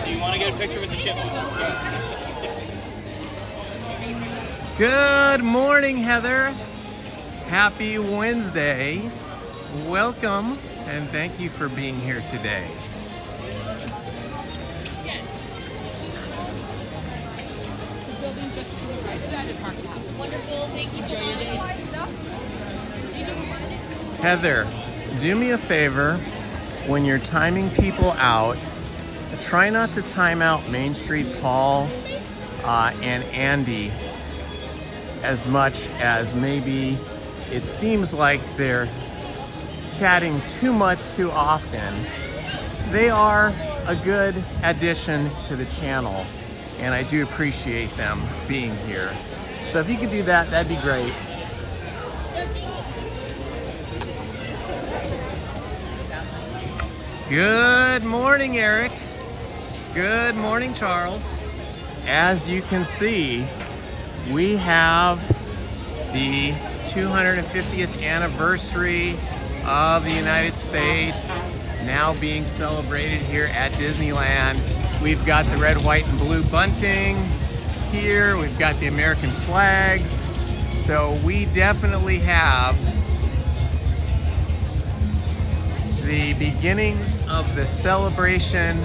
Do you want to get a picture with the chipmunk? Good morning, Heather. Happy Wednesday. Welcome, and thank you for being here today. Yes. The building just to the right of that is Market House. Wonderful. Thank you so much. Heather, do me a favor when you're timing people out. Try not to time out Main Street Paul and Andy as much as maybe it seems like they're chatting too much too often. They are a good addition to the channel, and I do appreciate them being here. So if you could do that, that'd be great. Good morning, Eric. Good morning, Charles. As you can see, we have the 250th anniversary of the United States now being celebrated here at Disneyland. We've got the red, white, and blue bunting here. We've got the American flags. So we definitely have the beginnings of the celebration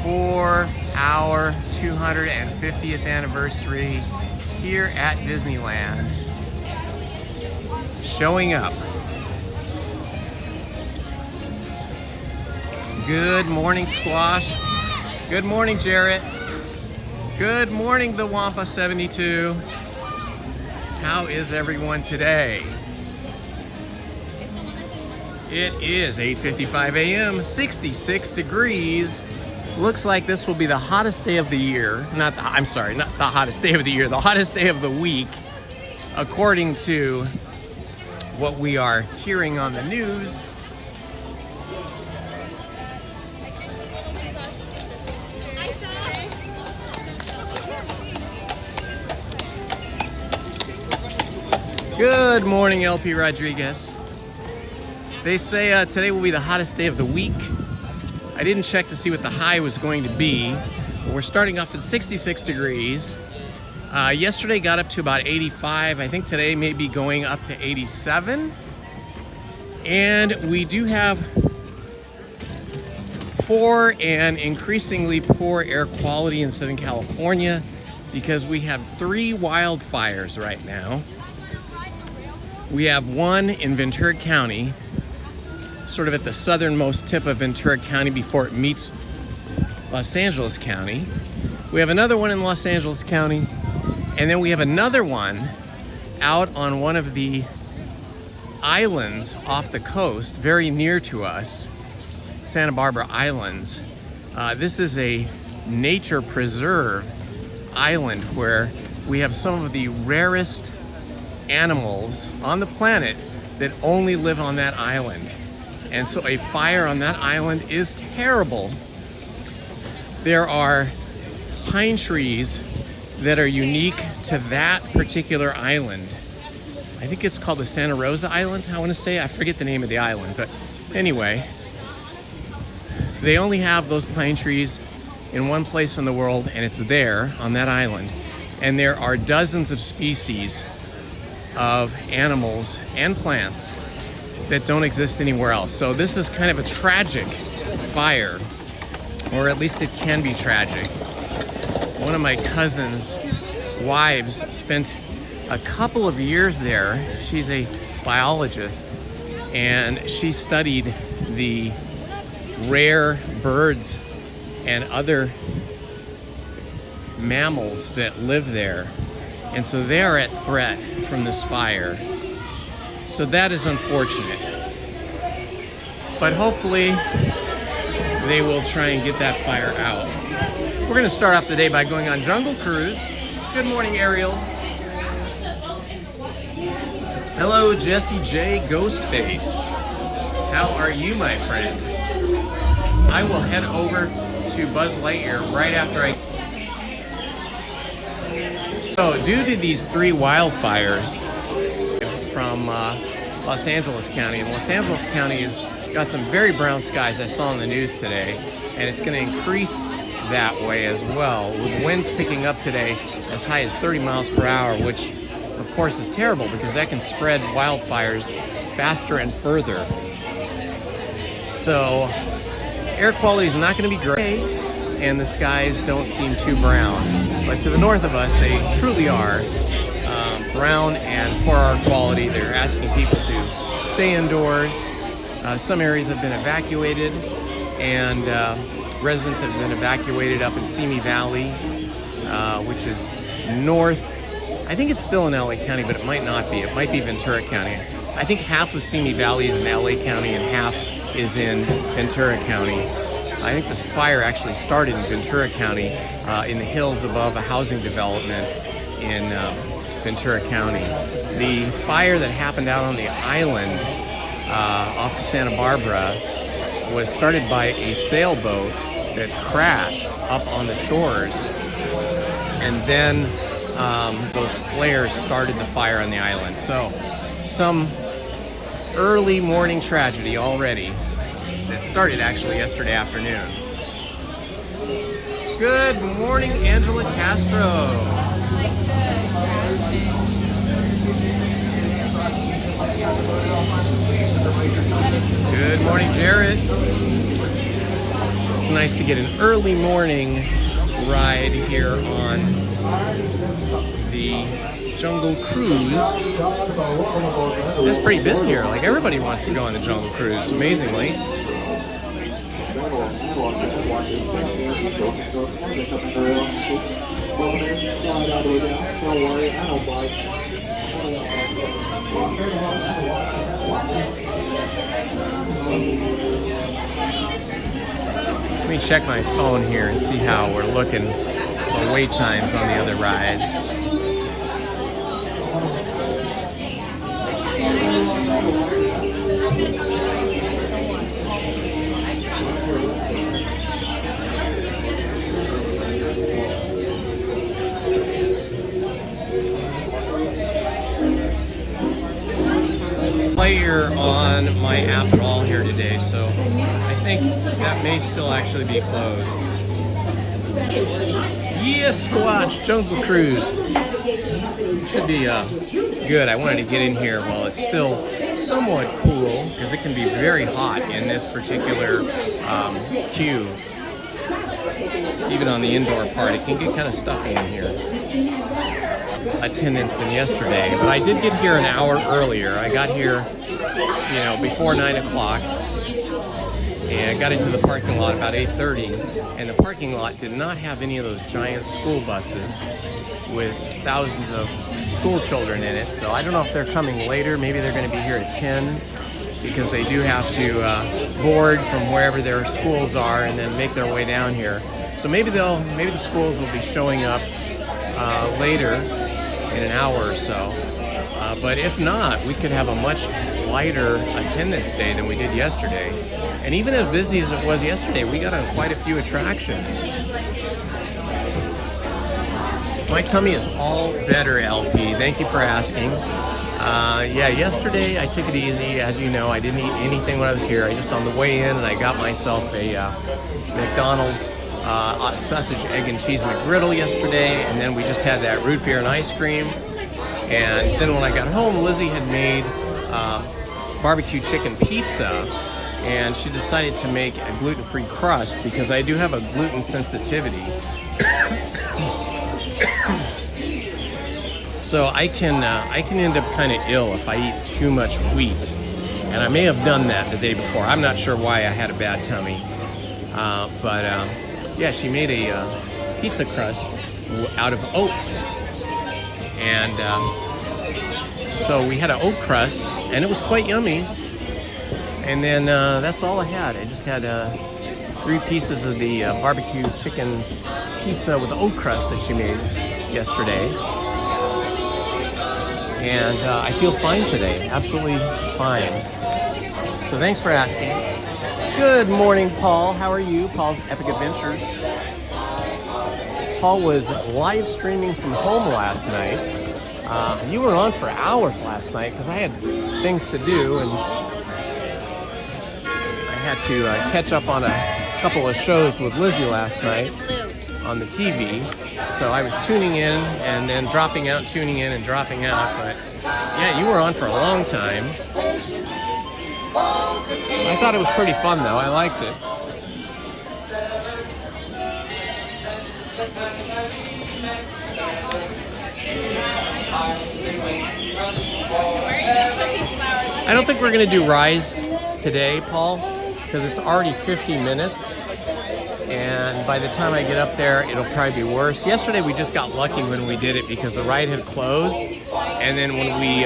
for our 250th anniversary here at Disneyland showing up. Good morning, Squash. Good morning, Jarrett. Good morning, the Wampa 72. How is everyone today? It is 8:55 a.m., 66 degrees. Looks like this will be the hottest day of the year. Not the hottest day of the year, the hottest day of the week, according to what we are hearing on the news. Good morning, LP Rodriguez. They say today will be the hottest day of the week. I didn't check to see what the high was going to be, but we're starting off at 66 degrees. Yesterday got up to about 85. I think today may be going up to 87. And we do have poor and increasingly poor air quality in Southern California because we have 3 wildfires right now. We have one in Ventura County, sort of at the southernmost tip of Ventura County before it meets Los Angeles County. We have another one in Los Angeles County, and then we have another one out on one of the islands off the coast, very near to us, Santa Barbara Islands. This is a nature preserve island where we have some of the rarest animals on the planet that only live on that island. And so a fire on that island is terrible. There are pine trees that are unique to that particular island. I think it's called the Santa Rosa Island, I want to say. I forget the name of the island, but anyway, they only have those pine trees in one place in the world, and it's there on that island. And there are dozens of species of animals and plants that don't exist anywhere else. So this is kind of a tragic fire, or at least it can be tragic. One of my cousin's wives spent a couple of years there. She's a biologist, and she studied the rare birds and other mammals that live there. And so they are at threat from this fire. So that is unfortunate. But hopefully they will try and get that fire out. We're gonna start off the day by going on Jungle Cruise. Good morning, Ariel. Hello, Jesse J. Ghostface. How are you, my friend? I will head over to Buzz Lightyear right after I So due to these 3 wildfires from Los Angeles County, and Los Angeles County has got some very brown skies I saw on the news today, and it's going to increase that way as well, with winds picking up today as high as 30 miles per hour, which of course is terrible because that can spread wildfires faster and further. So air quality is not going to be great, and the skies don't seem too brown, but to the north of us they truly are brown and poor air quality. They're asking people to stay indoors. Some areas have been evacuated, and residents have been evacuated up in Simi Valley, which is north. I think it's still in LA County, but it might not be. It might be Ventura County. I think half of Simi Valley is in LA County and half is in Ventura County. I think this fire actually started in Ventura County, in the hills above a housing development in Ventura County. The fire that happened out on the island off of Santa Barbara was started by a sailboat that crashed up on the shores, and then those flares started the fire on the island. So some early morning tragedy already that started actually yesterday afternoon. Good morning, Angela Castro. Good morning, Jared. It's nice to get an early morning ride here on the Jungle Cruise. It's pretty busy here. Like, everybody wants to go on the Jungle Cruise, amazingly. Let me check my phone here and see how we're looking for wait times on the other rides. Player on my app at all here today, so I think that may still actually be closed. Yes, Squatch Jungle Cruise should be good. I wanted to get in here while it's still somewhat cool, because it can be very hot in this particular queue. Even on the indoor part, it can get kind of stuffy in here. Attendance than yesterday, but I did get here an hour earlier. I got here, before 9 o'clock, and I got into the parking lot about 8:30, and the parking lot did not have any of those giant school buses with thousands of school children in it, so I don't know if they're coming later. Maybe they're going to be here at 10, because they do have to board from wherever their schools are and then make their way down here. So maybe the schools will be showing up later in an hour or so. But if not, we could have a much lighter attendance day than we did yesterday. And even as busy as it was yesterday, we got on quite a few attractions. My tummy is all better, LP. Thank you for asking. Yeah, yesterday I took it easy. As you know, I didn't eat anything when I was here. I just on the way in, and I got myself a McDonald's sausage, egg, and cheese McGriddle yesterday, and then we just had that root beer and ice cream. And then when I got home, Lizzie had made barbecue chicken pizza, and she decided to make a gluten-free crust because I do have a gluten sensitivity. So I can end up kind of ill if I eat too much wheat, and I may have done that the day before. I'm not sure why I had a bad tummy, but yeah, she made a pizza crust out of oats, and so we had an oat crust, and it was quite yummy. And then that's all I had. I just had 3 pieces of the barbecue chicken pizza with the oat crust that she made yesterday. And I feel fine today, absolutely fine. So thanks for asking. Good morning, Paul. How are you? Paul's Epic Adventures. Paul was live streaming from home last night. You were on for hours last night because I had things to do, and I had to catch up on a couple of shows with Lizzie last night on the TV. So I was tuning in and then dropping out, tuning in and dropping out. But yeah, you were on for a long time. I thought it was pretty fun though. I liked it. I don't think we're going to do Rise today, Paul, because it's already 50 minutes. And by the time I get up there, it'll probably be worse. Yesterday we just got lucky when we did it because the ride had closed. And then when we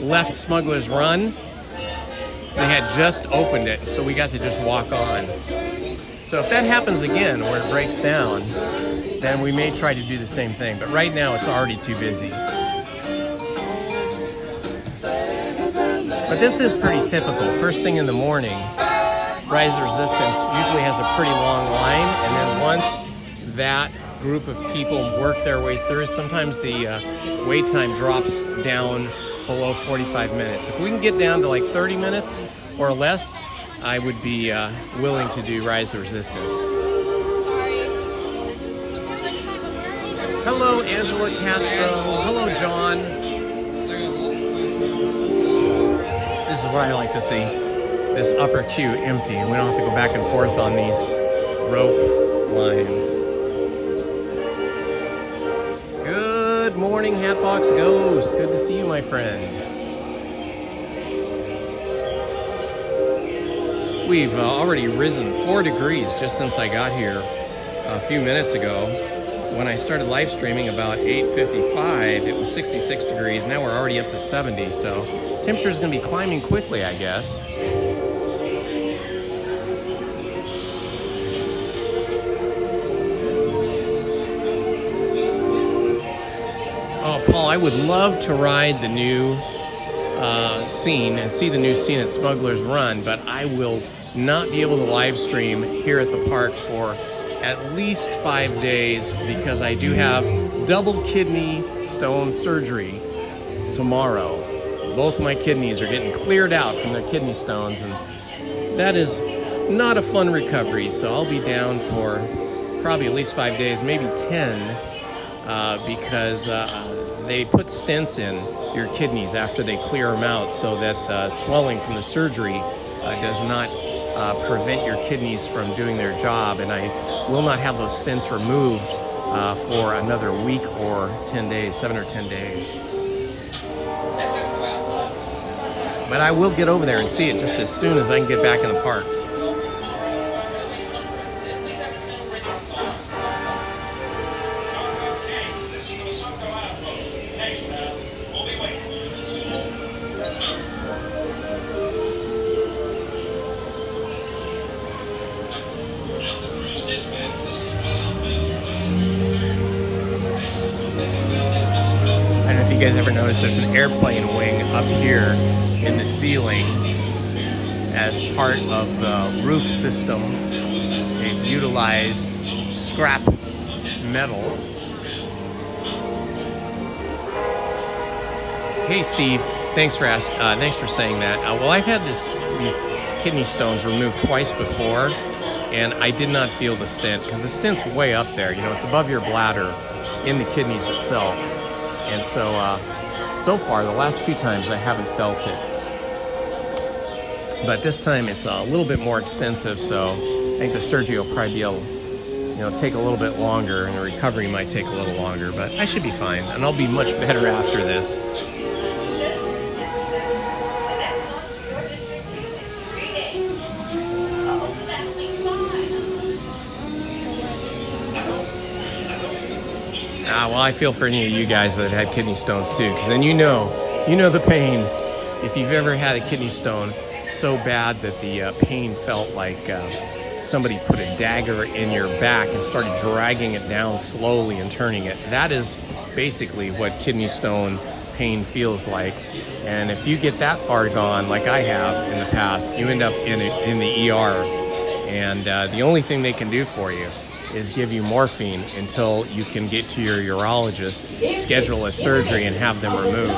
left Smugglers Run, they had just opened it, so we got to just walk on. So if that happens again, where it breaks down, then we may try to do the same thing. But right now, it's already too busy. But this is pretty typical. First thing in the morning, Rise of Resistance usually has a pretty long line, and then once that group of people work their way through, sometimes the wait time drops down below 45 minutes. If we can get down to like 30 minutes or less, I would be willing to do Rise of Resistance. Hello, Angela Castro. Hello, John. This is what I like to see. This upper queue empty. We don't have to go back and forth on these rope lines. Good morning, Hatbox Ghost. Good to see you, my friend. We've already risen 4 degrees just since I got here a few minutes ago. When I started live streaming about 8:55, it was 66 degrees. Now we're already up to 70, so temperature is going to be climbing quickly, I guess. Oh, Paul, I would love to ride the new scene and see the new scene at Smugglers Run, but I will not be able to live stream here at the park for at least 5 days because I do have double kidney stone surgery tomorrow. Both my kidneys are getting cleared out from their kidney stones, and that is not a fun recovery, so I'll be down for probably at least 5 days, maybe 10, because they put stents in your kidneys after they clear them out so that the swelling from the surgery does not prevent your kidneys from doing their job, and I will not have those stents removed for another week or 10 days, 7 or 10 days. But I will get over there and see it just as soon as I can get back in the park. I don't know if you guys ever noticed there's an airplane wing up here in the ceiling as part of the roof system. They've utilized scrap metal. Hey Steve, thanks for saying that. Well, I've had these kidney stones removed twice before, and I did not feel the stent because the stent's way up there. You know, it's above your bladder in the kidneys itself, and so far the last 2 times I haven't felt it. But this time it's a little bit more extensive, so I think the surgery will probably be able, take a little bit longer, and the recovery might take a little longer, but I should be fine, and I'll be much better after this. Well, I feel for any of you guys that had kidney stones too, because then you know the pain. If you've ever had a kidney stone so bad that the pain felt like somebody put a dagger in your back and started dragging it down slowly and turning it, that is basically what kidney stone pain feels like. And if you get that far gone, like I have in the past, you end up in the ER, And the only thing they can do for you is give you morphine until you can get to your urologist, schedule a surgery, and have them removed.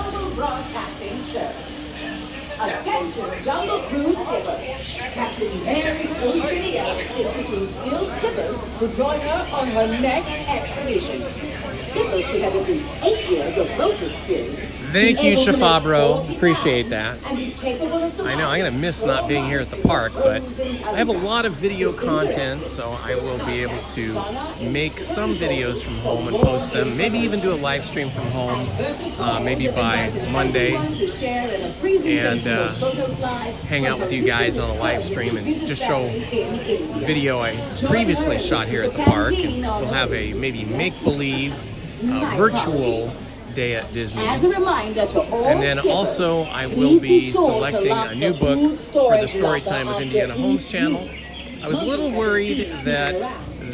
Attention, Jungle Cruise skippers. Captain Mary Oceania is picking skilled skippers to join her on her next expedition. Skippers should have at least 8 years of boat experience. Thank you, Shafabro. Appreciate that. I know, I'm going to miss not being here at the park, but I have a lot of video content, so I will be able to make some videos from home and post them. Maybe even do a live stream from home, maybe by Monday, and hang out with you guys on a live stream and just show video I previously shot here at the park. And we'll have a maybe make-believe virtual day at Disney. As a reminder to all and then also I will be selecting a new book for the Storytime with Indiana Holmes channel. I was a little worried that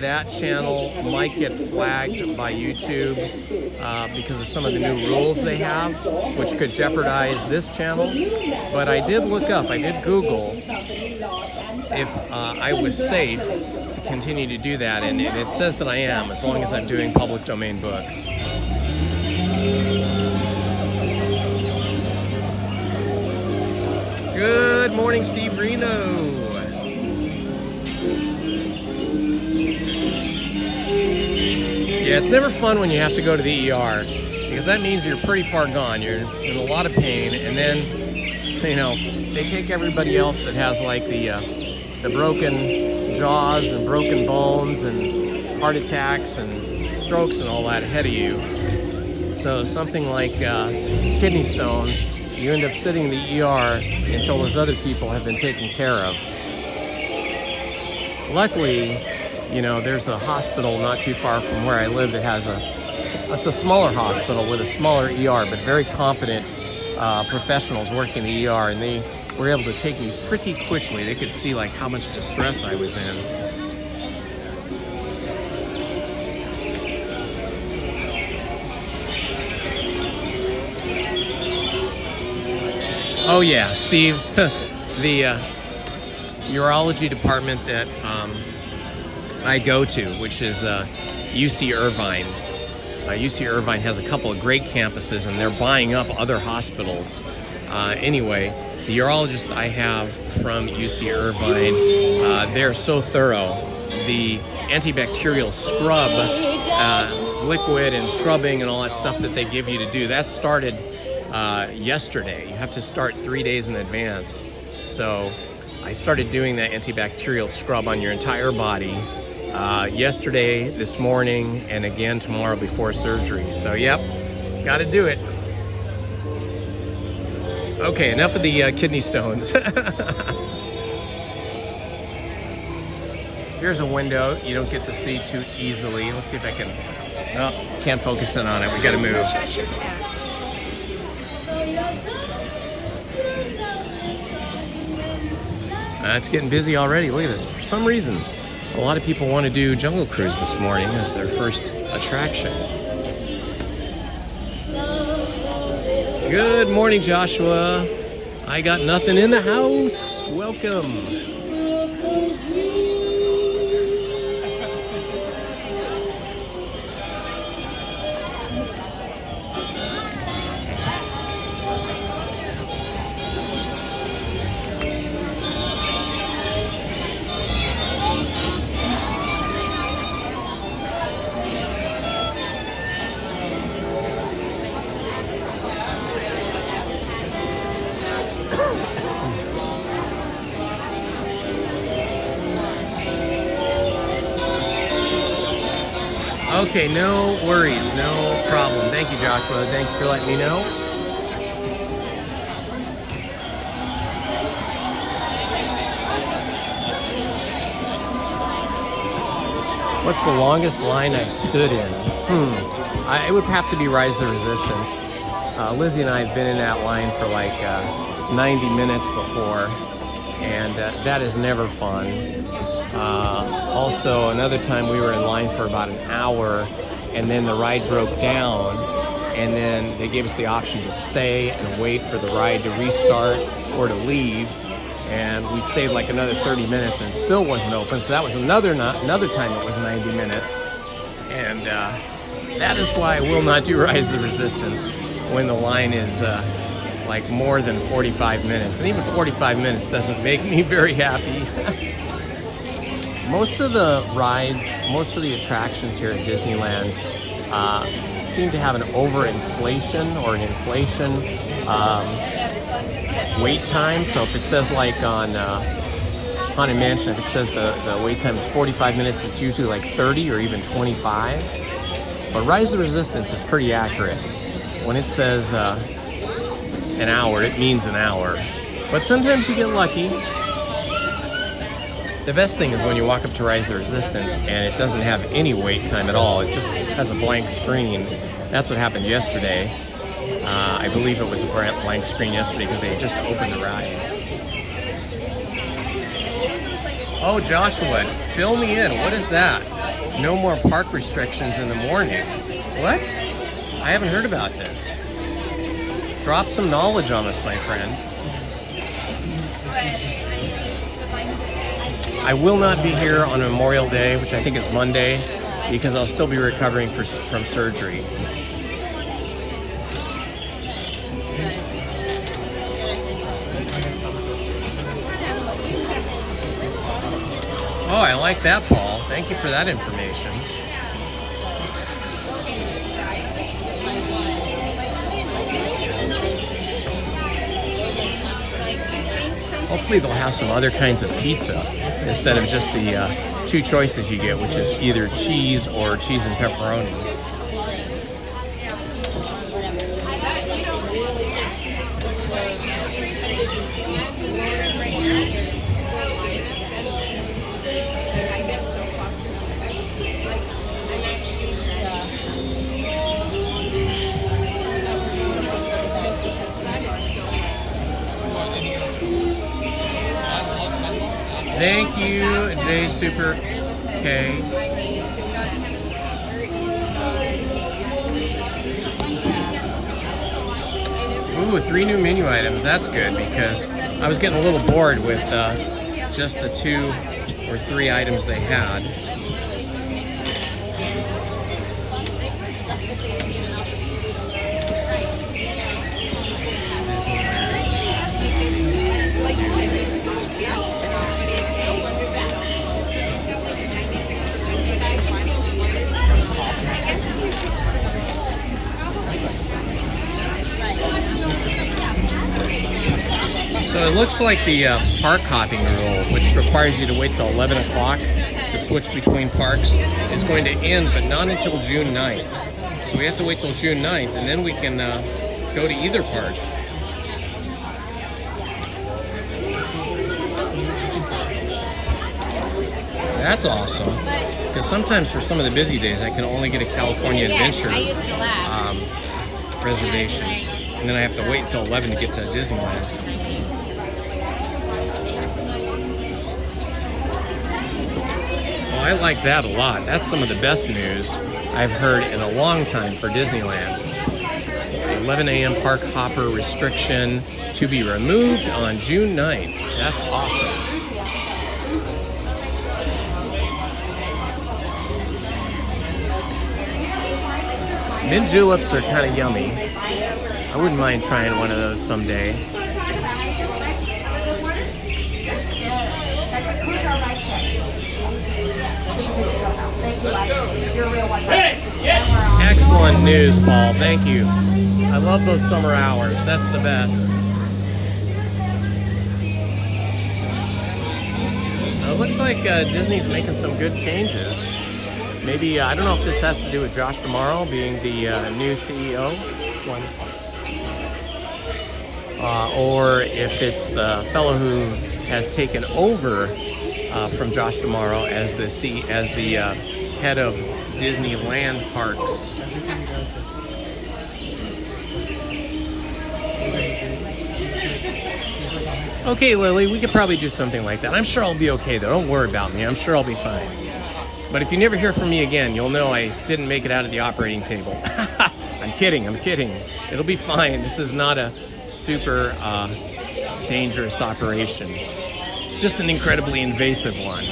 that channel might get flagged by YouTube because of some of the new rules they have, which could jeopardize this channel. But I did look up, I did Google if I was safe to continue to do that, and it says that I am, as long as I'm doing public domain books. Good morning, Steve Reno. Yeah, it's never fun when you have to go to the ER, because that means you're pretty far gone. You're in a lot of pain, and then, you know, they take everybody else that has like the broken jaws and broken bones and heart attacks and strokes and all that ahead of you. So something like kidney stones, you end up sitting in the ER until those other people have been taken care of. Luckily, you know, there's a hospital not too far from where I live that has it's a smaller hospital with a smaller ER, but very competent professionals working the ER, and they were able to take me pretty quickly. They could see like how much distress I was in. Oh yeah, Steve, the urology department that I go to, which is UC Irvine. UC Irvine has a couple of great campuses, and they're buying up other hospitals. Anyway, the urologist I have from UC Irvine, they're so thorough. The antibacterial scrub, liquid and scrubbing and all that stuff that they give you to do, that started yesterday. You have to start 3 days in advance. So I started doing that antibacterial scrub on your entire body yesterday, this morning, and again tomorrow before surgery. So yep, got to do it. Okay, enough of the kidney stones. Here's a window you don't get to see too easily. Let's see if I can, no, can't focus in on it. We got to move. It's getting busy already. Look at this. For some reason, a lot of people want to do Jungle Cruise this morning as their first attraction. Good morning, Joshua. I got nothing in the house. Welcome. Okay, no worries, no problem. Thank you, Joshua. Thank you for letting me know. What's the longest line I've stood in? It would have to be Rise the Resistance. Lizzie and I have been in that line for like 90 minutes before, and that is never fun. Also, another time we were in line for about an hour, and then the ride broke down, and then they gave us the option to stay and wait for the ride to restart or to leave. and we stayed like another 30 minutes and it still wasn't open. So that was another time it was 90 minutes. And that is why I will not do Rise of the Resistance when the line is like more than 45 minutes. And even 45 minutes doesn't make me very happy. Most of the rides, most of the attractions here at Disneyland seem to have an overinflation or an inflation wait time. So if it says like on Haunted Mansion, if it says the wait time is 45 minutes, it's usually like 30 or even 25. But Rise of the Resistance is pretty accurate. When it says an hour, it means an hour. But sometimes you get lucky. The best thing is when you walk up to Rise of the Resistance and it doesn't have any wait time at all. It just has a blank screen. That's what happened yesterday. I believe it was a blank screen yesterday because they had just opened the ride. Oh, Joshua, fill me in. What is that? No more park restrictions in the morning. What? I haven't heard about this. Drop some knowledge on us, my friend. I will not be here on Memorial Day, which I think is Monday, because I'll still be recovering from surgery. Oh, I like that, Paul. Thank you for that information. Hopefully they'll have some other kinds of pizza instead of just the two choices you get, which is either cheese or cheese and pepperoni. Thank you, J Super K. Ooh, 3 new menu items. That's good because I was getting a little bored with just the 2 or 3 items they had. So it looks like the park hopping rule, which requires you to wait till 11 o'clock to switch between parks, is going to end, but not until June 9th. So we have to wait till June 9th, and then we can go to either park. That's awesome, because sometimes for some of the busy days, I can only get a California Adventure reservation, and then I have to wait until 11 to get to Disneyland. I like that a lot. That's some of the best news I've heard in a long time for Disneyland. The 11 a.m. park hopper restriction to be removed on June 9th. That's awesome. Mint juleps are kind of yummy. I wouldn't mind trying one of those someday. Excellent news, Paul. Thank you. I love those summer hours. That's the best. So it looks like Disney's making some good changes. Maybe, I don't know if this has to do with Josh Tomorrow being the new CEO. Or if it's the fellow who has taken over from Josh Tomorrow as the head of Disneyland parks. Okay, Lily, we could probably do something like that. I'm sure I'll be okay though. Don't worry about me. I'm sure I'll be fine. But if you never hear from me again, you'll know I didn't make it out of the operating table. I'm kidding. It'll be fine. This is not a super dangerous operation. Just an incredibly invasive one.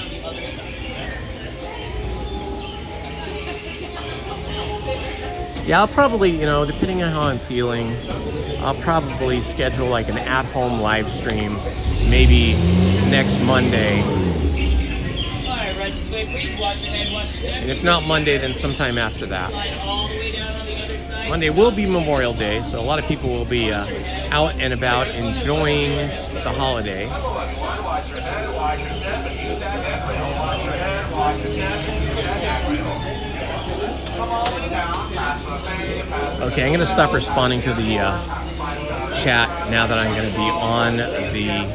Yeah, I'll probably, you know, depending on how I'm feeling, I'll probably schedule like an at-home live stream maybe next Monday. Alright, right this way, please. Watch your head, watch your step. And if not Monday, then sometime after that. Slide all the way down on the other side. Monday will be Memorial Day, so a lot of people will be out and about enjoying the holiday. Watch your head, watch your step, and use that handrail. Watch your head, watch your step, and use that handrail. Come all the way down, pass the bay, pass the Okay, I'm going to stop responding to the chat now that I'm going to be on the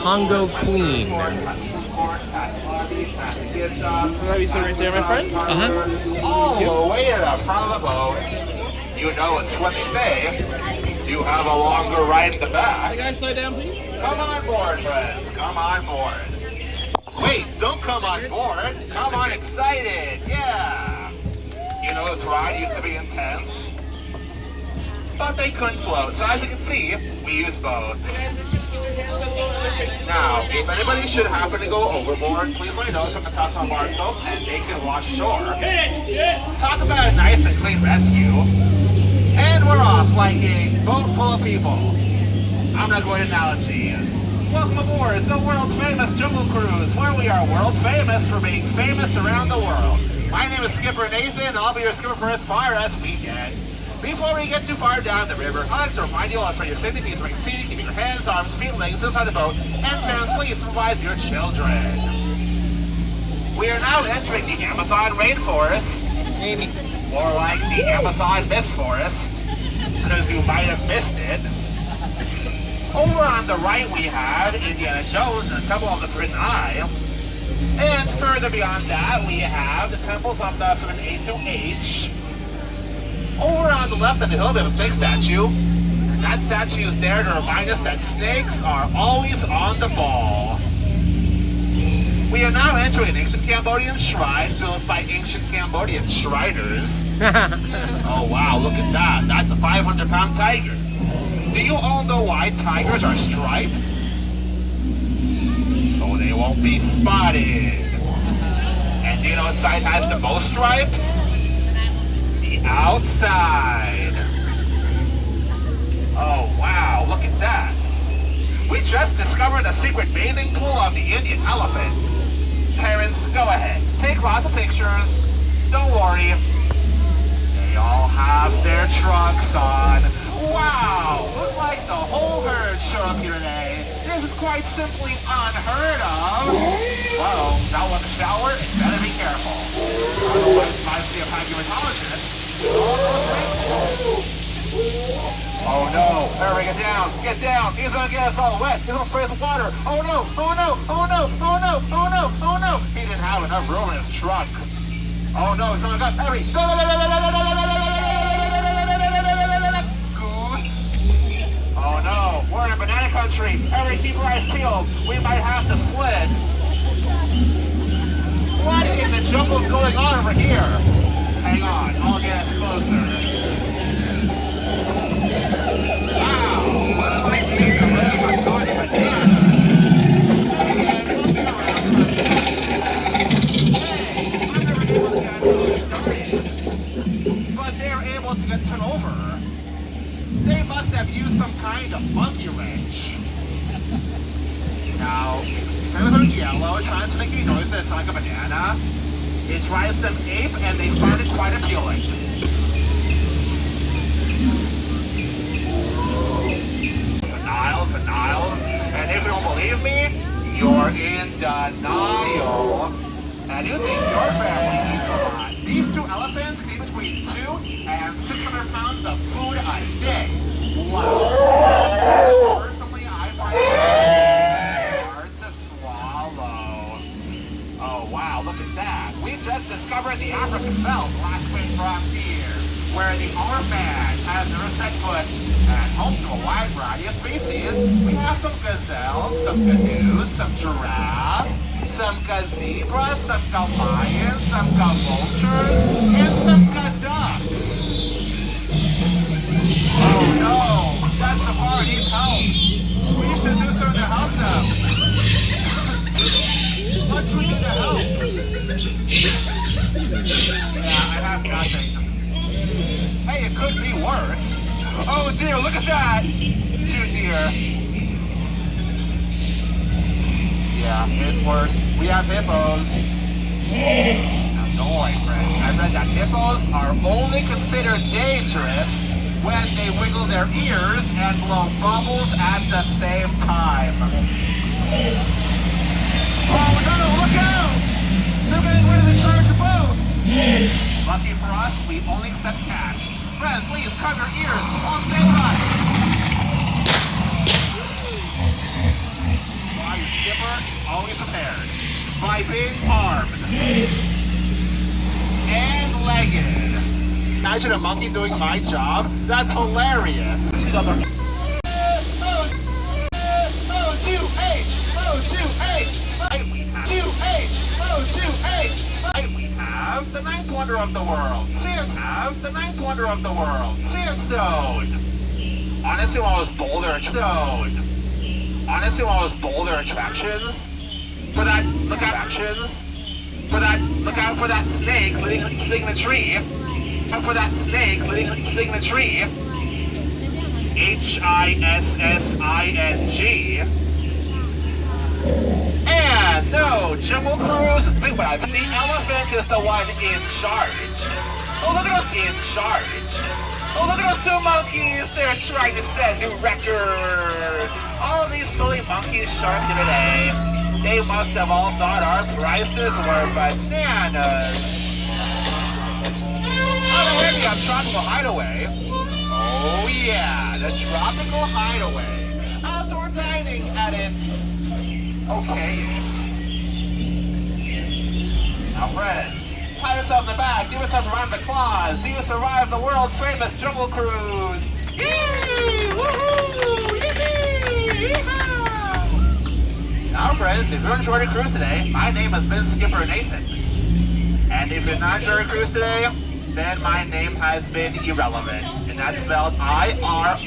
Congo Queen. Have you right there, my friend? All the way to the front of the boat. You know it's what they say. You have a longer ride in the Hey back. guys, slow down, please. Come on board, friends. Come on board. Wait, don't come on board. Come on excited. Yeah. You know, this ride used to be intense, but they couldn't float. So as you can see, we use both. Now, if anybody should happen to go overboard, please let me know so I can toss on bar soap and they can wash ashore. Talk about a nice and clean rescue. And we're off like a boat full of people. I'm not going to analogies. Welcome aboard the world famous Jungle Cruise, where we are world famous for being famous around the world. My name is Skipper Nathan, and I'll be your skipper for as far as we can. Before we get too far down the river, I'd like to remind you all for your safety, please remain seated, keeping your hands, arms, feet, and legs inside the boat, and parents, please supervise your children. We are now entering the Amazon rainforest, maybe more like the Amazon mist forest, because you might have missed it. Over on the right we have Indiana Jones and the Temple of the Forbidden Eye. And further beyond that, we have the temples of the from A to H. Over on the left of the hill, we have a snake statue. And that statue is there to remind us that snakes are always on the ball. We are now entering an ancient Cambodian shrine built by ancient Cambodian shriners. Oh wow, look at that. That's a 500-pound tiger. Do you all know why tigers are striped? So they won't be spotted. And do you know what side has the most stripes? The outside. Oh wow, look at that. We just discovered a secret bathing pool of the Indian elephant. Parents, go ahead. Take lots of pictures. Don't worry. They all have their trunks on. Wow! Looks like the whole herd showed up here today. This is quite simply unheard of. Whoa, now want to shower? And better be careful. Otherwise, it might be a paleontologist. Oh no! Hurry, get down! Get down! He's gonna get us all wet! He's gonna spray us with water! Oh no! Oh no! Oh no! Oh no! Oh no! Oh no! He didn't have enough room in his trunk. Oh no! Someone got hurry! Go! Oh no! We're in banana country! Hurry, keep your eyes peeled! We might have to slid! What in the jungle's going on over here? Hang on, I'll get us closer. Wow! Looks like these gorillas are going bananas! But they're able to get turned over. They must have used some kind of monkey wrench. Now, instead of yellow, trying to make a noise that's like a banana, it drives them ape and they find it quite appealing. Denial. And if you don't believe me, you're in denial. And you think your family eats a lot. These two elephants can eat between 200 and 600 pounds of food a day. Wow. Personally, I find it hard to swallow. Oh wow, look at that. We just discovered the African belt, last great frontier, where the armband has never set foot and home to a wide variety of species. We have some gazelles, some canoes, some giraffes, some zebras, some lions, some vultures, and some ducks. Oh no, that's the party house. We've been I have nothing. Hey, it could be worse. Oh dear, look at that! Oh dear. Yeah, it's worse. We have hippos. Now, don't worry, friends. I read that hippos are only considered dangerous when they wiggle their ears and blow bubbles at the same time. Oh no, look out! They're getting rid of the charge of both! Lucky for us, we only accept cash. Friends, please cover your ears. All stay with us. Why, your skipper is always prepared. By being armed. And legged. Imagine a monkey doing my job? That's hilarious. We have the ninth wonder of the world. Sandstone. Honestly, one of those boulder attractions. Look out for that snake sitting in the tree. Hissing. And no, Jungle Cruise is big bad. The elephant is the one in charge. Oh, look at those in charge. Oh, look at those two monkeys. They're trying to set new records. All these silly monkeys shark here today. They must have all thought our prices were bananas. Oh, here we have Tropical Hideaway. Oh yeah, the Tropical Hideaway. Outdoor dining at its okay. Now, friends, pat yourself in the back, give yourself a round of applause. See you survive the world famous Jungle Cruise. Yay! Woohoo! Yippee! Yeehaw! Now, friends, if you're enjoying a cruise today, my name has been Skipper Nathan. And if you're not enjoying a cruise today, then my name has been irrelevant. And that's spelled I-R-R-R-R.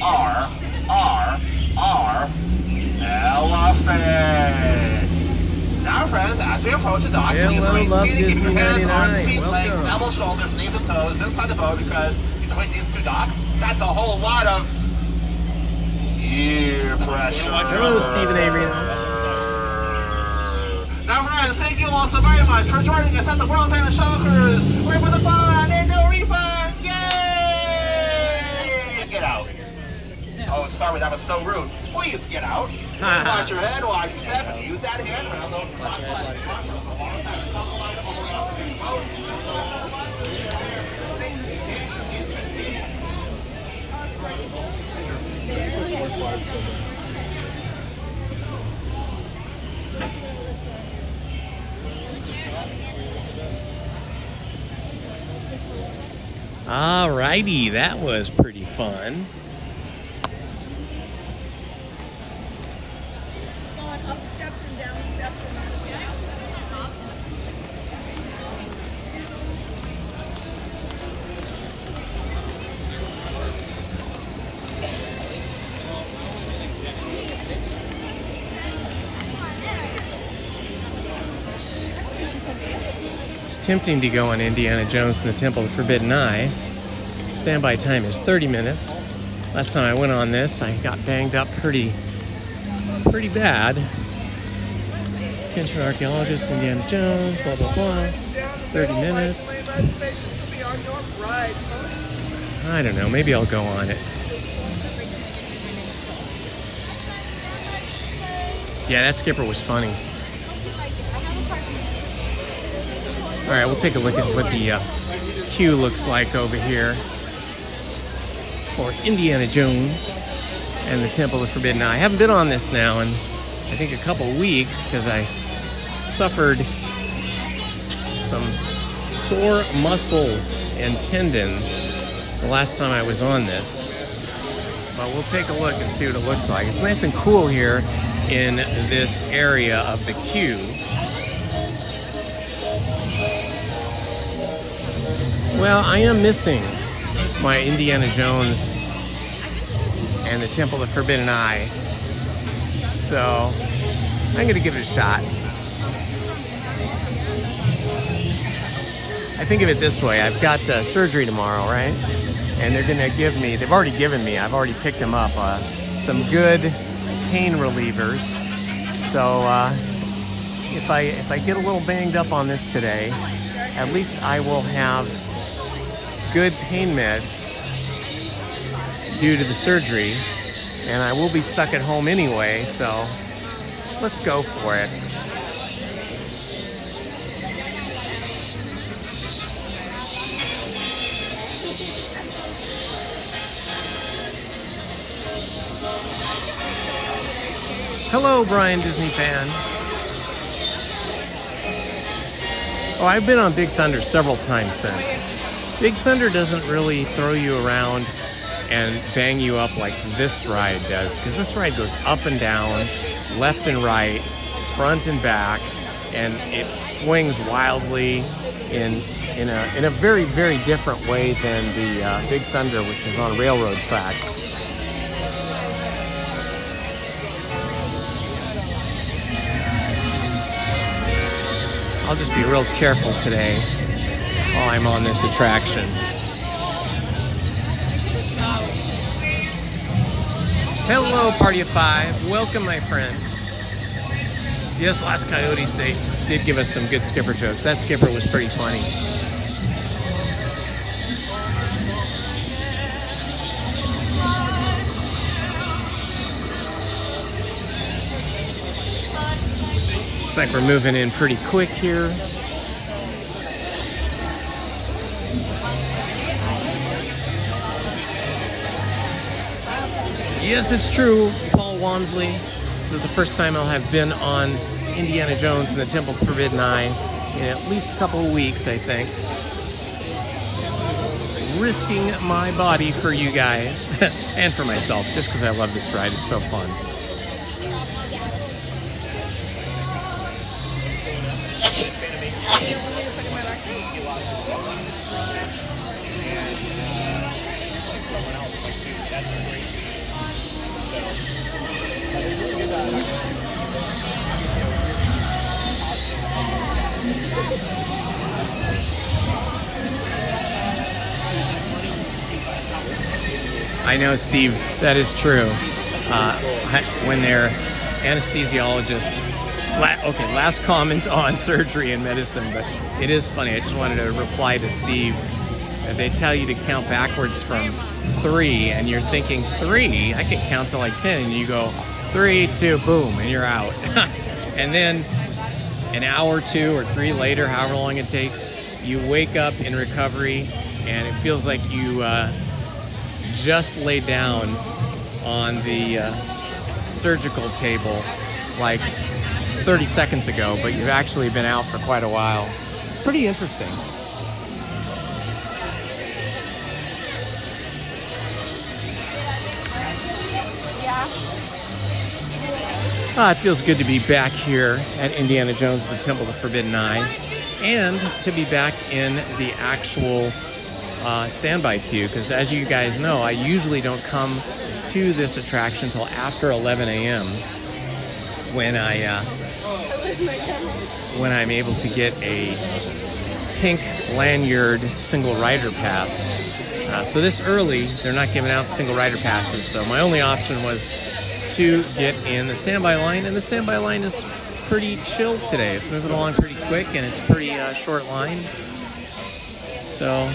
Elephant. Now, friends, as we approach the dock, please remain seated, keep your hands, arms, feet, legs, elbows, shoulders, knees, and toes inside the boat because between these two docks, that's a whole lot of ear pressure. Hello, Stephen Avery. Now, friends, thank you all so very much for joining us at the World Famous Shuttle Cruise. We're for the fun and no refund. Yay! Get out. Oh, sorry, that was so rude. Please get out. Watch your head, watch your step, and use that handrail. Watch your head, Alrighty, that was pretty fun. Going up steps and down steps and then It's tempting to go on Indiana Jones and the Temple of the Forbidden Eye. Standby time is 30 minutes. Last time I went on this, I got banged up pretty bad. Attention archaeologist, Indiana Jones, blah blah blah. 30 minutes. I don't know, maybe I'll go on it. Yeah, that skipper was funny. Alright, we'll take a look at what the queue looks like over here for Indiana Jones and the Temple of the Forbidden Eye. I haven't been on this now in I think a couple weeks because I suffered some sore muscles and tendons the last time I was on this. But we'll take a look and see what it looks like. It's nice and cool here in this area of the queue. Well, I am missing my Indiana Jones and the Temple of the Forbidden Eye, so I'm gonna give it a shot. I think of it this way. I've got surgery tomorrow, right? And they're gonna give me, they've already given me, I've already picked them up, some good pain relievers. So if I get a little banged up on this today, at least I will have good pain meds due to the surgery, and I will be stuck at home anyway, so let's go for it. Hello, Brian Disney fan. Oh, I've been on Big Thunder several times since. Big Thunder doesn't really throw you around and bang you up like this ride does, because this ride goes up and down, left and right, front and back, and it swings wildly in a very, very different way than the Big Thunder, which is on railroad tracks. I'll just be real careful today while I'm on this attraction. Hello, Party of Five. Welcome, my friend. Yes, Las Coyotes, they did give us some good skipper jokes. That skipper was pretty funny. Looks like we're moving in pretty quick here. Yes, it's true, Paul Walmsley. This is the first time I'll have been on Indiana Jones and the Temple of the Forbidden Eye in at least a couple of weeks, I think. Risking my body for you guys and for myself, just because I love this ride. It's so fun. I know, Steve, that is true. When their anesthesiologist, last comment on surgery and medicine, but it is funny. I just wanted to reply to Steve. They tell you to count backwards from 3, and you're thinking 3? I can count to like 10, and you go 3, 2, boom, and you're out. And then an hour, 2, or 3 later, however long it takes, you wake up in recovery, and it feels like you just laid down on the surgical table like 30 seconds ago, but you've actually been out for quite a while. It's pretty interesting. It feels good to be back here at Indiana Jones and the Temple of the Forbidden Eye, and to be back in the actual standby queue, because as you guys know, I usually don't come to this attraction until after 11 a.m. when I'm able to get a pink lanyard single rider pass. So this early, they're not giving out single rider passes, so my only option was to get in the standby line, and the standby line is pretty chill today. It's moving along pretty quick, and it's pretty short line, so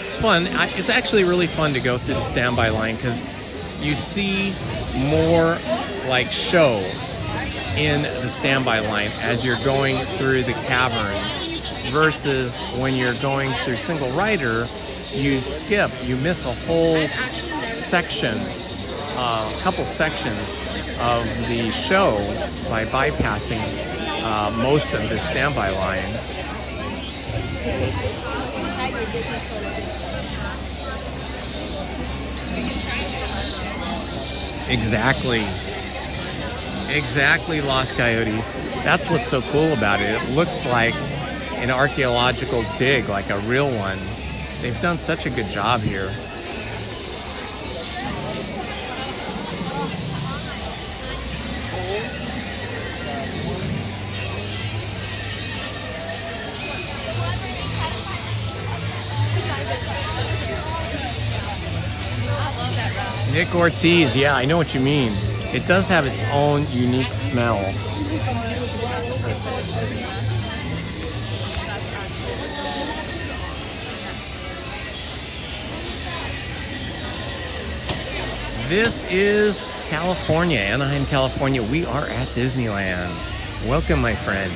it's fun. It's actually really fun to go through the standby line, because you see more like show in the standby line as you're going through the caverns, versus when you're going through single rider, you miss a whole section, a couple sections of the show by bypassing most of the standby line. Exactly, Los Coyotes. That's what's so cool about it. It looks like an archaeological dig, like a real one. They've done such a good job here. Nick Ortiz, yeah, I know what you mean. It does have its own unique smell. This is California, Anaheim, California. We are at Disneyland. Welcome, my friend.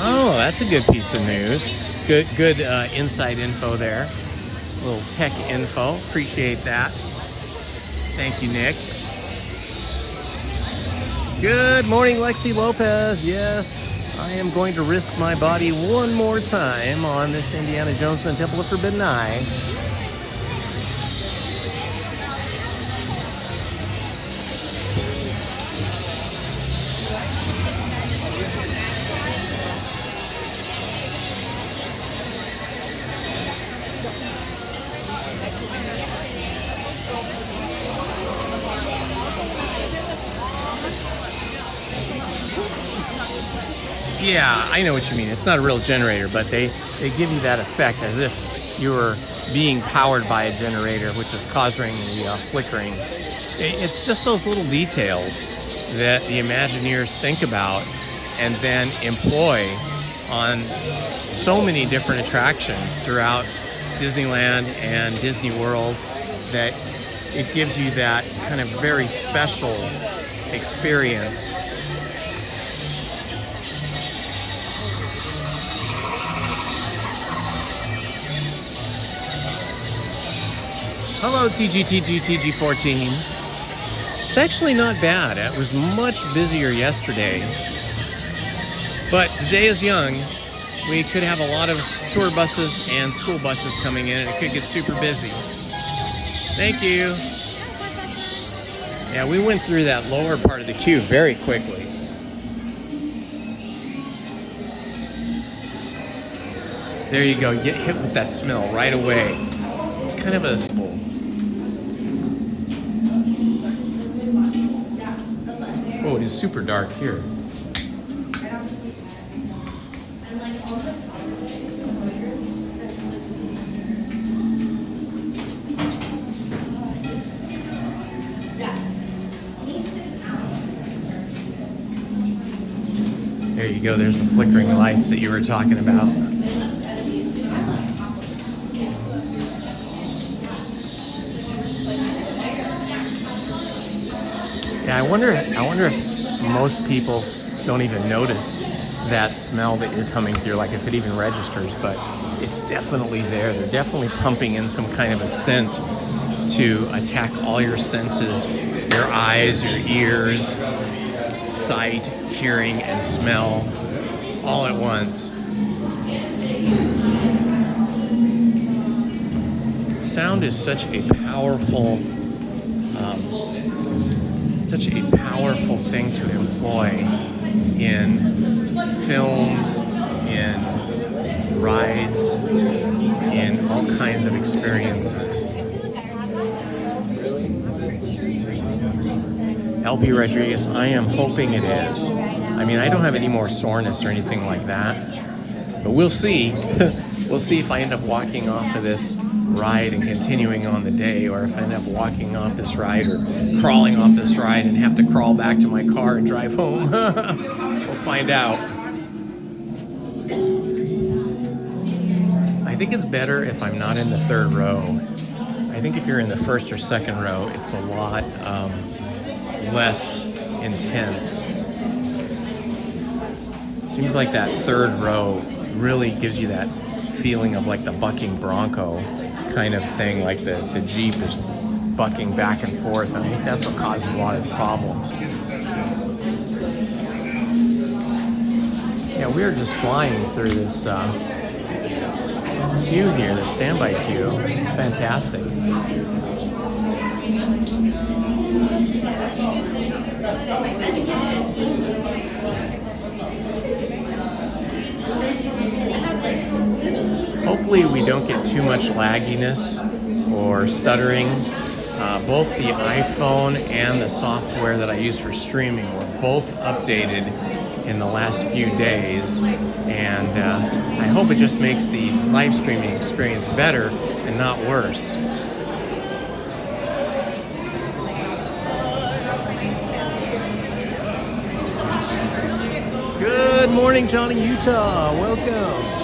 Oh, that's a good piece of news. Good inside info there. A little tech info. Appreciate that. Thank you, Nick. Good morning, Lexi Lopez. Yes, I am going to risk my body one more time on this Indiana Jones and the Temple of Forbidden Eye. Yeah, I know what you mean. It's not a real generator, but they give you that effect as if you were being powered by a generator, which is causing the flickering. It's just those little details that the Imagineers think about and then employ on so many different attractions throughout Disneyland and Disney World that it gives you that kind of very special experience. Hello, TG14. It's actually not bad. It was much busier yesterday. But the day is young. We could have a lot of tour buses and school buses coming in, and it could get super busy. Thank you. Yeah, we went through that lower part of the queue very quickly. There you go. You get hit with that smell right away. It's kind of a... Oh, it is super dark here. There you go, there's the flickering lights that you were talking about. Yeah, I wonder if most people don't even notice that smell that you're coming through, like if it even registers, but it's definitely there. They're definitely pumping in some kind of a scent to attack all your senses, your eyes, your ears, sight, hearing, and smell all at once. Sound is such a powerful thing to employ in films, in rides, in all kinds of experiences. LP Rodriguez, I am hoping it is. I mean, I don't have any more soreness or anything like that, but we'll see. We'll see if I end up walking off of this ride and continuing on the day, or if I end up walking off this ride or crawling off this ride and have to crawl back to my car and drive home. We'll find out. I think it's better if I'm not in the third row. I think if you're in the first or second row, it's a lot less intense. Seems like that third row really gives you that feeling of like the bucking bronco kind of thing, like the Jeep is bucking back and forth, and I think that's what causes a lot of problems. Yeah, we're just flying through this queue here, the standby queue. Fantastic. Hopefully we don't get too much lagginess or stuttering. Both the iPhone and the software that I use for streaming were both updated in the last few days, and I hope it just makes the live streaming experience better and not worse. Good morning, Johnny, Utah. Welcome.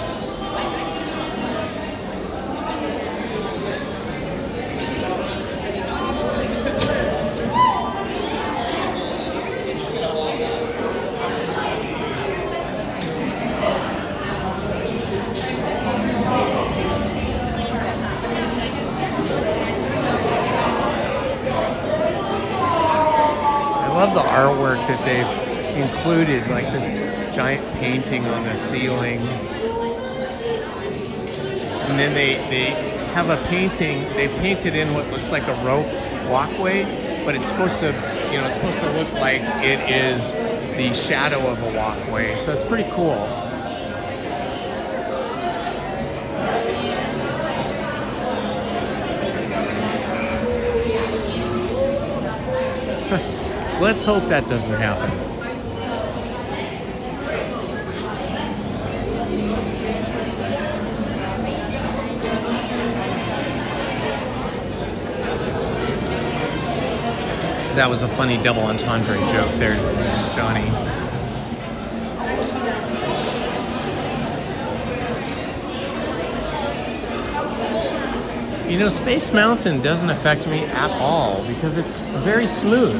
I love the artwork that they've included, like this giant painting on the ceiling. And then they have a painting, they've painted in what looks like a rope walkway, but it's supposed to, you know, it's supposed to look like it is the shadow of a walkway. So it's pretty cool. Let's hope that doesn't happen. That was a funny double entendre joke there, Johnny. You know, Space Mountain doesn't affect me at all because it's very smooth.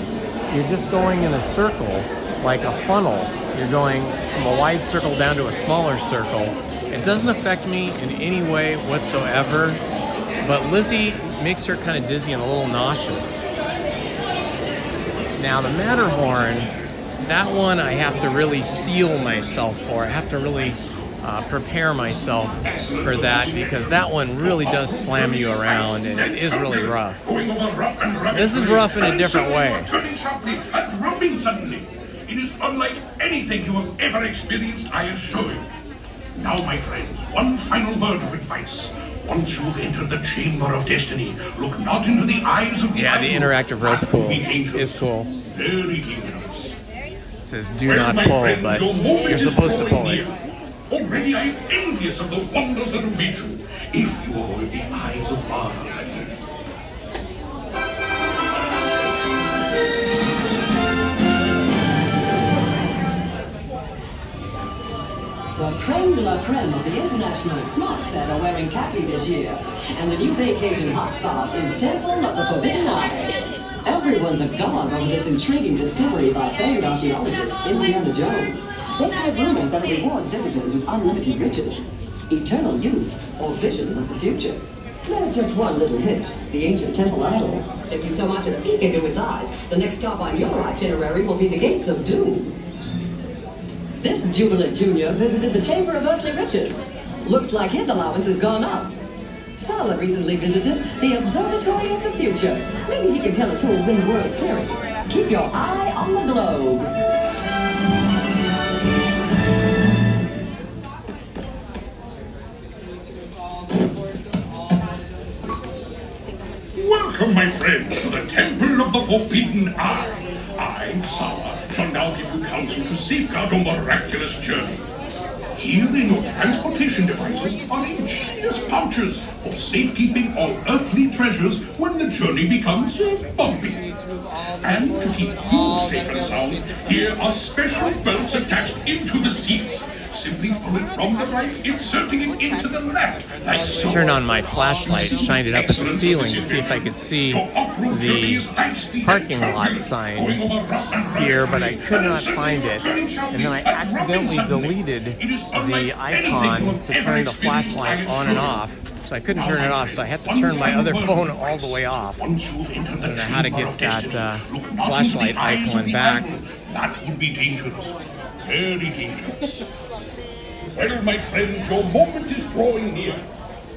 You're just going in a circle, like a funnel. You're going from a wide circle down to a smaller circle. It doesn't affect me in any way whatsoever, but Lizzie makes her kind of dizzy and a little nauseous. Now the Matterhorn, that one I have to really steel myself for. I have to really prepare myself for that because that one really does slam you around and it is really rough. This is rough in a different way. Turning sharply and dropping suddenly. It is unlike anything you have ever experienced, I assure you. Now, my friends, one final word of advice. Once you've entered the chamber of destiny, look not into the eyes of the Yeah, the interactive rope pull is cool. Very dangerous. It says do not pull, but you're supposed to pull it. Already I am envious of the wonders that await you, if you avoid the eyes of wildlife. The creme de la creme of the international smart set are wearing khaki this year, and the new vacation hotspot is Temple of the Forbidden Eye. Everyone's agog over this intriguing discovery by famed archaeologist Indiana Jones. They've had rumors that it rewards visitors with unlimited riches, eternal youth, or visions of the future. There's just one little hitch, the ancient temple idol. If you so much as peek into its eyes, the next stop on your itinerary will be the Gates of Doom. This jubilant junior visited the Chamber of Earthly Riches. Looks like his allowance has gone up. Sala recently visited the Observatory of the Future. Maybe he can tell us who will win the World Series. Keep your eye on the globe. Welcome, my friends, to the Temple of the Forbidden Eye. I, Sala, shall now give you counsel to safeguard your miraculous journey. Here in your transportation devices are ingenious pouches for safekeeping all earthly treasures when the journey becomes bumpy. And to keep you safe and sound, here are special belts attached into the seats. Simply pull it from the right, inserting it into the left, like so. Turn on my flashlight, shined it up at the ceiling to see if I could see the parking lot sign here, but I could not find it. And then I accidentally deleted the icon to turn the flashlight on and off. So I couldn't turn it off, so I had to turn my other phone all the way off. I don't know how to get that flashlight icon back. That would be dangerous. Very dangerous. Well, my friends, your moment is drawing near.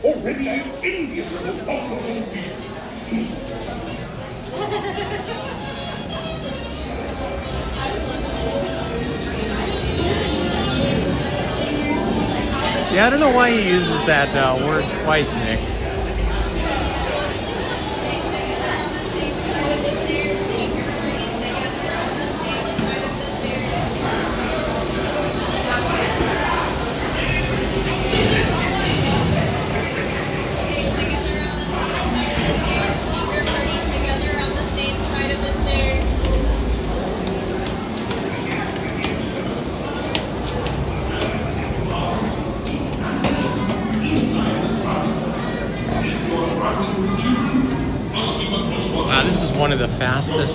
Already I am envious of the wonderful view. Yeah, I don't know why he uses that word twice, Nick. fastest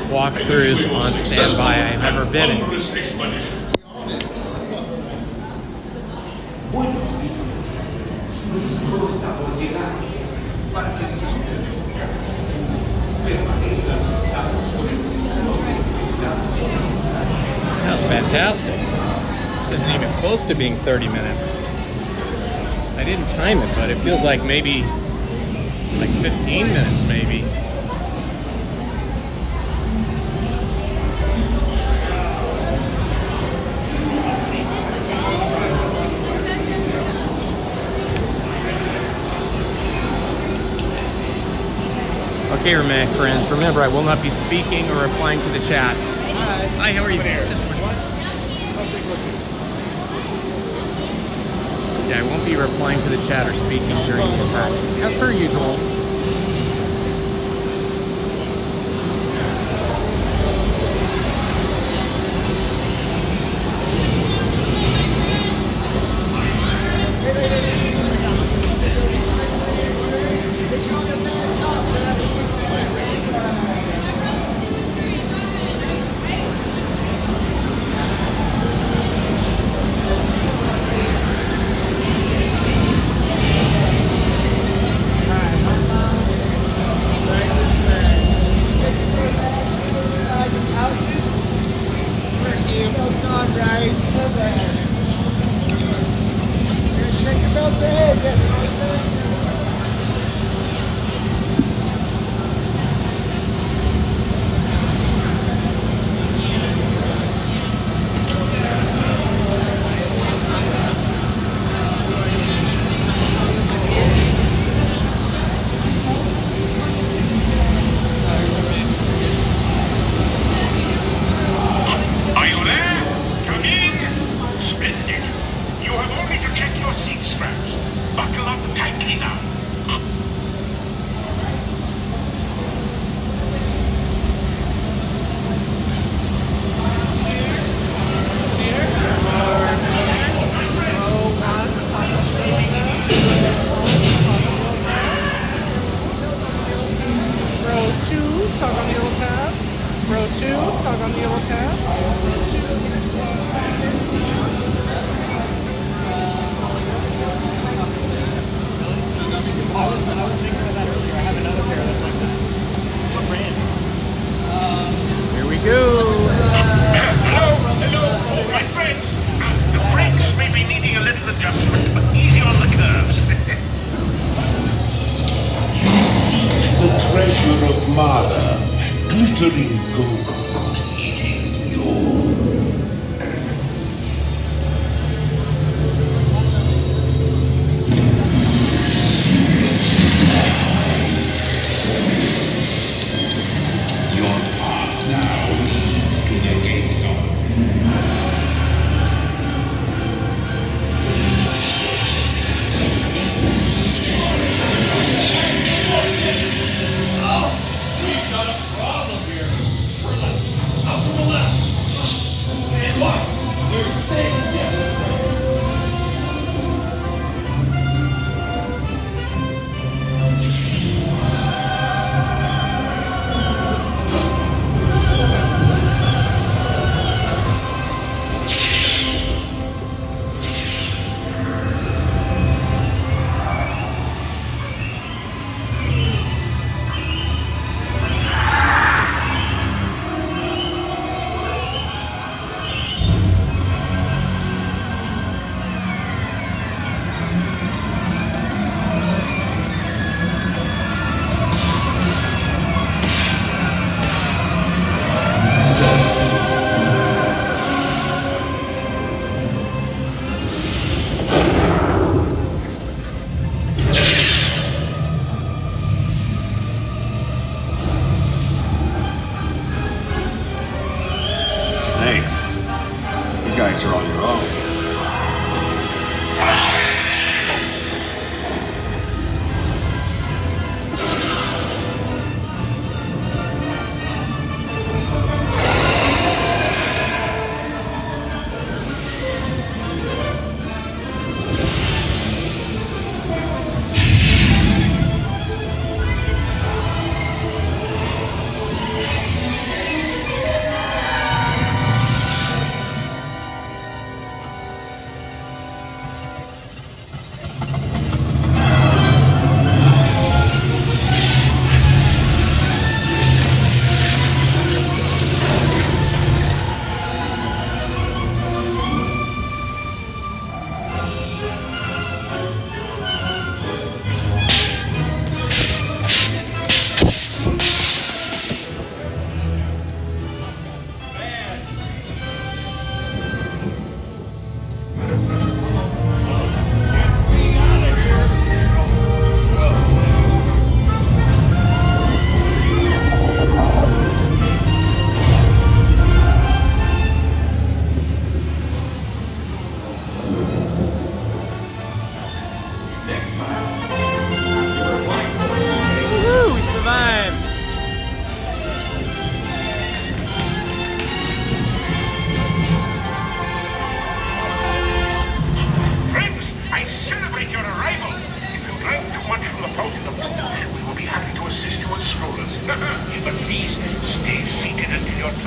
walkthroughs on standby I've ever been in. That was fantastic. This isn't even close to being 30 minutes. I didn't time it, but it feels like maybe like 15 minutes maybe. Okay, my friends, remember I will not be speaking or replying to the chat. Hi, how are you? Just yeah, I won't be replying to the chat or speaking during the attack, as per usual. guys are on your own.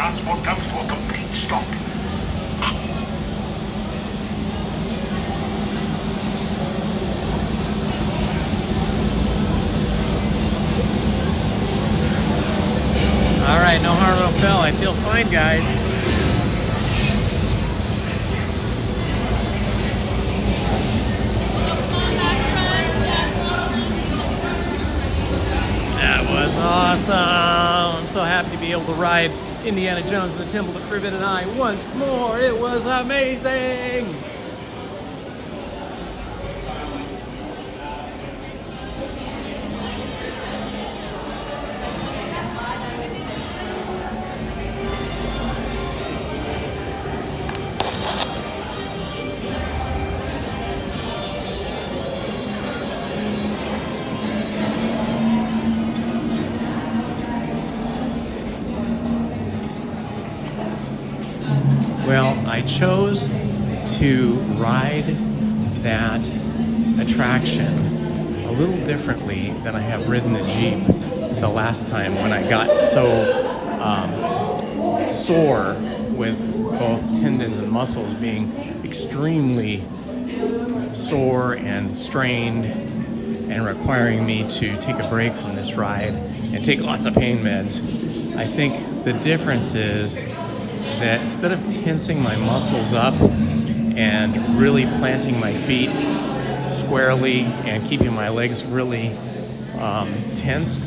transport comes to a complete stop. All right, no harm, no foul. I feel fine, guys. That was awesome. I'm so happy to be able to ride Indiana Jones and the Temple of Forbidden Eye once more. It was amazing. Well, I chose to ride that attraction a little differently than I have ridden the Jeep the last time when I got so sore with both tendons and muscles being extremely sore and strained and requiring me to take a break from this ride and take lots of pain meds. I think the difference is that instead of tensing my muscles up and really planting my feet squarely and keeping my legs really tensed,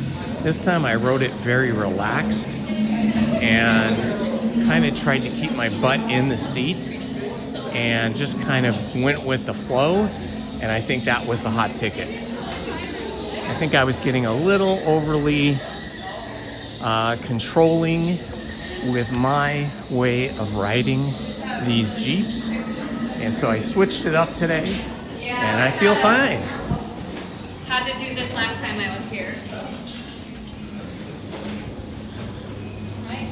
this time I rode it very relaxed and kind of tried to keep my butt in the seat and just kind of went with the flow, and I think that was the hot ticket. I think I was getting a little overly controlling with my way of riding these Jeeps, and so I switched it up today, and I feel fine. Had to do this last time I was here, so. Right?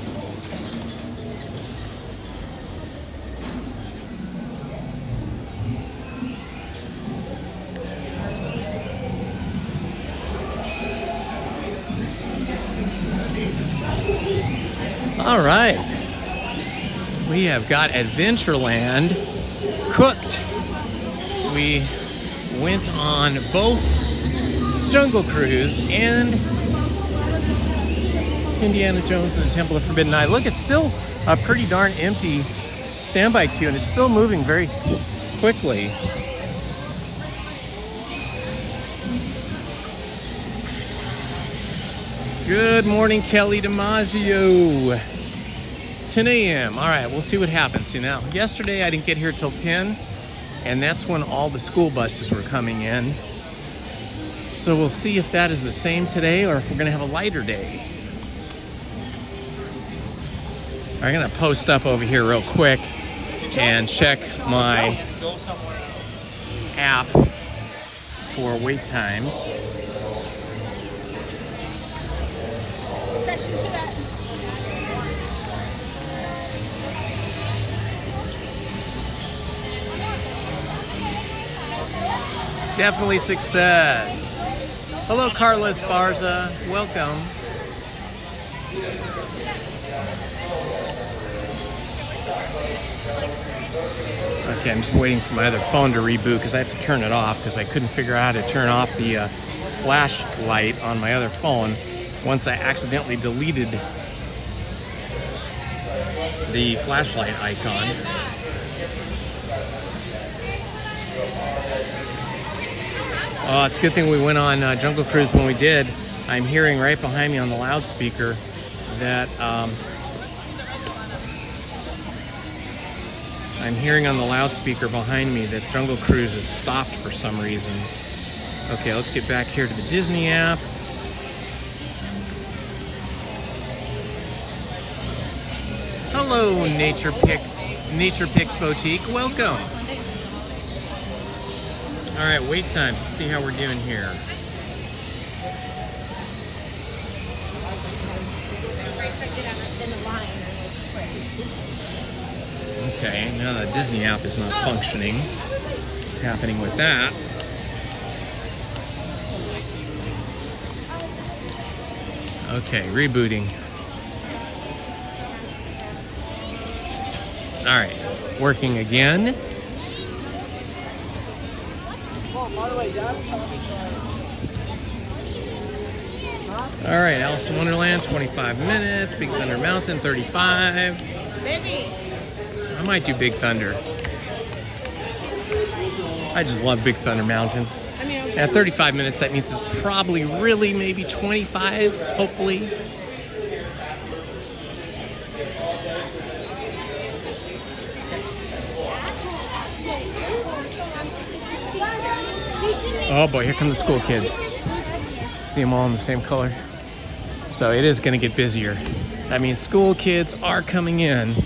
All right, we have got Adventureland cooked. We went on both Jungle Cruise and Indiana Jones and the Temple of Forbidden Eye. Look, it's still a pretty darn empty standby queue, and it's still moving very quickly. Good morning, Kelly DiMaggio. 10 a.m. All right, we'll see what happens. See, now, yesterday I didn't get here till 10, and that's when all the school buses were coming in. So we'll see if that is the same today or if we're gonna have a lighter day. I'm gonna post up over here real quick and check my app for wait times. Definitely success. Hello, Carla Esparza. Welcome. Okay, I'm just waiting for my other phone to reboot because I have to turn it off because I couldn't figure out how to turn off the flashlight on my other phone once I accidentally deleted the flashlight icon. Oh, it's a good thing we went on Jungle Cruise when we did. I'm hearing right behind me on the loudspeaker that Jungle Cruise is stopped for some reason. Okay, let's get back here to the Disney app. Hello, Nature Picks Boutique. Welcome. All right, wait times. Let's see how we're doing here. Okay, now the Disney app is not functioning. What's happening with that? Okay, rebooting. All right, working again. All right, Alice in Wonderland, 25 minutes. Big Thunder Mountain, 35. I might do Big Thunder. I just love Big Thunder Mountain. At 35 minutes, that means it's probably really maybe 25, hopefully. Oh boy, here come the school kids. See them all in the same color. So it is going to get busier. That means school kids are coming in.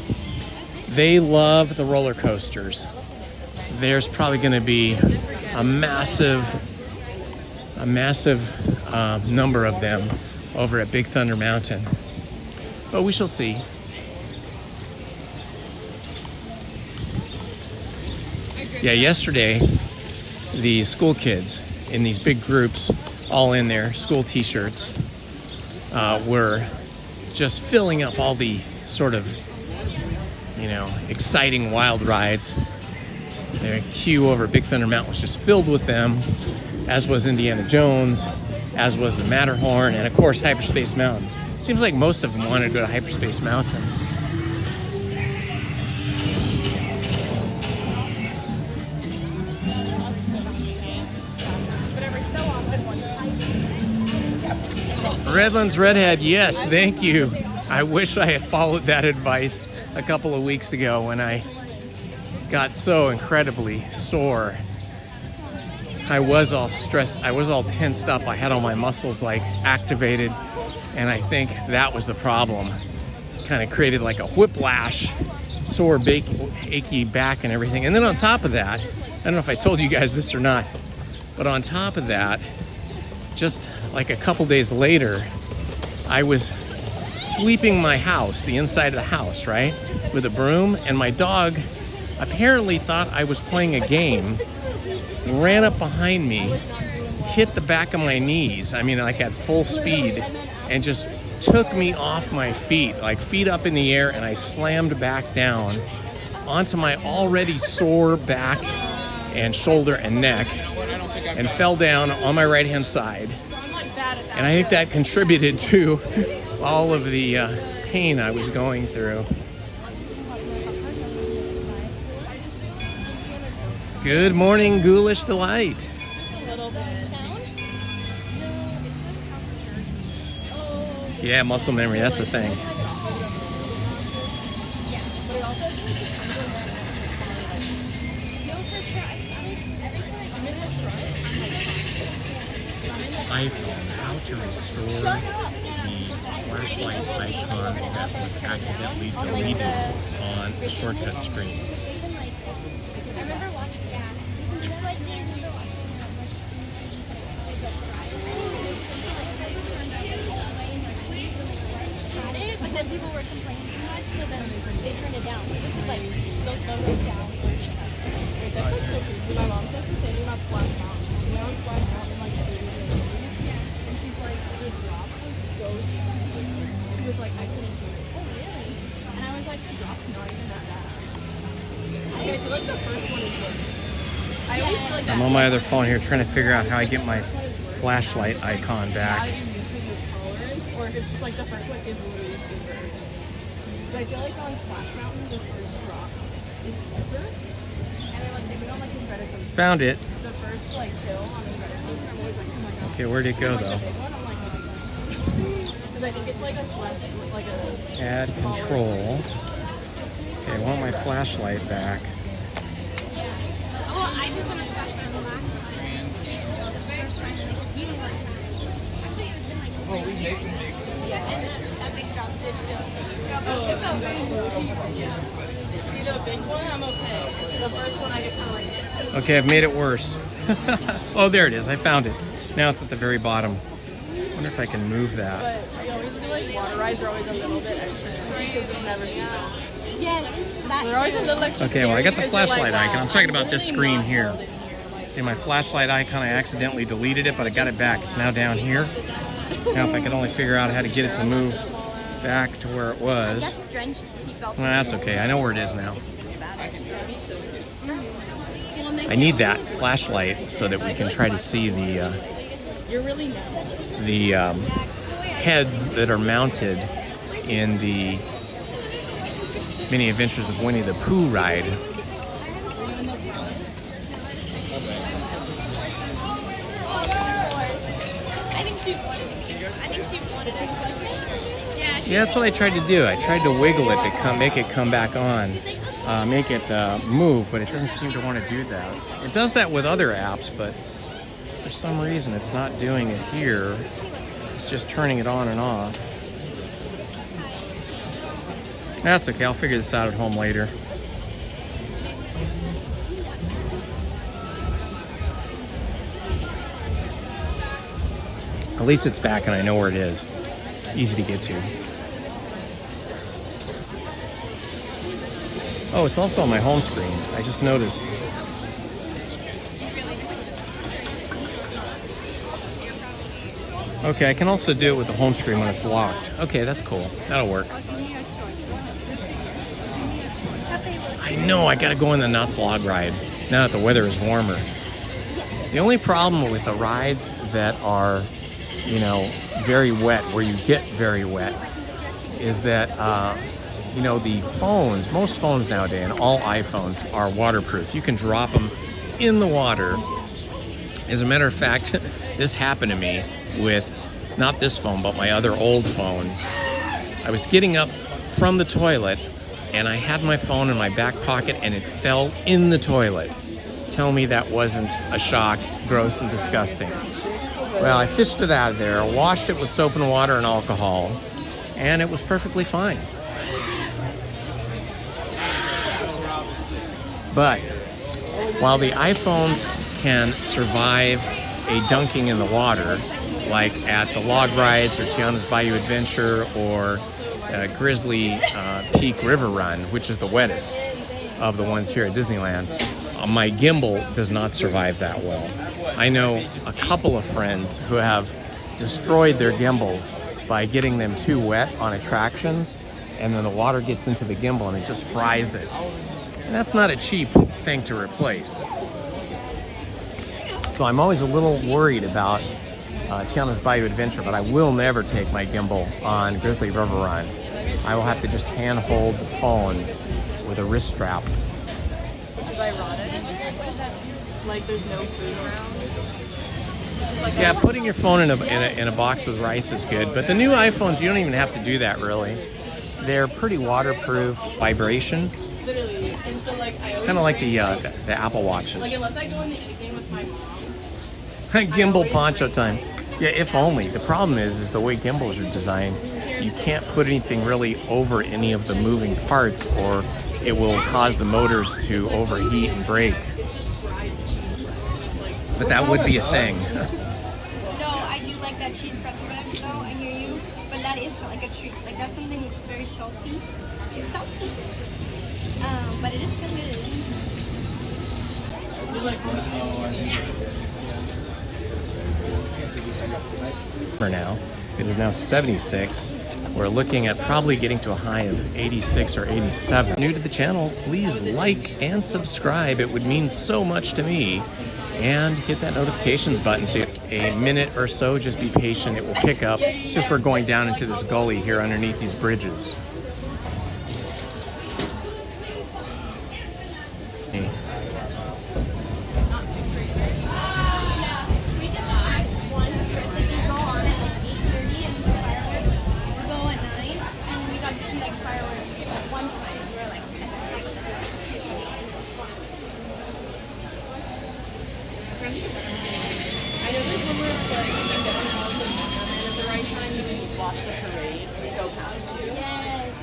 They love the roller coasters. There's probably going to be a massive number of them over at Big Thunder Mountain. But we shall see. Yeah, yesterday, the school kids in these big groups, all in their school t-shirts, were just filling up all the sort of, you know, exciting wild rides. The queue over Big Thunder Mountain was just filled with them, as was Indiana Jones, as was the Matterhorn, and of course Hyperspace Mountain. Seems like most of them wanted to go to Hyperspace Mountain. Redlands Redhead, yes, thank you. I wish I had followed that advice a couple of weeks ago when I got so incredibly sore. I was all stressed, I was all tensed up, I had all my muscles like activated, and I think that was the problem. Kind of created like a whiplash, sore, achy back and everything. And then on top of that, I don't know if I told you guys this or not, but on top of that, just like a couple days later, I was sweeping my house, the inside of the house, right, with a broom, and my dog apparently thought I was playing a game, ran up behind me, hit the back of my knees, I mean like at full speed, and just took me off my feet, like feet up in the air, and I slammed back down onto my already sore back and shoulder and neck, and fell down on my right hand side. And I think that contributed to all of the pain I was going through. Good morning, Ghoulish Delight. Yeah, muscle memory, that's the thing. iPhone, how to restore the flashlight icon that was accidentally deleted on the shortcut screen. I remember watching that. It's like these. Had it, but then people were complaining too much, so then they turned it down. So this is like those photos down version. That's like so creepy. My mom says the same thing about Splash Mountain. We went on Splash Mountain like every day. And she's like, the drop was so stupid. She was like, I couldn't do it. Oh really? And I was like, the drop's not even that bad. I feel like the first one is worse. I always feel like I'm on my other phone here trying to figure out how I get my flashlight icon back. Or if it's just like the first one is really super. But I feel like on Splash Mountain, the first drop is super. And then like they go on like the credit coaster. Found it. The first like hill on the credit coaster, I'm always like, oh my god. Okay, where'd it go though? Because I think it's like a less, like a... Add control. Okay, I want my flashlight back. Oh, I just went to Splash Mountain last 2 weeks ago. The first time we didn't like actually it was in like yeah, and that big drop did feel See the big one? I'm okay. The first one I get kind of like... Okay, I've made it worse. Oh, there it is. I found it. Now it's at the very bottom. I wonder if I can move that. But I always feel like water rides are always a little bit extra scary because you've never seen those. yes, that They're always a little extra Okay, well I got the scary because flashlight you're like, icon. I'm wow, talking about this really screen not here. held in here. See my flashlight icon, I accidentally deleted it, but I got it back. It's now down here. Now if I could only figure out how to get it to move back to where it was. Yes, drenched seatbelts. Well, that's okay. I know where it is now. Mm-hmm. I need that flashlight so that we can try to see the You're really nice. heads that are mounted in the Many Adventures of Winnie the Pooh ride. I think she wanted to. Yeah, that's what I tried to do. I tried to wiggle it to make it come back on, make it move, but it doesn't seem to want to do that. It does that with other apps, but for some reason it's not doing it here. It's just turning it on and off. That's okay, I'll figure this out at home later. At least it's back and I know where it is. Easy to get to. Oh, it's also on my home screen. I just noticed. Okay, I can also do it with the home screen when it's locked. Okay, that's cool. That'll work. I know, I gotta go on the Knott's Log ride now that the weather is warmer. The only problem with the rides that are, you know, very wet, where you get very wet, is that, you know, the phones, most phones nowadays, and all iPhones, are waterproof. You can drop them in the water. As a matter of fact, this happened to me with, not this phone, but my other old phone. I was getting up from the toilet, and I had my phone in my back pocket, and it fell in the toilet. Tell me that wasn't a shock, gross and disgusting. Well, I fished it out of there, washed it with soap and water and alcohol, and it was perfectly fine. But while the iPhones can survive a dunking in the water, like at the log rides or Tiana's Bayou Adventure or Grizzly Peak River Run, which is the wettest of the ones here at Disneyland, my gimbal does not survive that well. I know a couple of friends who have destroyed their gimbals by getting them too wet on attractions, and then the water gets into the gimbal and it just fries it. And that's not a cheap thing to replace. So I'm always a little worried about Tiana's Bayou Adventure, but I will never take my gimbal on Grizzly River Run. I will have to just hand hold the phone with a wrist strap. Which is ironic. Like there's no food around. Like Yeah, putting your phone in a box with rice is good, but the new iPhones, you don't even have to do that really. They're pretty waterproof, vibration. Literally. And so like I always Kind of like the Apple Watches. like unless I go in the evening with my mom. Gimbal poncho time. Yeah, if only. The problem is the way gimbals are designed, you can't put anything really over any of the moving parts or it will cause the motors to overheat and break. But that would be a thing. No, I do like that cheese pretzel wrap, though. I hear you, but that is like a treat. Like that's something that's very salty. It's salty, but it is still good. For now, it is now 76. We're looking at probably getting to a high of 86 or 87. New to the channel, please like and subscribe. It would mean so much to me. And hit that notifications button. So a minute or so, just be patient, it will pick up. It's just we're going down into this gully here underneath these bridges. I know there's one where it's like you can get on the house and at the right time you can watch the parade and they go past you. Yes.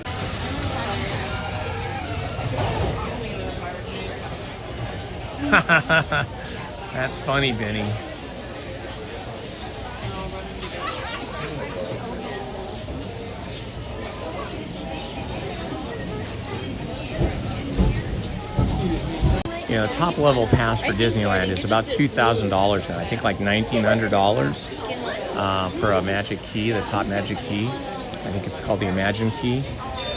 That's funny, Benny. You know, the top level pass for Disneyland is about $2,000 now. I think like $1,900 for a magic key, the top magic key. I think it's called the Imagine Key.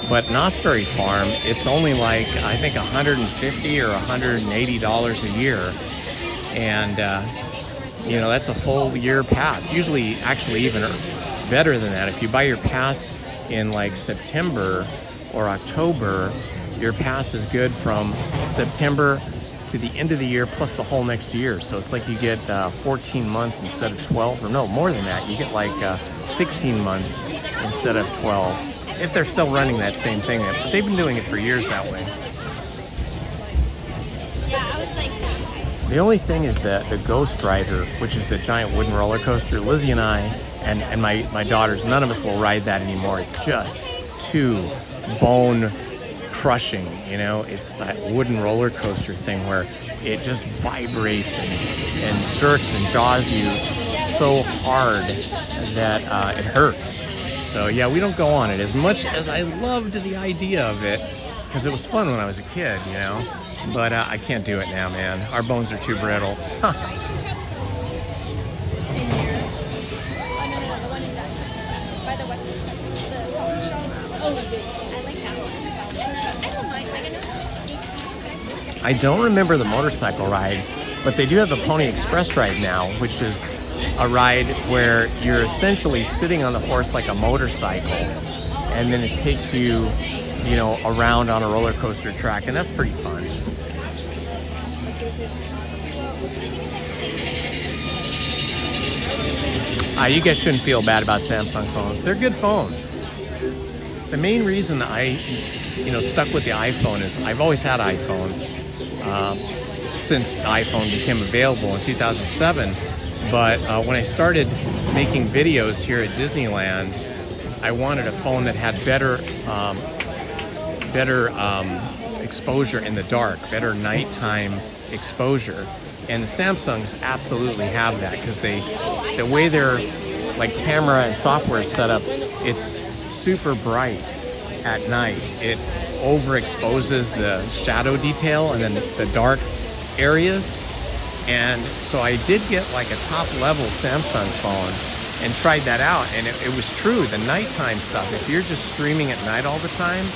But Knott's Berry Farm, it's only like, I think $150 or $180 a year. And, you know, that's a full year pass. Usually, actually even better than that. If you buy your pass in like September or October, your pass is good from September to the end of the year plus the whole next year. So it's like you get 14 months instead of 12, or no, more than that. You get like 16 months instead of 12, if they're still running that same thing. But they've been doing it for years that way. Yeah, I was like, the only thing is that the Ghost Rider, which is the giant wooden roller coaster, Lizzie and I and my daughters, none of us will ride that anymore. It's just too bone crushing, you know. It's that wooden roller coaster thing where it just vibrates and jerks and jaws you so hard that it hurts. So yeah, we don't go on it as much as I loved the idea of it, because it was fun when I was a kid, you know. But I can't do it now, man. Our bones are too brittle. Huh. oh no, the one in Dutch, by the West. Oh, I like that one. I don't mind. Like, I know. I don't remember the motorcycle ride, but they do have the Pony Express ride now, which is a ride where you're essentially sitting on the horse like a motorcycle, and then it takes you, you know, around on a roller coaster track, and that's pretty fun. You guys shouldn't feel bad about Samsung phones. They're good phones. The main reason I, you know, stuck with the iPhone is I've always had iPhones since the iPhone became available in 2007. But when I started making videos here at Disneyland, I wanted a phone that had better exposure in the dark, better nighttime exposure. And the Samsungs absolutely have that, because the way their like camera and software is set up, it's super bright at night. It overexposes the shadow detail and then the dark areas. And so I did get like a top level Samsung phone and tried that out, and it was true. The nighttime stuff, if you're just streaming at night all the time,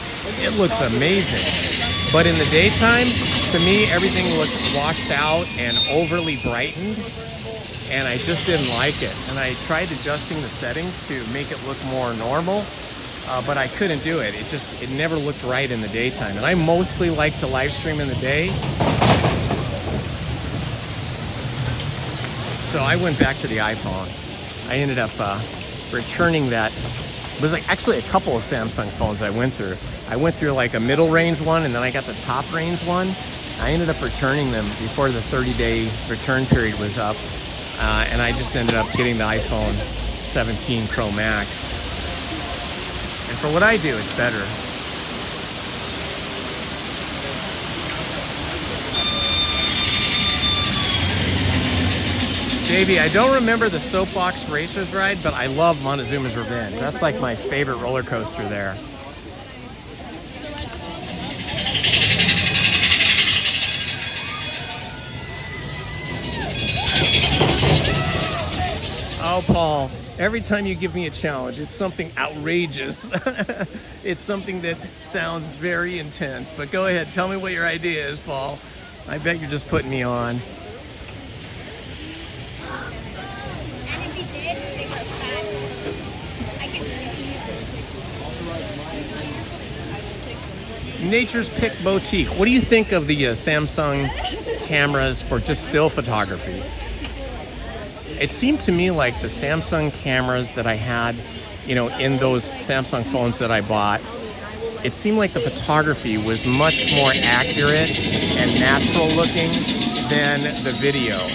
it looks amazing. But in the daytime, to me, everything looked washed out and overly brightened, and I just didn't like it. And I tried adjusting the settings to make it look more normal, but I couldn't do it. It never looked right in the daytime. And I mostly like to live stream in the day. So I went back to the iPhone. I ended up returning that. It was like actually a couple of Samsung phones I went through. I went through like a middle range one, and then I got the top range one. I ended up returning them before the 30-day return period was up. And I just ended up getting the iPhone 17 Pro Max. And for what I do, it's better. Baby, I don't remember the Soapbox Racers ride, but I love Montezuma's Revenge. That's like my favorite roller coaster there. Oh, Paul, every time you give me a challenge, it's something outrageous. It's something that sounds very intense. But go ahead, tell me what your idea is, Paul. I bet you're just putting me on. Nature's Pick Boutique. What do you think of the Samsung cameras for just still photography? It seemed to me like the Samsung cameras that I had, you know, in those Samsung phones that I bought, it seemed like the photography was much more accurate and natural looking than the video.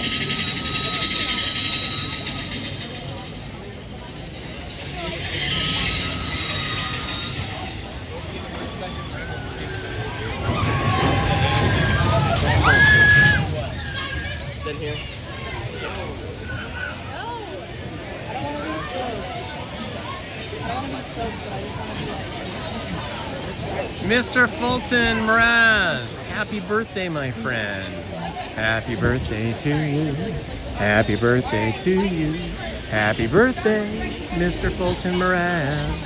Mr. Fulton Mraz, happy birthday, my friend. Happy birthday to you. Happy birthday to you. Happy birthday, Mr. Fulton Mraz.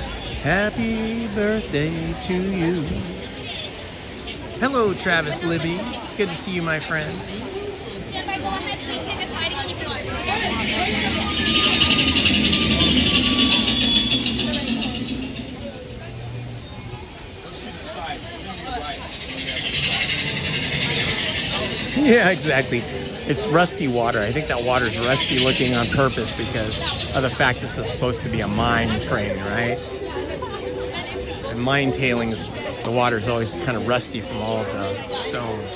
Happy birthday to you. Hello, Travis Libby. Good to see you, my friend. Stand by, go ahead, please pick a side and keep it Yeah, exactly. It's rusty water. I think that water's rusty looking on purpose because of the fact this is supposed to be a mine train, right? And mine tailings, the water's always kind of rusty from all of the stones.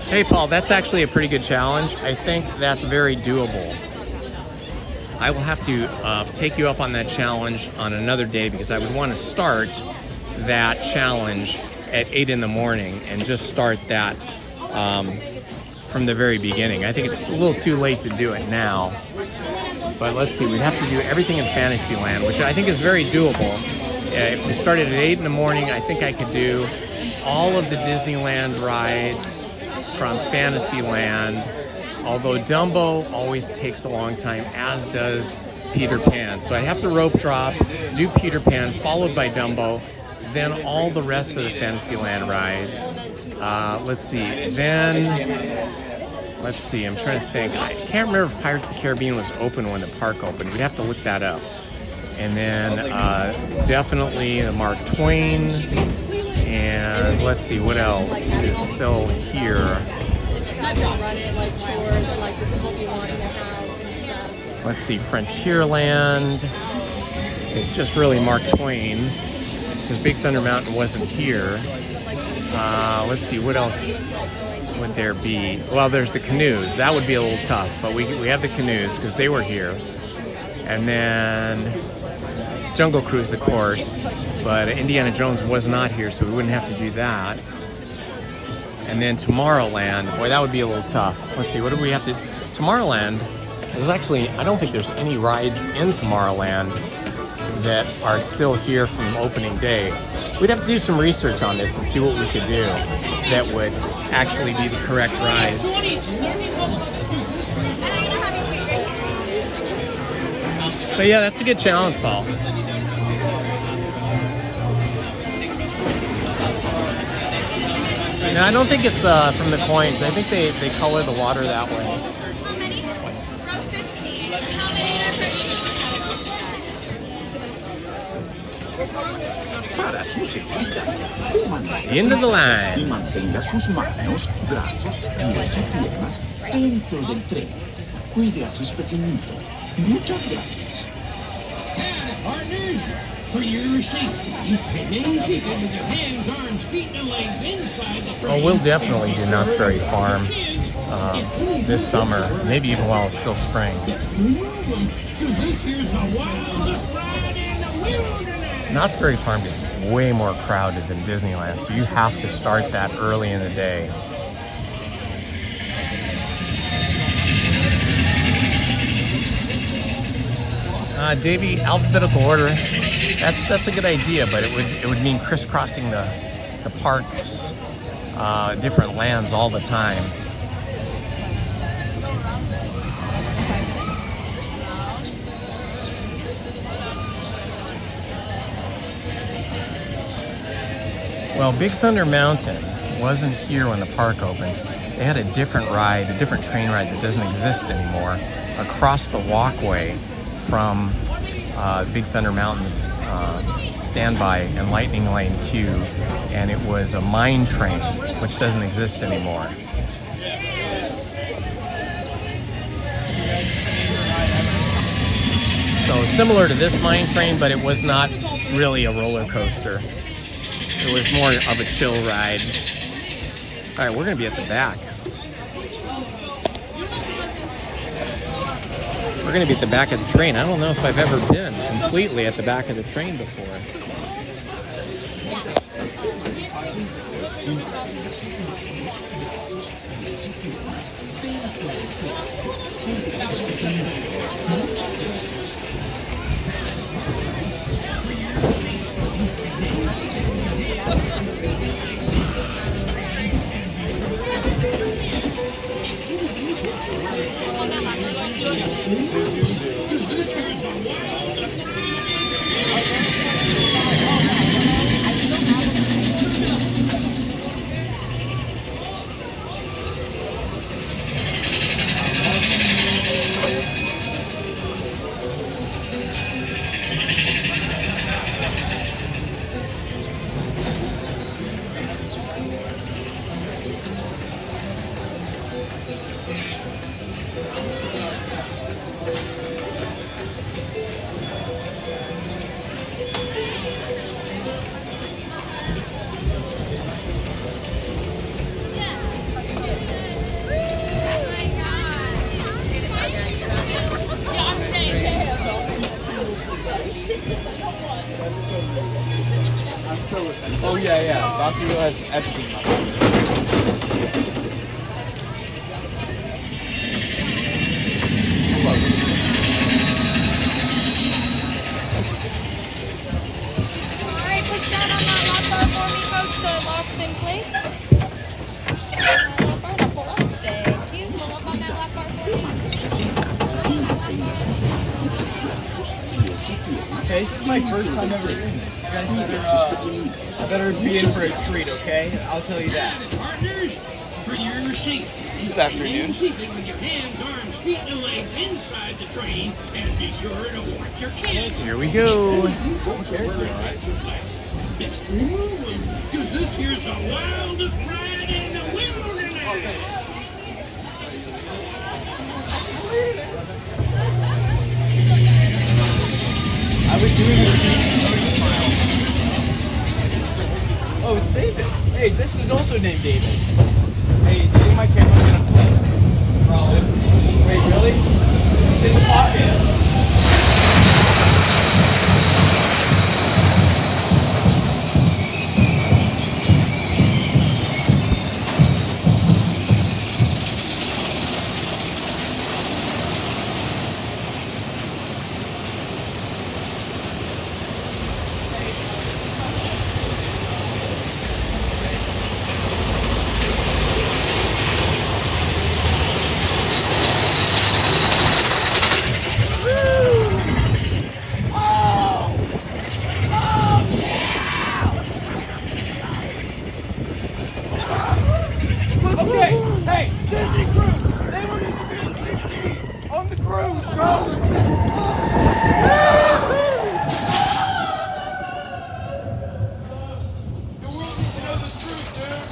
Hey, Paul, that's actually a pretty good challenge. I think that's very doable. I will have to take you up on that challenge on another day because I would want to start that challenge at 8 in the morning and just start that from the very beginning. I think it's a little too late to do it now. But let's see, we'd have to do everything in Fantasyland, which I think is very doable. If we started at 8 in the morning, I think I could do all of the Disneyland rides from Fantasyland. Although Dumbo always takes a long time, as does Peter Pan. So I have to rope drop, do Peter Pan, followed by Dumbo, then all the rest of the Fantasyland rides. Let's see, I'm trying to think. I can't remember if Pirates of the Caribbean was open when the park opened. We'd have to look that up. And then definitely the Mark Twain. And let's see, what else is still here? Let's see, Frontierland. It's just really Mark Twain because Big Thunder Mountain wasn't here. Let's see, what else would there be? Well, there's the canoes. That would be a little tough, but we have the canoes because they were here. And then Jungle Cruise, of course, but Indiana Jones was not here, so we wouldn't have to do that. And then Tomorrowland, boy, that would be a little tough. Let's see, what do we have to... Tomorrowland, there's actually, I don't think there's any rides in Tomorrowland that are still here from opening day. We'd have to do some research on this and see what we could do that would actually be the correct rides. But yeah, that's a good challenge, Paul. No, I don't think it's from the coins. I think they color the water that way. How many? From 15. How many Para su seguridad, Into the y line. mantenga sus manos, brazos, pies y piernas dentro del tren. Cuide a sus pequeñitos. Muchas gracias. Partners, for your safety, remain seated with your hands, arms, feet, and legs inside the frame. Oh, we'll definitely do Knott's Berry Farm this summer, maybe even while it's still spring. Knott's Berry Farm gets way more crowded than Disneyland, so you have to start that early in the day. Davey, alphabetical order. That's a good idea, but it would mean crisscrossing the parks, different lands all the time. Well, Big Thunder Mountain wasn't here when the park opened. They had a different ride, a different train ride that doesn't exist anymore, across the walkway from Big Thunder Mountain's standby and Lightning Lane queue, and it was a mine train, which doesn't exist anymore. So similar to this mine train, but it was not really a roller coaster. It was more of a chill ride. All right, we're gonna be at the back. We're gonna be at the back of the train. I don't know if I've ever been completely at the back of the train before. Oh yeah, yeah. Dr. Will has Epstein muscles. Alright, push down on that lock bar for me, folks, till it locks in place. Push down on that lock bar to pull up. Thank you. Pull up on that lock bar for me. Okay, this is my first time ever doing this. You guys better be in for a treat, okay? I'll tell you that. Partners, for your safety. Good afternoon. Keep it with your hands, arms, feet, and legs inside the train, and be sure to watch your kids. Here we go. Yes, remove them, because this here's the wildest ride in the wilderness. I was doing it. Oh, it's David. Hey, this is also named David. Hey, do you think my camera's gonna play? Probably. Wait, really? It's in the pocket. Okay, hey, Disney Cruise! They were just to be 60 on the cruise, bro! The world needs to know the truth, dude!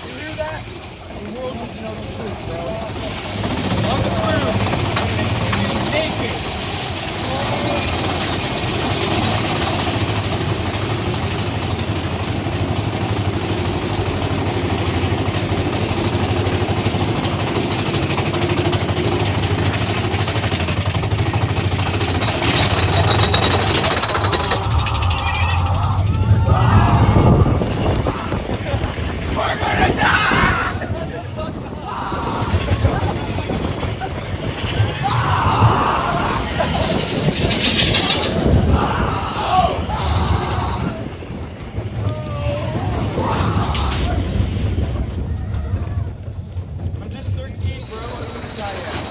You hear that? The world needs to know the truth, bro. On the cruise, being naked. I'm just 13, bro. I don't know who I am.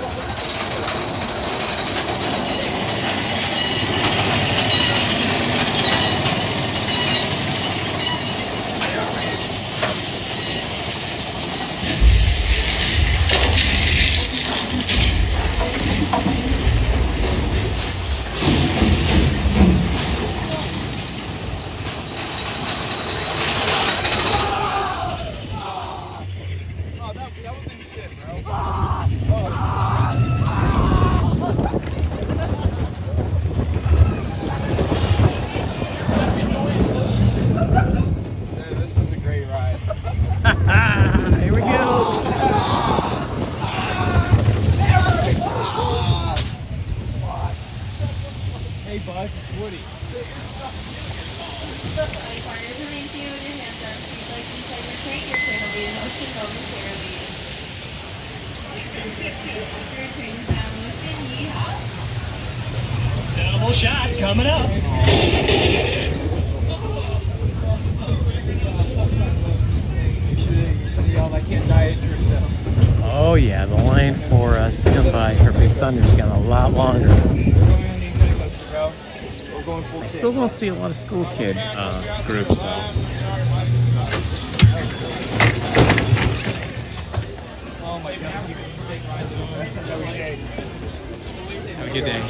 Oh, that wasn't shit, bro. Man, this was a great ride. Here we go. Hey, bud, it's Woody. Partners remain seated with your hands on seat legs inside your crate. Your train will be in motion momentarily. Your train is now in motion. Yeehaw! Double shot coming up. You should yell, I can't die at yourself. Oh Oh yeah, the line for us to come by for Big Thunder's gotten a lot longer. I still don't see a lot of school kid groups though. Oh my God. Have a good day.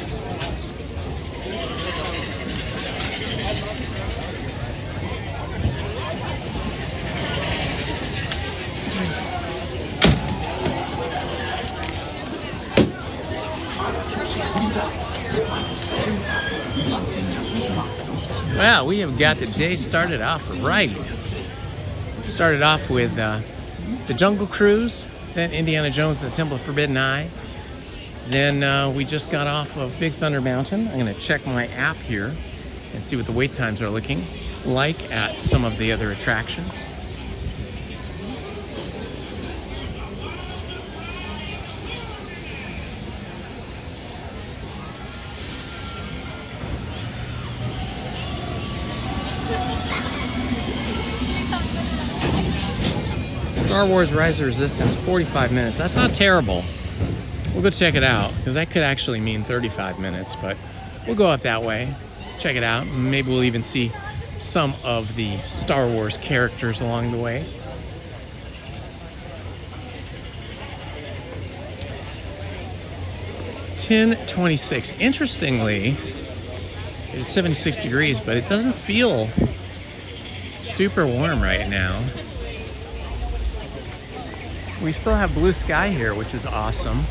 Well, we have got the day started off right. Started off with the Jungle Cruise, then Indiana Jones and the Temple of Forbidden Eye. Then we just got off of Big Thunder Mountain. I'm going to check my app here and see what the wait times are looking like at some of the other attractions. Star Wars Rise of Resistance, 45 minutes. That's not terrible. We'll go check it out, because that could actually mean 35 minutes, but we'll go up that way, check it out, and maybe we'll even see some of the Star Wars characters along the way. $10.26. Interestingly, it's 76 degrees, but it doesn't feel super warm right now. We still have blue sky here, which is awesome,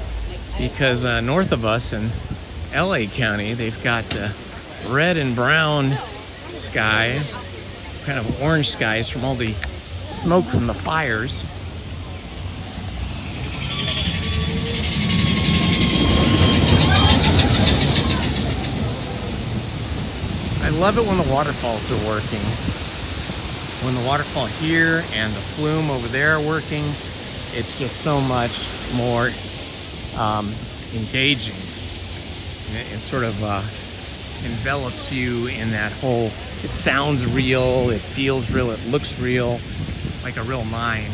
because north of us in LA County, they've got red and brown skies, kind of orange skies from all the smoke from the fires. I love it when the waterfalls are working. When the waterfall here and the flume over there are working, it's just so much more engaging. It sort of envelops you in that whole, it sounds real, it feels real, it looks real, like a real mine.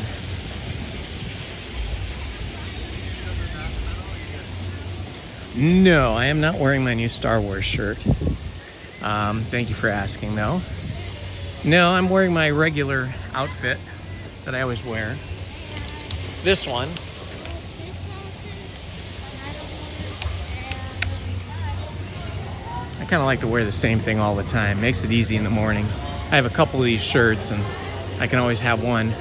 No, I am not wearing my new Star Wars shirt. Thank you for asking though. No, I'm wearing my regular outfit that I always wear. This one. I kind of like to wear the same thing all the time. Makes it easy in the morning. I have a couple of these shirts and I can always have one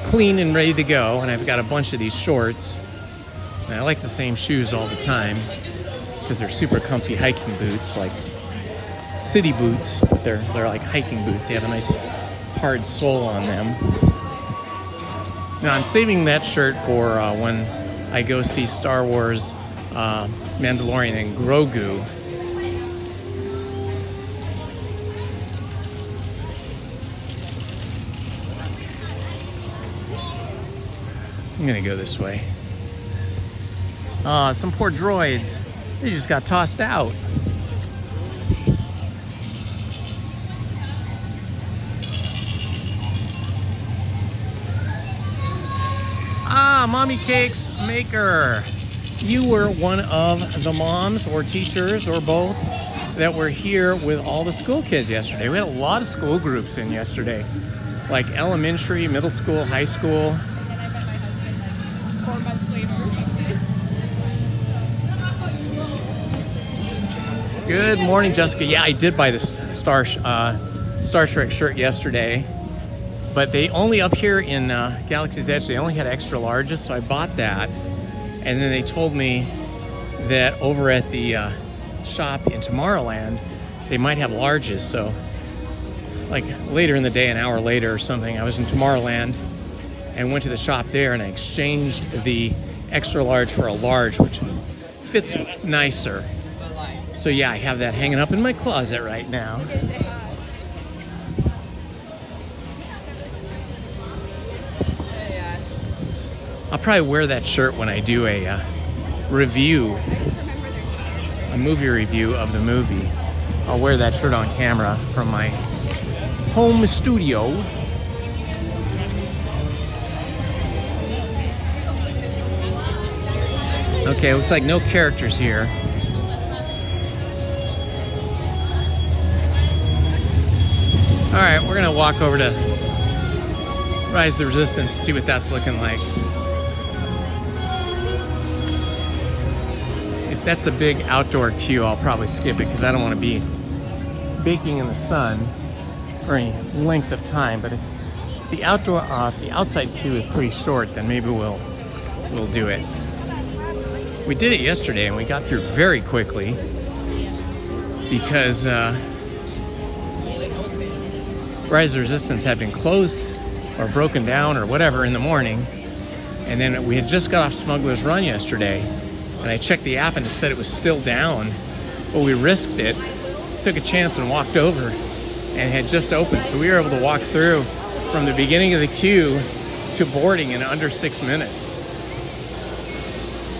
clean and ready to go. And I've got a bunch of these shorts. And I like the same shoes all the time because they're super comfy hiking boots, like city boots. But they're like hiking boots. They have a nice hard sole on them. Now I'm saving that shirt for when I go see Star Wars Mandalorian and Grogu. I'm gonna go this way. Some poor droids. They just got tossed out. Mommy Cakes Maker. You were one of the moms or teachers or both that were here with all the school kids yesterday. We had a lot of school groups in yesterday, like elementary, middle school, high school. And then I met my husband 4 months later. Good morning, Jessica. Yeah, I did buy the Star Trek shirt yesterday. But they only, up here in Galaxy's Edge, they only had extra larges, so I bought that. And then they told me that over at the shop in Tomorrowland, they might have larges. So like later in the day, an hour later or something, I was in Tomorrowland and went to the shop there and I exchanged the extra large for a large, which fits nicer. So yeah, I have that hanging up in my closet right now. I'll probably wear that shirt when I do a review, a movie review of the movie. I'll wear that shirt on camera from my home studio. Okay, looks like no characters here. Alright, we're gonna walk over to Rise of the Resistance, see what that's looking like. If that's a big outdoor queue, I'll probably skip it because I don't want to be baking in the sun for any length of time. But if the outside queue is pretty short, then maybe we'll do it. We did it yesterday and we got through very quickly because Rise of the Resistance had been closed or broken down or whatever in the morning, and then we had just got off Smugglers Run yesterday, and I checked the app and it said it was still down, but we risked it, took a chance and walked over, and it had just opened, so we were able to walk through from the beginning of the queue to boarding in under 6 minutes,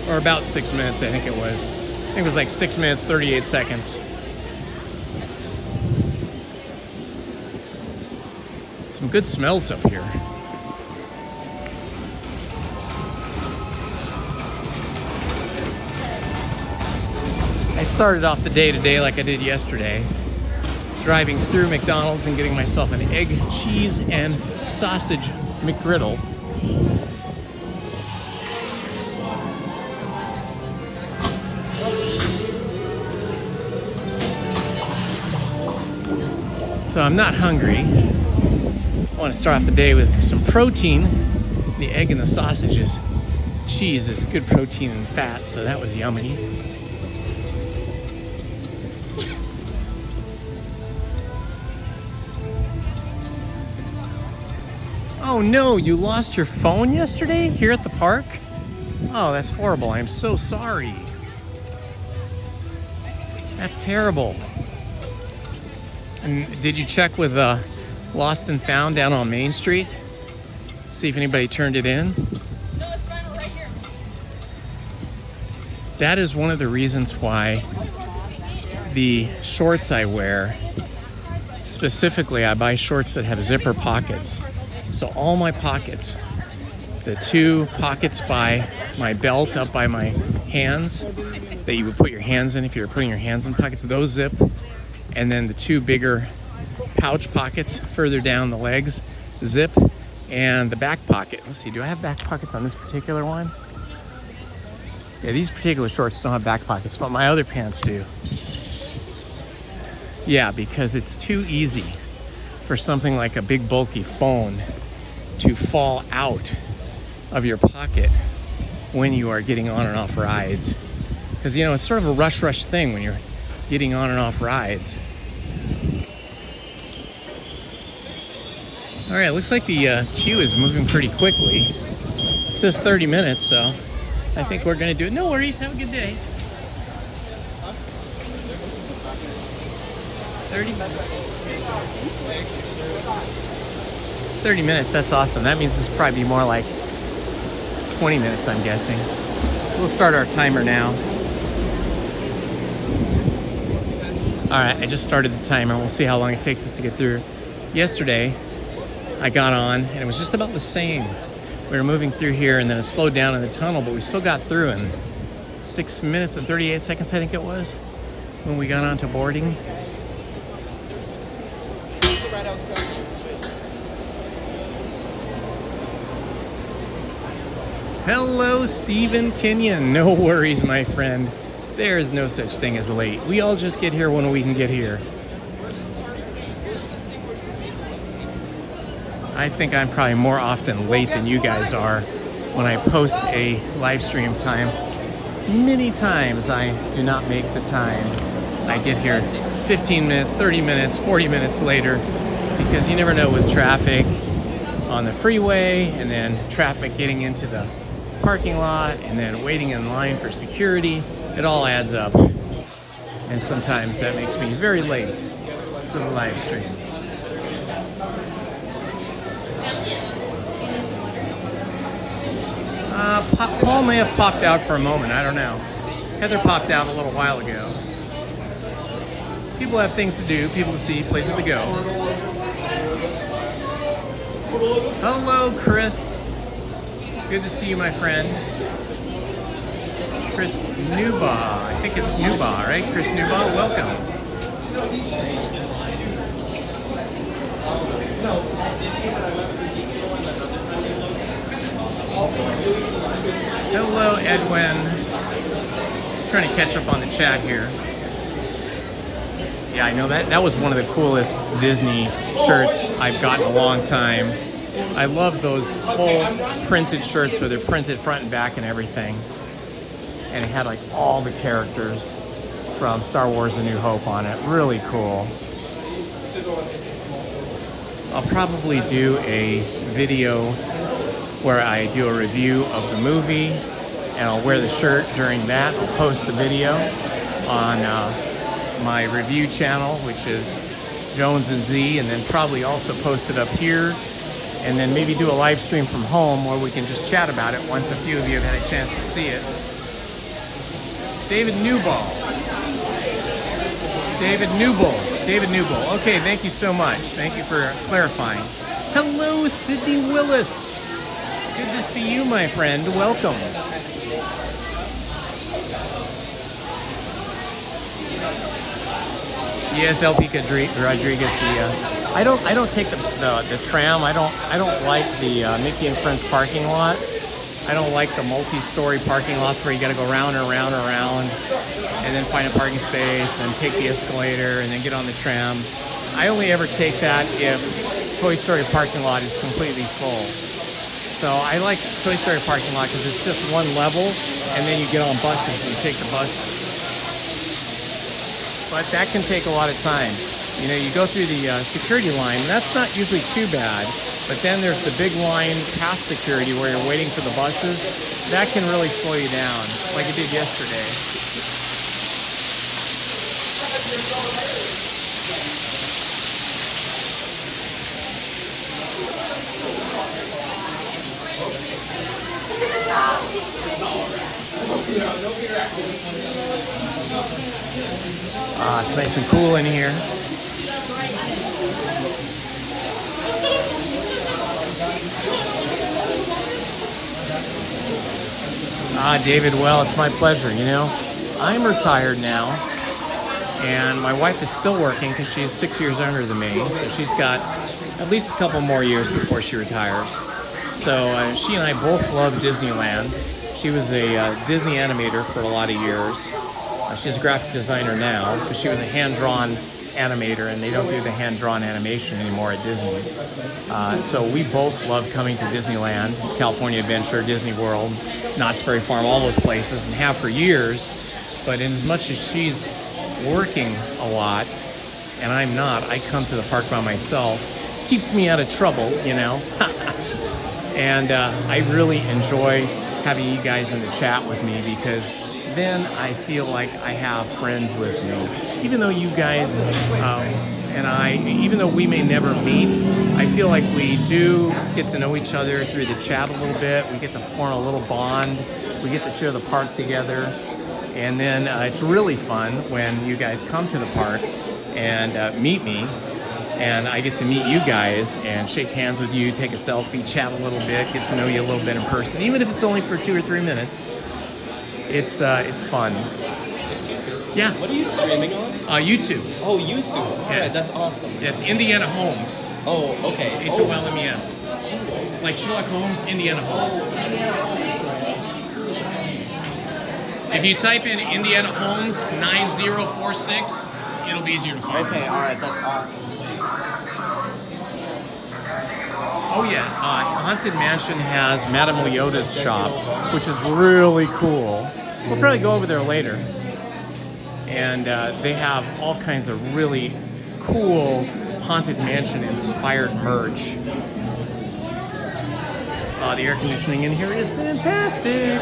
or about 6 minutes. I think it was like 6 minutes 38 seconds. Some good smells up here. I started off the day today like I did yesterday, driving through McDonald's and getting myself an egg, cheese, and sausage McGriddle. So I'm not hungry. I want to start off the day with some protein. The egg and the sausages. Cheese is good protein and fat, so that was yummy. Oh no, you lost your phone yesterday here at the park? Oh, that's horrible. I'm so sorry. That's terrible. And did you check with Lost and Found down on Main Street? See if anybody turned it in? No, it's right here. That is one of the reasons why the shorts I wear, specifically I buy shorts that have zipper pockets. So all my pockets, the 2 pockets by my belt up by my hands that you would put your hands in if you were putting your hands in pockets, those zip. And then the 2 bigger pouch pockets further down the legs zip, and the back pocket. Let's see, do I have back pockets on this particular one? Yeah, these particular shorts don't have back pockets, but my other pants do. Yeah, because it's too easy for something like a big bulky phone to fall out of your pocket when you are getting on and off rides. Because, you know, it's sort of a rush thing when you're getting on and off rides. All right, looks like the queue is moving pretty quickly. It says 30 minutes, so I think we're gonna do it. No worries, have a good day. 30 minutes, that's awesome. That means this will probably be more like 20 minutes, I'm guessing. We'll start our timer now. All right, I just started the timer. We'll see how long it takes us to get through. Yesterday, I got on and it was just about the same. We were moving through here and then it slowed down in the tunnel, but we still got through in 6 minutes and 38 seconds, I think it was, when we got onto boarding. Hello, Stephen Kenyon. No worries, my friend. There is no such thing as late. We all just get here when we can get here. I think I'm probably more often late than you guys are when I post a live stream time. Many times I do not make the time. I get here 15 minutes, 30 minutes, 40 minutes later, because you never know with traffic on the freeway and then traffic getting into the parking lot and then waiting in line for security. It all adds up, and sometimes that makes me very late for the live stream. Paul may have popped out for a moment, I don't know. Heather popped out a little while ago. People have things to do, people to see, places to go. Hello, Chris. Good to see you, my friend. Chris Newbaugh. I think it's Newbaugh, right? Chris Newbaugh, welcome. Hello, Edwin. Trying to catch up on the chat here. Yeah, I know that was one of the coolest Disney shirts I've gotten in a long time. I love those whole printed shirts where they're printed front and back and everything. And it had like all the characters from Star Wars: A New Hope on it. Really cool. I'll probably do a video where I do a review of the movie, and I'll wear the shirt during that. I'll post the video on my review channel, which is Jones and Z, and then probably also post it up here, and then maybe do a live stream from home where we can just chat about it once a few of you have had a chance to see it. David Newball. David Newball. Okay, thank you so much. Thank you for clarifying. Hello, Sydney Willis. Good to see you, my friend. Welcome. Yes, LP Rodriguez. I don't take the tram. I don't like the Mickey and Friends parking lot. I don't like the multi-story parking lots where you got to go round and round and round, and then find a parking space, and then take the escalator, and then get on the tram. I only ever take that if Toy Story parking lot is completely full. So I like Toy Story parking lot because it's just one level, and then you get on buses and you take the bus. But that can take a lot of time. You know, you go through the security line, and that's not usually too bad. But then there's the big line past security where you're waiting for the buses. That can really slow you down, like it did yesterday. It's nice and cool in here. David, well, it's my pleasure. You know, I'm retired now, and my wife is still working because she's 6 years younger than me, so she's got at least a couple more years before she retires. So she and I both love Disneyland. She was a Disney animator for a lot of years. She's a graphic designer now because she was a hand-drawn animator, and they don't do the hand-drawn animation anymore at Disney. So we both love coming to Disneyland, California Adventure, Disney World, Knott's Berry Farm, all those places, and have for years. But in as much as she's working a lot and I'm not, I come to the park by myself. Keeps me out of trouble, you know. And I really enjoy having you guys in the chat with me, because then I feel like I have friends with me. Even though you guys and I, even though we may never meet, I feel like we do get to know each other through the chat a little bit. We get to form a little bond. We get to share the park together. And then it's really fun when you guys come to the park and meet me. And I get to meet you guys and shake hands with you, take a selfie, chat a little bit, get to know you a little bit in person, even if it's only for 2 or 3 minutes. It's fun. Excuse me? Yeah. What are you streaming on? YouTube. Oh, YouTube. All Yeah. right, that's awesome. Yeah, it's Indiana Holmes. Oh, okay. Holmes. Like Sherlock Holmes, Indiana Holmes. If you type in Indiana Holmes 9046, it'll be easier to find. Okay, all right, that's awesome. Oh yeah, Haunted Mansion has Madame Leota's shop, which is really cool. We'll probably go over there later. And they have all kinds of really cool Haunted Mansion inspired merch. The air conditioning in here is fantastic.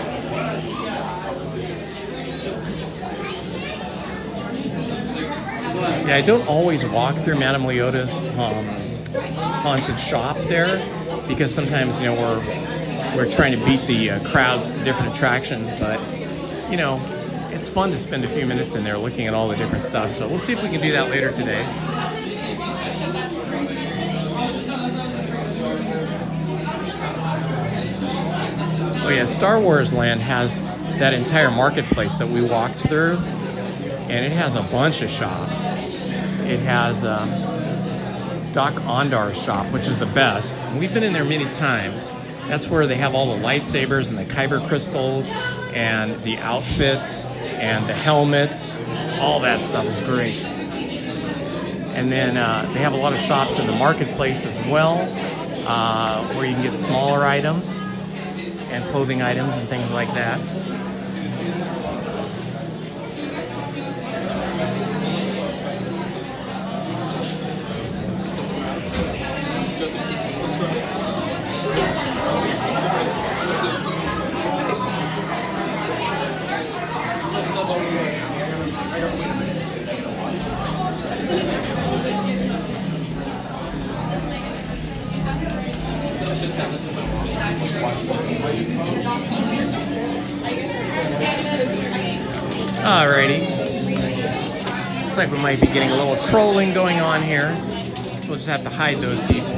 Yeah, I don't always walk through Madame Leota's haunted shop there, because sometimes, you know, we're trying to beat the crowds to different attractions, but you know, it's fun to spend a few minutes in there looking at all the different stuff. So we'll see if we can do that later today. Oh yeah, Star Wars Land has that entire marketplace that we walked through, and it has a bunch of shops. It has Doc Ondar's shop, which is the best. And we've been in there many times. That's where they have all the lightsabers and the kyber crystals and the outfits and the helmets. All that stuff is great. And then they have a lot of shops in the marketplace as well, where you can get smaller items and clothing items and things like that. Alrighty. Looks like we might be getting a little trolling going on here. So we'll just have to hide those people.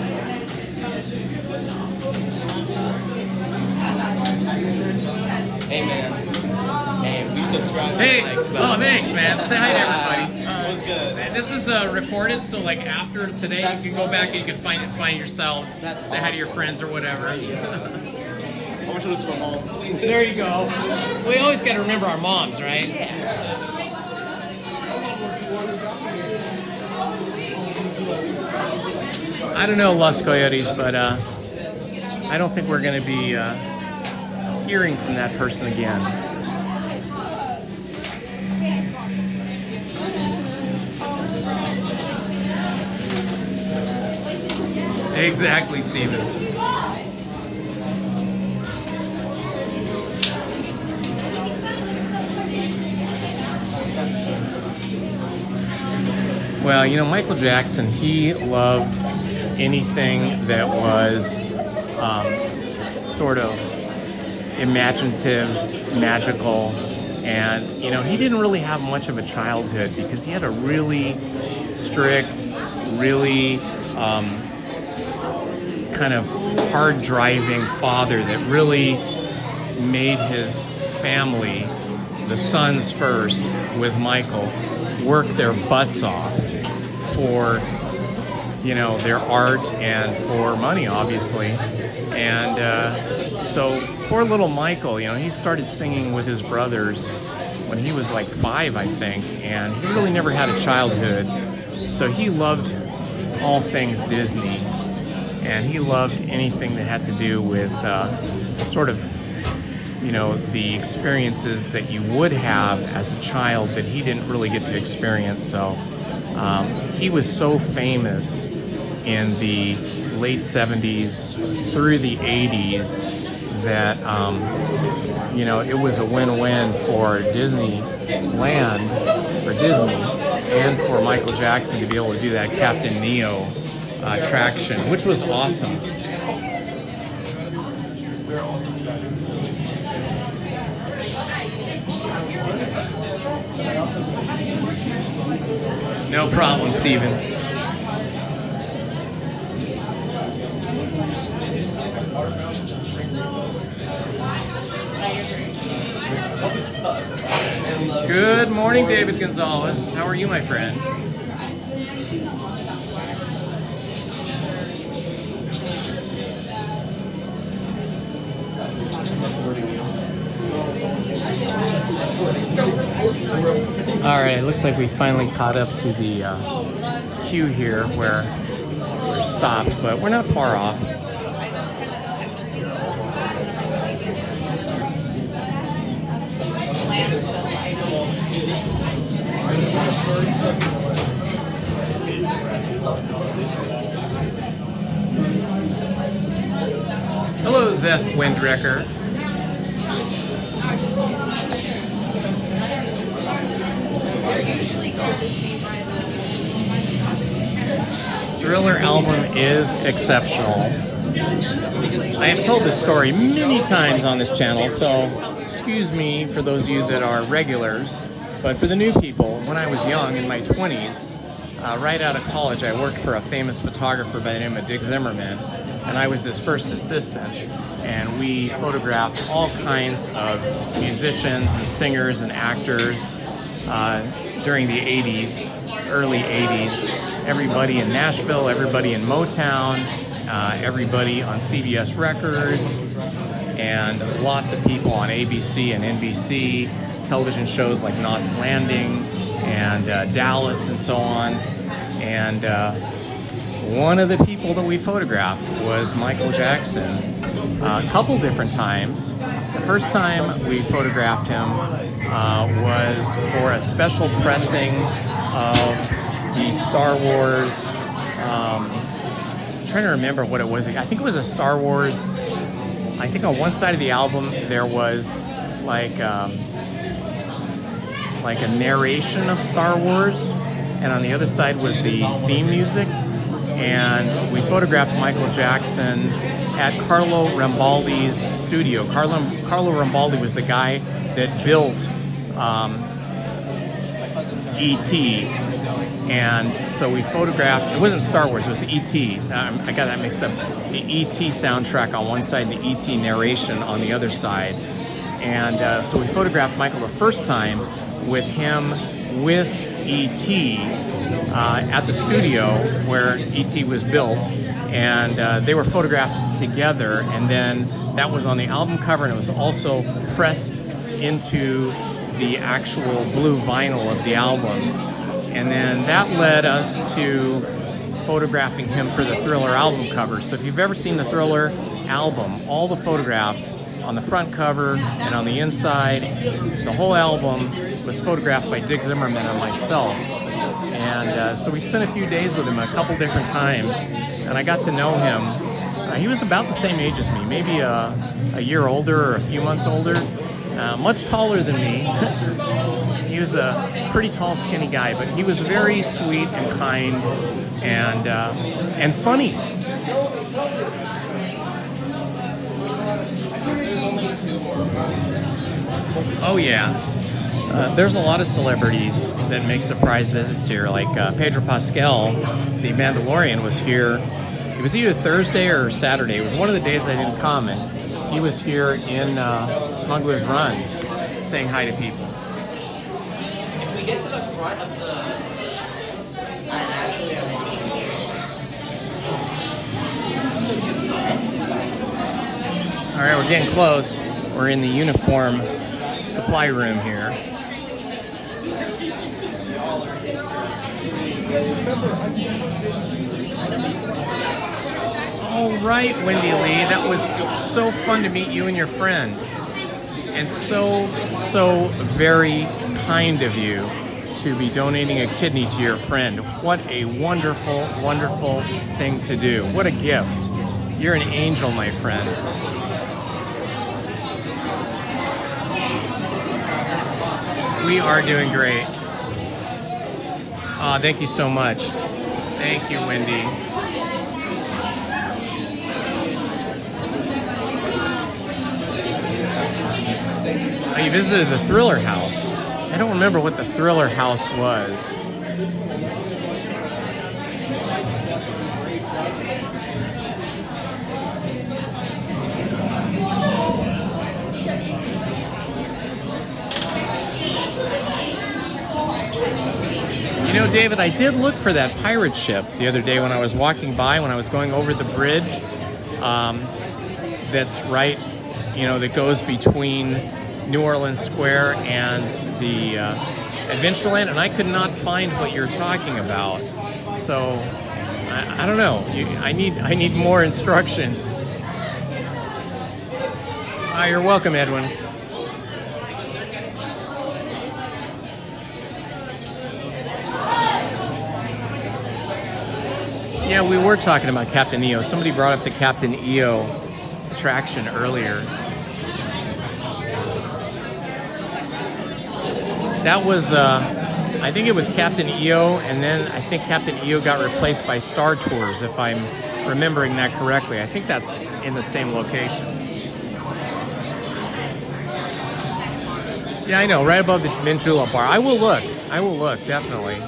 Hey man. Hey, we subscribed. Hey! Oh, thanks, man. Say hi to everybody. It was good. This is recorded, so like after today, you can go back and you can find yourselves. That's say hi to your awesome. friends or whatever. I want to show this to my mom. There you go. We always got to remember our moms, right? Yeah. I don't know, Los Coyotes, but I don't think we're going to be hearing from that person again. Exactly, Stephen. Well, you know, Michael Jackson, he loved anything that was sort of imaginative, magical, and, you know, he didn't really have much of a childhood because he had a really strict, really kind of hard-driving father that really made his family, the sons first with Michael, work their butts off for, you know, their art and for money, obviously. And so poor little Michael, you know, he started singing with his brothers when he was like 5, I think, and he really never had a childhood. So he loved all things Disney, and he loved anything that had to do with sort of, you know, the experiences that you would have as a child that he didn't really get to experience. So he was so famous in the late 70s through the 80s that, you know, it was a win-win for Disneyland, for Disney, and for Michael Jackson to be able to do that Captain Neo attraction, which was awesome. We're all subscribing. No problem, Stephen. Good morning, David Gonzalez. How are you, my friend? Alright, it looks like we finally caught up to the queue here where we're stopped, but we're not far off. Hello, Zeth Windwrecker. Thriller album is exceptional. I have told this story many times on this channel, so excuse me for those of you that are regulars, but for the new people, when I was young, in my 20s, right out of college, I worked for a famous photographer by the name of Dick Zimmerman, and I was his first assistant. And we photographed all kinds of musicians and singers and actors during the 80s, early 80s. Everybody in Nashville, everybody in Motown, everybody on CBS Records, and lots of people on ABC and NBC, television shows like Knots Landing and Dallas and so on. And one of the people that we photographed was Michael Jackson a couple different times. The first time we photographed him was for a special pressing of the Star Wars, I'm trying to remember what it was. I think it was a Star Wars, I think on one side of the album there was like a narration of Star Wars, and on the other side was the theme music. And we photographed Michael Jackson at Carlo Rambaldi's studio. Carlo Rambaldi was the guy that built E.T. And so we photographed, it wasn't Star Wars, it was E.T. I got that mixed up. The E.T. soundtrack on one side and the E.T. narration on the other side. And so we photographed Michael the first time with him with E.T. At the studio where E.T. was built, and they were photographed together, and then that was on the album cover, and it was also pressed into the actual blue vinyl of the album. And then that led us to photographing him for the Thriller album cover. So if you've ever seen the Thriller album, all the photographs on the front cover and on the inside, the whole album was photographed by Dick Zimmerman and myself. And so we spent a few days with him a couple different times, and I got to know him. He was about the same age as me, maybe a year older or a few months older, much taller than me. He was a pretty tall, skinny guy, but he was very sweet and kind and funny. Oh yeah. There's a lot of celebrities that make surprise visits here, like Pedro Pascal, the Mandalorian, was here. It was either Thursday or Saturday. It was one of the days I didn't come, and he was here in Smugglers Run saying hi to people. If we get to the front of the... All right, we're getting close. We're in the uniform supply room here. All right, Wendy Lee, that was so fun to meet you and your friend. And so very kind of you to be donating a kidney to your friend. What a wonderful, wonderful thing to do. What a gift. You're an angel, my friend. We are doing great. Thank you so much. Thank you, Wendy. You visited the Thriller house. I don't remember what the Thriller house was. You know, David, I did look for that pirate ship the other day when I was walking by, when I was going over the bridge. That's right, you know, that goes between New Orleans Square and the Adventureland, and I could not find what you're talking about. So I don't know. I need more instruction. You're welcome, Edwin. Yeah, we were talking about Captain EO. Somebody brought up the Captain EO attraction earlier. That was, I think it was Captain EO, and then I think Captain EO got replaced by Star Tours, if I'm remembering that correctly. I think that's in the same location. Yeah, I know, right above the Mint Julep bar. I will look, definitely.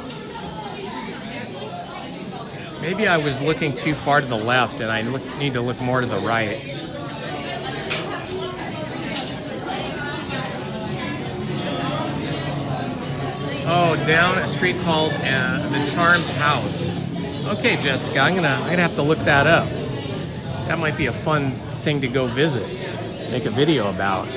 Maybe I was looking too far to the left and I need to look more to the right. Oh, down a street called the Charmed House. Okay, Jessica, I'm gonna have to look that up. That might be a fun thing to go visit, make a video about.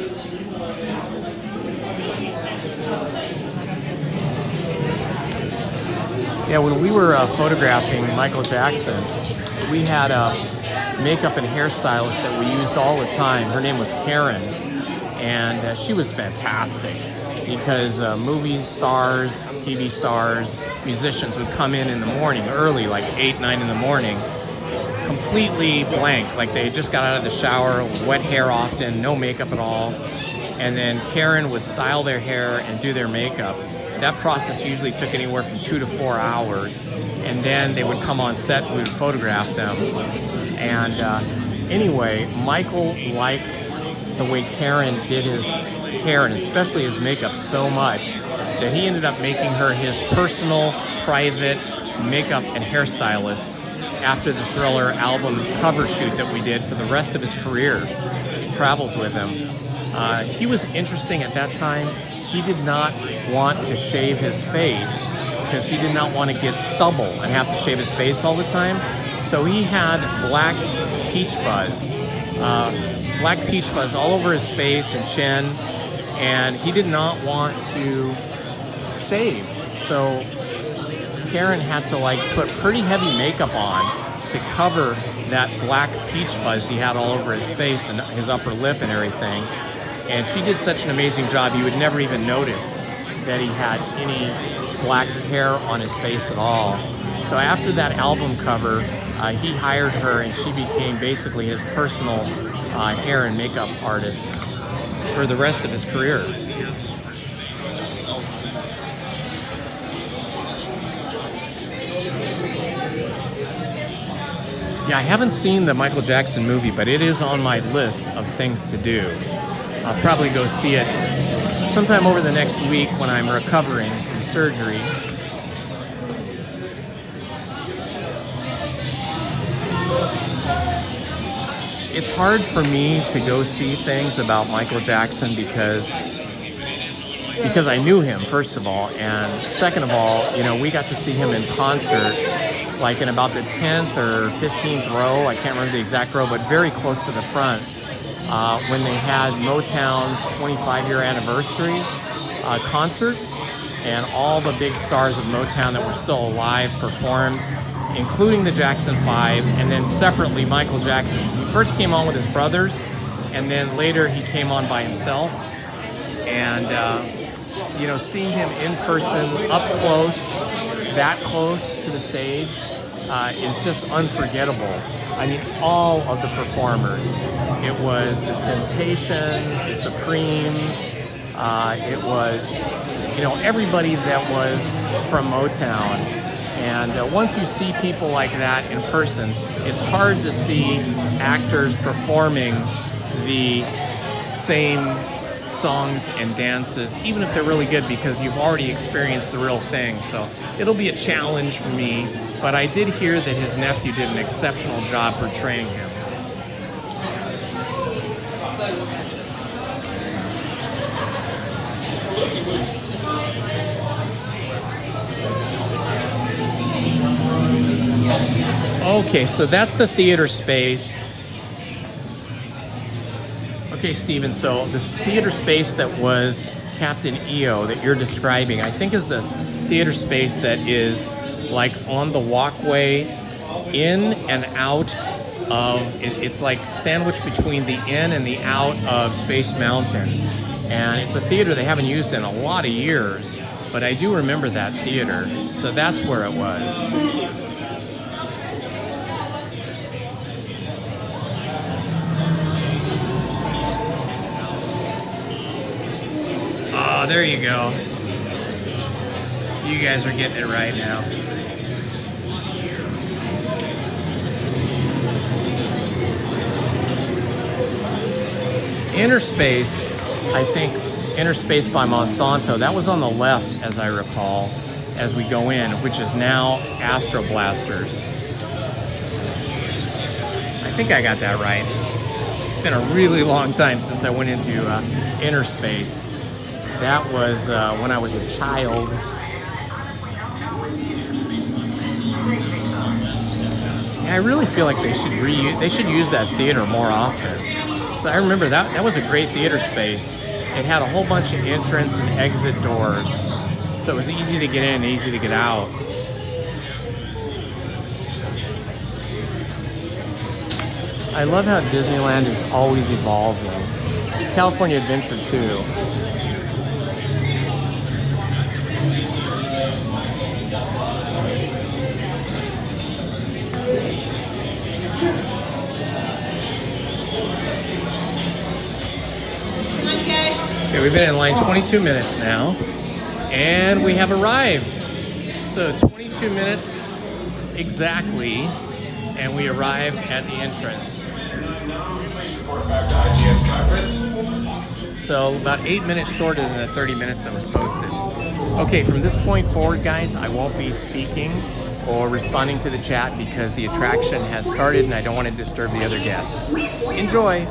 Yeah, when we were photographing Michael Jackson, we had a makeup and hairstylist that we used all the time. Her name was Karen, and she was fantastic because movie stars, TV stars, musicians would come in the morning early, like 8, 9 in the morning, completely blank, like they just got out of the shower, wet hair often, no makeup at all, and then Karen would style their hair and do their makeup. That process usually took anywhere from 2 to 4 hours, and then they would come on set and we would photograph them. And anyway, Michael liked the way Karen did his hair and especially his makeup so much that he ended up making her his personal private makeup and hairstylist after the Thriller album cover shoot that we did for the rest of his career. Traveled with him. He was interesting at that time. He did not want to shave his face because he did not want to get stubble and have to shave his face all the time. So he had black peach fuzz all over his face and chin, and he did not want to shave. So Karen had to like put pretty heavy makeup on to cover that black peach fuzz he had all over his face and his upper lip and everything. And she did such an amazing job, you would never even notice that he had any black hair on his face at all. So after that album cover, he hired her and she became basically his personal hair and makeup artist for the rest of his career. Yeah, I haven't seen the Michael Jackson movie, but it is on my list of things to do. I'll probably go see it sometime over the next week when I'm recovering from surgery. It's hard for me to go see things about Michael Jackson because I knew him, first of all, and second of all, you know, we got to see him in concert like in about the 10th or 15th row, I can't remember the exact row, but very close to the front, when they had Motown's 25-year anniversary concert, and all the big stars of Motown that were still alive performed, including the Jackson 5, and then separately Michael Jackson. He first came on with his brothers, and then later he came on by himself. And you know, seeing him in person, up close, that close to the stage, is just unforgettable. I mean, all of the performers. It was the Temptations, the Supremes, it was, you know, everybody that was from Motown. And once you see people like that in person, it's hard to see actors performing the same songs and dances, even if they're really good, because you've already experienced the real thing. So it'll be a challenge for me, but I did hear that his nephew did an exceptional job portraying him. Okay, so that's the theater space. Okay, Steven, so this theater space that was Captain EO that you're describing, I think is the theater space that is like on the walkway in and out of, it's like sandwiched between the in and the out of Space Mountain. And it's a theater they haven't used in a lot of years, but I do remember that theater. So that's where it was. Oh, there you go. You guys are getting it right now. Inner Space, I think, Inner Space by Monsanto, that was on the left, as I recall, as we go in, which is now Astro Blasters. think I got that right. It's been a really long time since I went into inner space. That was when I was a child. Yeah, I really feel like they should use that theater more often. So I remember that was a great theater space. It had a whole bunch of entrance and exit doors, so it was easy to get in and easy to get out. I love how Disneyland is always evolving. California Adventure too. Okay, we've been in line 22 minutes now, and we have arrived. So 22 minutes exactly, and we arrived at the entrance. So about 8 minutes shorter than the 30 minutes that was posted. Okay, from this point forward, guys, I won't be speaking or responding to the chat because the attraction has started and I don't want to disturb the other guests. Enjoy!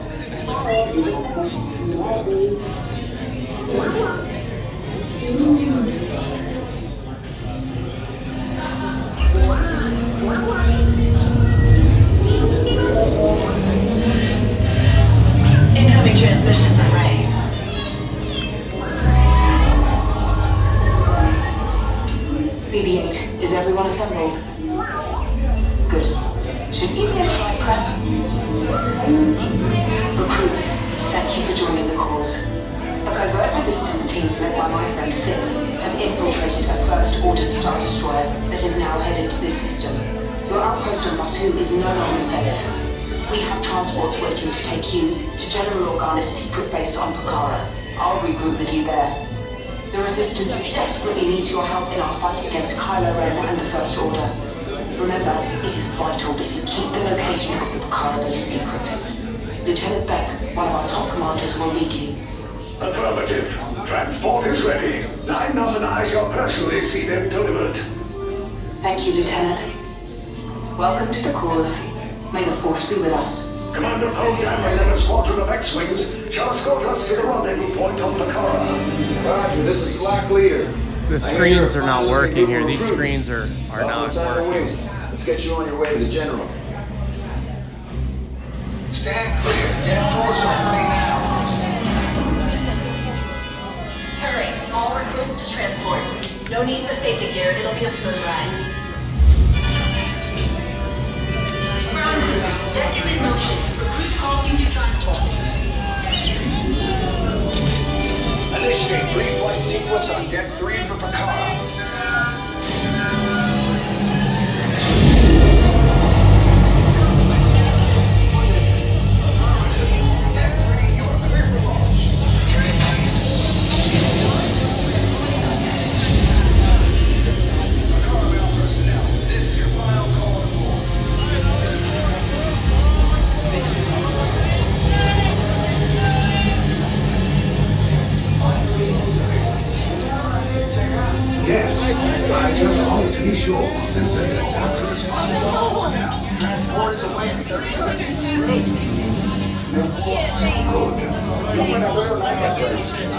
Incoming transmission from Ray. BB-8, is everyone assembled? Good. Should email try prep? Recruits, thank you for joining the cause. A covert resistance team led by my friend Finn has infiltrated a first-order Star Destroyer that is now headed to this system. Your outpost on Batu is no longer safe. We have transports waiting to take you to General Organa's secret base on Pokhara. I'll regroup with you there. The Resistance desperately needs your help in our fight against Kylo Ren and the First Order. Remember, it is vital that you keep the location of the Pokhara base secret. Lieutenant Beck, one of our top commanders, will lead you. Affirmative. Transport is ready. 9-Num and I shall personally see them delivered. Thank you, Lieutenant. Welcome to the cause. May the Force be with us. Commander Poe Dameron and a squadron of X-Wings shall escort us to the rendezvous point on Pokhara. Roger, this is Black Leader. The screens are not working here. These screens are not working. Let's get you on your way to the General. Stand clear. Dead doors opening now. Hurry, all recruits to transport. No need for safety gear, it'll be a smooth ride. Ground crew, deck is in motion. Recruits halting to transport. Initiate pre-flight sequence on Deck 3 for Pokhara. Yes, I just want to be sure. Transport is away in 30 seconds. Good.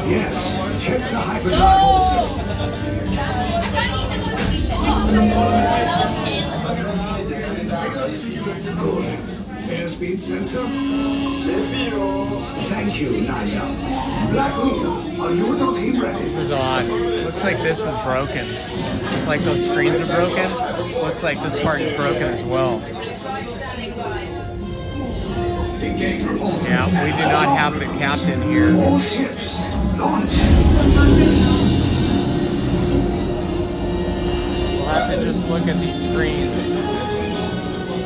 Yes, check the hyperdrive also. Good. Airspeed sensor? Thank you, 9-Num. Black Leader, are you and your team ready? This is odd. Looks like this is broken. Just like those screens are broken, looks like this part is broken as well. Yeah, we do not have the captain here. All ships, launch. We'll have to just look at these screens.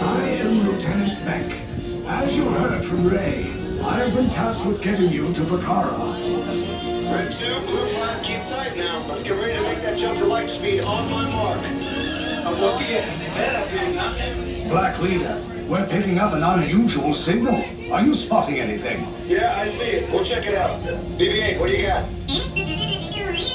I am Lieutenant Beck. As you heard from Ray, I have been tasked with getting you to Pokhara. Red 2, Blue 5, keep tight now. Let's get ready to make that jump to light speed on my mark. I'm looking at Black Leader, we're picking up an unusual signal. Are you spotting anything? Yeah, I see it. We'll check it out. BB-8, what do you got?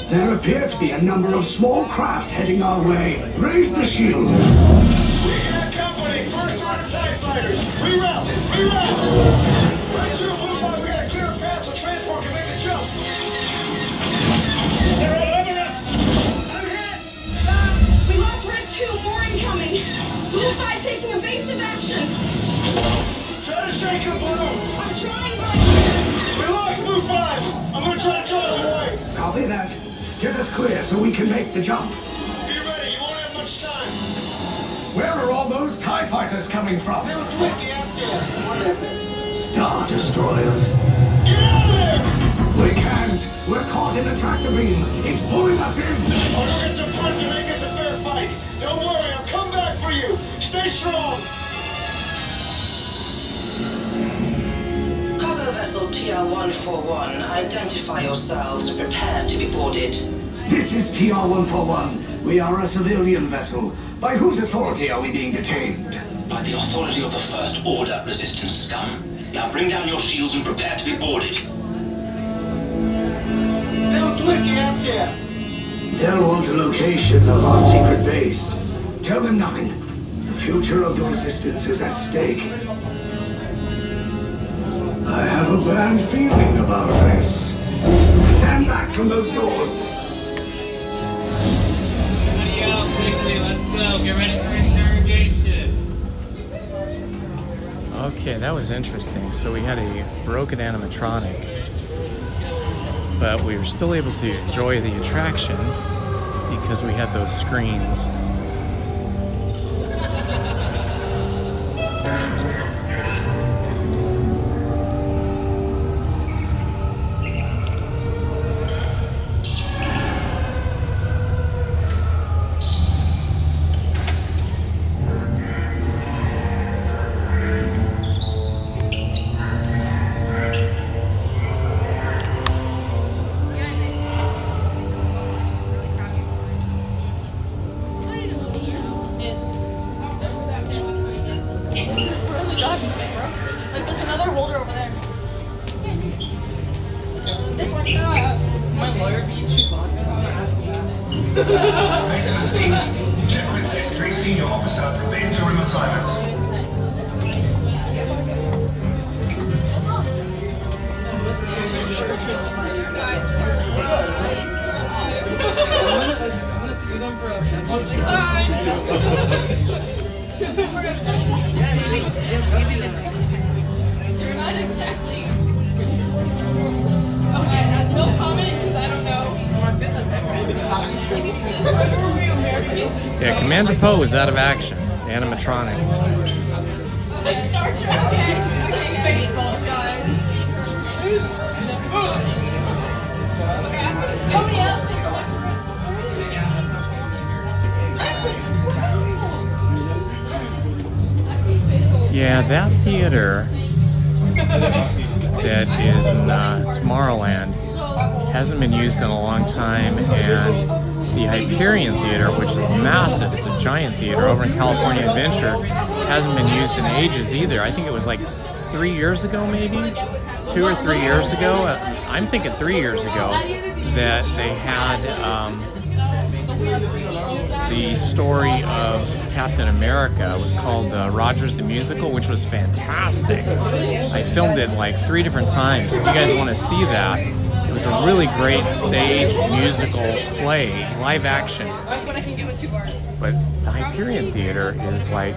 There appear to be a number of small craft heading our way. Raise the shields. We got company. First order TIE fighters. Reroute. Right to Blue 5, we gotta clear a path so transport can make the jump. They're all over us. I'm hit. We lost Red 2, more incoming. Blue 5 taking evasive action. Try to shake him, Blue. I'm trying, but We lost Blue 5. I'm gonna try to cut him away. Copy that. Get us clear so we can make the jump. Be ready, you won't have much time. Where are all those TIE fighters coming from? Little Twinkie out there. Star Destroyers. Get out of there! We can't. We're caught in a tractor beam. It's pulling us in. I'll get some friends and make us a fair fight. Don't worry, I'll come back for you. Stay strong. Cargo vessel TR-141, identify yourselves and prepare to be boarded. This is TR-141. We are a civilian vessel. By whose authority are we being detained? By the authority of the First Order, resistance scum. Now bring down your shields and prepare to be boarded. Little Twinkie out there. They'll want a location of our secret base. Tell them nothing. The future of the resistance is at stake. I have a bad feeling about this. Stand back from those doors. Ready out quickly, let's go. Get ready for interrogation. Okay, that was interesting. So we had a broken animatronic, but we were still able to enjoy the attraction because we had those screens. like there's another holder over there. This one. My lawyer beat Chewbacca. Maintenance teams, check with Deck 3 Senior Officer for interim assignments. I'm gonna sue them for offense. You're not exactly. Okay, no comment because I don't know. Yeah, Commander Poe was out of action. Animatronic. It's like Star Trek. It's like Spaceballs, guys. Okay, I think nobody else. Yeah, that theater that is in Tomorrowland hasn't been used in a long time, and the Hyperion Theater, which is massive, it's a giant theater over in California Adventure, hasn't been used in ages either. I think it was like 3 years ago, maybe 2 or 3 years ago. I'm thinking 3 years ago that they had the story of Captain America. It was called Rogers the Musical, which was fantastic. I filmed it like 3 different times. If you guys want to see that, it was a really great stage musical play, live action. But the Hyperion Theater is like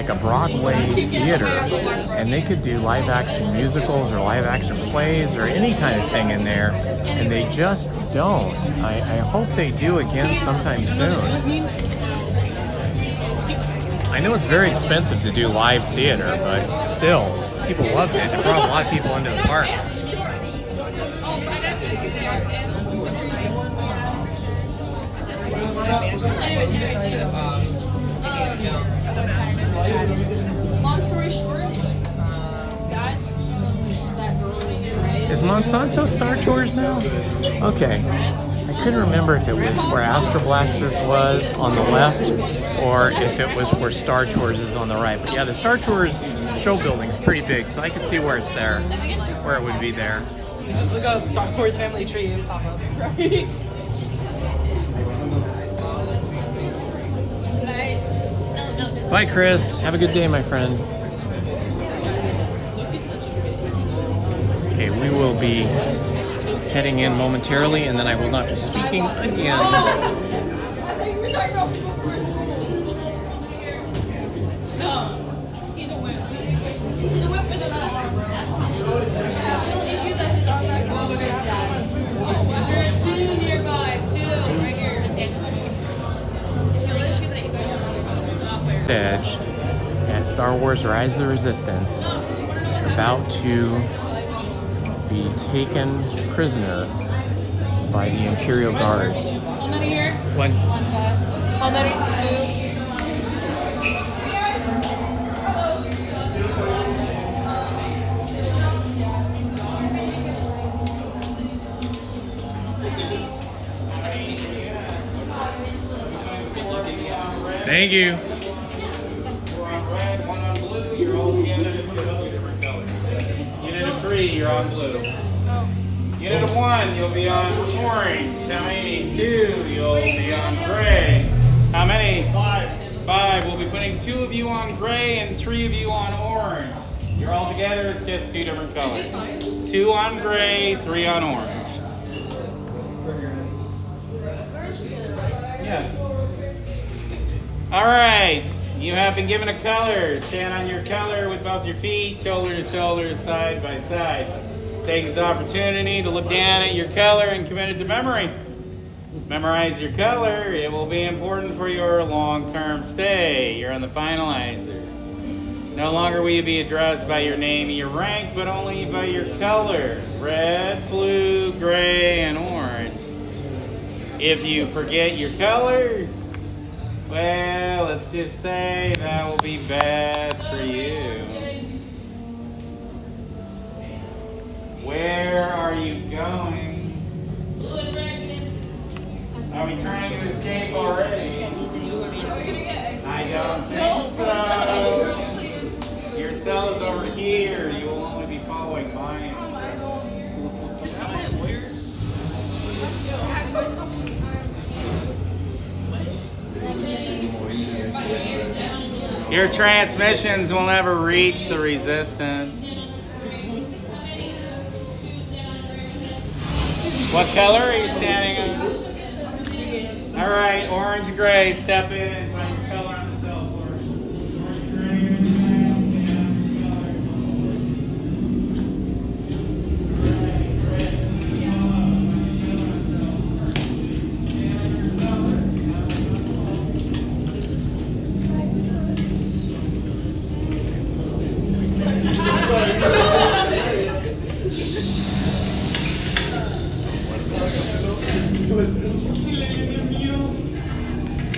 a Broadway theater, and they could do live action musicals or live action plays or any kind of thing in there, and they just don't. I hope they do again sometime soon. I know it's very expensive to do live theater, but still, people loved it. It brought a lot of people into the park. Long story short, that's that Is Monsanto Star Tours now? Okay. I couldn't remember if it was where Astro Blasters was on the left or if it was where Star Tours is on the right. But yeah, the Star Tours show building is pretty big, so I could see where it's there, where it would be there. Just look up Star Wars Family Tree and pop up. Right. Bye, Chris. Have a good day, my friend. we will be heading in momentarily, and then I will not be speaking again. I thought you were talking about before school. No, he's a wimp. He's a wimp with an arm. The real issue that his arm got gone with his dad. Oh, well, there are two nearby. Two, right here. His real issue that you guys are Edge at Star Wars Rise of the Resistance, about to be taken prisoner by the Imperial Guards. How many here? One. How many? Two. Thank you. One on red, one on blue, you're all together to 2 different colors. Unit of 3, you're on blue. Unit of 1, you'll be on orange. How many? 2, you'll be on gray. How many? 5. 5. We'll be putting 2 of you on gray and 3 of you on orange. You're all together, it's just 2 different colors. 2 on gray, 3 on orange. Yes. All right. You have been given a color. Stand on your color with both your feet, shoulder to shoulder, side by side. Take this opportunity to look down at your color and commit it to memory. Memorize your color. It will be important for your long-term stay. You're on the finalizer. No longer will you be addressed by your name and your rank, but only by your colors. Red, blue, gray, and orange. If you forget your color, well, let's just say that will be bad for you. Where are you going? Are we trying to escape already? I don't think so. Your cell is over here. You will only be following my instructions. Your transmissions will never reach the resistance. What color are you standing on? All right, orange, gray. Step in and find your color on the cell board. Orange, gray.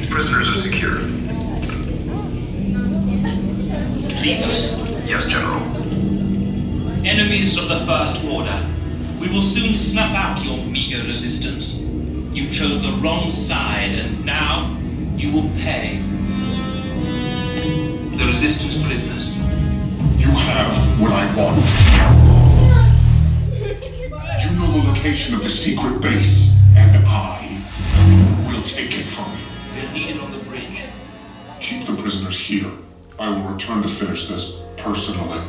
Prisoners are secure. Leave us. Yes, General. Enemies of the First Order. We will soon snuff out your meager resistance. You chose the wrong side, and now you will pay. The Resistance prisoners. You have what I want. You know the location of the secret base, and I will take it from you. We'll need it on the bridge. Keep the prisoners here. I will return to finish this personally.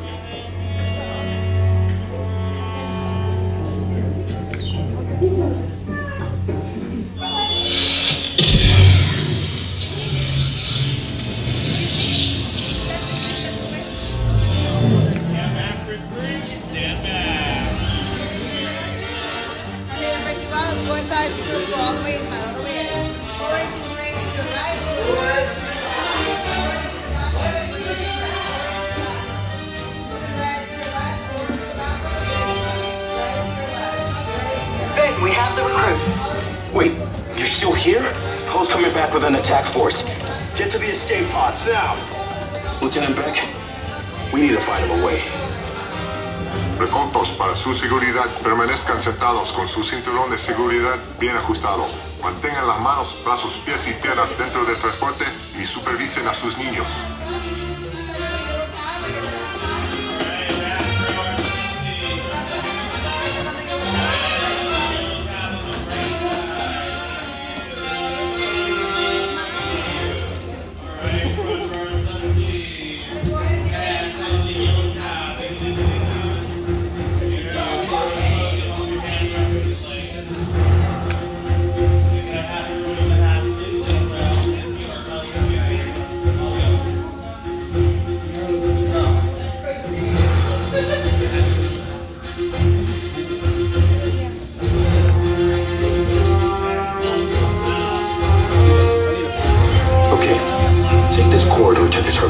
Go inside, go all the way inside, all the way in. Orange and gray to the right. Vic, we have the recruits. Wait, you're still here? Poe's coming back with an attack force. Get to the escape pods now. Lieutenant Beck, we need to find him a way. Recaudos para su seguridad, permanezcan sentados con su cinturón de seguridad bien ajustado. Mantengan las manos, brazos, pies y piernas dentro del transporte y supervisen a sus niños.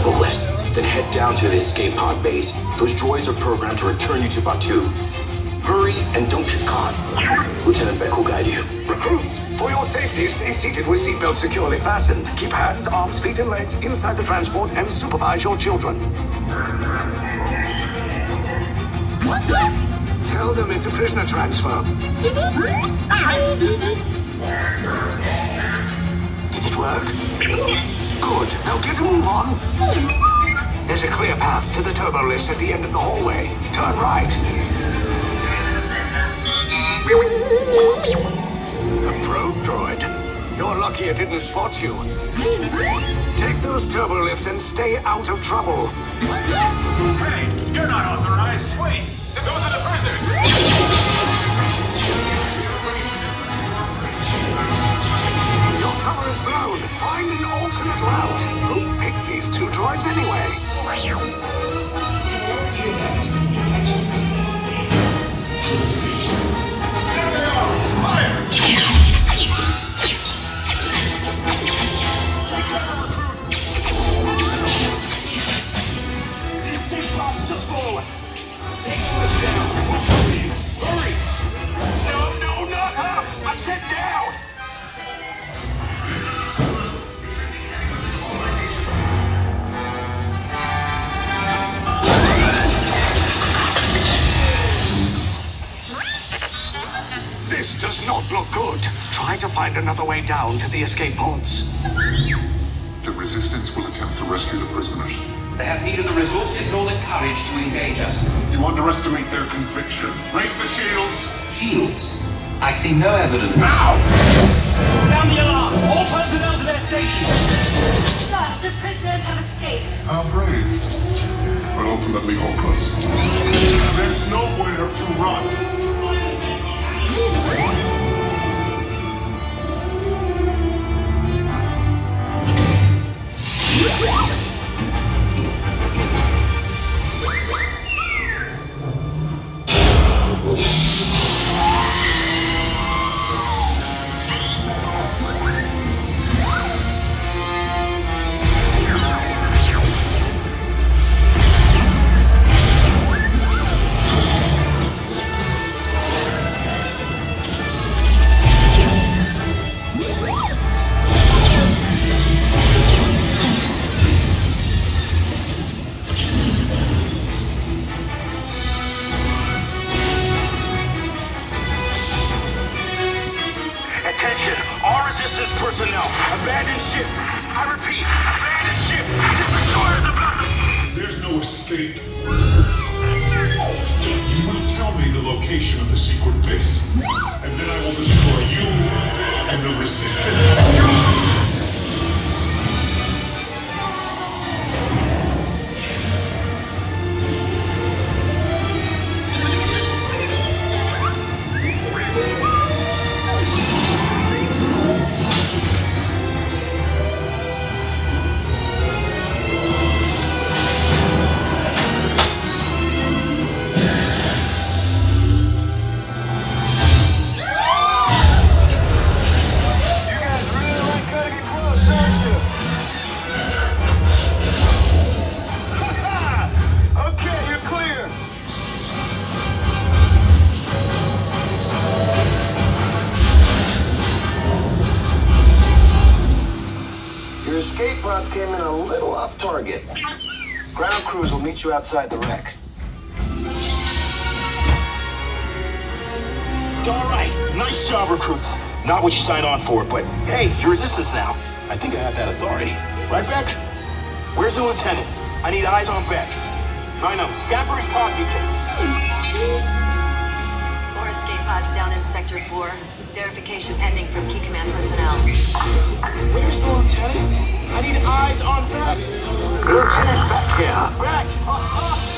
turbo lifts. Then head down to the escape pod base. Those droids are programmed to return you to Batuu. Hurry and don't get caught. Lieutenant Beck will guide you. Recruits, for your safety, stay seated with seatbelts securely fastened. Keep hands, arms, feet, and legs inside the transport and supervise your children. Tell them it's a prisoner transfer. Did it work? Good. Now get a move on. There's a clear path to the turbo lifts at the end of the hallway. Turn right. A probe droid. You're lucky it didn't spot you. Take those turbo lifts and stay out of trouble. Hey, you're not authorized. Wait, those are the prisoners. Your cover is blown. Find an alternate route. Who picked these two droids anyway? There they are! Fire! The escape pods just follow us. Take us down. Hurry! No, not up! I said down! This does not look good. Try to find another way down to the escape pods. The Resistance will attempt to rescue the prisoners. They have neither the resources nor the courage to engage us. You underestimate their conviction. Raise the shields! Shields? I see no evidence. Now! Sound the alarm! All personnel to their stations! Sir, the prisoners have escaped. How brave, but ultimately hopeless. There's nowhere to run. Personnel, abandon ship. I repeat, abandon ship. This destroyer's about to... There's no escape. You will tell me the location of the secret base, and then I will destroy you and the Resistance. Came in a little off target. Ground crews will meet you outside the wreck. All right, nice job, recruits. Not what you signed on for, but hey, you're Resistance now. I think I have that authority. Right, Beck? Where's the lieutenant? I need eyes on Beck. I know, scan for his pocket. 4 escape pods down in Sector 4. Verification pending from key command personnel. Where's the lieutenant? I need eyes on Beck. Lieutenant Beck here. Beck!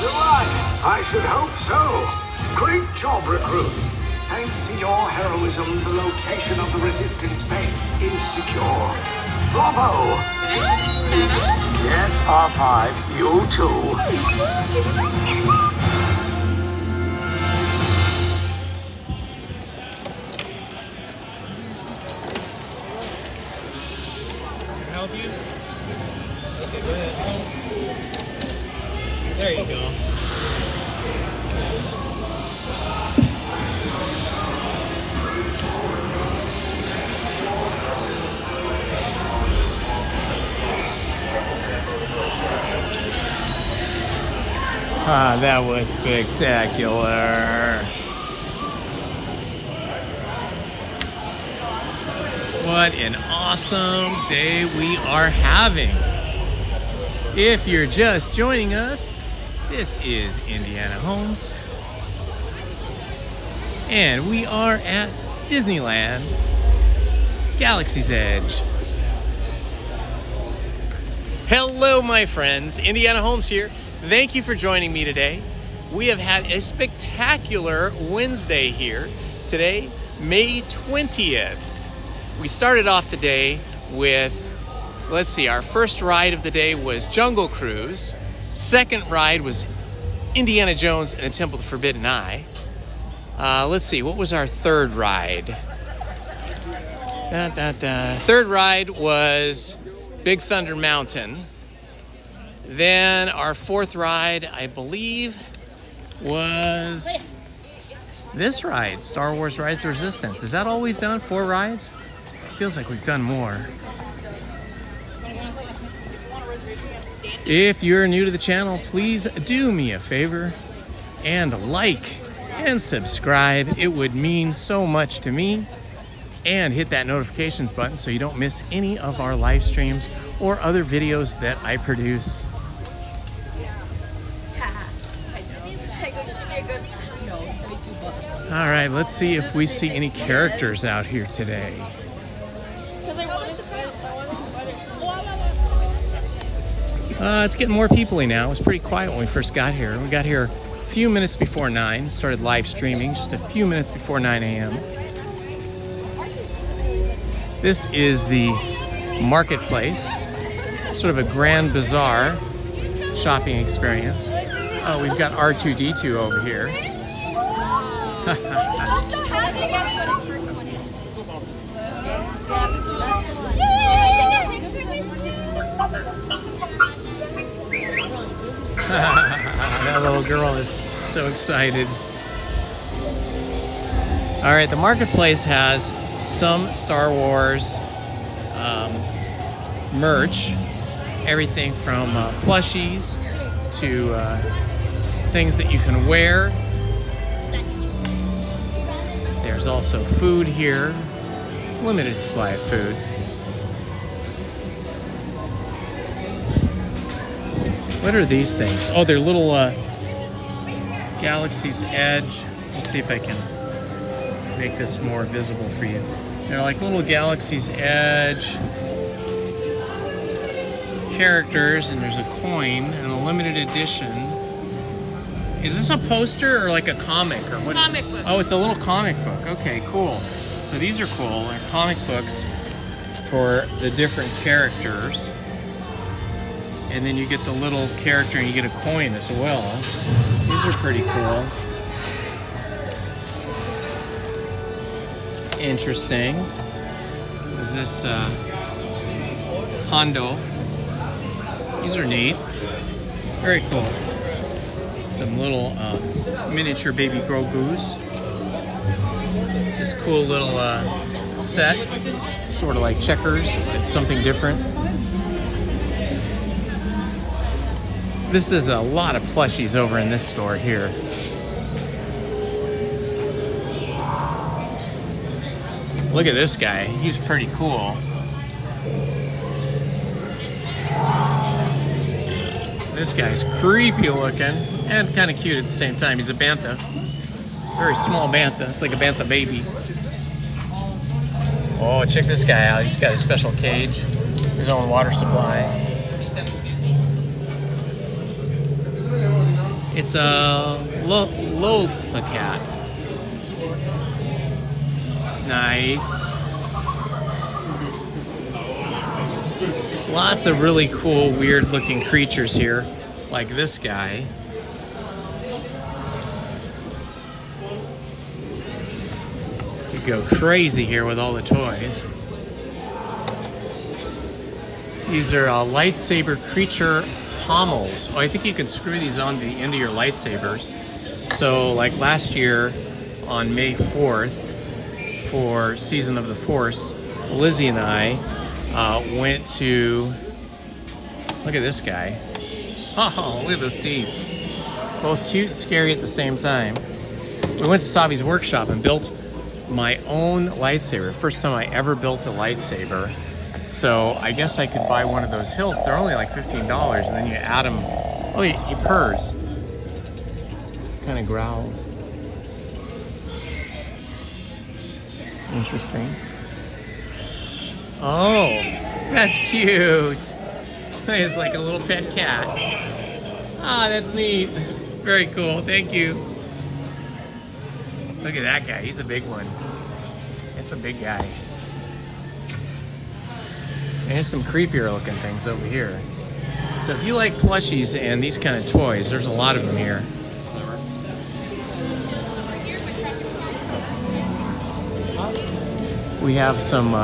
You're right. I should hope so. Great job, recruits. Thanks to your heroism, the location of the Resistance base is secure. Bravo! Yes, R5, you too. Help you? Okay, good. There you go. Ah, that was spectacular. What an awesome day we are having. If you're just joining us, this is Indiana Holmes. And we are at Disneyland, Galaxy's Edge. Hello, my friends. Indiana Holmes here. Thank you for joining me today. We have had a spectacular Wednesday here. Today, May 20th. We started off the day with, let's see, our first ride of the day was Jungle Cruise. Second ride was Indiana Jones and the Temple of the Forbidden Eye. Let's see, what was our third ride? Third ride was Big Thunder Mountain. Then our fourth ride, I believe, was this ride, Star Wars Rise of the Resistance. Is that all we've done? 4 rides? It feels like we've done more. If you're new to the channel, please do me a favor and like and subscribe. It would mean so much to me. And hit that notifications button so you don't miss any of our live streams or other videos that I produce. All right, let's see if we see any characters out here today. It's getting more people-y now. It was pretty quiet when we first got here. We got here a few minutes before 9, started live streaming just a few minutes before 9 a.m. This is the marketplace, sort of a grand bazaar shopping experience. Oh, we've got R2-D2 over here. That little girl is so excited. All right, the marketplace has some Star Wars merch, everything from plushies to things that you can wear. There's also food here, limited supply of food. What are these things? Oh, they're little Galaxy's Edge. Let's see if I can make this more visible for you. They're like little Galaxy's Edge characters, and there's a coin and a limited edition. Is this a poster or like a comic or what? Comic book. Oh, it's a little comic book. Okay, cool. So these are cool. They're comic books for the different characters. And then you get the little character and you get a coin as well. These are pretty cool. Interesting. Is this Hondo? These are neat. Very cool. Some little miniature baby Grogu's. This cool little set. Sort of like checkers. It's something different. This is a lot of plushies over in this store here. Look at this guy. He's pretty cool. This guy's creepy looking and kind of cute at the same time. He's a bantha. Very small bantha. It's like a bantha baby. Oh, check this guy out. He's got a special cage. His own water supply. It's a Lothla cat. Nice. Lots of really cool, weird looking creatures here, like this guy. You go crazy here with all the toys. These are lightsaber creature pommels. Oh, I think you can screw these on the end of your lightsabers. So like last year on May 4th for Season of the Force, Lizzie and I went to, look at this guy. Oh, look at those teeth. Both cute and scary at the same time. We went to Savi's workshop and built my own lightsaber. First time I ever built a lightsaber. So I guess I could buy one of those hilts. They're only like $15, and then you add them. Oh, he purrs. Kind of growls. Interesting. Oh, that's cute. It's like a little pet cat. Ah, that's neat. Very cool. Thank you. Look at that guy. He's a big one. It's a big guy. And there's some creepier looking things over here. So if you like plushies and these kind of toys, there's a lot of them here. We have some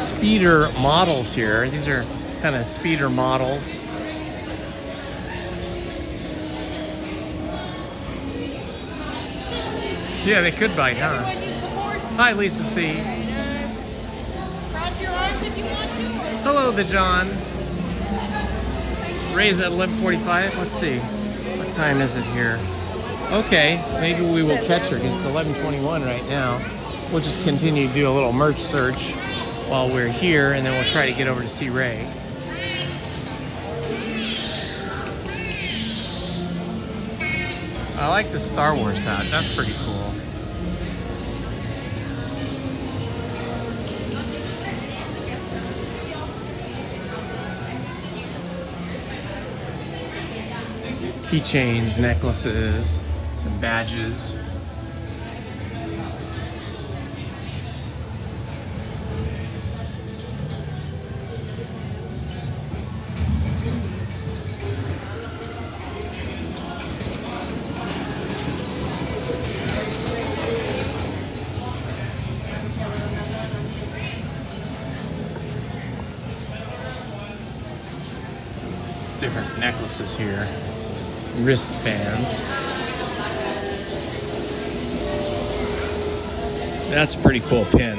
speeder models here. These are kind of speeder models. Yeah, they could bite, huh? Hi, Lisa C. Cross your arms if you want to. Hello, the John. Ray's at 11:45. Let's see. What time is it here? Okay, maybe we will catch her because it's 11:21 right now. We'll just continue to do a little merch search while we're here, and then we'll try to get over to see Ray. I like the Star Wars hat. That's pretty cool. Keychains, necklaces, some badges. Different necklaces here. Wristbands. That's a pretty cool pin.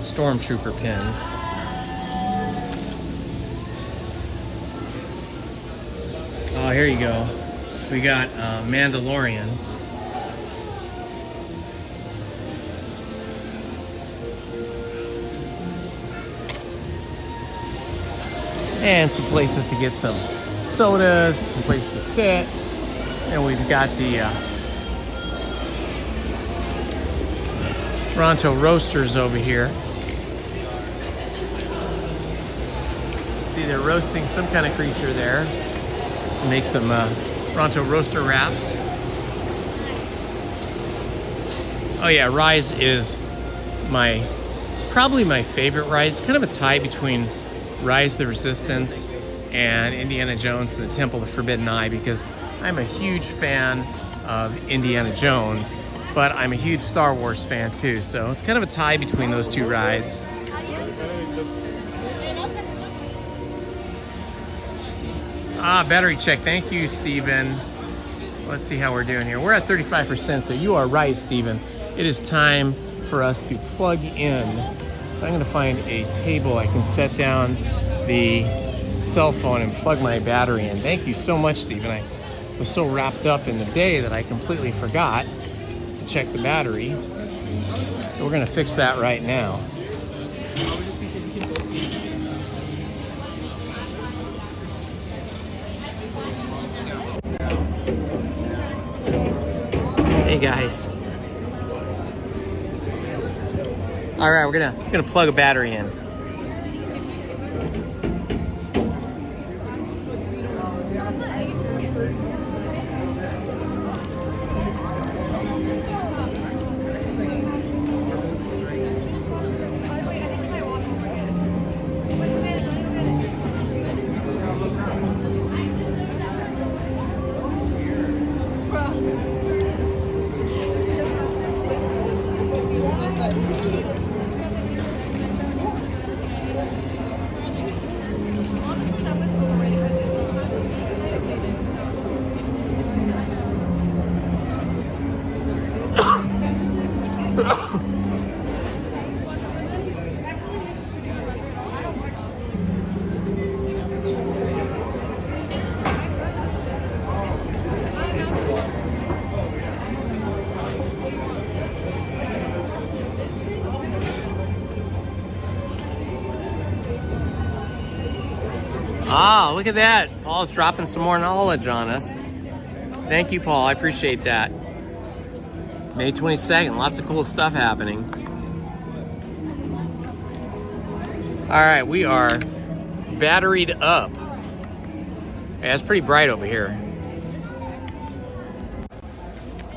Stormtrooper pin. Oh, here you go. We got Mandalorian. And some places to get some sodas, some place to sit. And we've got the Toronto Roasters over here. See, they're roasting some kind of creature there to make some Toronto Roaster wraps. Oh yeah, Rise is probably my favorite ride. It's kind of a tie between Rise the Resistance and Indiana Jones and the Temple of the Forbidden Eye, because I'm a huge fan of Indiana Jones, but I'm a huge Star Wars fan too, so it's kind of a tie between those two rides. Ah, battery check. Thank you, Steven. Let's see how we're doing here. We're at 35%, so you are right, Steven. It is time for us to plug in. So I'm going to find a table I can set down the cell phone and plug my battery in. Thank you so much, Stephen. I was so wrapped up in the day that I completely forgot to check the battery. So we're going to fix that right now. Hey guys. All right, we're gonna plug a battery in. Ah, look at that. Paul's dropping some more knowledge on us. Thank you, Paul. I appreciate that. May 22nd, lots of cool stuff happening. All right, we are batteried up. Yeah, it's pretty bright over here.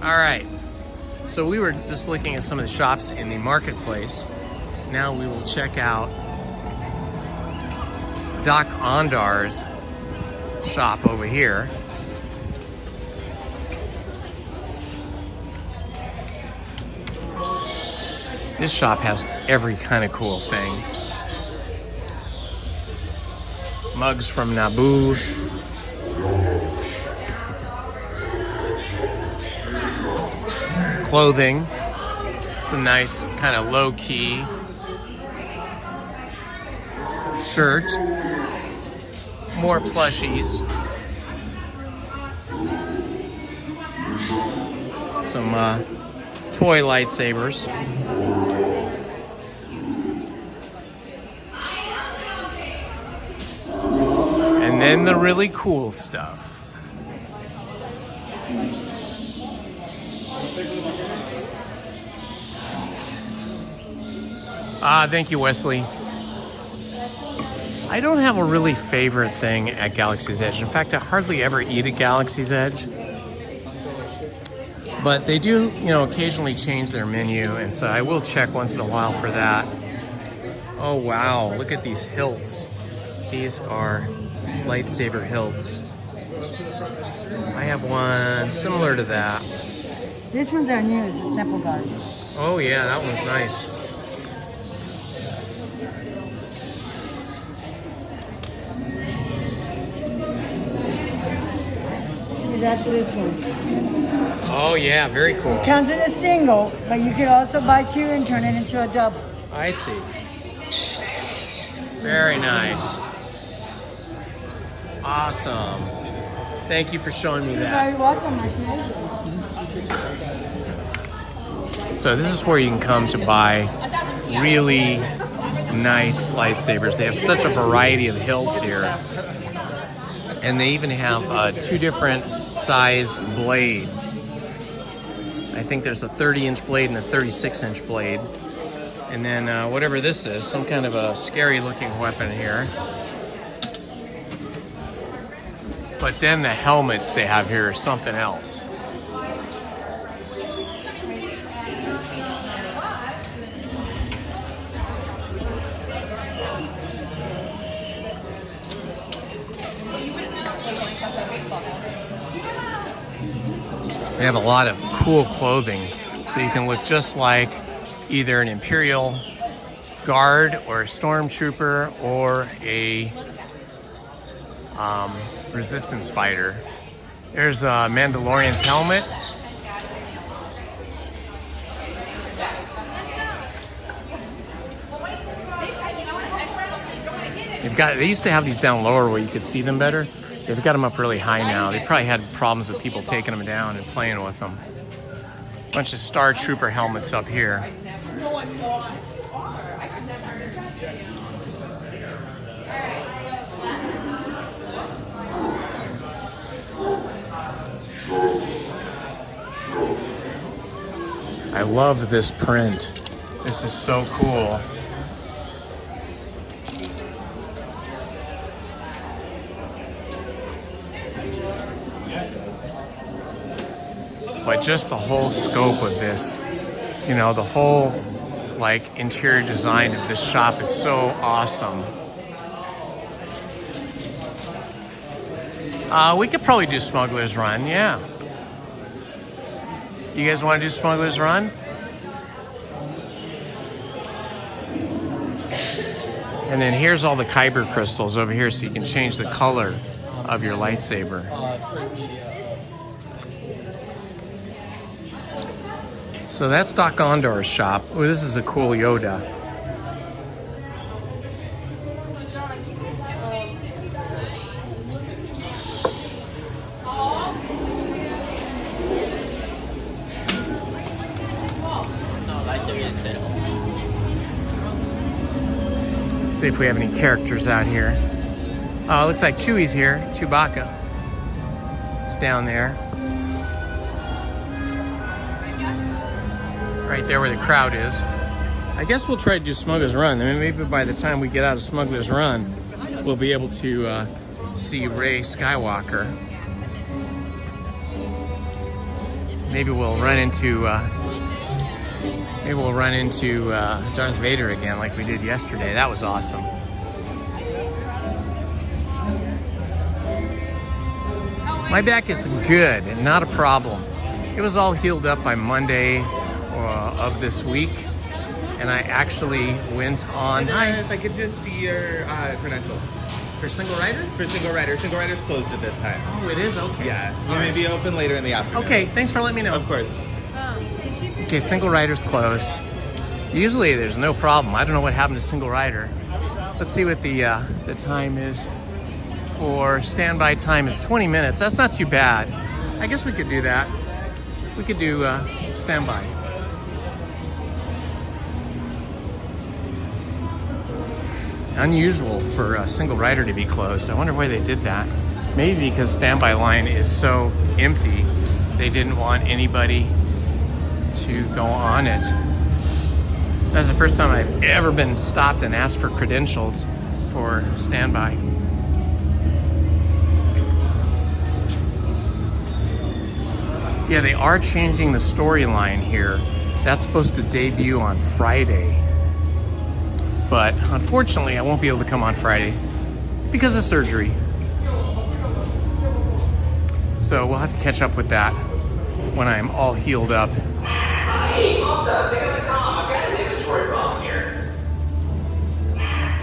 All right, so we were just looking at some of the shops in the marketplace. Now we will check out Doc Ondar's shop over here. This shop has every kind of cool thing. Mugs from Naboo. Clothing. It's a nice kind of low-key shirt. More plushies. Some toy lightsabers. And then the really cool stuff. Thank you, Wesley. I don't have a really favorite thing at Galaxy's Edge. In fact, I hardly ever eat at Galaxy's Edge. But they do, you know, occasionally change their menu, and so I will check once in a while for that. Oh, wow. Look at these hilts. These are lightsaber hilts. I have one similar to that. This one's our new, the Temple Guard. Oh, yeah, that one's nice. That's this one. Oh yeah, very cool. It comes in a single, but you could also buy two and turn it into a double. I see. Very nice. Awesome. Thank you for showing me You're that. very welcome, my pleasure. So this is where you can come to buy really nice lightsabers. They have such a variety of hilts here. And they even have two different size blades. I think there's a 30-inch blade and a 36-inch blade. And then whatever this is, some kind of a scary-looking weapon here. But then the helmets they have here are something else. They have a lot of cool clothing, so you can look just like either an Imperial guard or a stormtrooper or a resistance fighter. There's a Mandalorian's helmet. They used to have these down lower where you could see them better. They've got them up really high now. They probably had problems with people taking them down and playing with them. Bunch of Star Trooper helmets up here. I love this print. This is so cool. But just the whole scope of this, you know, the whole like interior design of this shop is so awesome. We could probably do Smugglers Run, yeah. You guys want to do Smugglers Run? And then here's all the Kyber crystals over here, so you can change the color of your lightsaber. So that's Doc Ondar's shop. Oh, this is a cool Yoda. Let's see if we have any characters out here. Oh, it looks like Chewie's here. Chewbacca. It's down there. Right there where the crowd is. I guess we'll try to do Smugglers Run. I mean, maybe by the time we get out of Smugglers Run, we'll be able to see Rey Skywalker. Maybe we'll run into Darth Vader again like we did yesterday. That was awesome. My back is good and not a problem. It was all healed up by Monday of this week, and I actually went on. Hi. If I could just see your credentials. For single rider? For single rider. Single rider's closed at this time. Oh, it is? Okay. Yes. We may be open later in the afternoon. Okay, thanks for letting me know. Of course. Okay, single rider's closed. Usually there's no problem. I don't know what happened to single rider. Let's see what the time is. For standby time is 20 minutes. That's not too bad. I guess we could do that. We could do standby. Unusual for a single rider to be closed. I wonder why they did that. Maybe because standby line is so empty, they didn't want anybody to go on it. That's the first time I've ever been stopped and asked for credentials for standby. Yeah, they are changing the storyline here. That's supposed to debut on Friday. But unfortunately, I won't be able to come on Friday because of surgery. So we'll have to catch up with that when I'm all healed up. Hey, Malta, pick up the comm. I've got an inventory problem here.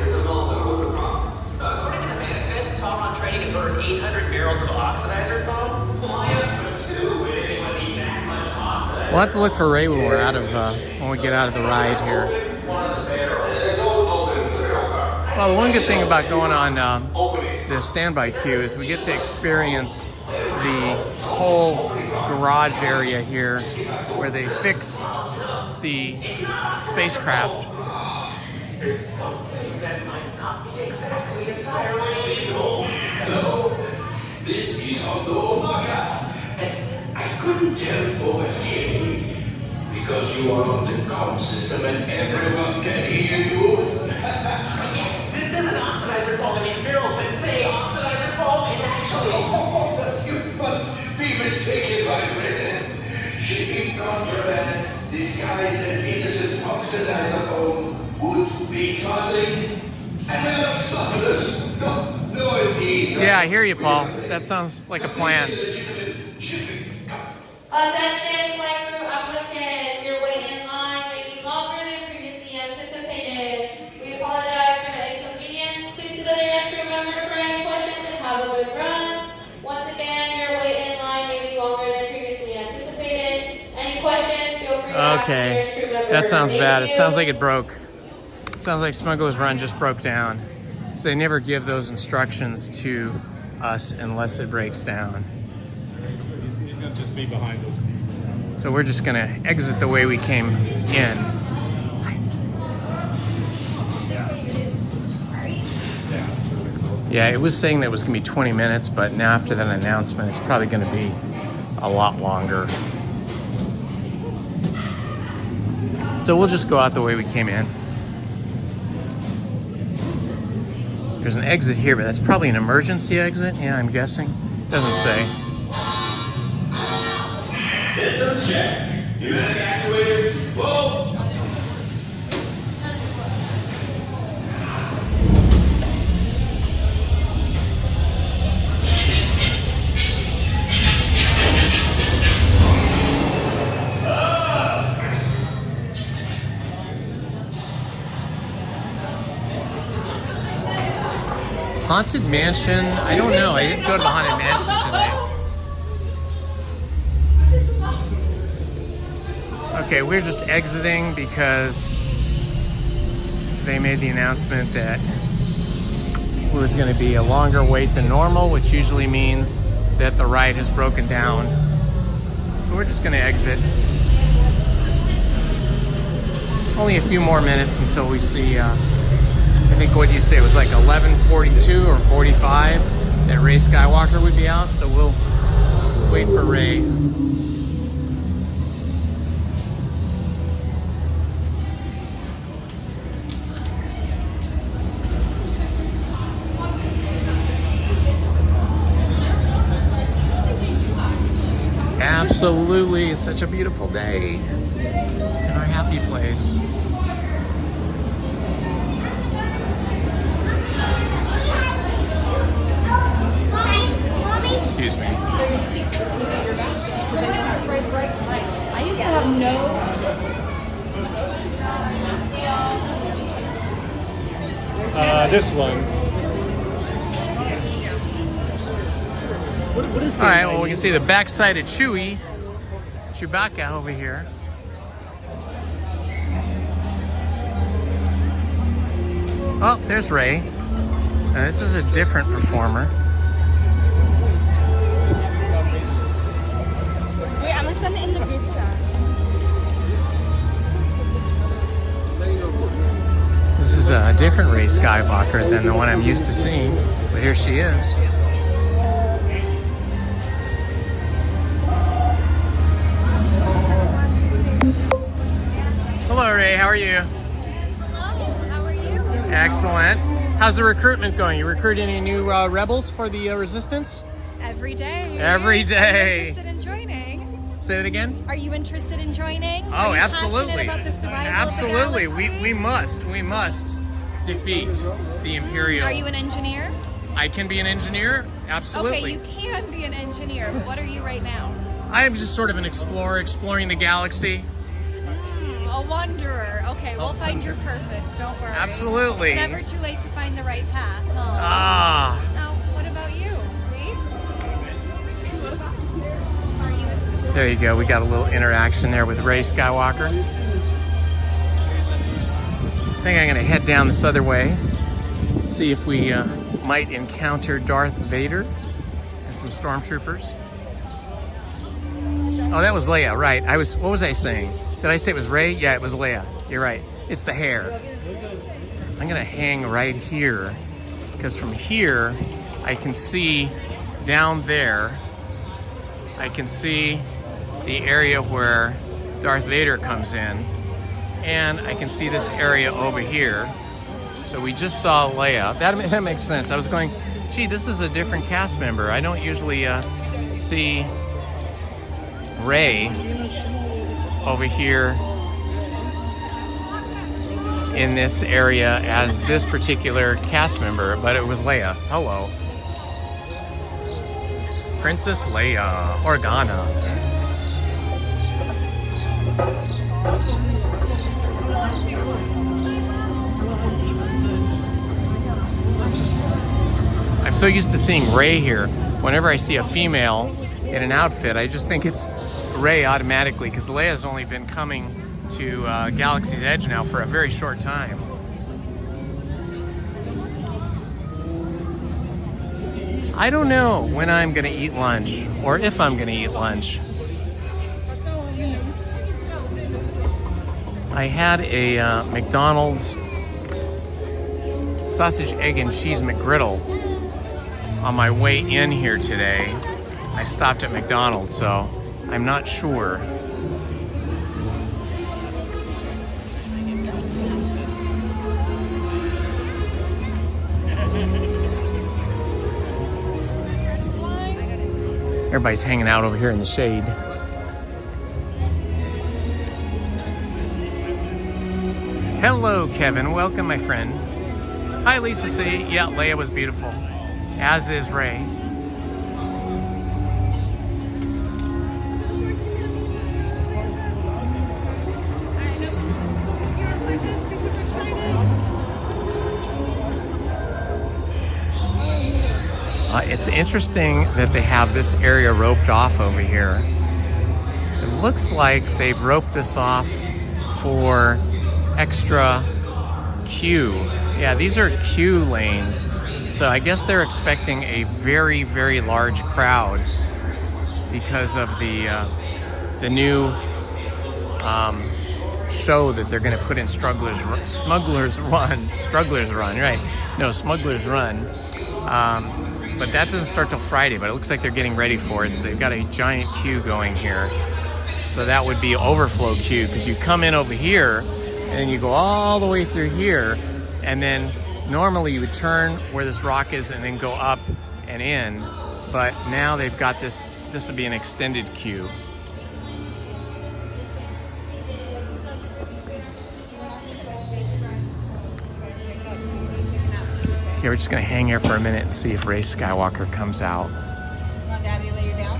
This is Malta. What's the problem? According to the manifest, Tomahawk Trading has ordered 800 barrels of oxidizer foam. Well, I have put 2. It ain't gonna need that much oxidizer. We'll have to look for Ray when we're out of when we get out of the ride here. Well, the one good thing about going on the standby queue is we get to experience the whole garage area here where they fix the spacecraft. It's something that might not be exactly entirely legal. Hello, this is Ondar, and I couldn't tell over here because you are on the comm system and everyone can hear you. This isn't oxidizer foam in these barrels that say oxidizer foam. It's actually... Oh, but you must be mistaken, my friend. Shipping contraband disguised as innocent oxidizer foam would be smuggling. And we're not smugglers. No, indeed. Yeah, I hear you, Paul. That sounds like a plan. Attention, flight crew applicants. Your wait in line may be longer than previously anticipated. We apologize for the inconvenience. Please see the nearest crew member for any questions and have a good run. Once again, your wait in line may be longer than previously anticipated. Any questions, feel free to ask the nearest crew member. That sounds Thank bad. you. It sounds like it broke. It sounds like Smugglers Run just broke down. So they never give those instructions to us unless it breaks down. He's going to just be behind us. So we're just going to exit the way we came in. Yeah, it was saying that it was going to be 20 minutes, but now after that announcement, it's probably going to be a lot longer. So we'll just go out the way we came in. There's an exit here, but that's probably an emergency exit. Yeah, I'm guessing. Doesn't say. Systems check. Pneumatic actuators full. Haunted Mansion? I don't know. I didn't go to the Haunted Mansion today. Okay, we're just exiting because they made the announcement that it was going to be a longer wait than normal, which usually means that the ride has broken down. So we're just going to exit. Only a few more minutes until we see, I think what you say it was like 11:42 or 45 that Rey Skywalker would be out. So we'll wait for Rey. Absolutely, it's such a beautiful day in our happy place. Excuse me. I used to have no. This one. What is All right, well, we can see the backside of Chewbacca over here. Oh, there's Rey. Now, this is a different performer. Wait, I'm gonna send it in the group chat. This is a different Rey Skywalker than the one I'm used to seeing, but here she is. Hello, Rey. How are you? Hello, how are you? Excellent. How's the recruitment going? You recruiting any new rebels for the Resistance? Every day. Every day. Are you interested in joining? Say that again? Are you interested in joining? Oh, Are you absolutely. passionate about the survival Absolutely. Of the galaxy? We must defeat the Imperial. Are you an engineer? I can be an engineer. Absolutely. Okay, you can be an engineer, but what are you right now? I am just sort of an explorer, exploring the galaxy. A wanderer. Okay, we'll find your purpose. Don't worry. Absolutely. It's never too late to find the right path. Huh? Ah. Now, what about you? Are you in There you go. We got a little interaction there with Rey Skywalker. I think I'm going to head down this other way, see if we might encounter Darth Vader and some stormtroopers. Oh, that was Leia, right? What was I saying? Did I say it was Rey? Yeah, it was Leia. You're right. It's the hair. I'm gonna hang right here because from here I can see down there. I can see the area where Darth Vader comes in, and I can see this area over here. So we just saw Leia. That makes sense. I was going, gee, this is a different cast member. I don't usually see Rey over here in this area as this particular cast member, but it was Leia. Hello. Princess Leia Organa. I'm so used to seeing Rey here. Whenever I see a female in an outfit, I just think it's Rey automatically, because Leia's only been coming to Galaxy's Edge now for a very short time. I don't know when I'm gonna eat lunch, or if I'm gonna eat lunch. I had a McDonald's sausage, egg, and cheese McGriddle on my way in here today. I stopped at McDonald's, so I'm not sure. Everybody's hanging out over here in the shade. Hello, Kevin. Welcome, my friend. Hi, Lisa C. Yeah, Leia was beautiful, as is Rey. It's interesting that they have this area roped off over here. looks like they've roped this off for extra queue. Yeah, these are queue lanes. So I guess they're expecting a very, very large crowd because of the new show that they're going to put in Smugglers Run, right? No, Smugglers Run. But that doesn't start till Friday, but it looks like they're getting ready for it. So they've got a giant queue going here. So that would be overflow queue, because you come in over here and then you go all the way through here, and then normally you would turn where this rock is and then go up and in, but now they've got this would be an extended queue. Okay, we're just gonna hang here for a minute and see if Ray Skywalker comes out. Daddy, lay you down.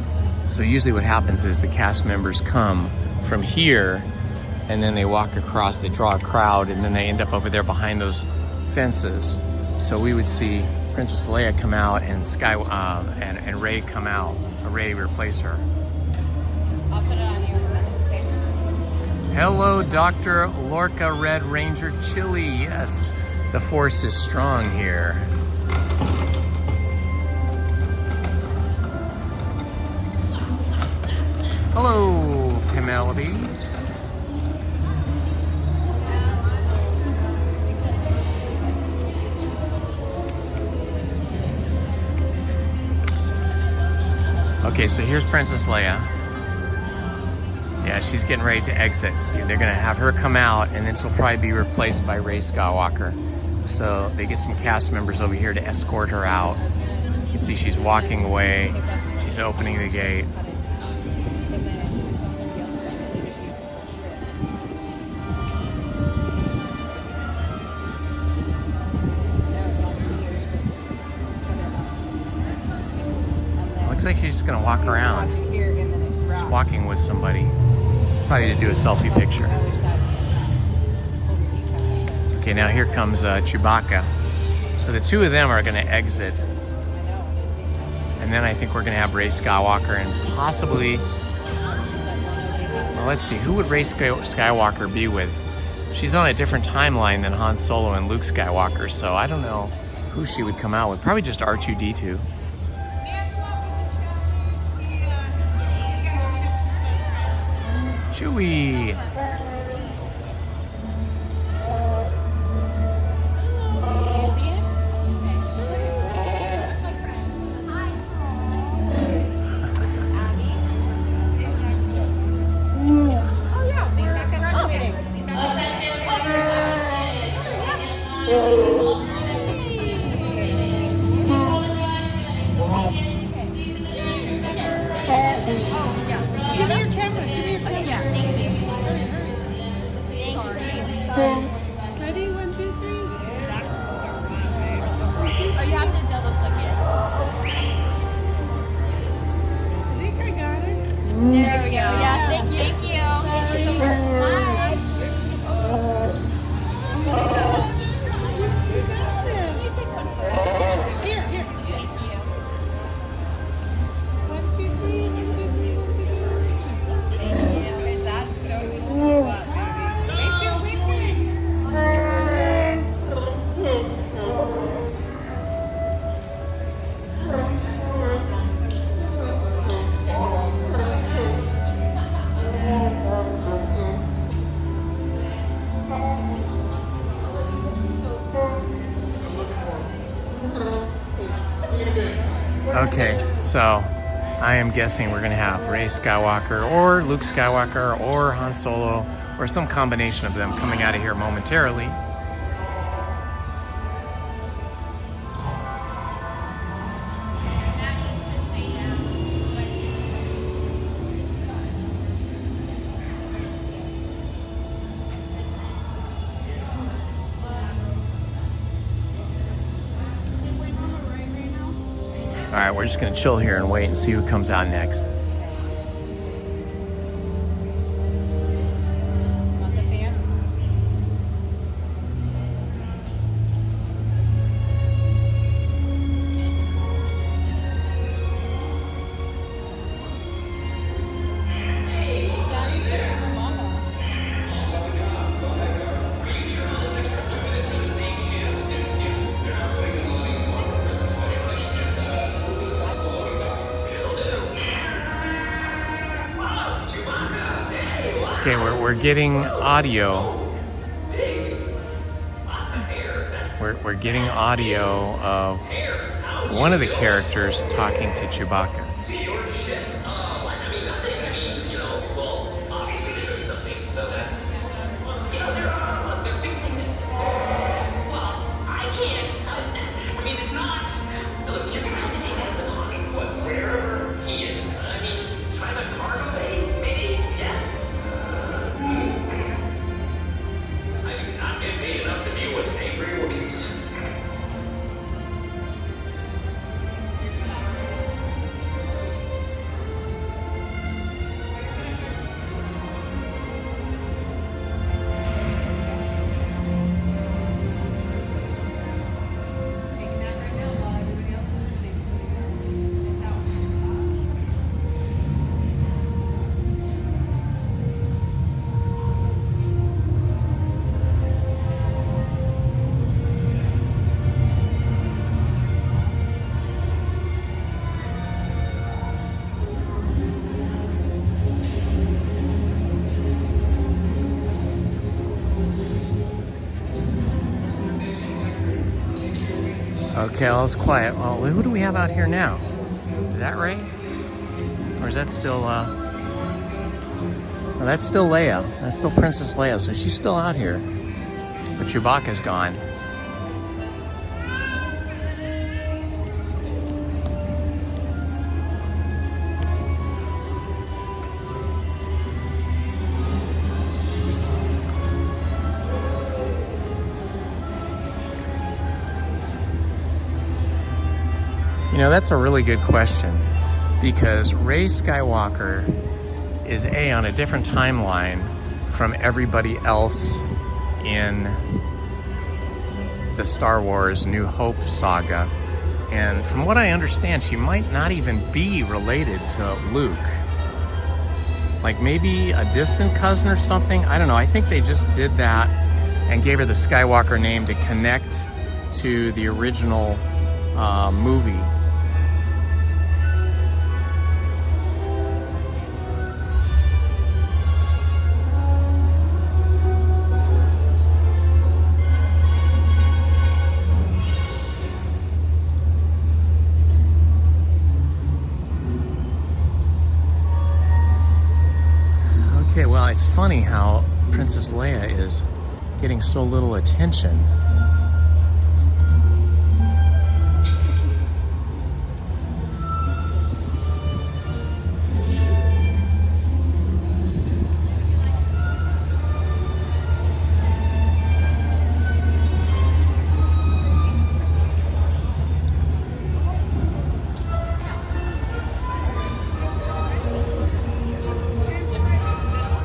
So usually what happens is the cast members come from here and then they walk across, they draw a crowd, and then they end up over there behind those fences. So we would see Princess Leia come out and and Rey come out. Rey replace her. I'll put it on you. Okay. Hello, Dr. Lorca Red Ranger Chili. Yes, the force is strong here. Hello, Penelope. Okay, so here's Princess Leia. Yeah, she's getting ready to exit. They're gonna have her come out, and then she'll probably be replaced by Rey Skywalker. So they get some cast members over here to escort her out. You can see she's walking away. She's opening the gate. Looks like she's just gonna walk around. She's walking with somebody. Probably to do a selfie picture. Okay, now here comes Chewbacca. So the two of them are gonna exit. And then I think we're gonna have Rey Skywalker and possibly, well, let's see, who would Rey Skywalker be with? She's on a different timeline than Han Solo and Luke Skywalker, so I don't know who she would come out with. Probably just R2-D2. Chewie. Okay, so I am guessing we're gonna have Rey Skywalker or Luke Skywalker or Han Solo or some combination of them coming out of here momentarily. All right, we're just gonna chill here and wait and see who comes out next. Hey, Okay, we're getting audio. We're getting audio of one of the characters talking to Chewbacca. To your ship. I mean, nothing. I mean, you know, well, obviously they're doing something, so that's, you know, they're fixing it. Well, I can't. I mean, it's not. Look, you're gonna have to take that with Han. What, wherever he is. I mean, try the cargo bay, maybe? Yes. I do not get paid enough to deal with angry Wookiees. Okay, all is quiet. Well, who do we have out here now? Is that Rey? Or is that still, no, that's still Leia. That's still Princess Leia, so she's still out here. But Chewbacca's gone. You know, that's a really good question, because Rey Skywalker is on a different timeline from everybody else in the Star Wars New Hope saga. And from what I understand, she might not even be related to Luke. Like maybe a distant cousin or something. I don't know. I think they just did that and gave her the Skywalker name to connect to the original movie. Okay, well, it's funny how Princess Leia is getting so little attention.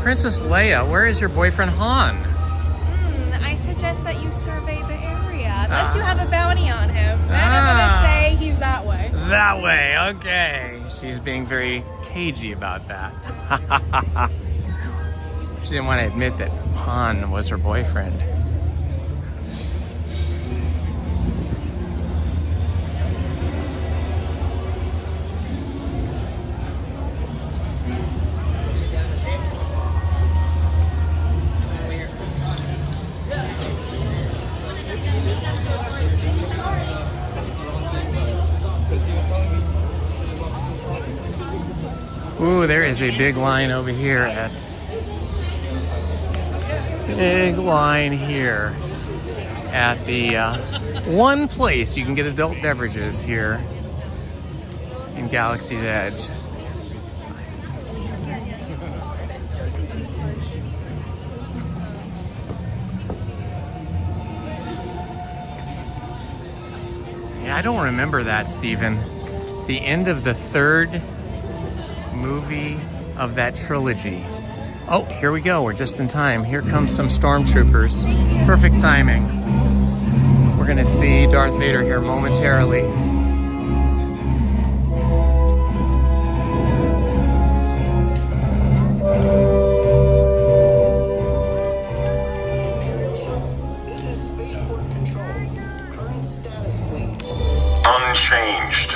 Princess Leia, where is your boyfriend Han? I suggest that you survey the area, unless you have a bounty on him. Then I'm gonna say he's that way. That way, okay. She's being very cagey about that. She didn't want to admit that Han was her boyfriend. Ooh, there is a big line over here at... Big line here at the one place you can get adult beverages here in Galaxy's Edge. Yeah, I don't remember that, Stephen. The end of the third movie of that trilogy. Oh, here we go. We're just in time. Here comes some stormtroopers. Perfect timing. We're going to see Darth Vader here momentarily. Unchanged.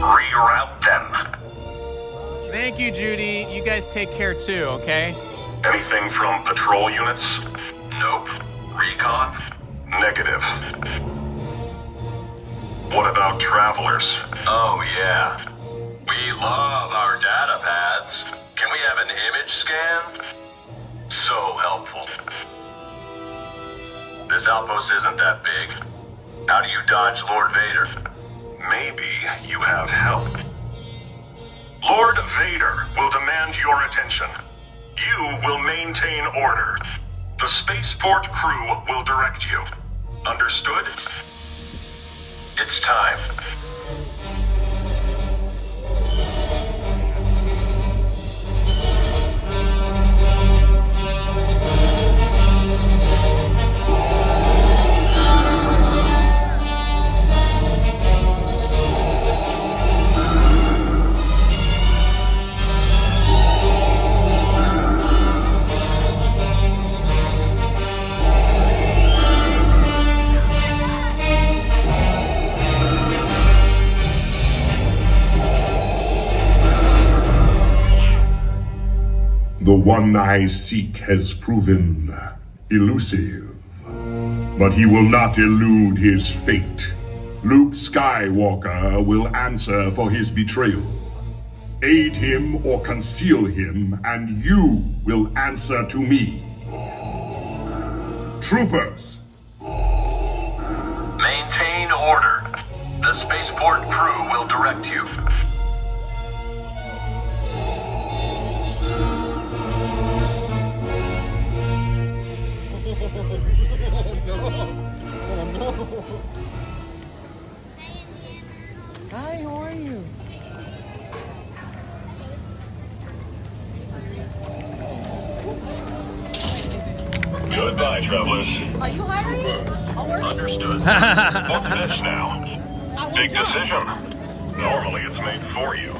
Reroute them. Thank you, Judy. You guys take care too, okay? Anything from patrol units? Nope. Recon? Negative. What about travelers? Oh, yeah. We love our data pads. Can we have an image scan? So helpful. This outpost isn't that big. How do you dodge Lord Vader? Maybe you have help. Lord Vader will demand your attention. You will maintain order. The spaceport crew will direct you. Understood? It's time. The one I seek has proven elusive, but he will not elude his fate. Luke Skywalker will answer for his betrayal. Aid him or conceal him, and you will answer to me. Troopers! Maintain order. The spaceport crew will direct you. Hi, how are you? Goodbye, travelers. Are you hiring? I'll work. Understood. What's this now? Big decision. Normally it's made for you.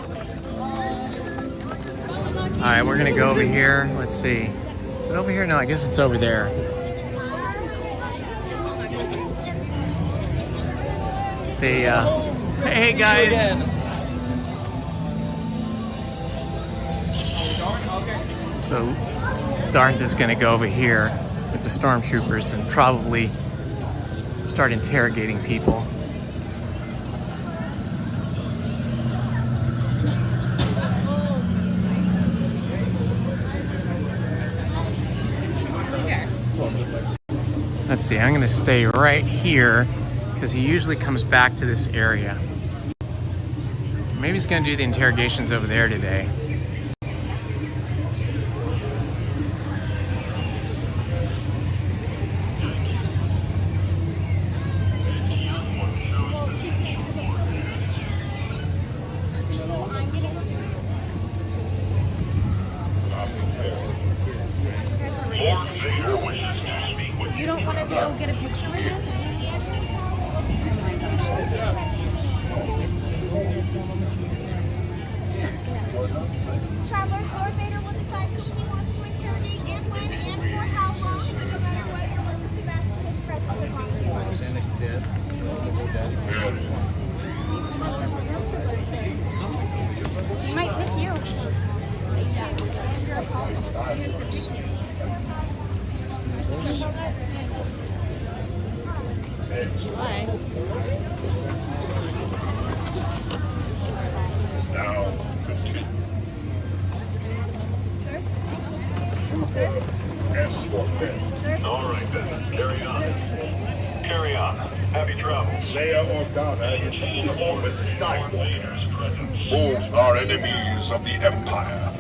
All right, we're gonna go over here. Let's see. Is it over here? No, I guess it's over there. They, hey guys. So Darth is gonna go over here with the stormtroopers and probably start interrogating people. Let's see, I'm gonna stay right here because he usually comes back to this area. Maybe he's gonna do the interrogations over there today. You don't want to go get a picture with him? Travelers, Lord Vader will decide who he wants to interrogate and when and for how long. No matter what, you'll work with the best of his presence as long as you want. He might pick you. Bye. Now, continue. All right then, carry on. Carry on. Happy travels. Leia Organa is the enormous Skywalker. Both are enemies of the Empire.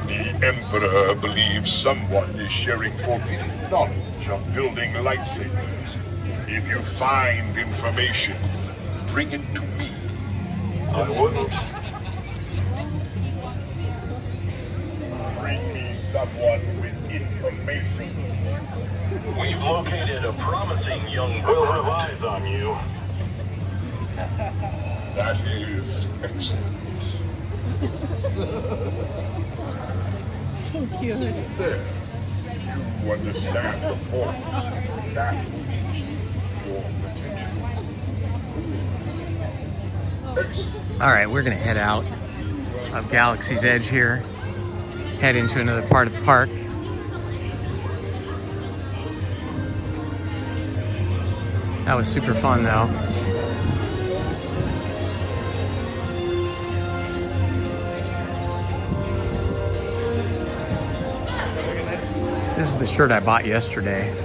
The Emperor believes someone is sharing forbidden knowledge of building lightsabers. If you find information, bring it to me. I wouldn't. Bring me someone with information. We've located a promising young will have eyes on you. That is excellent. So cute. There. You understand the point. That needs your attention. Excellent. All right, we're gonna head out. of Galaxy's Edge here. Head into another part of the park. That was super fun though. This is the shirt I bought yesterday.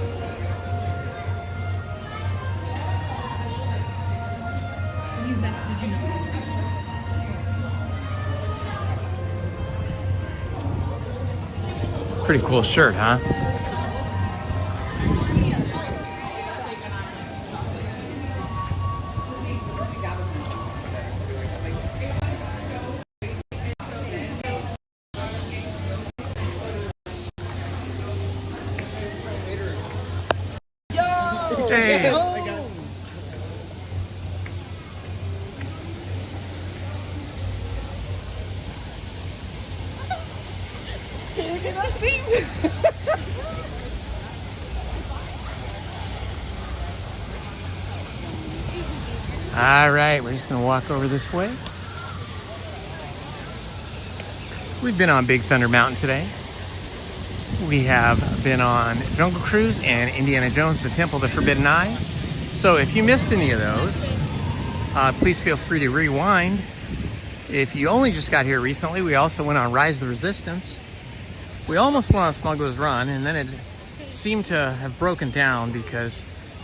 Pretty cool shirt, huh? Hey. All right, we're just gonna walk over this way. We've been on Big Thunder Mountain today. We have been on Jungle Cruise and Indiana Jones, the Temple of the Forbidden Eye. So if you missed any of those, please feel free to rewind. If you only just got here recently, we also went on Rise of the Resistance. We almost went on Smugglers Run, and then it seemed to have broken down because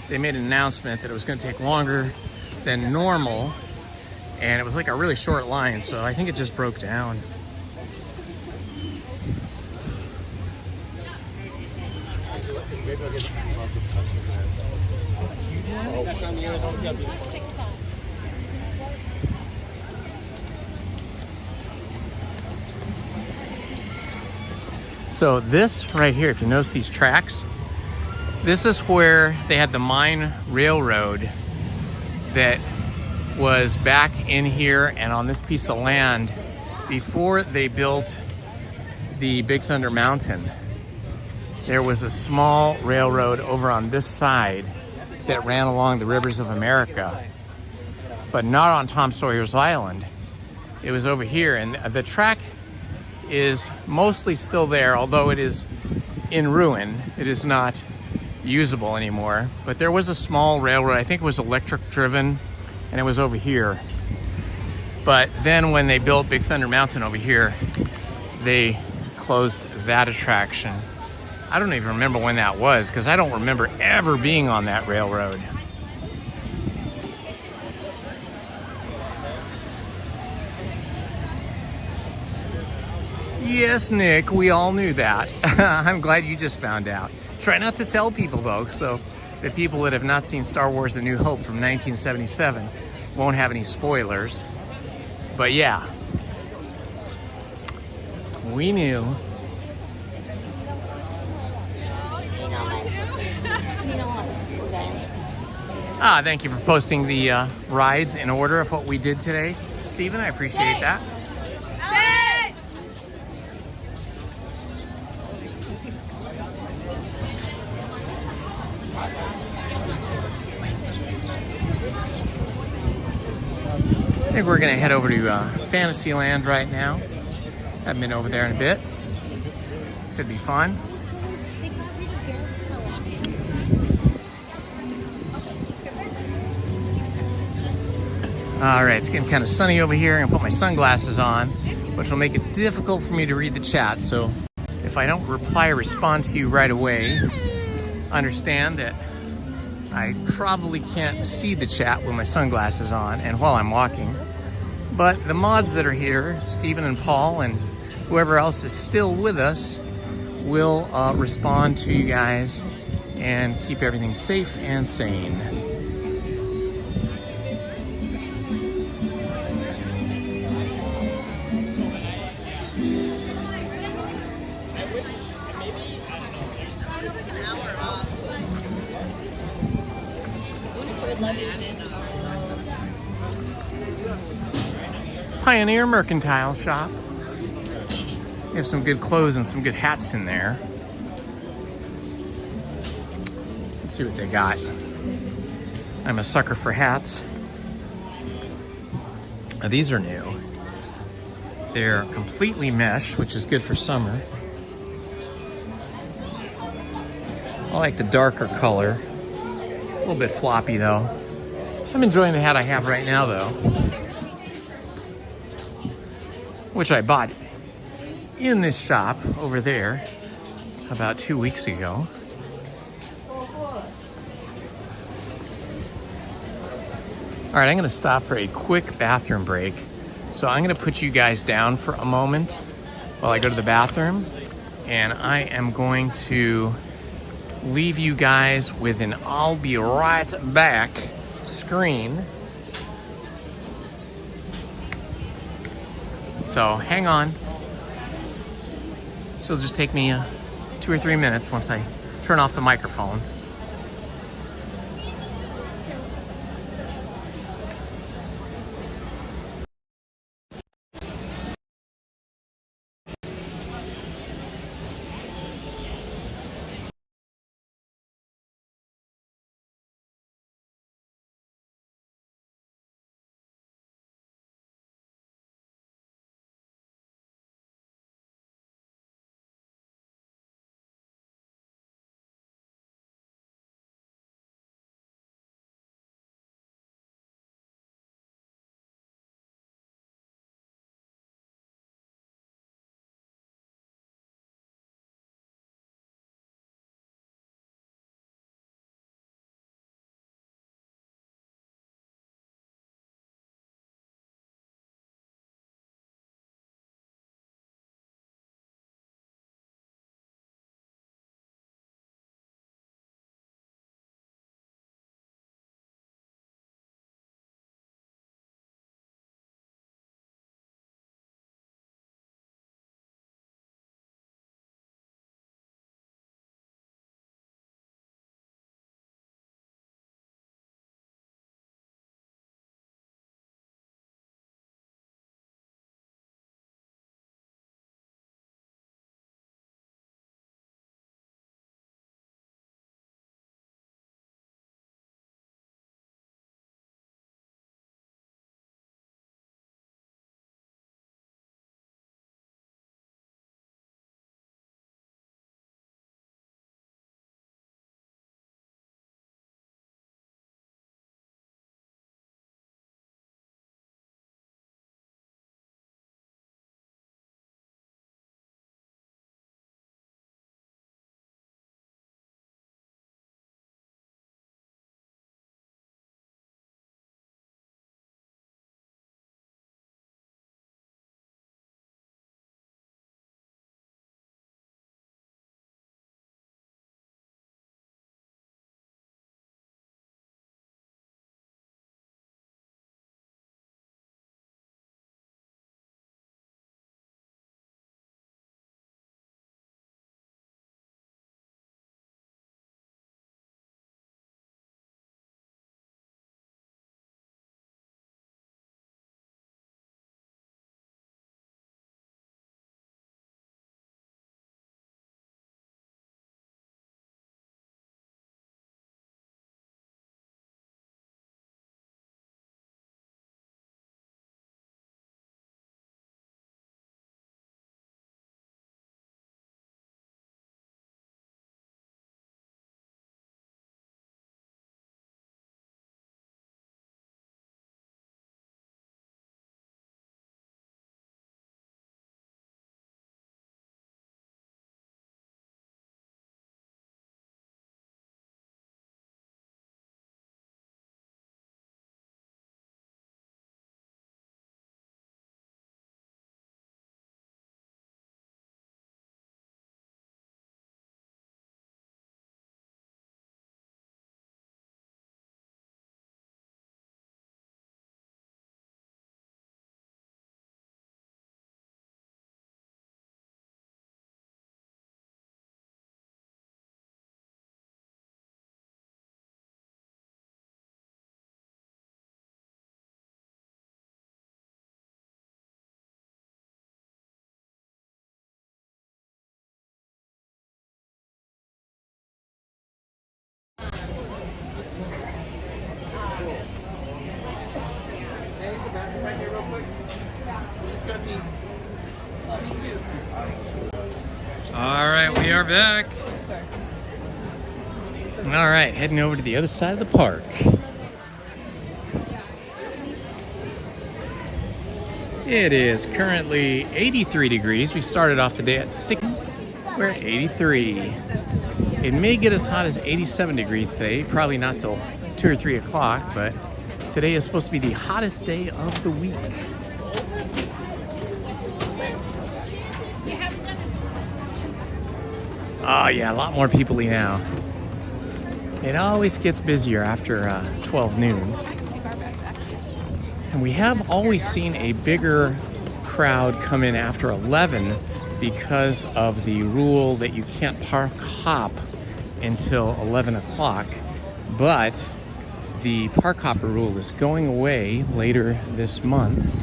they made an announcement that it was going to take longer than normal, and it was like a really short line, so I think it just broke down. So this right here, if you notice these tracks, this is where they had the mine railroad that was back in here and on this piece of land before they built the Big Thunder Mountain. There was a small railroad over on this side that ran along the rivers of America, but not on Tom Sawyer's Island. It was over here, and the track is mostly still there, although it is in ruin. It is not usable anymore, but there was a small railroad, I think it was electric driven, and it was over here. But then when they built Big Thunder Mountain over here, they closed that attraction. I don't even remember when that was, because I don't remember ever being on that railroad. Yes, Nick, we all knew that. I'm glad you just found out. Try not to tell people though, so the people that have not seen Star Wars A New Hope from 1977 won't have any spoilers. But yeah, we knew. Thank you for posting the rides in order of what we did today, Stephen. I appreciate that. I think we're gonna head over to Fantasyland right now. Haven't been over there in a bit. Could be fun. All right, it's getting kind of sunny over here. I'm gonna put my sunglasses on, which will make it difficult for me to read the chat. So if I don't reply or respond to you right away, understand that I probably can't see the chat with my sunglasses on and while I'm walking. But the mods that are here, Stephen and Paul and whoever else is still with us, will respond to you guys and keep everything safe and sane. Pioneer Mercantile Shop. They have some good clothes and some good hats in there. Let's see what they got. I'm a sucker for hats. Now, these are new. They're completely mesh, which is good for summer. I like the darker color. It's a little bit floppy though. I'm enjoying the hat I have right now though, which I bought in this shop over there about 2 weeks ago. All right, I'm gonna stop for a quick bathroom break. So I'm gonna put you guys down for a moment while I go to the bathroom, and I am going to leave you guys with an "I'll be right back" screen. So hang on. So it'll just take me 2 or 3 minutes once I turn off the microphone. All right, we are back. All right, heading over to the other side of the park. It is currently 83 degrees. We started off the day at 6. We're at 83. It may get as hot as 87 degrees today. Probably not till 2 or 3 o'clock, but today is supposed to be the hottest day of the week. Oh yeah, a lot more people-y now. It always gets busier after 12 noon. And we have always seen a bigger crowd come in after 11 because of the rule that you can't park hop until 11 o'clock. But the park hopper rule is going away later this month,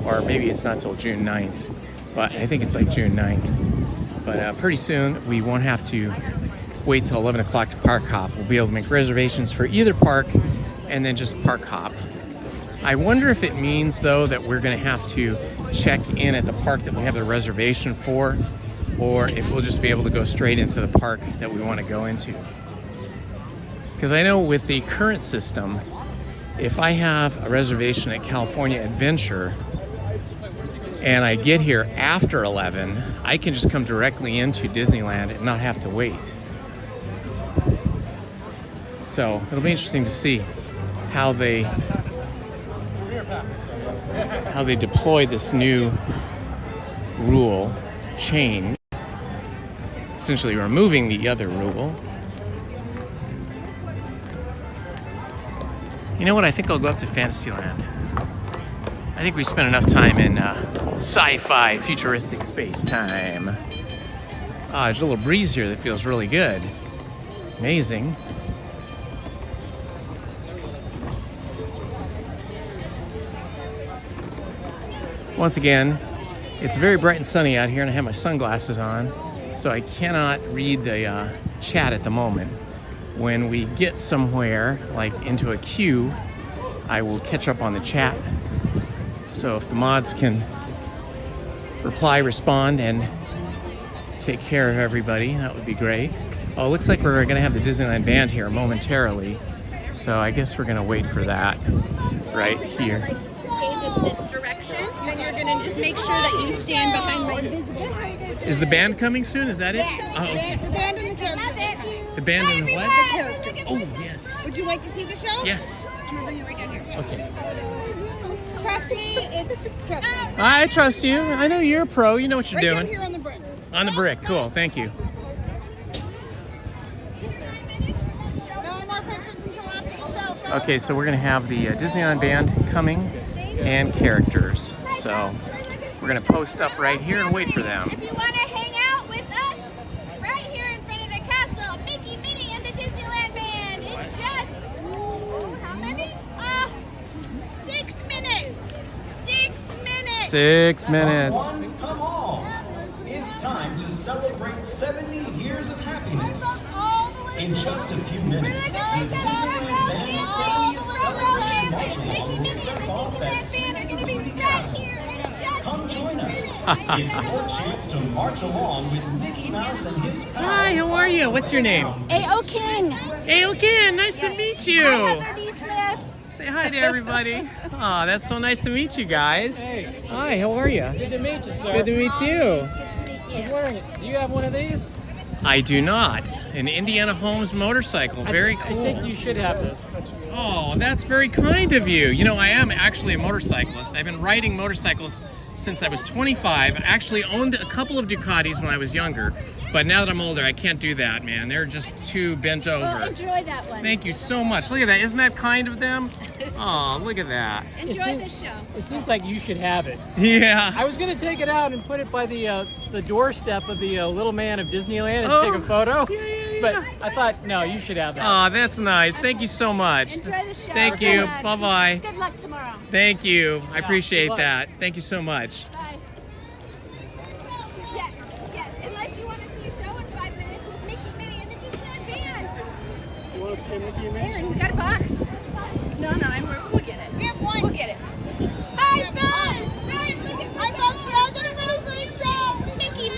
or maybe it's not till June 9th, but I think it's like June 9th. But pretty soon we won't have to wait till 11 o'clock to park hop. We'll be able to make reservations for either park and then just park hop. I wonder if it means though that we're gonna have to check in at the park that we have the reservation for, or if we'll just be able to go straight into the park that we want to go into. Because I know with the current system, if I have a reservation at California Adventure and I get here after 11, I can just come directly into Disneyland and not have to wait. So it'll be interesting to see how they deploy this new rule change, essentially removing the other rule. You know what? I think I'll go up to Fantasyland. I think we spent enough time in sci-fi futuristic space-time. There's a little breeze here that feels really good. Amazing. Once again, it's very bright and sunny out here and I have my sunglasses on, so I cannot read the chat at the moment. When we get somewhere, like into a queue, I will catch up on the chat. So if the mods can reply, respond, and take care of everybody, that would be great. Oh, it looks like we're gonna have the Disneyland band here momentarily. So I guess we're gonna wait for that right here. Just this direction, and you're gonna just make sure that you stand behind my invisible line. Is the band coming soon? Is that it? Yes. Oh, okay. The band and the characters. The band and the what? The characters. Oh, yes. Would you like to see the show? Yes. I'm gonna bring you right down here. Okay. Trust me, it's trust me. I trust you. I know you're a pro. You know what you're Right doing. down here on the brick. On the brick. Cool. Thank you. No more pictures until after the show. Okay, so we're going to have the Disneyland band coming and characters. So we're going to post up right here and wait for them. If you want to hang out with us, right here in front of the castle, Mickey, Minnie, and the Disneyland band. It's just, how many? 6 minutes. 6 minutes. 6 minutes. Everyone, come on. It's time to celebrate 70 years of happiness. In just a few minutes, the Disneyland Band's 70th celebration march-along will start off at Sleeping Beauty Castle. Come join us. It's your chance to march along with Mickey Mouse and his pals. Hi, how are you? What's your name? A.O. King. A.O. King, nice to meet you. Hi, Heather D. Smith. Say hi to everybody. Aw, that's so nice to meet you guys. Hey. Hi, how are you? Good to meet you, sir. Good to meet you. I'm wearing it. Do you have one of these? I do not. An Indiana Holmes motorcycle. Very cool. I think you should have this. Oh, that's very kind of you. You know, I am actually a motorcyclist. I've been riding motorcycles since I was 25. I actually owned a couple of Ducatis when I was younger, but now that I'm older, I can't do that, man. They're just too bent over. Well, enjoy that one. Thank you so much. Look at that. Isn't that kind of them? Oh, look at that. Enjoy the show. It seems like you should have it. Yeah. I was going to take it out and put it by the doorstep of the Little Man of Disneyland and take a photo. But I thought, no, you should have that. Oh, that's nice. Thank you so much. Enjoy the show. Thank you. Bye-bye. Good luck tomorrow. Thank you. I appreciate good luck. that. Thank you so much. Bye. Yes, yes. Unless you want to see a show in 5 minutes with Mickey, Minnie, and the Disneyland band. You want to see Mickey and Minnie? Aaron, we got a box. No, we'll get it. We have one. We'll get it. Hi, Buzz. Hi, Buzz. We are going to go to the show. Mickey,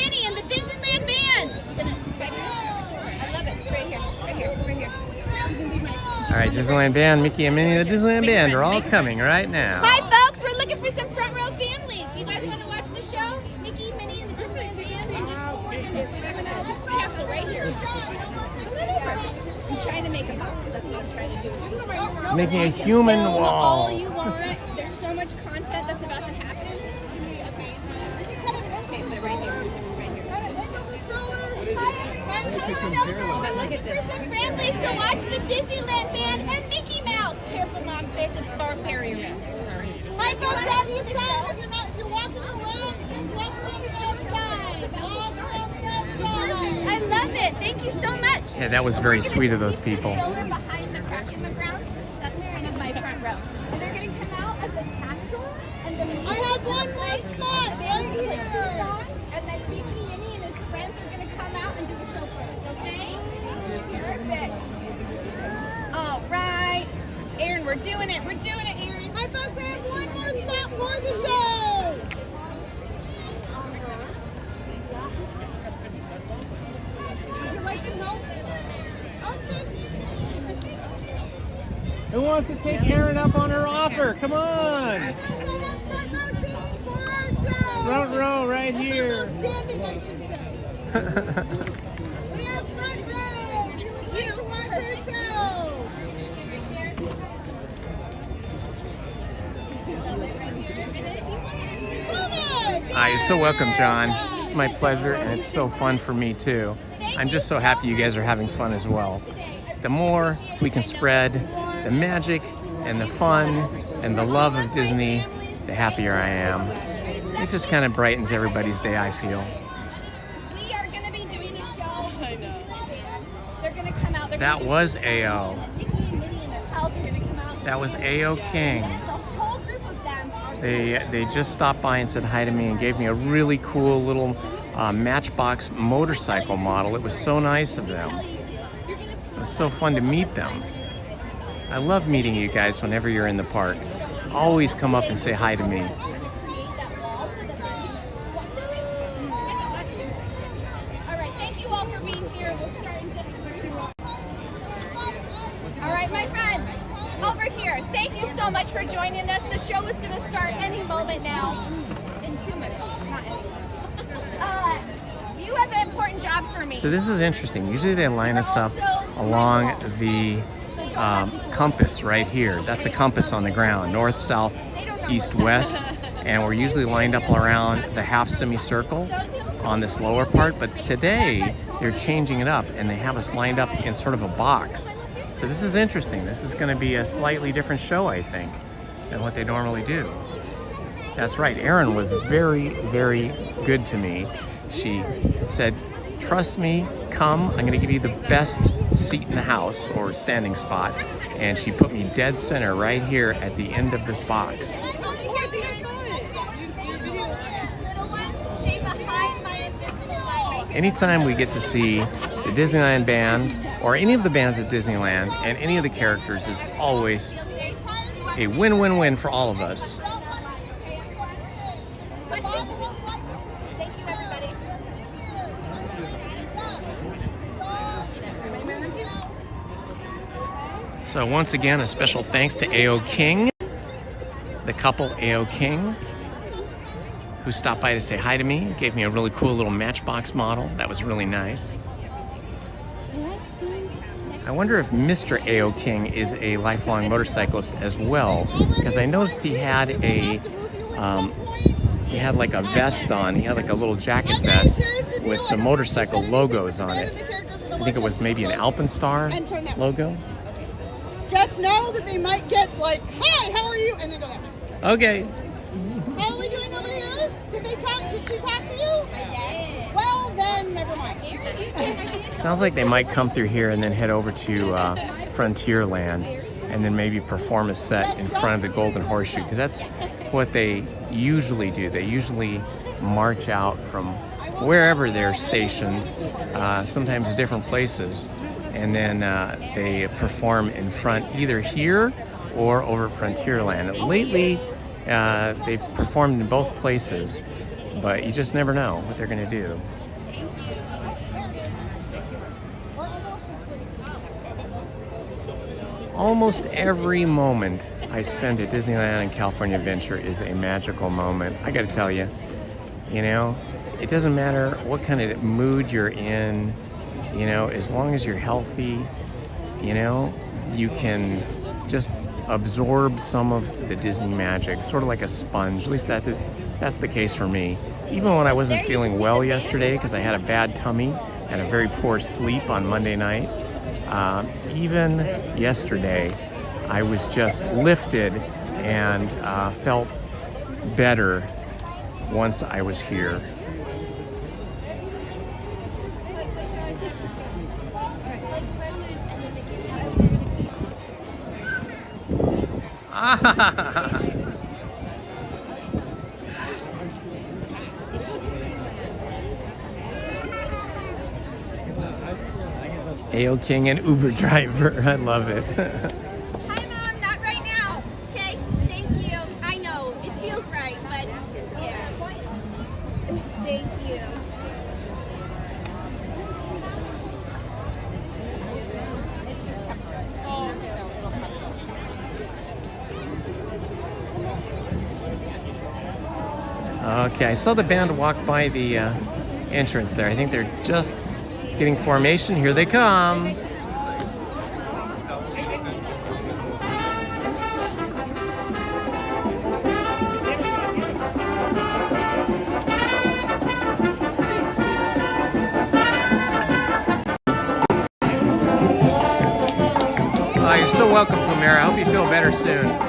All right, Disneyland Band, Mickey and Minnie, the Disneyland Band are all coming right now. Hi, folks. We're looking for some front row families. You guys want to watch the show? Mickey, Minnie, and the Disneyland Band. Just castle right here. I'm trying to make a box. That's what I'm trying to do. Making a human All wall. you want. There's so much content that's about to happen. It's going to be amazing. Okay, so right here. Looking for some families to watch the Disneyland Band and Mickey Mouse. Careful, Mom. There's a barrier. Hi, folks. Have you tried? If you're walking around, please walk around the outside. Walk around the outside. I love it. Thank you so much. Yeah, that was very sweet of those people. Behind the crack in the ground. That's kind of my front row. And they're going to come out at the castle. And I have one more spot right here. And then Mickey, Minnie, and his friends are going to come out and do the show for us, okay? Perfect. All right. Aaron, we're doing it. We're doing it, Aaron. Hi, folks. I have one more spot for the show. Would you like some help? Okay. Who wants to take Erin up on her offer? Come on! Front row right here. Standing, I should say. We have front row. You want her show. You're so welcome, John. It's my pleasure, and it's so fun for me too. I'm just so happy you guys are having fun as well. The more we can spread the magic and the fun and the love of Disney, the happier I am. It just kind of brightens everybody's day, I feel. We are going to be doing a show. I know. They're going to come out. That was A.O. That was A.O. King. They just stopped by and said hi to me and gave me a really cool little Matchbox motorcycle model. It was so nice of them. It was so fun to meet them. I love meeting you guys whenever you're in the park. Always come up and say hi to me. All right, thank you all for being here. We'll start in just a few. All right, my friends, over here. Thank you so much for joining us. The show is going to start any moment now. In 2 minutes, not any. You have an important job for me. So this is interesting. Usually they line us up along the compass right here. That's a compass on the ground, north, south, east, west, and we're usually lined up around the half semicircle on this lower part, but today they're changing it up and they have us lined up in sort of a box. So this is interesting. This is going to be a slightly different show, I think, than what they normally do. That's right, Erin was very, very good to me. She said, trust me, come, I'm gonna give you the best seat in the house, or standing spot. And she put me dead center right here at the end of this box. Anytime we get to see the Disneyland Band, or any of the bands at Disneyland, and any of the characters is always a win-win-win for all of us. So once again, a special thanks to A.O. King, the couple A.O. King, who stopped by to say hi to me, gave me a really cool little Matchbox model. That was really nice. I wonder if Mr. A.O. King is a lifelong motorcyclist as well, because I noticed he had like a vest on. He had like a little jacket vest with some motorcycle logos on it. I think it was maybe an Alpenstar logo. Just know that they might get like, hi, how are you? And then go that way. Okay. How are we doing over here? Did she talk to you? Yes. Well, then, never mind. Sounds like they might come through here and then head over to Frontierland and then maybe perform a set in front of the Golden Horseshoe, because that's what they usually do. They usually march out from wherever they're stationed, sometimes different places, and then they perform in front either here or over Frontierland. Lately, they've performed in both places, but you just never know what they're going to do. Almost every moment I spend at Disneyland and California Adventure is a magical moment. I gotta tell you, you know, it doesn't matter what kind of mood you're in, you know, as long as you're healthy, you know, you can just absorb some of the Disney magic, sort of like a sponge. At least that's the case for me. Even when I wasn't feeling well yesterday because I had a bad tummy and a very poor sleep on Monday night, even yesterday I was just lifted and felt better once I was here. AO King and Uber driver, I love it. Hi, Mom, not right now. Okay, thank you. I know, it feels right, but yeah. Thank you. Okay, I saw the band walk by the entrance there. I think they're just getting formation. Here they come. You're so welcome, Plumera. I hope you feel better soon.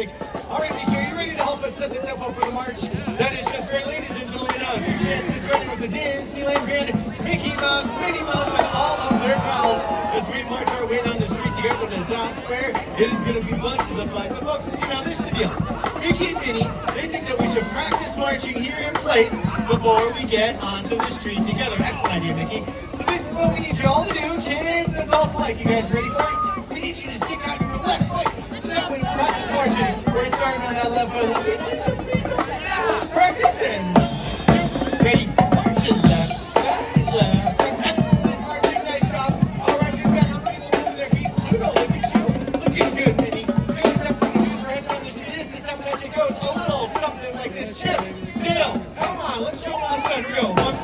fantastic. All right, Mickey, are you ready to help us set the tempo for the march? That is just great, ladies and gentlemen. Now it's your chance to join in with the Disneyland Grand Mickey Mouse, Minnie Mouse, and all of their pals as we march our way down the street together to Town Square. It is going to be bunches of fun. But folks, see, now this is the deal. Mickey and Minnie, they think that we should practice marching here in place before we get onto the street together. Excellent idea, Mickey. So this is what we need you all to do, kids and adults alike. You guys ready for it? We need you to stick out your left foot so that when we practice marching, we're starting on that left foot. Let me see some people. Practice and ready. Marching left, left, left. Excellent marching. Nice job. All right, we've got some people moving their feet. Pluto, look at you. Looking good, Minnie. Next step, we're going to do right down the street. This is the step that it goes. A little something like this. Chip, Dale, come on. Let's show them how it's done. Here we go. 1,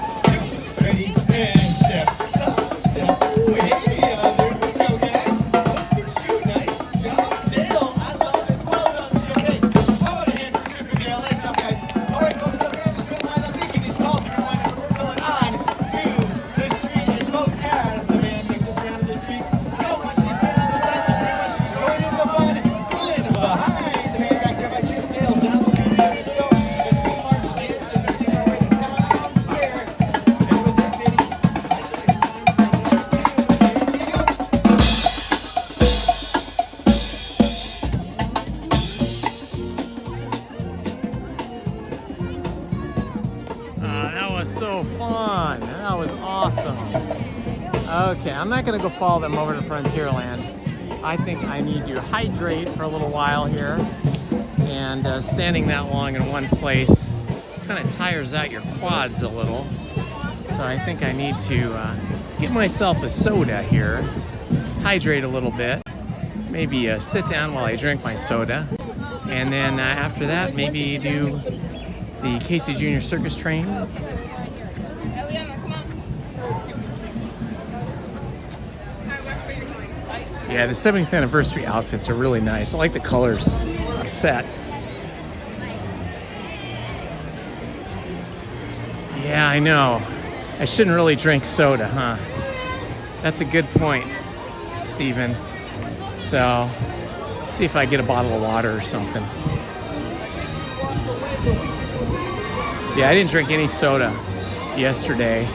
2, ready, and step. Stop, step. Way there we go, guys. Look at you. Nice job, Dale. I love this. Well done, Chip. Hey, how about a hand for Chip and Dale? Nice job, guys. All right, folks, the band is going to line up making these calls. We're going to line up. We're going on to the street. And folks, as the band makes us down to the street, don't watch these men on the sideline. Very much join in the fun. Pulling behind the man back there by Chip and Dale. Down the street. There we go. As we march dance and we sing our way to Town Square. And with that, Minnie, I think it's time for you. That was so fun. That was awesome. Okay, I'm not gonna go follow them over to Frontierland. I think I need to hydrate for a little while here. And standing that long in one place kind of tires out your quads a little. So I think I need to get myself a soda here, hydrate a little bit, maybe sit down while I drink my soda. And then after that, maybe do the Casey Jr. Circus train. Eliana, come on. Yeah, the 70th anniversary outfits are really nice. I like the colors set. Yeah, I know. I shouldn't really drink soda, huh? That's a good point, Steven. So, see if I get a bottle of water or something. Yeah, I didn't drink any soda yesterday.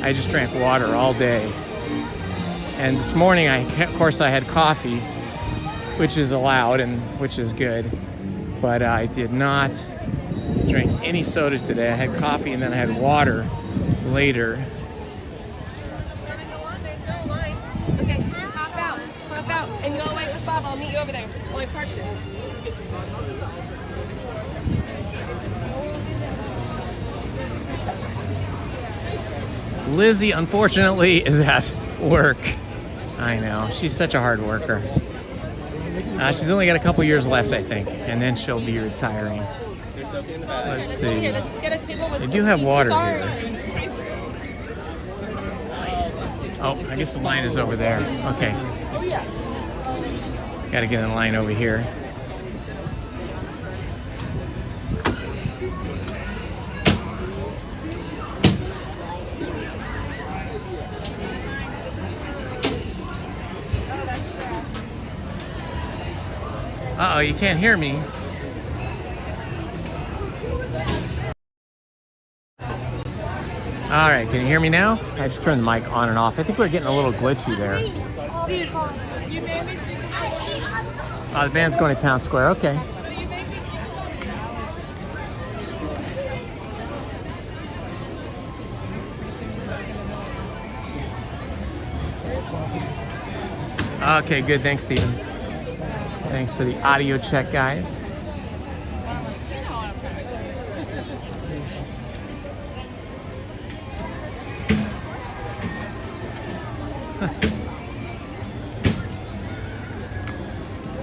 I just drank water all day. And this morning, of course, I had coffee, which is allowed and which is good. But I did not drink any soda today. I had coffee and then I had water later. There's no line. Okay, hop out, and go wait with Bob. I'll meet you over there. Only parked it. Lizzie, unfortunately, is at work. I know, she's such a hard worker. She's only got a couple years left, I think, and then she'll be retiring. Let's see. They do have water here. Oh, I guess the line is over there. Okay. Got to get in line over here. Uh-oh, you can't hear me. All right, can you hear me now? I just turned the mic on and off. I think we're getting a little glitchy there. The band's going to Town Square, okay. Okay, good, thanks, Steven. Thanks for the audio check, guys.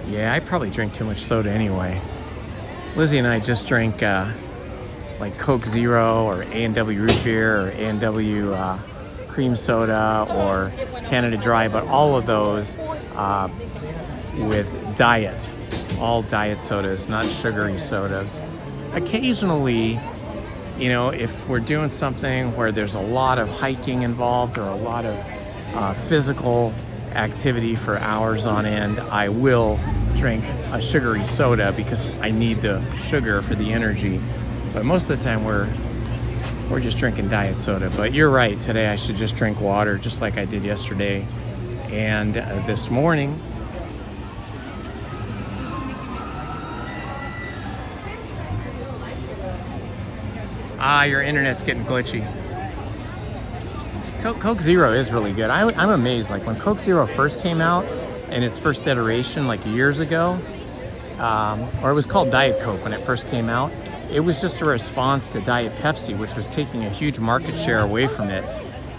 Yeah, I probably drink too much soda anyway. Lizzie and I just drank like Coke Zero or A&W root beer or A&W cream soda or Canada Dry, but all of those with diet, all diet sodas, not sugary sodas. Occasionally, you know, if we're doing something where there's a lot of hiking involved or a lot of physical activity for hours on end, I will drink a sugary soda because I need the sugar for the energy. But most of the time we're just drinking diet soda. But you're right, today I should just drink water just like I did yesterday and this morning. Your internet's getting glitchy. Coke Zero is really good. I'm amazed, like when Coke Zero first came out in its first iteration like years ago, or it was called Diet Coke when it first came out, it was just a response to Diet Pepsi, which was taking a huge market share away from it.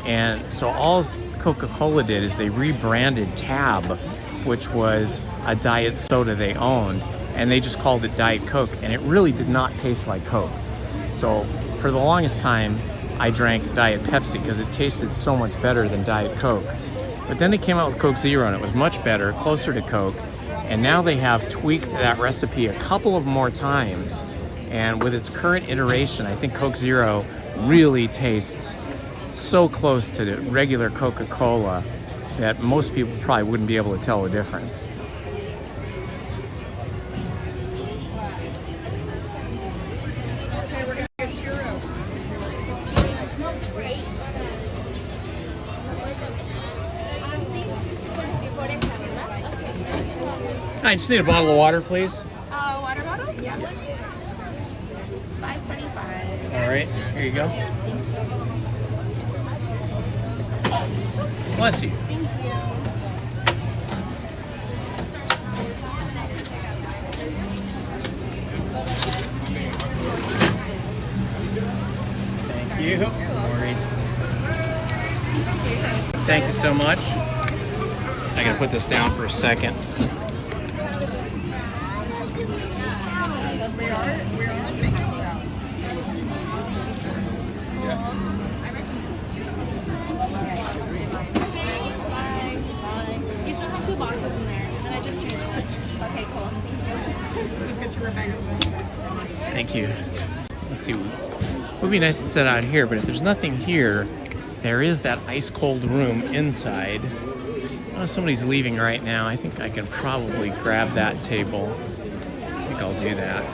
And so all Coca-Cola did is they rebranded Tab, which was a diet soda they owned, and they just called it Diet Coke, and it really did not taste like Coke. So for the longest time, I drank Diet Pepsi because it tasted so much better than Diet Coke. But then they came out with Coke Zero and it was much better, closer to Coke. And now they have tweaked that recipe a couple of more times. And with its current iteration, I think Coke Zero really tastes so close to the regular Coca-Cola that most people probably wouldn't be able to tell the difference. I just need a bottle of water, please. Water bottle? Yeah. $5.25. All right, here you go. Thanks. Bless you. Thank you. Thank you. No worries. Thank you so much. I gotta put this down for a second. You still have 2 boxes in there, and then I just changed it. Okay, cool. Thank you. Let's see. It would be nice to sit out here, but if there's nothing here, there is that ice cold room inside. Oh, somebody's leaving right now. I think I can probably grab that table. I think I'll do that.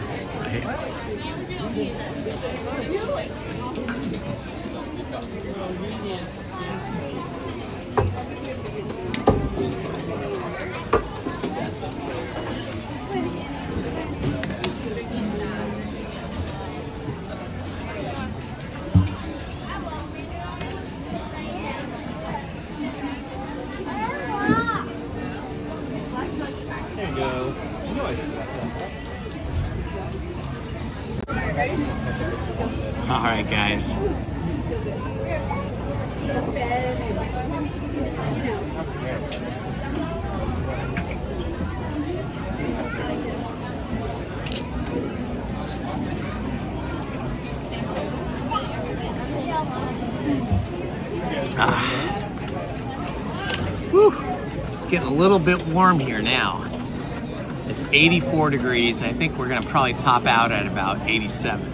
All right, guys. Whew. It's getting a little bit warm here now. It's 84 degrees. I think we're gonna probably top out at about 87.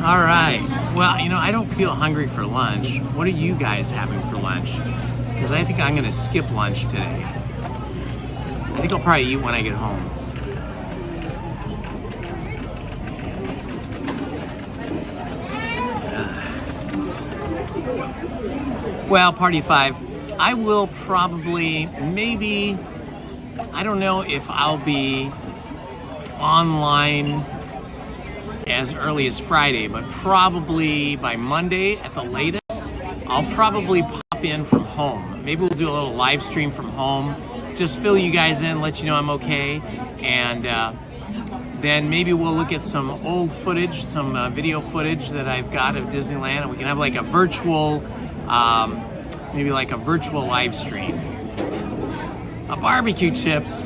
All right. Well, you know, I don't feel hungry for lunch. What are you guys having for lunch? Because I think I'm gonna skip lunch today. I think I'll probably eat when I get home. Well, Party 5, I will probably, maybe, I don't know if I'll be online as early as Friday, but probably by Monday at the latest, I'll probably pop in from home. Maybe we'll do a little live stream from home, just fill you guys in, let you know I'm okay, and then maybe we'll look at some old footage, some video footage that I've got of Disneyland, and we can have like a virtual, maybe like a virtual live stream. Barbecue chips.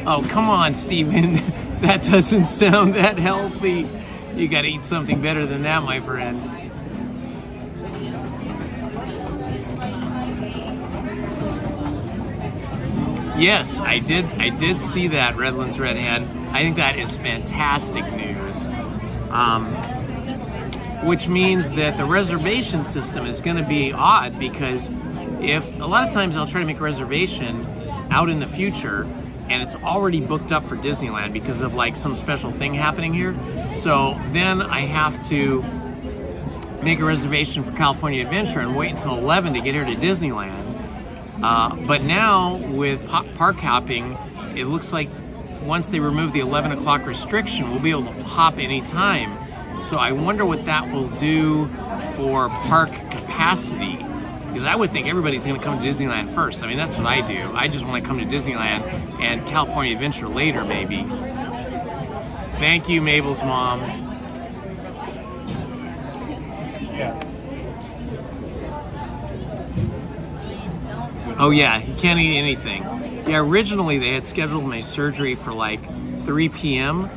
Oh, come on, Steven. That doesn't sound that healthy. You gotta eat something better than that, my friend. Yes, I did see that, Redlands Redhead. I think that is fantastic news. Which means that the reservation system is gonna be odd because if a lot of times I'll try to make a reservation out in the future and it's already booked up for Disneyland because of like some special thing happening here. So then I have to make a reservation for California Adventure and wait until 11 to get here to Disneyland. But now with park hopping, it looks like once they remove the 11 o'clock restriction, we'll be able to hop anytime. So I wonder what that will do for park capacity. Because I would think everybody's going to come to Disneyland first. I mean, that's what I do. I just want to come to Disneyland and California Adventure later, maybe. Thank you, Mabel's mom. Yeah. Oh yeah, he can't eat anything. Yeah, originally they had scheduled my surgery for like 3 p.m.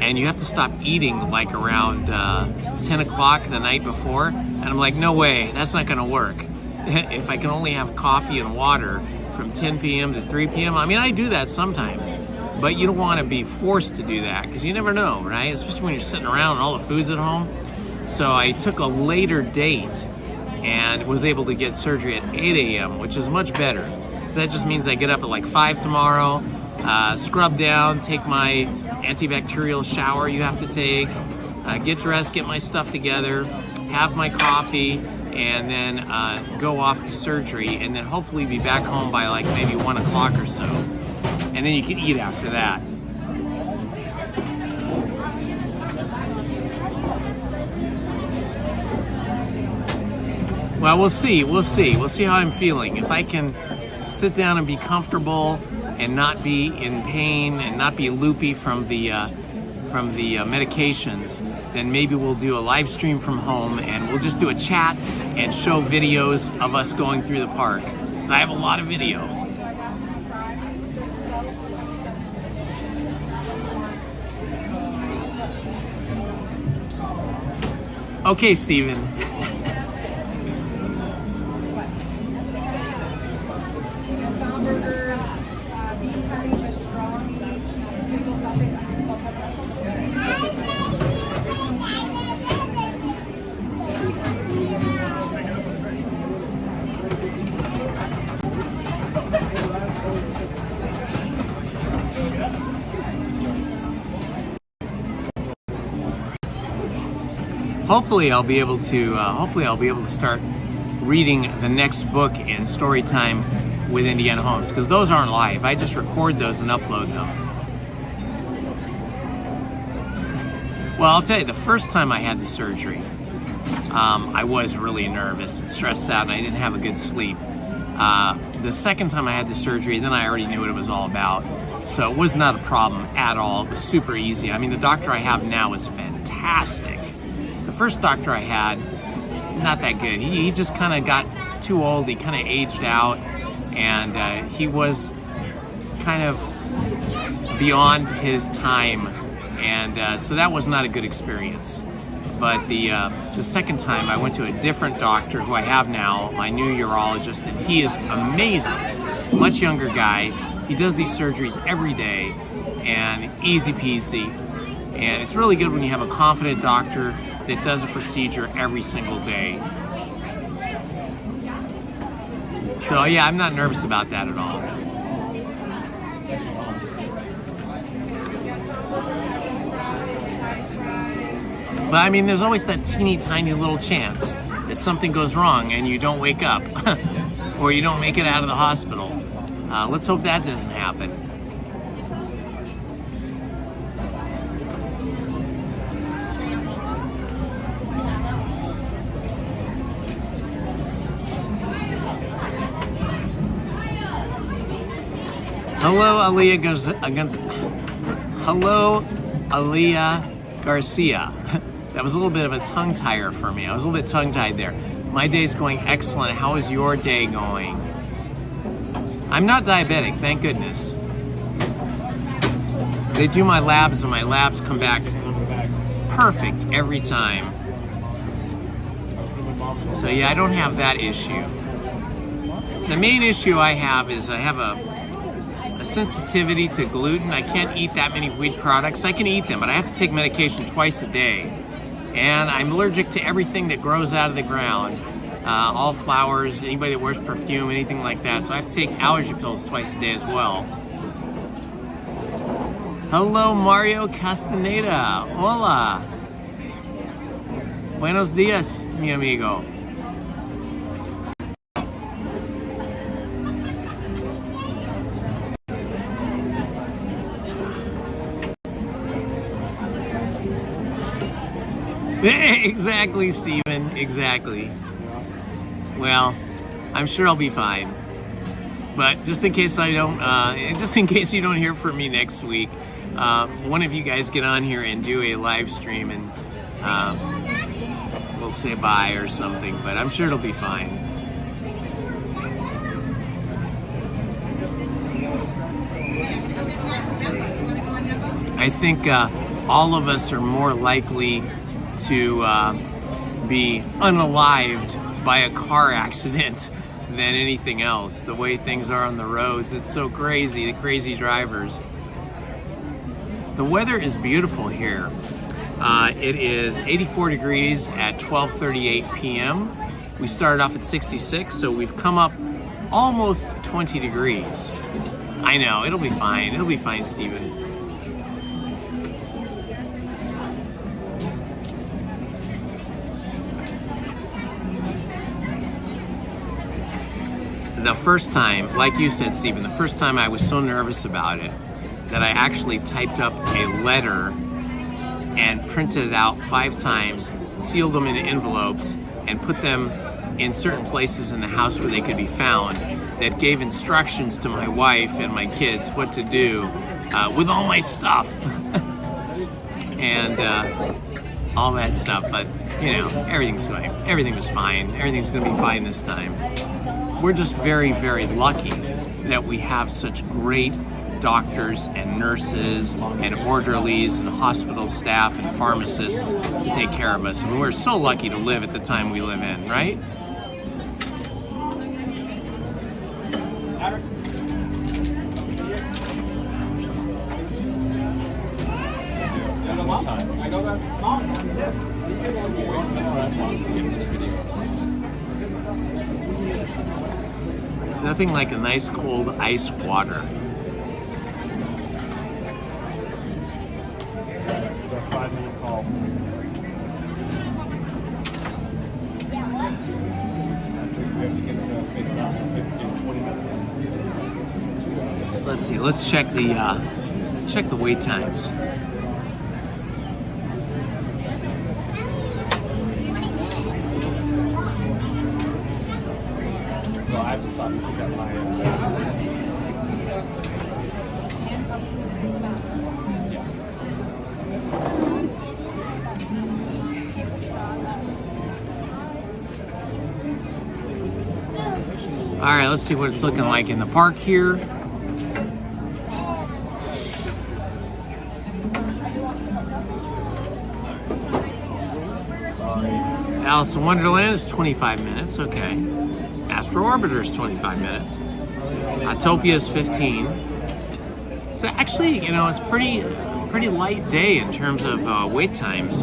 and you have to stop eating like around 10 o'clock the night before. And I'm like, no way, that's not gonna work. If I can only have coffee and water from 10 p.m. to 3 p.m. I mean, I do that sometimes, but you don't want to be forced to do that because you never know, right? Especially when you're sitting around and all the food's at home. So I took a later date and was able to get surgery at 8 a.m., which is much better. So that just means I get up at like 5 tomorrow, scrub down, take my antibacterial shower you have to take, get dressed, get my stuff together, have my coffee, and then go off to surgery, and then hopefully be back home by like maybe 1 o'clock or so. And then you can eat after that. Well, we'll see. We'll see how I'm feeling. If I can sit down and be comfortable and not be in pain and not be loopy from the medications, then maybe we'll do a live stream from home and we'll just do a chat and show videos of us going through the park. 'Cause I have a lot of video. Okay, Steven. Hopefully I'll be able to start reading the next book in story time with Indiana Holmes, because those aren't live. I just record those and upload them. Well, I'll tell you, the first time I had the surgery, I was really nervous and stressed out and I didn't have a good sleep. The second time I had the surgery, then I already knew what it was all about. So it was not a problem at all. It was super easy. I mean, the doctor I have now is fantastic. The first doctor I had, not that good. He just kind of got too old. He kind of aged out, and he was kind of beyond his time, and so that was not a good experience. But the second time I went to a different doctor who I have now, my new urologist, and he is amazing. Much younger guy. He does these surgeries every day, and it's easy peasy. And it's really good when you have a confident doctor that does a procedure every single day. So yeah, I'm not nervous about that at all. But I mean, there's always that teeny tiny little chance that something goes wrong and you don't wake up or you don't make it out of the hospital. Let's hope that doesn't happen. Hello, Aaliyah Garcia. That was a little bit of a tongue tire for me. I was a little bit tongue tied there. My day's going excellent. How is your day going? I'm not diabetic, thank goodness. They do my labs and my labs come back perfect every time. So yeah, I don't have that issue. The main issue I have is I have a sensitivity to gluten. I can't eat that many wheat products. I can eat them, but I have to take medication twice a day. And I'm allergic to everything that grows out of the ground. all flowers, anybody that wears perfume, anything like that. So I have to take allergy pills twice a day as well. Hello, Mario Castaneda. Hola. Buenos dias, mi amigo. Exactly, Steven, exactly. Well, I'm sure I'll be fine. But just in case I don't, just in case you don't hear from me next week, one of you guys get on here and do a live stream, and we'll say bye or something. But I'm sure it'll be fine. I think all of us are more likely to be unalived by a car accident than anything else. The way things are on the roads, it's so crazy, the crazy drivers. The weather is beautiful here. It is 84 degrees at 12:38 p.m. We started off at 66, so we've come up almost 20 degrees. I know, it'll be fine. It'll be fine, Steven. The first time, like you said, Stephen, the first time I was so nervous about it that I actually typed up a letter and printed it out 5 times, sealed them in envelopes, and put them in certain places in the house where they could be found, that gave instructions to my wife and my kids what to do with all my stuff and all that stuff. But, you know, everything's fine. Everything was fine. Everything's going to be fine this time. We're just very, very lucky that we have such great doctors and nurses and orderlies and hospital staff and pharmacists to take care of us. I mean, we're so lucky to live at the time we live in, right? Nothing like a nice cold ice water. It's a 5-minute call. We have to get to space about 15-20 minutes. Let's see. Let's check the wait times. Well, I just thought we got my All right, let's see what it's looking like in the park here. Alice in Wonderland is 25 minutes, okay. Astro Orbiter is 25 minutes. Autopia is 15. So actually, you know, it's pretty light day in terms of wait times.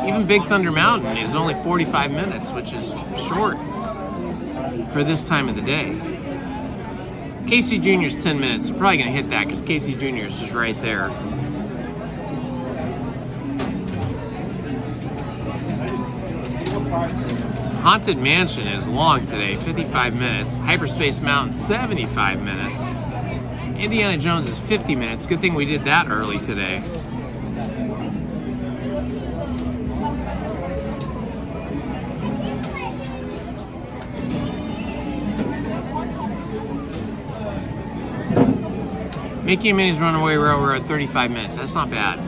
Even Big Thunder Mountain is only 45 minutes, which is short for this time of the day. Casey Jr. is 10 minutes. We're probably going to hit that because Casey Jr. is just right there. Haunted Mansion is long today, 55 minutes. Hyperspace Mountain, 75 minutes. Indiana Jones is 50 minutes. Good thing we did that early today. Mickey and Minnie's Runaway Railroad, 35 minutes. That's not bad.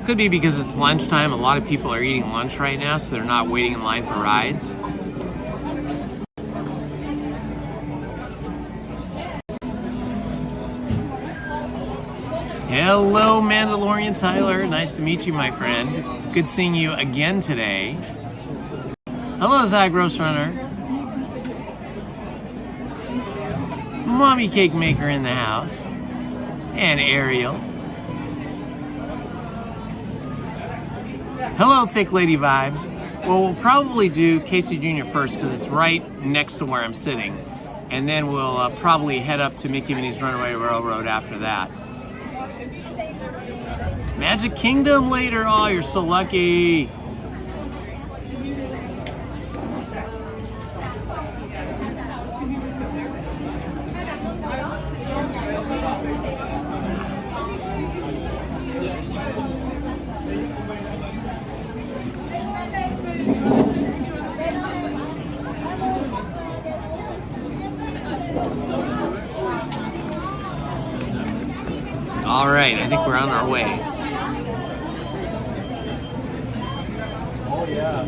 Could be because it's lunchtime. A lot of people are eating lunch right now, so they're not waiting in line for rides. Hello, Mandalorian Tyler. Nice to meet you, my friend. Good seeing you again today. Hello, Zagros Runner. Mommy Cake Maker in the house. And Ariel. Hello, Thick Lady Vibes. Well, we'll probably do Casey Jr. first because it's right next to where I'm sitting. And then we'll probably head up to Mickey Minnie's Runaway Railroad after that. Magic Kingdom later. Oh, you're so lucky. All right, I think we're on our way. Oh, yeah.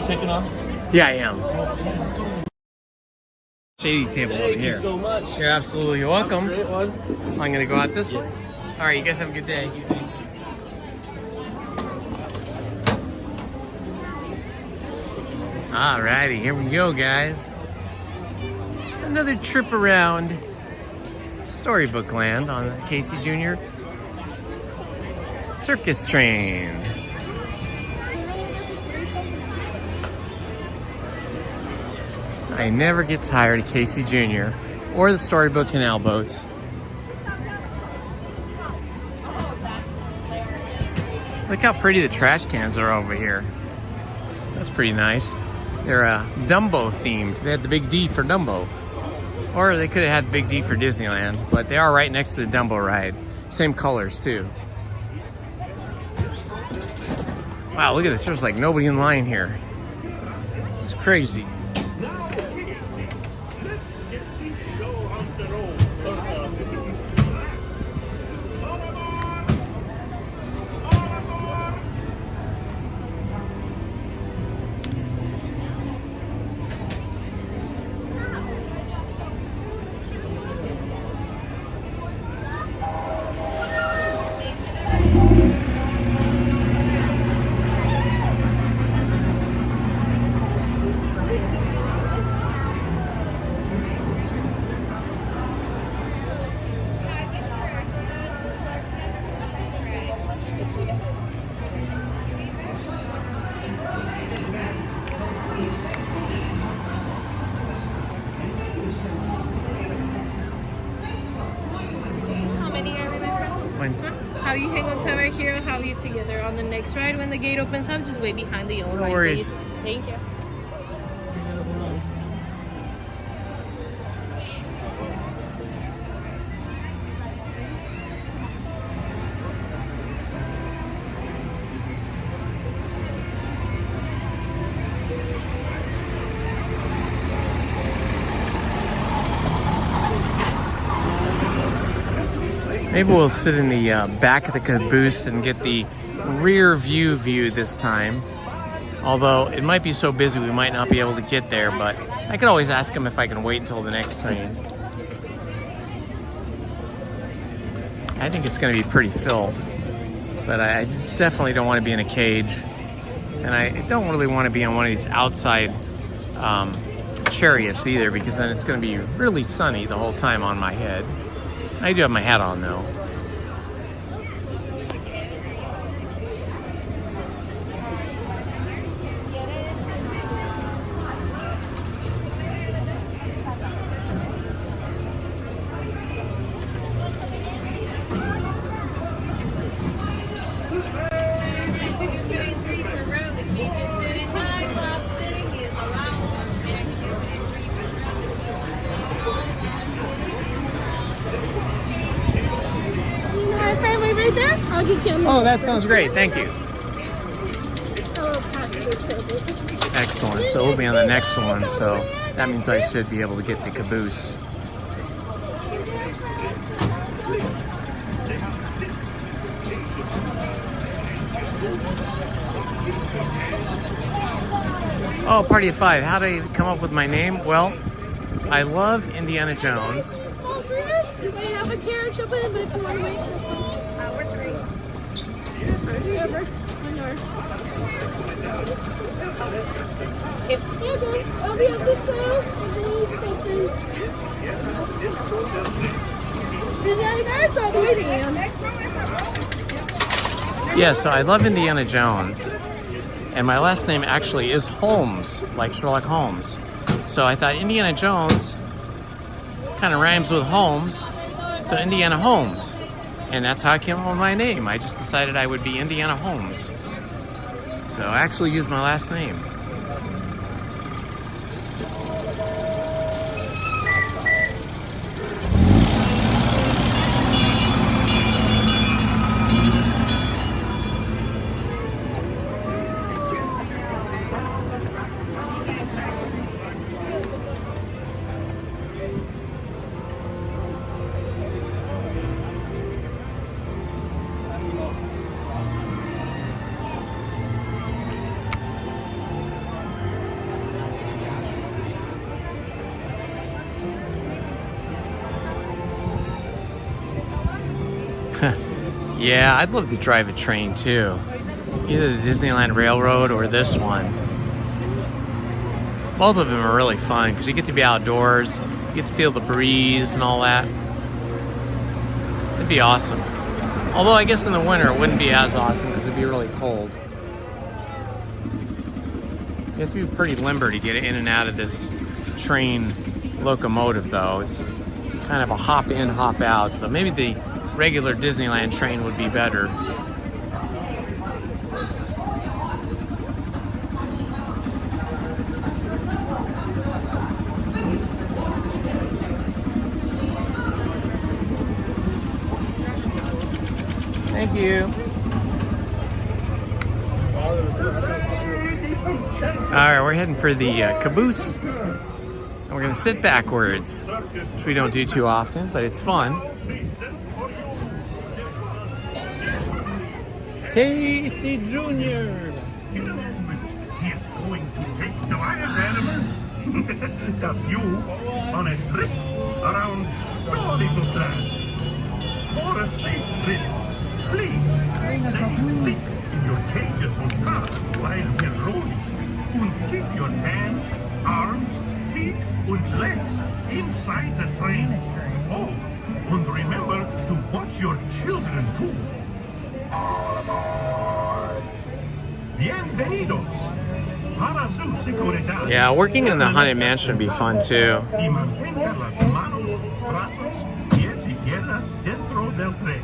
Taking off? Yeah, I am. Let's go. Shady table over here. Thank you so much. You're absolutely welcome. Great one. I'm gonna go out this Yes. way. All right, you guys have a good day. All righty, here we go, guys. Another trip around Storybook Land on the Casey Jr. Circus train. I never get tired of Casey Jr. or the Storybook Canal boats. Look how pretty the trash cans are over here. That's pretty nice. They're Dumbo themed. They had the big D for Dumbo. Or they could have had Big D for Disneyland, but they are right next to the Dumbo ride. Same colors too. Wow, look at this. There's like nobody in line here. This is crazy. How you hang on to right here, how you together on the next ride. When the gate opens up, just wait behind the yellow line. No worries. Please. Thank you. Maybe we'll sit in the back of the caboose and get the rear view this time. Although it might be so busy we might not be able to get there, but I could always ask him if I can wait until the next train. I think it's going to be pretty filled, but I just definitely don't want to be in a cage. And I don't really want to be on one of these outside chariots either, because then it's going to be really sunny the whole time on my head. I do have my hat on though. Right there? I'll get you on the Oh, that sounds great. Thank you. Excellent. So we'll be on the next one. So that means I should be able to get the caboose. Oh, Party of Five. How did I come up with my name? Well, I love Indiana Jones. Oh, Bruce, you may have a carriage up in inventory. We're 3. Whatever. I'll be up this way. All the way to Yeah, so I love Indiana Jones. And my last name actually is Holmes, like Sherlock Holmes. So I thought Indiana Jones kind of rhymes with Holmes, so Indiana Holmes. And that's how I came up with my name. I just decided I would be Indiana Holmes. So I actually used my last name. Yeah, I'd love to drive a train too. Either the Disneyland Railroad or this one. Both of them are really fun because you get to be outdoors, you get to feel the breeze and all that. It'd be awesome. Although I guess in the winter it wouldn't be as awesome because it'd be really cold. You have to be pretty limber to get in and out of this train locomotive though. It's kind of a hop in, hop out. So maybe the regular Disneyland train would be better. Thank you. All right, we're heading for the caboose. And we're gonna sit backwards, which we don't do too often, but it's fun. Casey Jr. In a moment, he is going to take the wild animals. That's you on a trip around Storybookland. For a safe trip, please stay safe in your cages or car while we're rolling. And keep your hands, arms, feet, and legs inside the train. Oh, and remember to watch your children too. Bienvenidos. Para su seguridad. Yeah, working in the Haunted Mansion would be fun too. Y mantenga las manos, brazos, pies y piernas dentro del tren.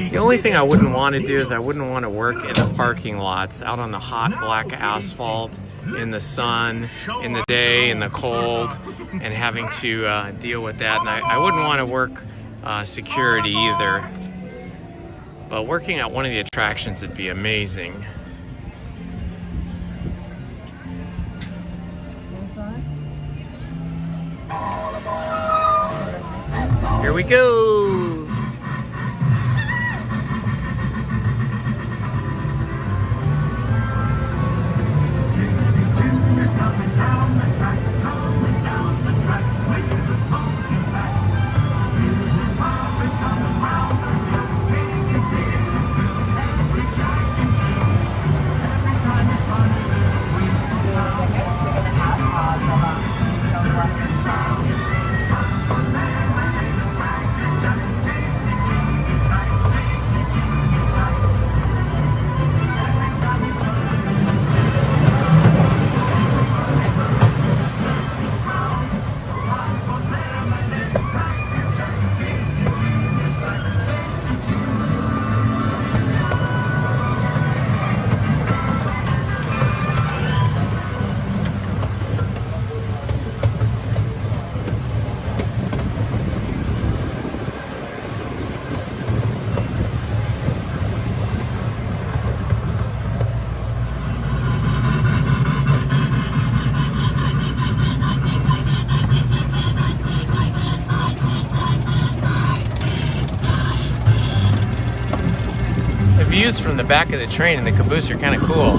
The only thing I wouldn't want to do is I wouldn't want to work in the parking lots out on the hot black asphalt in the sun, in the day, in the cold, and having to deal with that. And I wouldn't want to work security either. But working at one of the attractions would be amazing. Here we go! views from the back of the train and the caboose are kind of cool.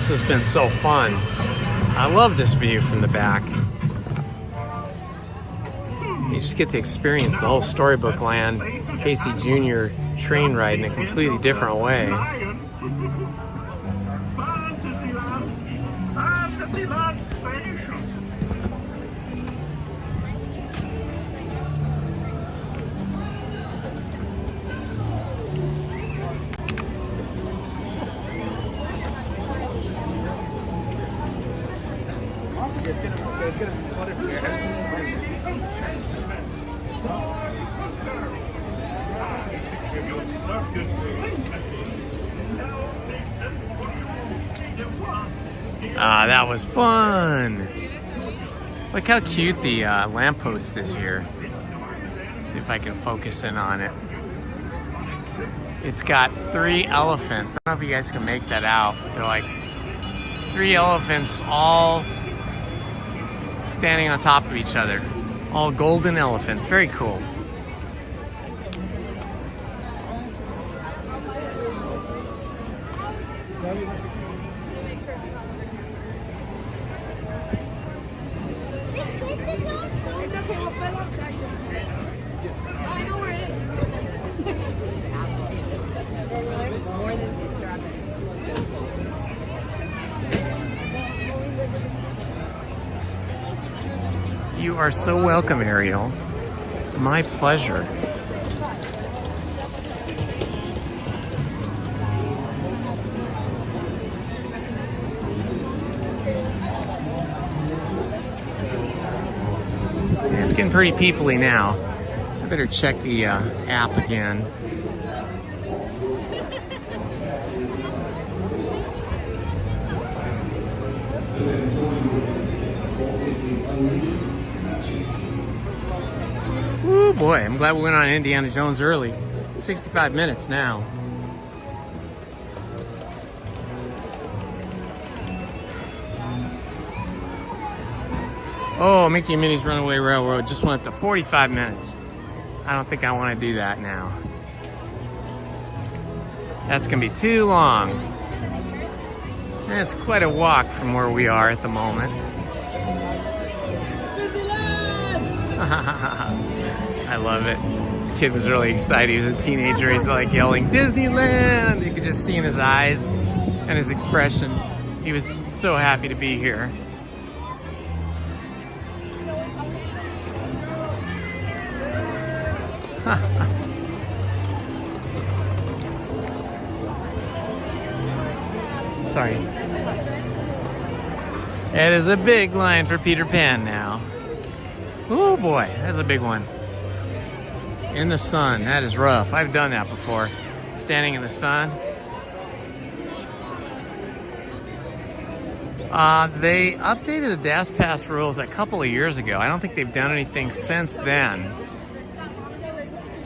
This has been so fun. I love this view from the back. You just get to experience the whole Storybook Land Casey Jr. train ride in a completely different way. Fantasyland Station. That was fun. Look how cute the lamppost is here. Let's see if I can focus in on it. It's got 3 elephants. I don't know if you guys can make that out. They're like 3 elephants all standing on top of each other. All golden elephants. Very cool. You are so welcome, Ariel. It's my pleasure. It's getting pretty peoply now. I better check the app again. Woo boy, I'm glad we went on Indiana Jones early. 65 minutes now. Oh, Mickey and Minnie's Runaway Railroad just went up to 45 minutes. I don't think I want to do that now. That's gonna be too long. And it's quite a walk from where we are at the moment. I love it. This kid was really excited. He was a teenager. He's like yelling, Disneyland! You could just see in his eyes and his expression. He was so happy to be here. Sorry. It is a big line for Peter Pan now. Oh boy, that's a big one. In the sun, that is rough. I've done that before. Standing in the sun. They updated the DAS Pass rules a couple of years ago. I don't think they've done anything since then.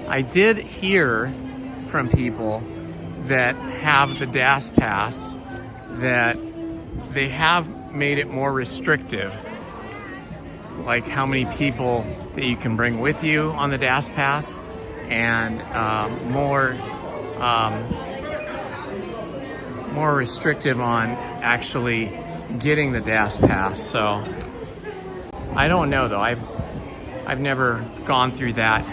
I did hear from people that have the DAS Pass that they have made it more restrictive, like how many people that you can bring with you on the DAS Pass, and more restrictive on actually getting the DAS Pass. So I don't know though. I've never gone through that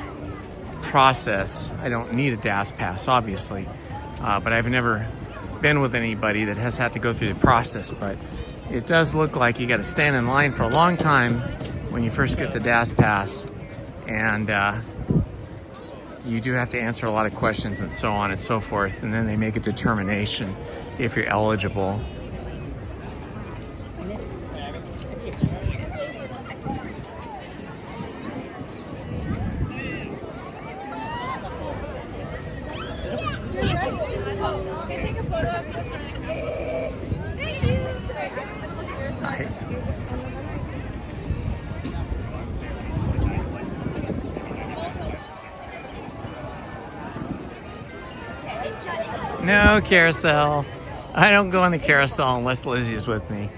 process. I don't need a DAS Pass, obviously, but I've never been with anybody that has had to go through the process. But it does look like you got to stand in line for a long time when you first get the DAS Pass, and you do have to answer a lot of questions and so on and so forth, and then they make a determination if you're eligible. No carousel. I don't go on the carousel unless Lizzie is with me.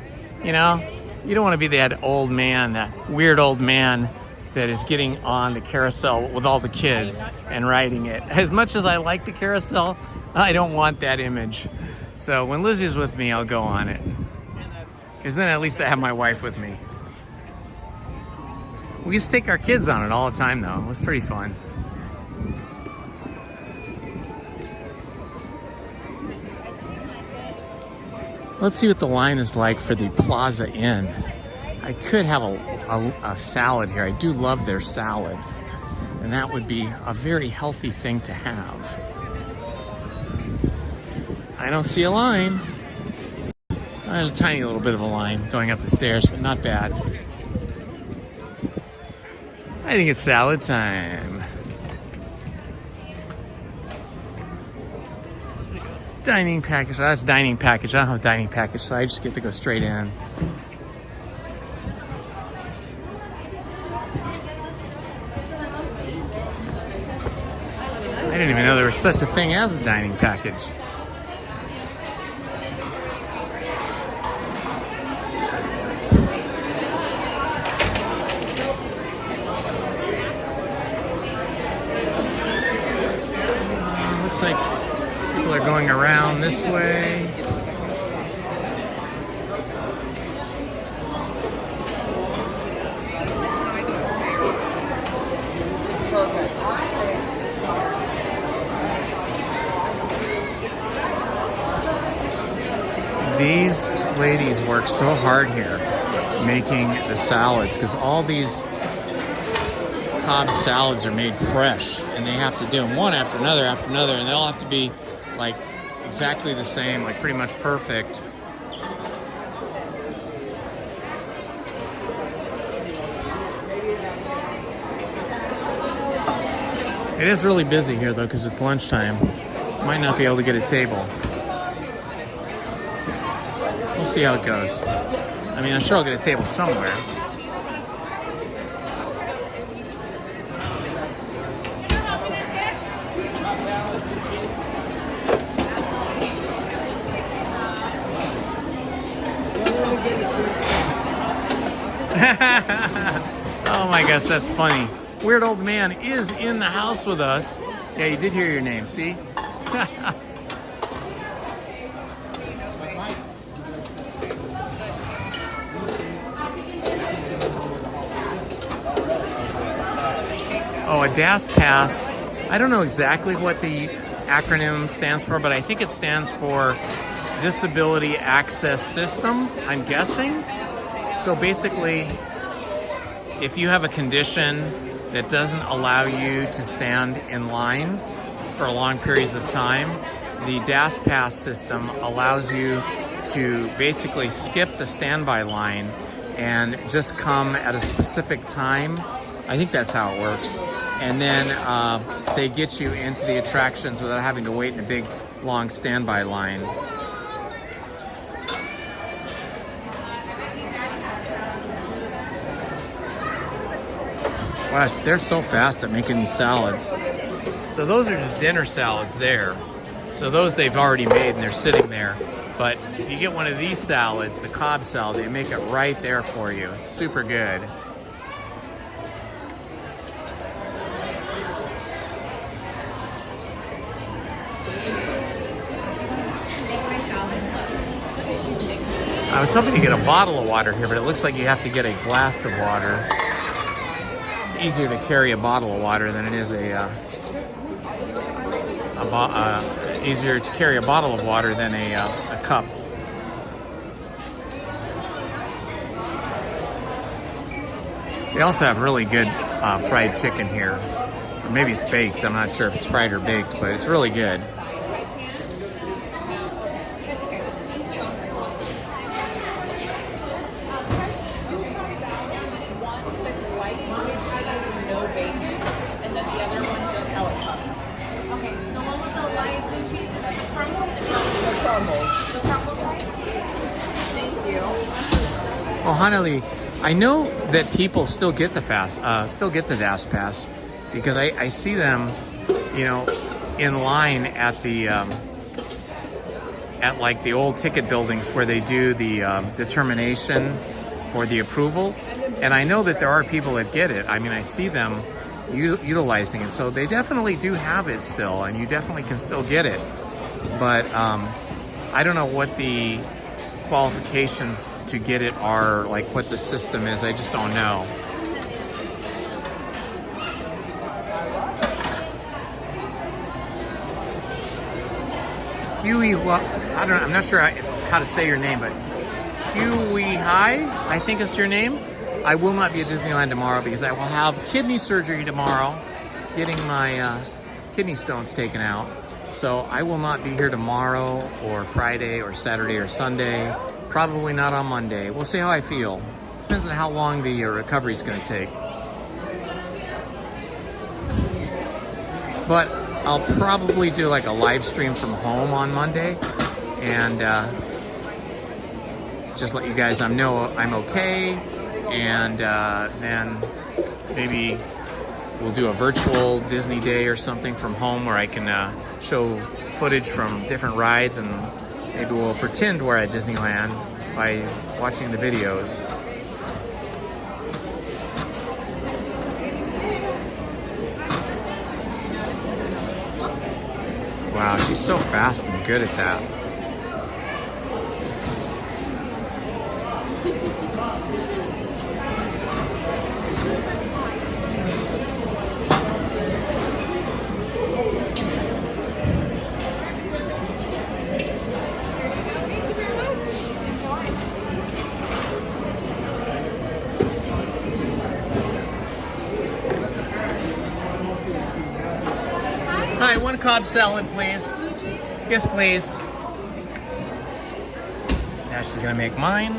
You know, you don't want to be that old man, that weird old man that is getting on the carousel with all the kids and riding it. As much as I like the carousel, I don't want that image. So when Lizzie's with me, I'll go on it. Because then at least I have my wife with me. We used to take our kids on it all the time though. It was pretty fun. Let's see what the line is like for the Plaza Inn. I could have a salad here. I do love their salad. And that would be a very healthy thing to have. I don't see a line. There's a tiny little bit of a line going up the stairs, but not bad. I think it's salad time. Dining package. Oh, that's dining package. I don't have a dining package, so I just get to go straight in. I didn't even know there was such a thing as a dining package. Looks like people are going around this way. These ladies work so hard here making the salads because all these Cobb salads are made fresh and they have to do them one after another, and they all have to be like exactly the same, like pretty much perfect. It is really busy here though because it's lunchtime. Might not be able to get a table. We'll see how it goes. I mean, I'm sure I'll get a table somewhere. Oh my gosh, that's funny. Weird old man is in the house with us. Yeah, you did hear your name, see? Oh, a DAS pass. I don't know exactly what the acronym stands for, but I think it stands for Disability Access System, I'm guessing. So basically, if you have a condition that doesn't allow you to stand in line for long periods of time, the DAS pass system allows you to basically skip the standby line and just come at a specific time. I think that's how it works. And then they get you into the attractions without having to wait in a big, long standby line. Wow, they're so fast at making these salads. So those are just dinner salads there. So those they've already made and they're sitting there. But if you get one of these salads, the Cobb salad, they make it right there for you. It's super good. I was hoping to get a bottle of water here, but it looks like you have to get a glass of water. It's easier to carry a bottle of water than it is easier to carry a bottle of water than a cup. They also have really good fried chicken here. Or maybe it's baked. I'm not sure if it's fried or baked, but it's really good. Well, Hanali, I know that people still get the DAS pass because I see them, you know, in line at the at like the old ticket buildings where they do the determination for the approval, and I know that there are people that get it. I mean, I see them utilizing it, so they definitely do have it still, and you definitely can still get it. But I don't know what the qualifications to get it are, like what the system is. I just don't know. Huey, I'm not sure how to say your name, but Huey Hai, I think is your name. I will not be at Disneyland tomorrow because I will have kidney surgery tomorrow, getting my kidney stones taken out. So I will not be here tomorrow or Friday or Saturday or Sunday. Probably not on Monday. We'll see how I feel. Depends on how long the recovery is going to take. But I'll probably do like a live stream from home on Monday and just let you guys know I'm okay. And then maybe we'll do a virtual Disney day or something from home where I can show footage from different rides, and maybe we'll pretend we're at Disneyland by watching the videos. Wow, she's so fast and good at that. Hi, one Cobb salad, please. Yes, please. Now she's gonna make mine.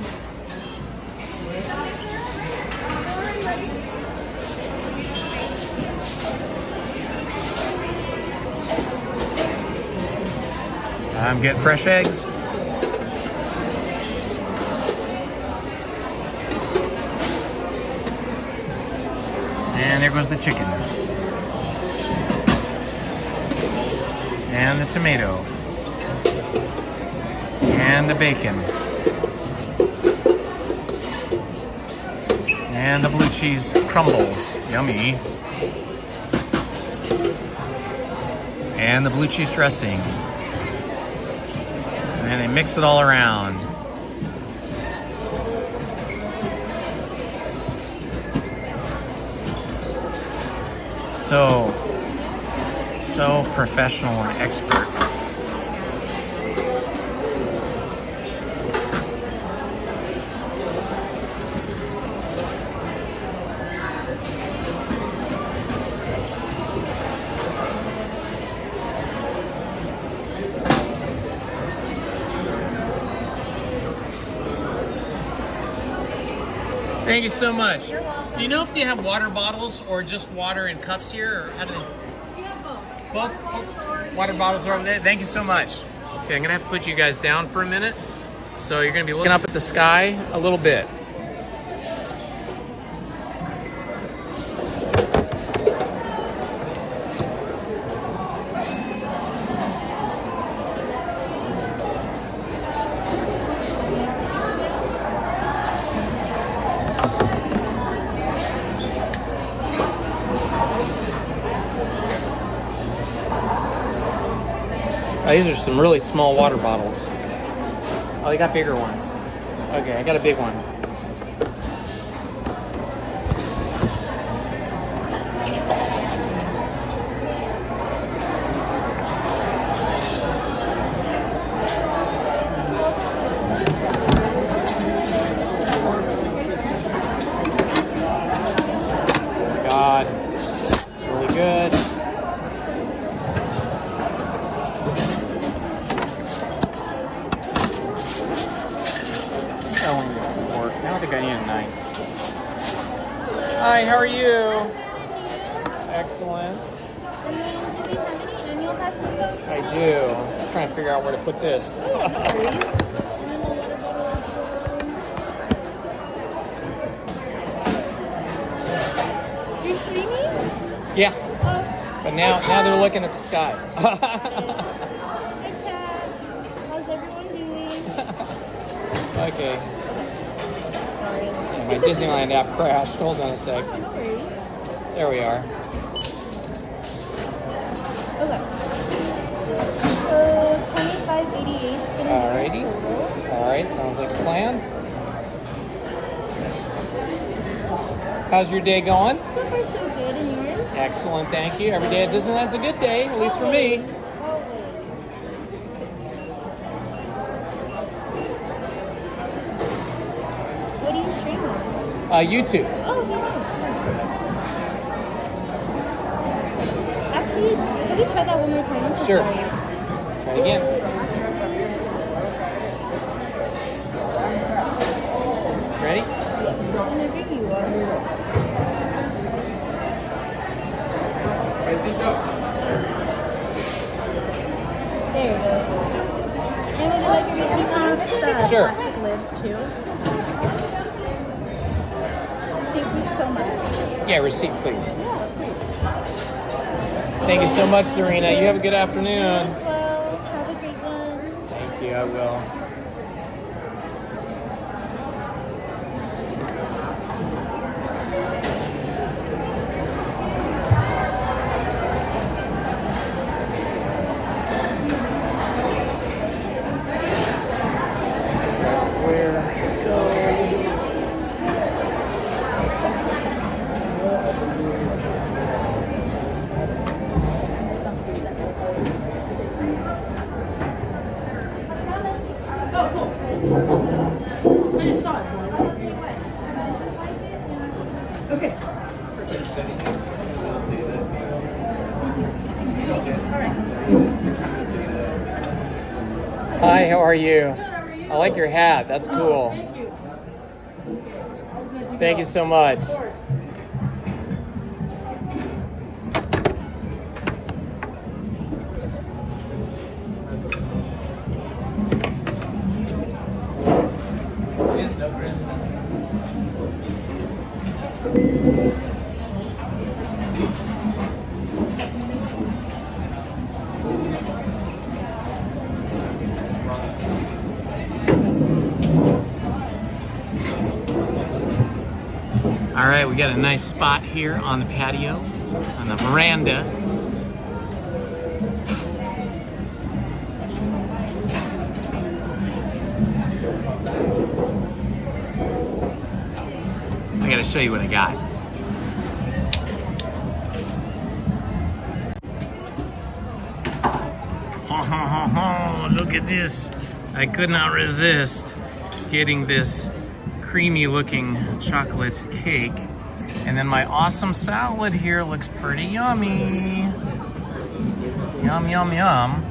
Get fresh eggs. And there goes the chicken. And the tomato. And the bacon. And the blue cheese crumbles. Yummy. And the blue cheese dressing. And they mix it all around. So professional and expert. Thank you so much. Do you know if they have water bottles or just water in cups here, or how do they? We have both. Both? Water bottles are over there. Thank you so much. Okay, I'm gonna have to put you guys down for a minute. So you're gonna be looking up at the sky a little bit. These are some really small water bottles. Oh, they got bigger ones. Okay, I got a big one. Oh my God, it's really good. I don't think I need a knife. Hi, how are you? Excellent. I do. Just trying to figure out where to put this. You're streaming? Yeah. But now they're looking at the sky. Hi, Chad. How's everyone doing? Okay. My Disneyland app crashed. Hold on a sec. Oh, no worries. There we are. Okay. So 2588. Alrighty. Alright, sounds like a plan. How's your day going? So far so good, and yours? Excellent, thank you. Every day at Disneyland's a good day, at least for me. What do you stream on? YouTube. Oh, nice. Actually, can we try that one more time? I'm so Sure. sorry. Try again. Ready? Yes, whenever you are. There it goes. And would you like a receipt too? Sure. Plastic lids too. Thank you so much. Yeah, receipt, please. Thank you so much, Serena. You have a good afternoon. As well. Have a great one. Thank you, I will. Where to go? I just saw it, so okay. Hi, how are you? I like your hat. That's cool. Thank you. Thank you so much. All right, we got a nice spot here on the patio, on the veranda. I gotta show you what I got. Oh, look at this. I could not resist getting this creamy looking chocolate cake. And then my awesome salad here looks pretty yummy. Yum, yum, yum.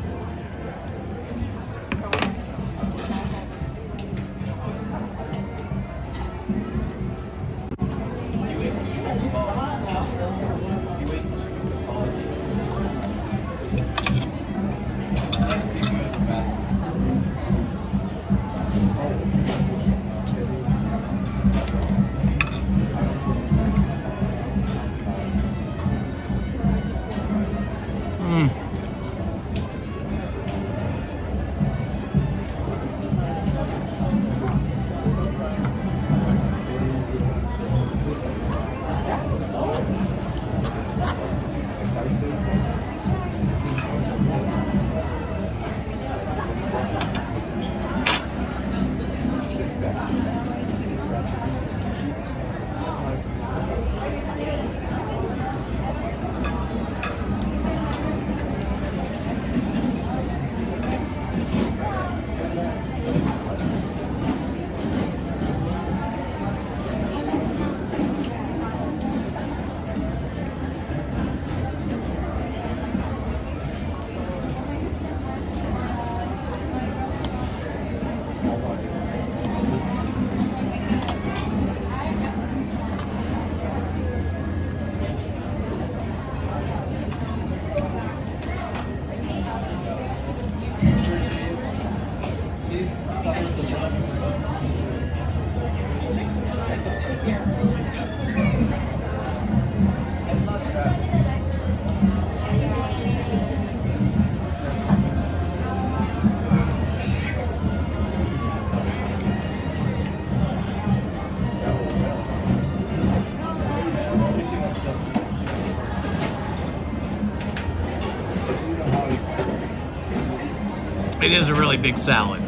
It is a really big salad.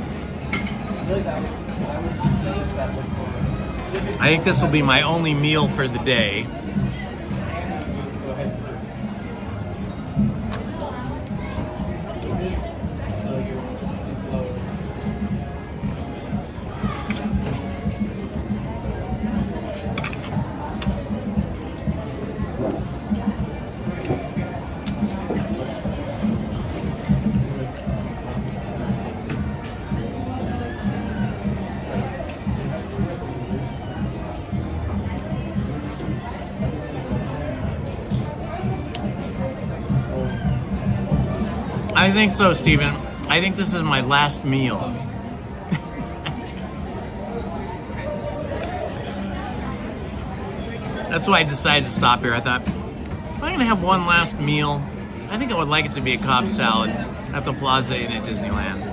I think this will be my only meal for the day. I think so, Stephen. I think this is my last meal. That's why I decided to stop here. I thought, if I'm gonna have one last meal, I think I would like it to be a Cobb salad at the Plaza Inn at Disneyland.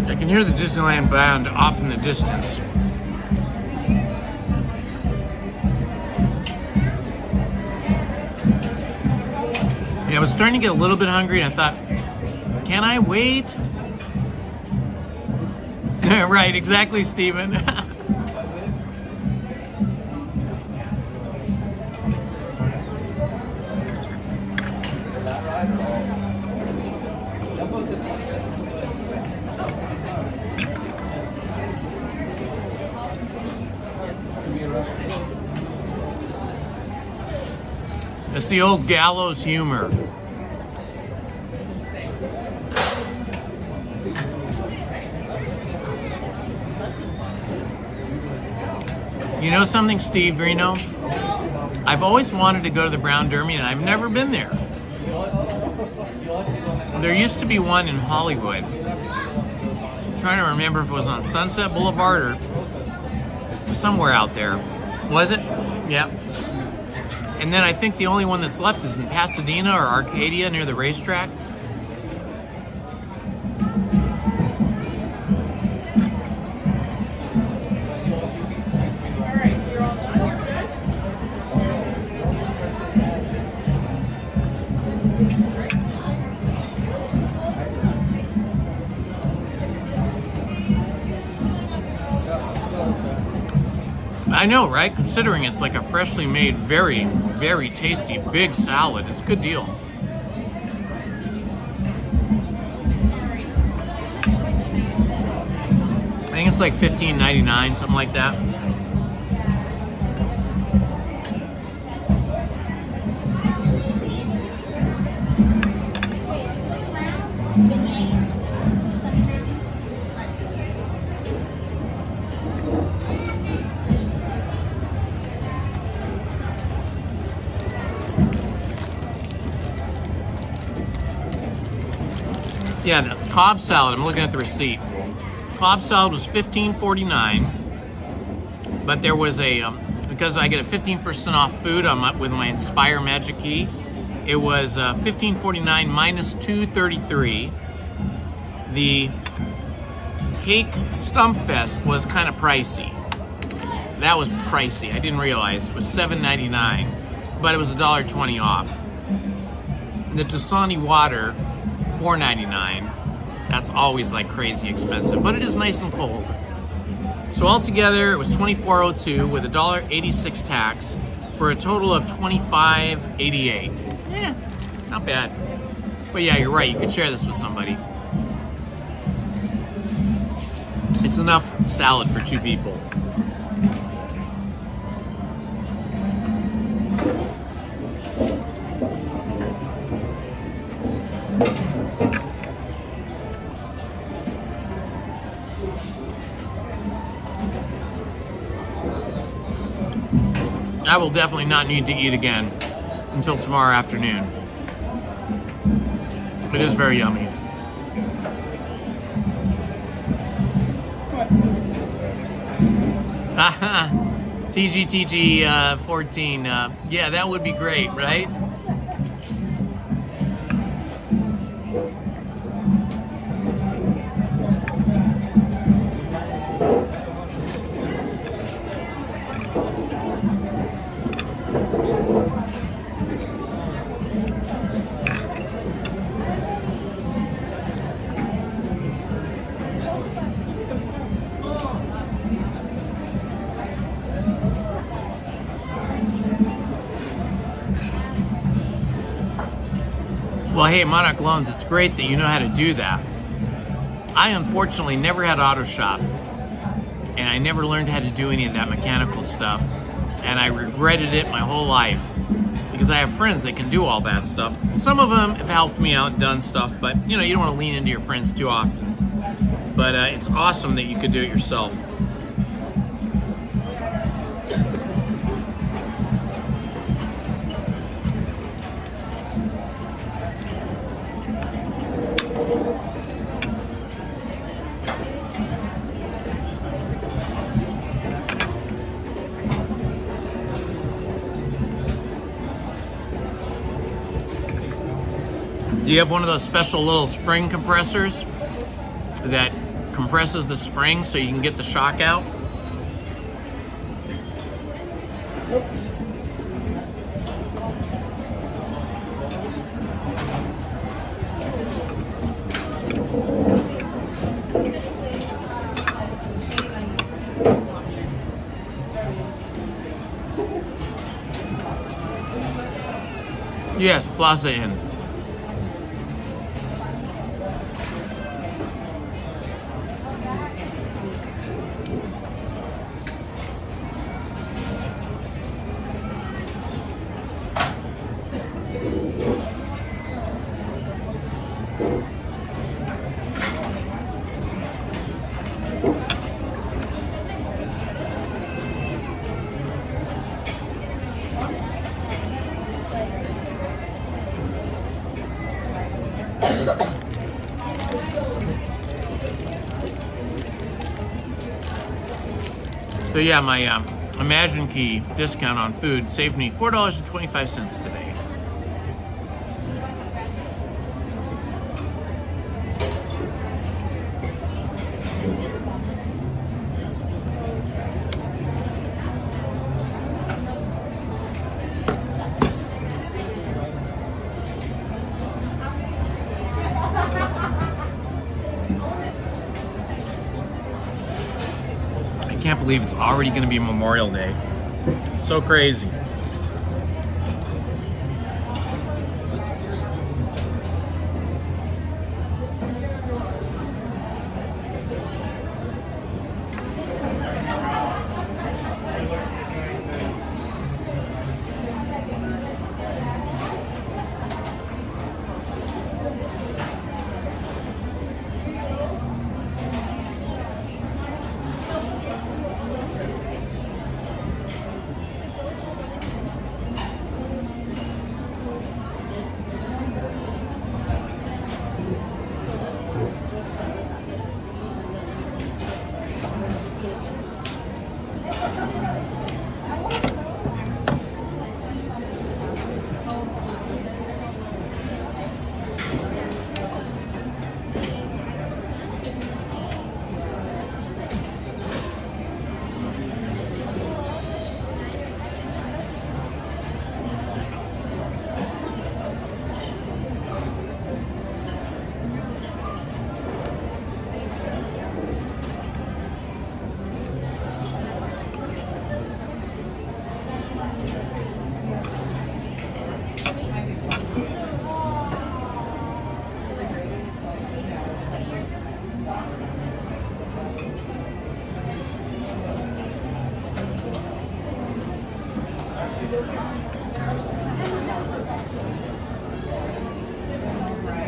I can hear the Disneyland band off in the distance. Yeah, I was starting to get a little bit hungry and I thought, can I wait? Right, exactly, Stephen. It's the old gallows humor. You know something, Steve Reno? I've always wanted to go to the Brown Derby and I've never been there. There used to be one in Hollywood. I'm trying to remember if it was on Sunset Boulevard or somewhere out there. Was it? Yeah. And then I think the only one that's left is in Pasadena or Arcadia near the racetrack. I know, right? Considering it's like a freshly made, very, very tasty, big salad. It's a good deal. I think it's like $15.99, something like that. Yeah, the Cobb salad, I'm looking at the receipt. Cobb salad was $15.49, but there was a, because I get a 15% off food with my Inspire Magic Key, it was $15.49 minus $2.33. The Cake Stump Fest was kind of pricey. That was pricey. I didn't realize it was $7.99, but it was $1.20 off. And the Dasani water, $4.99. That's always like crazy expensive, but it is nice and cold. So altogether, it was $24.02 with $1.86 tax for a total of $25.88. Yeah, not bad. But yeah, you're right. You could share this with somebody. It's enough salad for 2 people. I will definitely not need to eat again until tomorrow afternoon. It is very yummy. TGTG 14. Yeah, that would be great, right? Well, hey, Monarch Loans, it's great that you know how to do that. I unfortunately never had auto shop, and I never learned how to do any of that mechanical stuff, and I regretted it my whole life because I have friends that can do all that stuff. Some of them have helped me out, done stuff, but you know, you don't want to lean into your friends too often. But it's awesome that you could do it yourself. You have one of those special little spring compressors that compresses the spring so you can get the shock out. Yes, Plaza Inn. So yeah, my Imagine Key discount on food saved me $4.25 today. Can't believe it's already going to be Memorial Day. So crazy.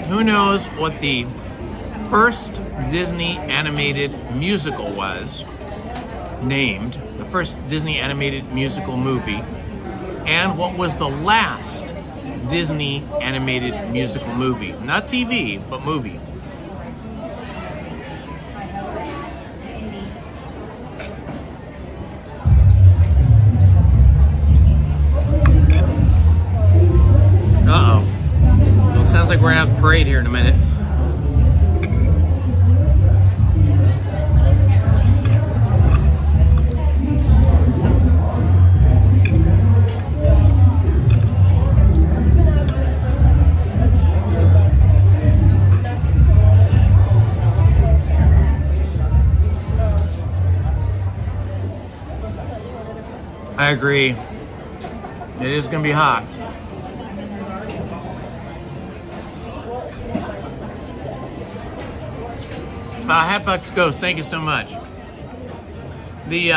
Who knows what the first Disney animated musical was named, the first Disney animated musical movie, and what was the last Disney animated musical movie? Not TV, but movie. Uh-oh. Well, it sounds like we're gonna have a parade here in a minute. I agree. It is gonna be hot. Hatbucks Ghost, thank you so much. The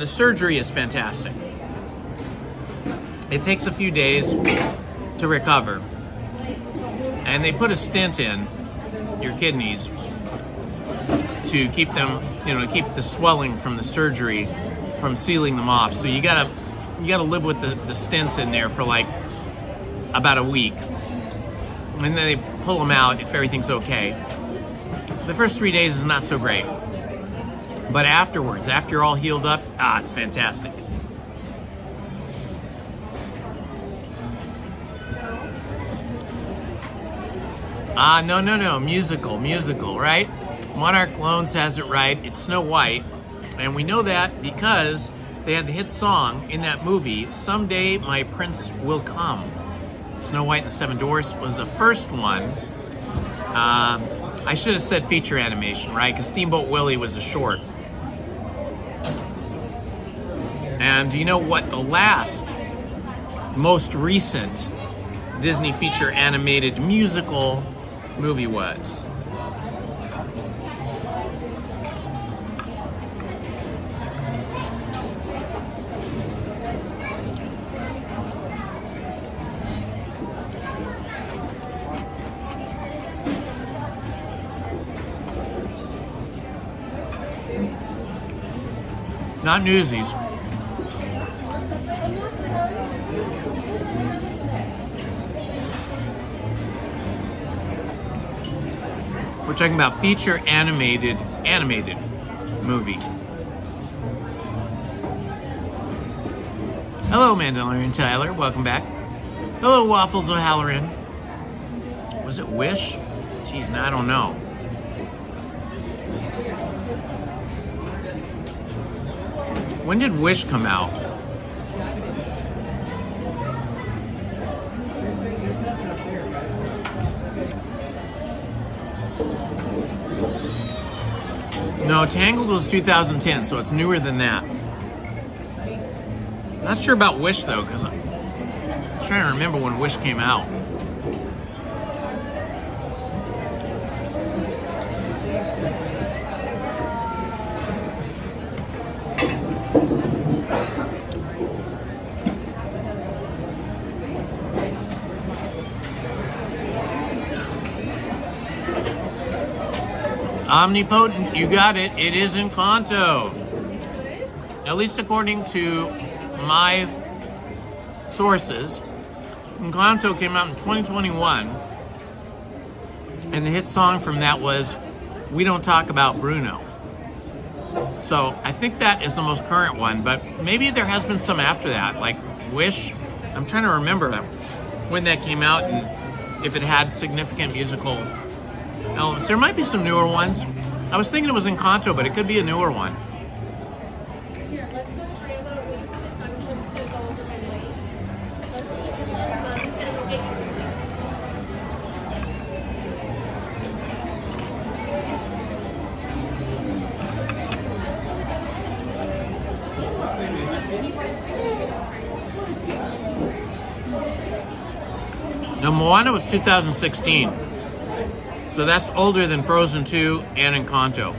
surgery is fantastic. It takes a few days to recover, and they put a stent in your kidneys to keep them, to keep the swelling from the surgery from sealing them off. So you gotta live with the stents in there for like about a week, and then they pull them out if everything's okay. The first 3 days is not so great, but afterwards, after you're all healed up, it's fantastic. No, musical, right? Monarch Loans has it right. It's Snow White, and we know that because they had the hit song in that movie, Someday My Prince Will Come. Snow White and the Seven Dwarfs was the first one. I should have said feature animation, right? Because Steamboat Willie was a short. And do you know what the last, most recent Disney feature animated musical movie was? Not Newsies. We're talking about feature animated movie. Hello, Mandalorian Tyler. Welcome back. Hello, Waffles O'Halloran. Was it Wish? Jeez, I don't know. When did Wish come out? No, Tangled was 2010, so it's newer than that. Not sure about Wish though, because I'm trying to remember when Wish came out. Omnipotent, you got it. It is Encanto. At least according to my sources, Encanto came out in 2021, and the hit song from that was "We Don't Talk About Bruno." So I think that is the most current one, but maybe there has been some after that, like Wish. I'm trying to remember when that came out and if it had significant musical elements. There might be some newer ones. I was thinking it was Encanto, but it could be a newer one. Here, let's go Rambo. This I'm just to go over my weight. Let's do this one. It's gonna go get you something. No, Moana was 2016. So that's older than Frozen 2 and Encanto.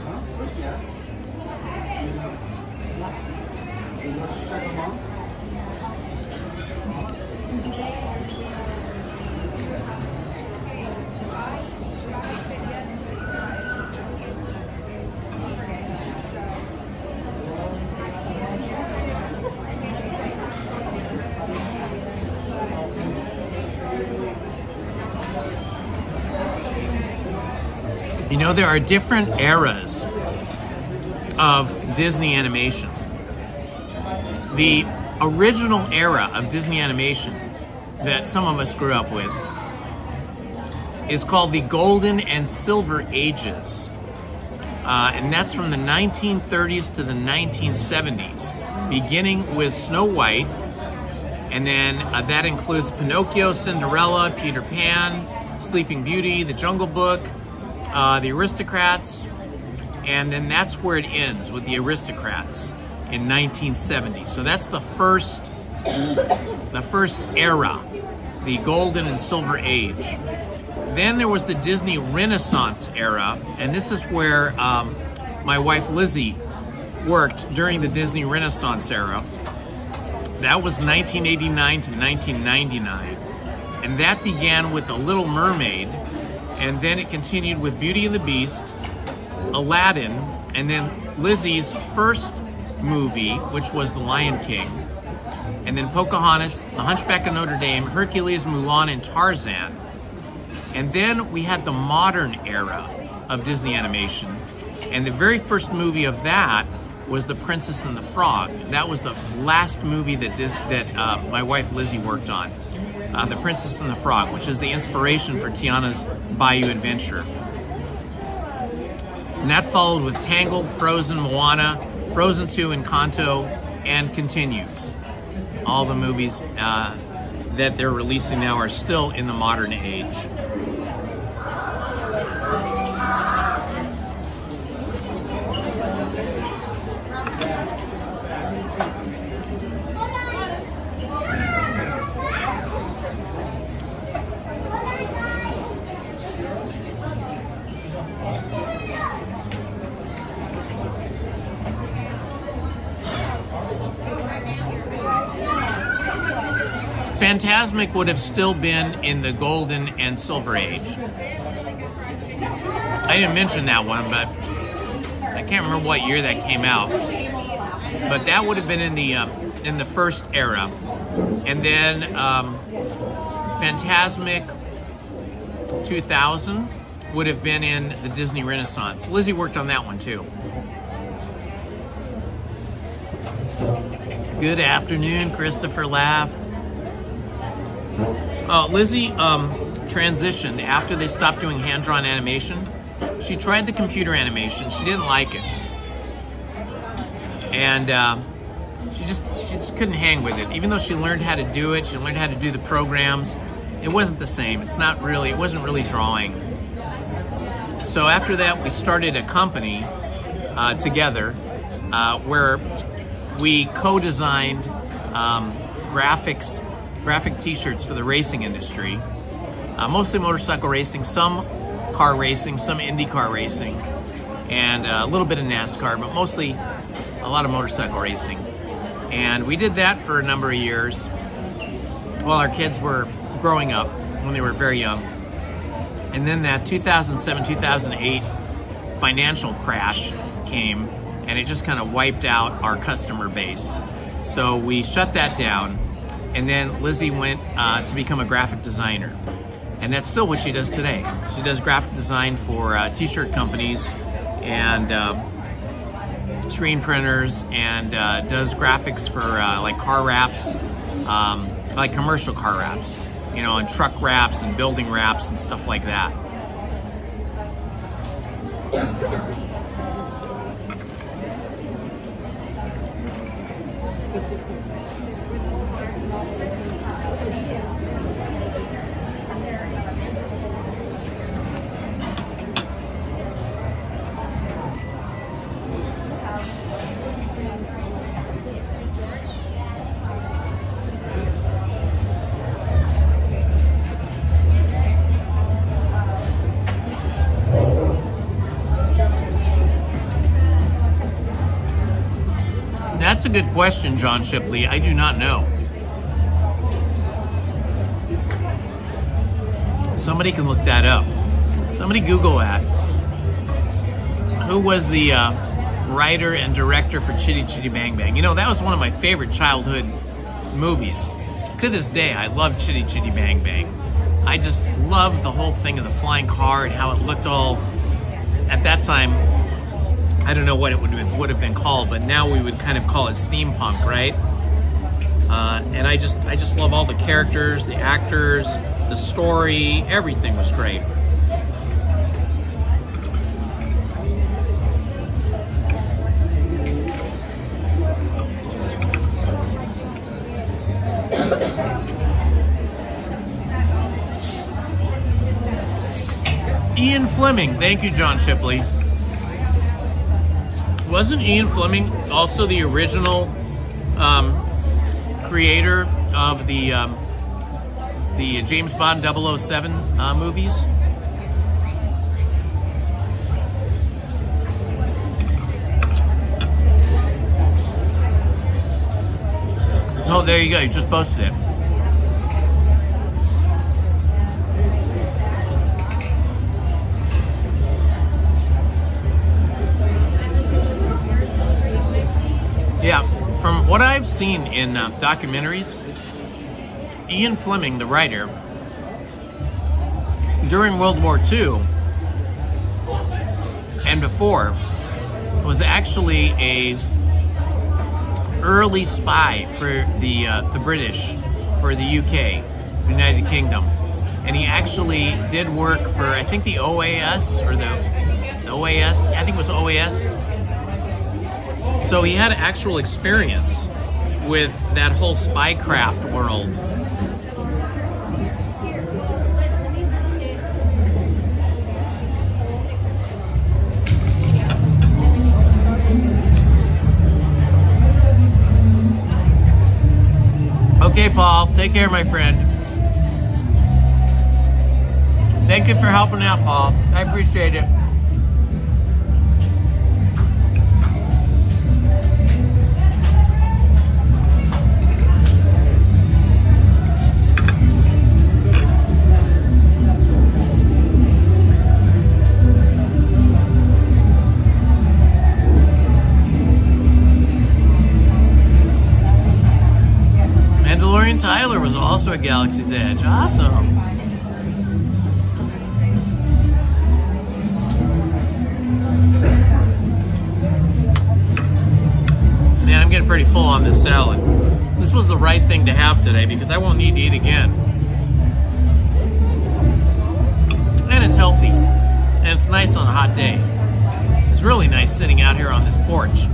You know, there are different eras of Disney animation. The original era of Disney animation that some of us grew up with is called the Golden and Silver Ages. And that's from the 1930s to the 1970s, beginning with Snow White, and then that includes Pinocchio, Cinderella, Peter Pan, Sleeping Beauty, The Jungle Book, The Aristocrats, and then that's where it ends with The Aristocrats in 1970. So that's the first era, the Golden and Silver Age. Then there was the Disney Renaissance era, and this is where my wife Lizzie worked during the Disney Renaissance era. That was 1989 to 1999, and that began with The Little Mermaid, and then it continued with Beauty and the Beast, Aladdin, and then Lizzie's first movie, which was The Lion King, and then Pocahontas, The Hunchback of Notre Dame, Hercules, Mulan, and Tarzan. And then we had the modern era of Disney animation, and the very first movie of that was The Princess and the Frog. That was the last movie that my wife Lizzie worked on. The Princess and the Frog, which is the inspiration for Tiana's Bayou Adventure. And that followed with Tangled, Frozen, Moana, Frozen 2, Encanto, and continues. All the movies that they're releasing now are still in the modern age. Fantasmic would have still been in the Golden and Silver Age. I didn't mention that one, but I can't remember what year that came out. But that would have been in the first era, and then Fantasmic 2000 would have been in the Disney Renaissance. Lizzie worked on that one too. Good afternoon, Christopher Laugh. Lizzie transitioned after they stopped doing hand-drawn animation. She tried the computer animation. She didn't like it, and she just couldn't hang with it. Even though she learned how to do it, she learned how to do the programs. It wasn't the same. It wasn't really drawing. So after that, we started a company together, where we co-designed graphic t-shirts for the racing industry, mostly motorcycle racing, some car racing, some IndyCar racing, and a little bit of NASCAR, but mostly a lot of motorcycle racing. And we did that for a number of years while our kids were growing up, when they were very young. And then that 2007-2008 financial crash came, and it just kind of wiped out our customer base. So we shut that down, and then Lizzie went to become a graphic designer. And that's still what she does today. She does graphic design for t-shirt companies and screen printers, and does graphics for like car wraps, like commercial car wraps, you know, and truck wraps and building wraps and stuff like that. That's a good question, John Shipley. I do not know. Somebody can look that up. Somebody Google that. Who was the writer and director for Chitty Chitty Bang Bang? You know, that was one of my favorite childhood movies. To this day, I love Chitty Chitty Bang Bang. I just loved the whole thing of the flying car and how it looked all, at that time, I don't know what it would have been called, but now we would kind of call it steampunk, right? And I just love all the characters, the actors, the story, everything was great. Ian Fleming, thank you, John Shipley. Wasn't Ian Fleming also the original creator of the James Bond 007 movies? Oh, there you go. You just posted it. Yeah, from what I've seen in documentaries, Ian Fleming, the writer, during World War II and before, was actually a early spy for the British, for the UK, United Kingdom, and he actually did work for, I think, the OAS or the OAS. I think it was OAS. So he had actual experience with that whole spycraft world. Okay, Paul, take care, my friend. Thank you for helping out, Paul. I appreciate it. Tyler was also at Galaxy's Edge. Awesome. Man, I'm getting pretty full on this salad. This was the right thing to have today because I won't need to eat again. And it's healthy. And it's nice on a hot day. It's really nice sitting out here on this porch.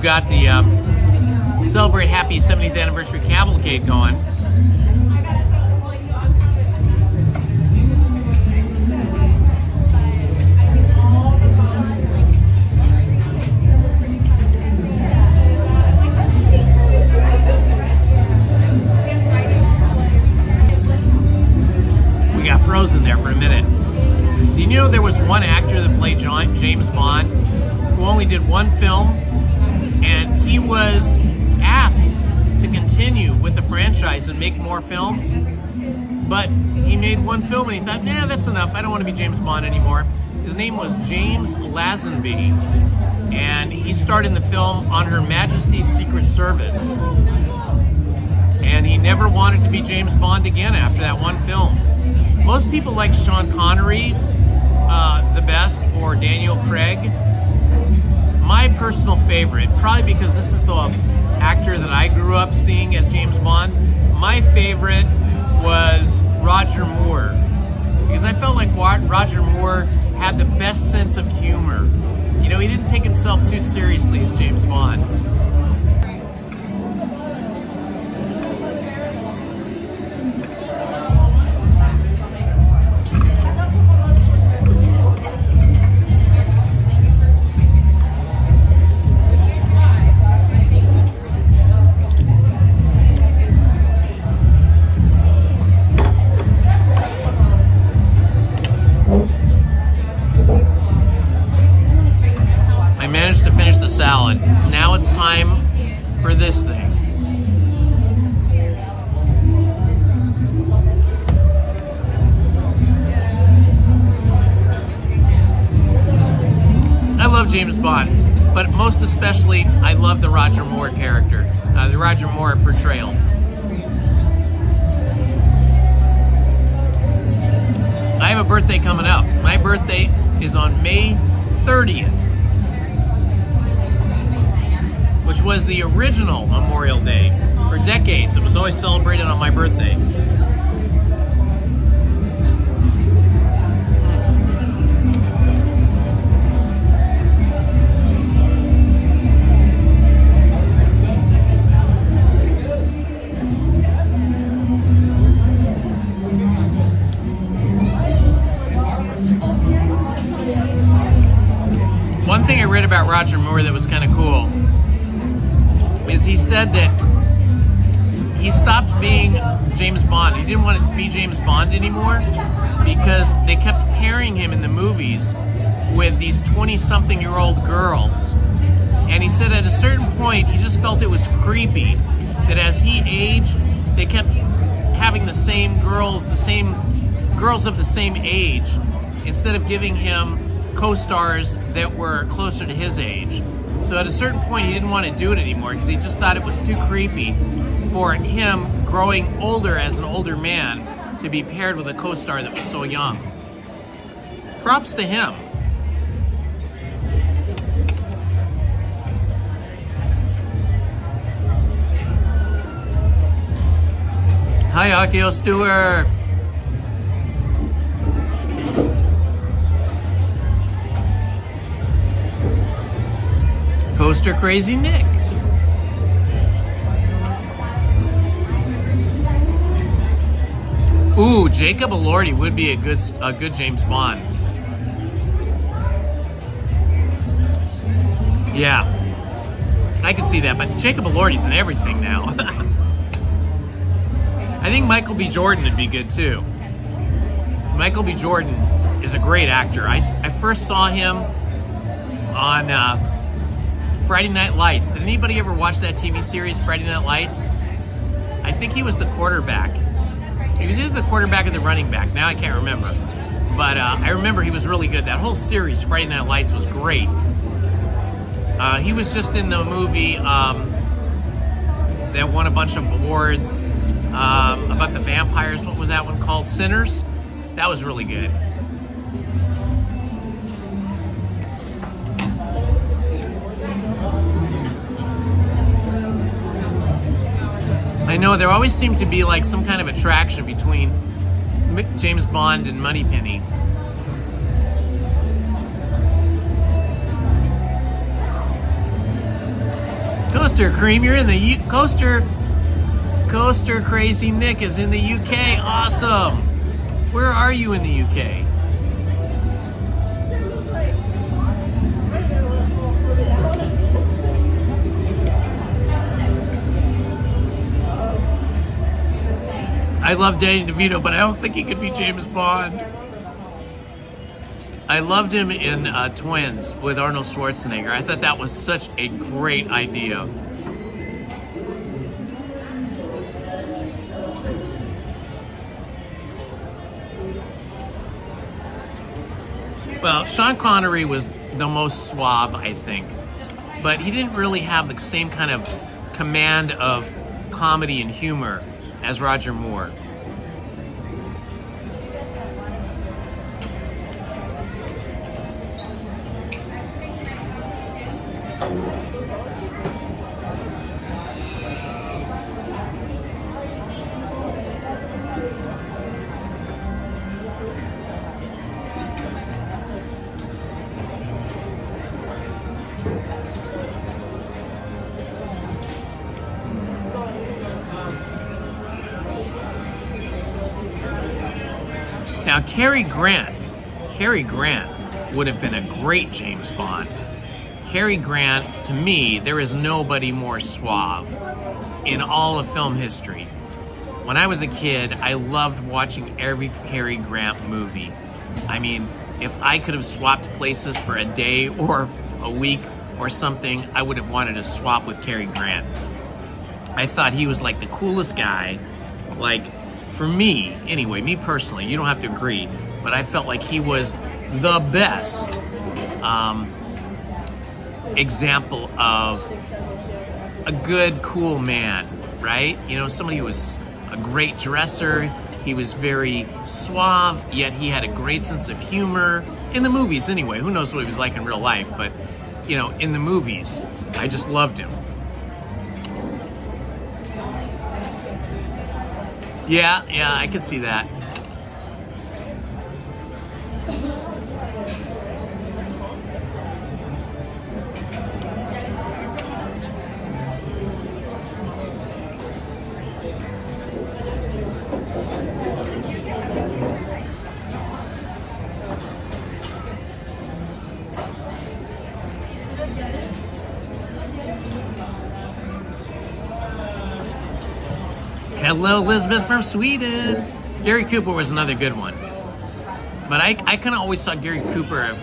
got the Celebrate Happy 70th Anniversary Cavalcade going. We got frozen there for a minute. Do you know there was one actor that played James Bond who only did one film, and he was asked to continue with the franchise and make more films, but he made one film and he thought, nah, that's enough, I don't want to be James Bond anymore. His name was James Lazenby, and he starred in the film On Her Majesty's Secret Service, and he never wanted to be James Bond again after that one film. Most people like Sean Connery the best, or Daniel Craig. My personal favorite, probably because this is the actor that I grew up seeing as James Bond, my favorite was Roger Moore, because I felt like Roger Moore had the best sense of humor. You know, he didn't take himself too seriously as James Bond. Salad. Now it's time for this thing. I love James Bond, but most especially I love the Roger Moore character, the Roger Moore portrayal. I have a birthday coming up. My birthday is on May 30th. Which was the original Memorial Day. For decades, it was always celebrated on my birthday. One thing I read about Roger Moore that was kind of cool is he said that he stopped being James Bond. He didn't want to be James Bond anymore because they kept pairing him in the movies with these 20-something-year-old girls. And he said at a certain point, he just felt it was creepy that as he aged, they kept having the same girls of the same age, instead of giving him co-stars that were closer to his age. So at a certain point, he didn't want to do it anymore because he just thought it was too creepy for him, growing older as an older man, to be paired with a co-star that was so young. Props to him. Hi, Akio Stewart. Coaster Crazy Nick. Ooh, Jacob Elordi would be a good James Bond. Yeah, I can see that, but Jacob Elordi's in everything now. I think Michael B. Jordan would be good too. Michael B. Jordan is a great actor. I first saw him on Friday Night Lights. Did anybody ever watch that TV series, Friday Night Lights? I think he was the quarterback. He was either the quarterback or the running back. Now I can't remember. But I remember he was really good. That whole series, Friday Night Lights, was great. He was just in the movie that won a bunch of awards about the vampires. What was that one called? Sinners? That was really good. I know there always seemed to be like some kind of attraction between James Bond and Moneypenny. Coaster Cream, you're in the Coaster Crazy Nick is in the UK. Awesome. Where are you in the UK? I love Danny DeVito, but I don't think he could be James Bond. I loved him in Twins with Arnold Schwarzenegger. I thought that was such a great idea. Well, Sean Connery was the most suave, I think, but he didn't really have the same kind of command of comedy and humor as Roger Moore. Now, Cary Grant would have been a great James Bond. Cary Grant, to me, there is nobody more suave in all of film history. When I was a kid, I loved watching every Cary Grant movie. I mean, if I could have swapped places for a day or a week or something, I would have wanted to swap with Cary Grant. I thought he was like the coolest guy. Like, for me, anyway, me personally, you don't have to agree, but I felt like he was the best example of a good, cool man, right? You know, somebody who was a great dresser. He was very suave, yet he had a great sense of humor. In the movies, anyway. Who knows what he was like in real life, but, you know, in the movies, I just loved him. Yeah, I can see that. Hello, Elizabeth from Sweden. Gary Cooper was another good one. But I kind of always saw Gary Cooper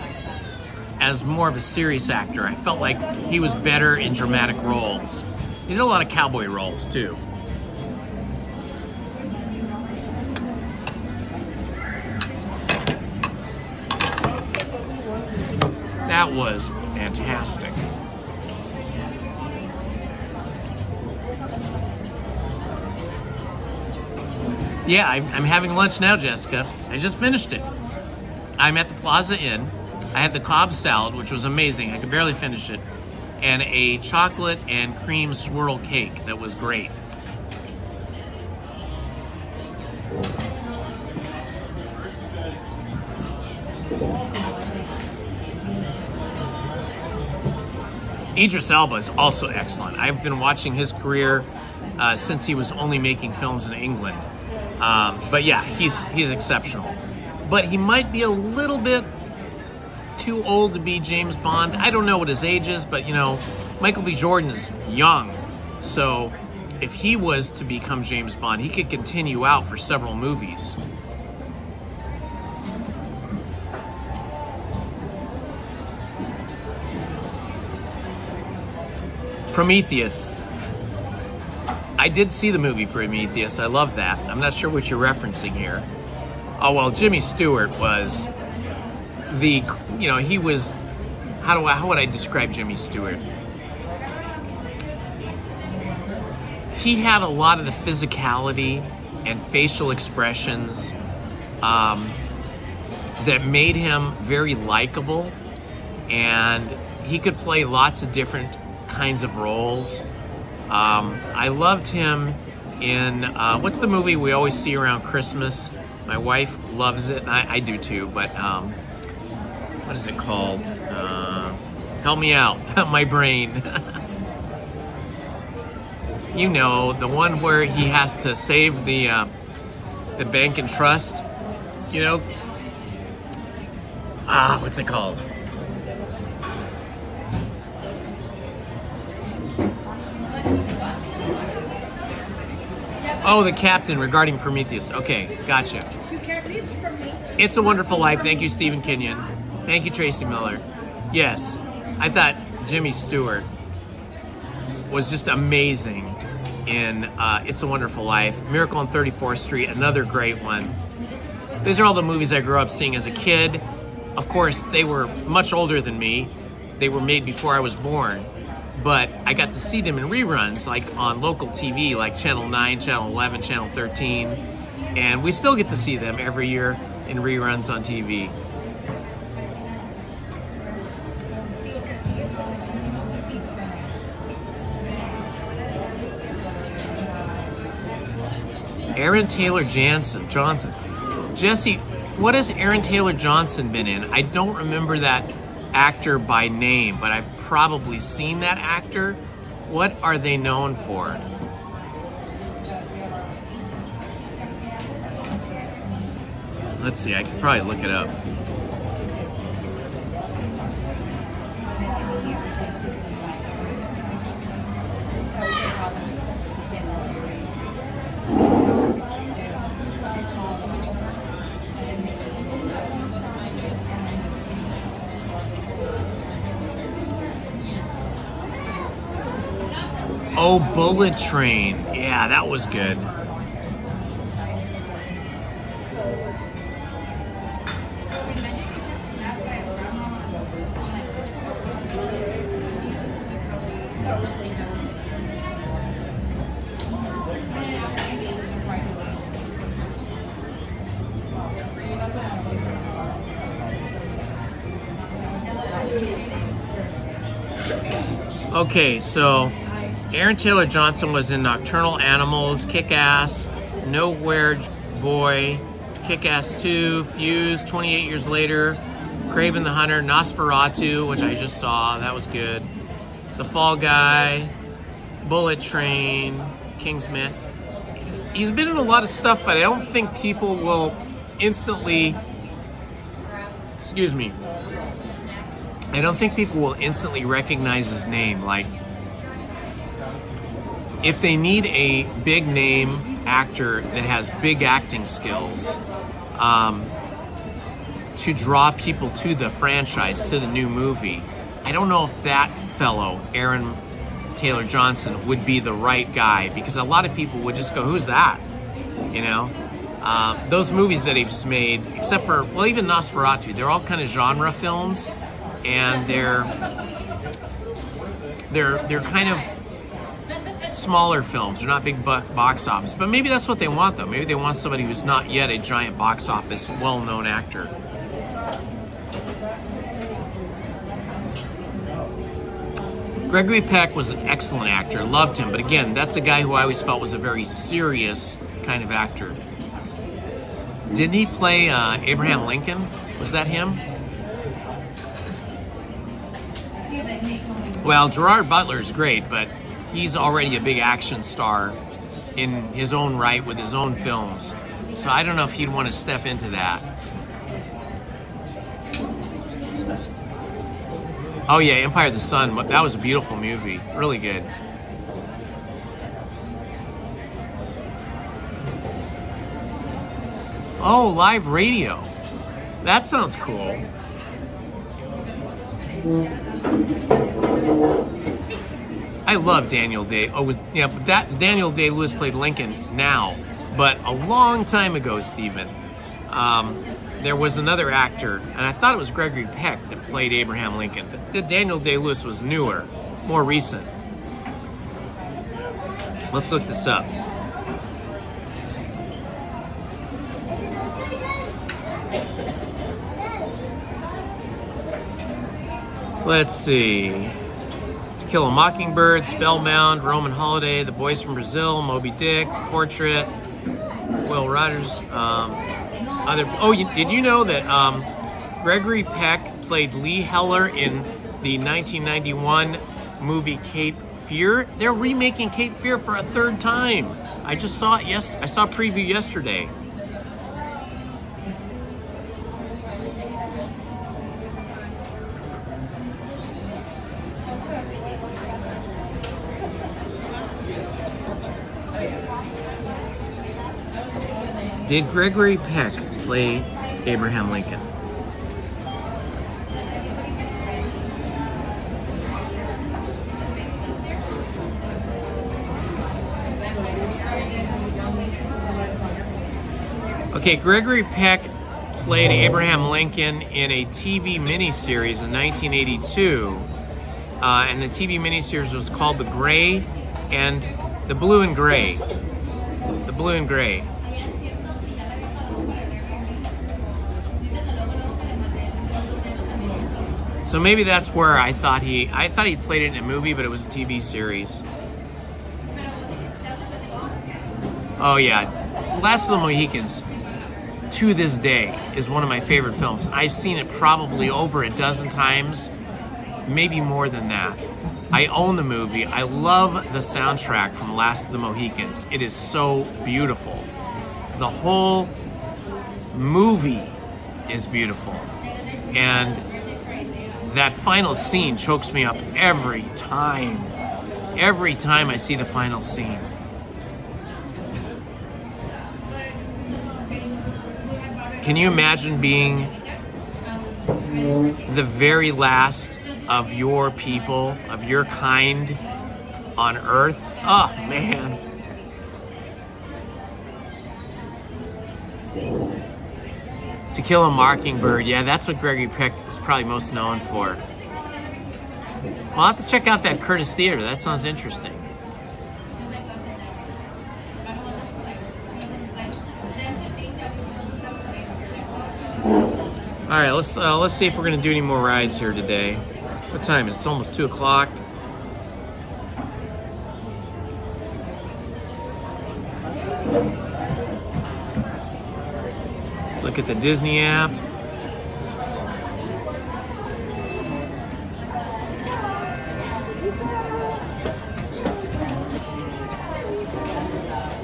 as more of a serious actor. I felt like he was better in dramatic roles. He did a lot of cowboy roles, too. That was fantastic. Yeah, I'm having lunch now, Jessica. I just finished it. I'm at the Plaza Inn. I had the Cobb salad, which was amazing. I could barely finish it. And a chocolate and cream swirl cake that was great. Idris Elba is also excellent. I've been watching his career since he was only making films in England. But yeah, he's exceptional. But he might be a little bit too old to be James Bond. I don't know what his age is, but you know, Michael B. Jordan is young. So if he was to become James Bond, he could continue out for several movies. Prometheus. I did see the movie Prometheus. I love that. I'm not sure what you're referencing here. Oh, well, Jimmy Stewart was he was, how would I describe Jimmy Stewart? He had a lot of the physicality and facial expressions that made him very likable, and he could play lots of different kinds of roles. I loved him in, what's the movie we always see around Christmas? My wife loves it, and I do too, but what is it called? Help me out, my brain. You know, the one where he has to save the bank and trust. You know, what's it called? Oh, the captain regarding Prometheus. Okay, gotcha. It's a Wonderful Life. Thank you, Stephen Kenyon. Thank you, Tracy Miller. Yes, I thought Jimmy Stewart was just amazing in It's a Wonderful Life. Miracle on 34th Street, another great one. These are all the movies I grew up seeing as a kid. Of course, they were much older than me. They were made before I was born. But I got to see them in reruns, like on local TV, like Channel 9, Channel 11, Channel 13. And we still get to see them every year in reruns on TV. Aaron Taylor Johnson. Jesse, what has Aaron Taylor Johnson been in? I don't remember that actor by name, but I've probably seen that actor. What are they known for? Let's see, I could probably look it up. Oh, Bullet Train. Yeah, that was good. Okay, so Aaron Taylor Johnson was in Nocturnal Animals, Kick-Ass, Nowhere Boy, Kick-Ass 2, Fuse, 28 Years Later, Kraven the Hunter, Nosferatu, which I just saw, that was good, The Fall Guy, Bullet Train, Kingsman. He's been in a lot of stuff, but I don't think people will instantly, I don't think people will instantly recognize his name. Like, if they need a big name actor that has big acting skills to draw people to the franchise, to the new movie, I don't know if that fellow, Aaron Taylor Johnson, would be the right guy, because a lot of people would just go, who's that? You know? Those movies that he's made, except for, well, even Nosferatu, they're all kind of genre films, and they're kind of smaller films. They're not big box office, but maybe that's what they want, though. Maybe they want somebody who's not yet a giant box office, well-known actor. Gregory Peck was an excellent actor, loved him, but again, that's a guy who I always felt was a very serious kind of actor. Didn't he play Abraham Lincoln? Was that him? Well, Gerard Butler's great, but he's already a big action star in his own right with his own films. So I don't know if he'd want to step into that. Oh yeah, Empire of the Sun. That was a beautiful movie. Really good. Oh, live radio. That sounds cool. I love Daniel Day. Oh, yeah, but that Daniel Day-Lewis played Lincoln now, but a long time ago, Stephen. There was another actor, and I thought it was Gregory Peck that played Abraham Lincoln, but the Daniel Day-Lewis was newer, more recent. Let's look this up. Let's see. To Kill a Mockingbird, Spellbound, Roman Holiday, The Boys from Brazil, Moby Dick, Portrait, Will Rogers. Did you know that Gregory Peck played Lee Heller in the 1991 movie Cape Fear. They're remaking Cape Fear for a third time. I just saw it I saw a preview yesterday. Did Gregory Peck play Abraham Lincoln? Okay, Gregory Peck played Abraham Lincoln in a TV miniseries in 1982, and the TV miniseries was called The Blue and Gray. The Blue and Gray. So maybe that's where I thought he played it in a movie, but it was a TV series. Oh yeah, Last of the Mohicans, to this day, is one of my favorite films. I've seen it probably over a dozen times, maybe more than that. I own the movie. I love the soundtrack from Last of the Mohicans. It is so beautiful. The whole movie is beautiful. And that final scene chokes me up every time. Every time I see the final scene. Can you imagine being the very last of your people, of your kind on Earth? Oh, man. To Kill a Mockingbird, yeah, that's what Gregory Peck is probably most known for. I'll have to check out that Curtis Theater. That sounds interesting. All right, let's see if we're gonna do any more rides here today. What time is it? It's almost 2 o'clock. Let's look at the Disney app.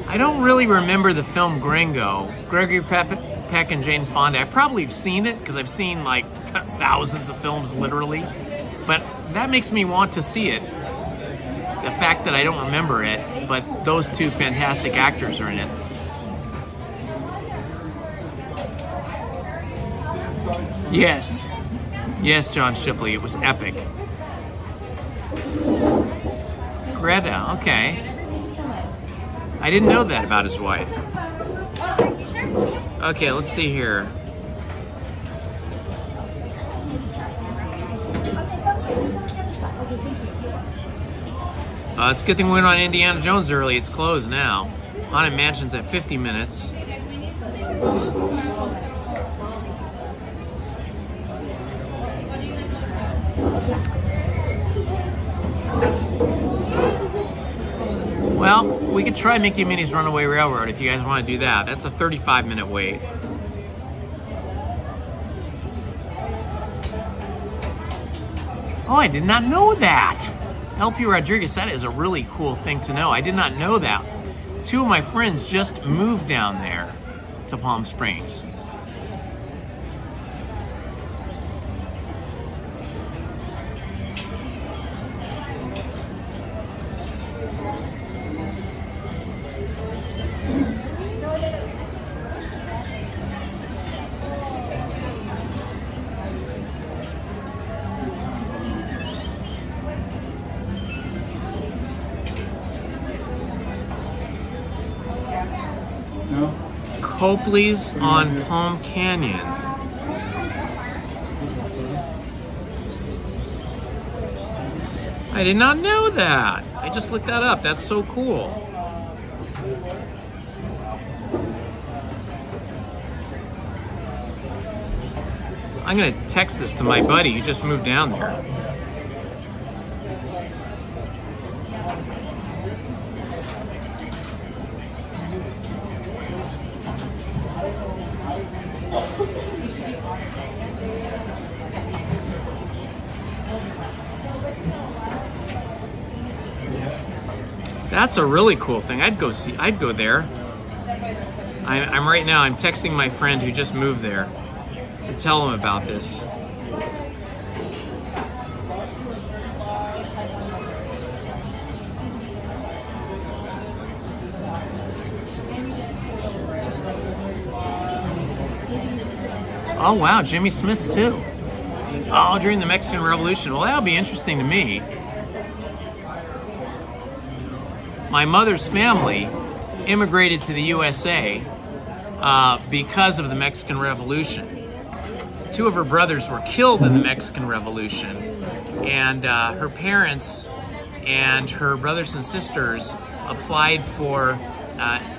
I don't really remember the film Gringo. Gregory Peck and Jane Fonda. I probably have seen it because I've seen like thousands of films literally, but that makes me want to see it. The fact that I don't remember it, but those two fantastic actors are in it. Yes. Yes, John Shipley. It was epic. Greta, okay. I didn't know that about his wife. Okay, let's see here. It's a good thing we went on Indiana Jones early. It's closed now. Haunted Mansion's at 50 minutes. Well, we could try Mickey and Minnie's Runaway Railroad if you guys want to do that. That's a 35-minute wait. Oh, I did not know that. LP Rodriguez, that is a really cool thing to know. I did not know that. Two of my friends just moved down there to Palm Springs. Copley's on Palm Canyon. I did not know that. I just looked that up. That's so cool. I'm gonna text this to my buddy who just moved down there. That's a really cool thing. I'd go there. I'm right now, I'm texting my friend who just moved there to tell him about this. Oh wow, Jimmy Smith's too. Oh, during the Mexican Revolution. Well, that'll be interesting to me. My mother's family immigrated to the USA because of the Mexican Revolution. 2 of her brothers were killed in the Mexican Revolution, and her parents and her brothers and sisters applied for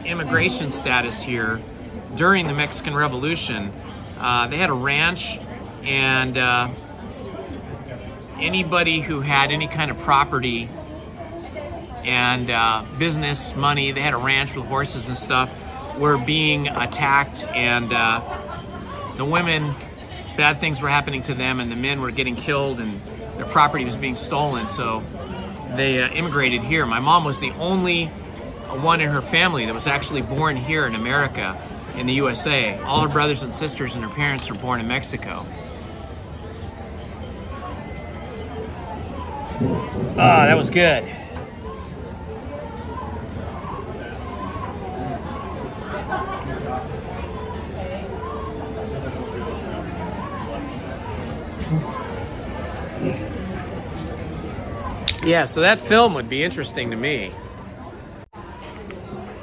immigration status here during the Mexican Revolution. They had a ranch, and anybody who had any kind of property and business, money, they had a ranch with horses and stuff, were being attacked, and the women, bad things were happening to them, and the men were getting killed, and their property was being stolen, so they immigrated here. My mom was the only one in her family that was actually born here in America, in the USA. All her brothers and sisters and her parents were born in Mexico. Ah, that was good. Yeah, so that film would be interesting to me.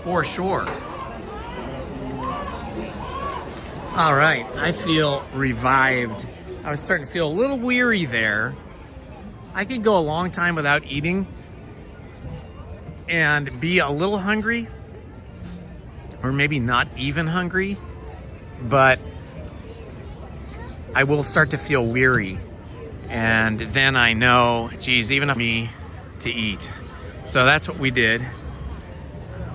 For sure. All right, I feel revived. I was starting to feel a little weary there. I could go a long time without eating and be a little hungry, or maybe not even hungry, but I will start to feel weary. And then I know, geez, even if me to eat. So that's what we did.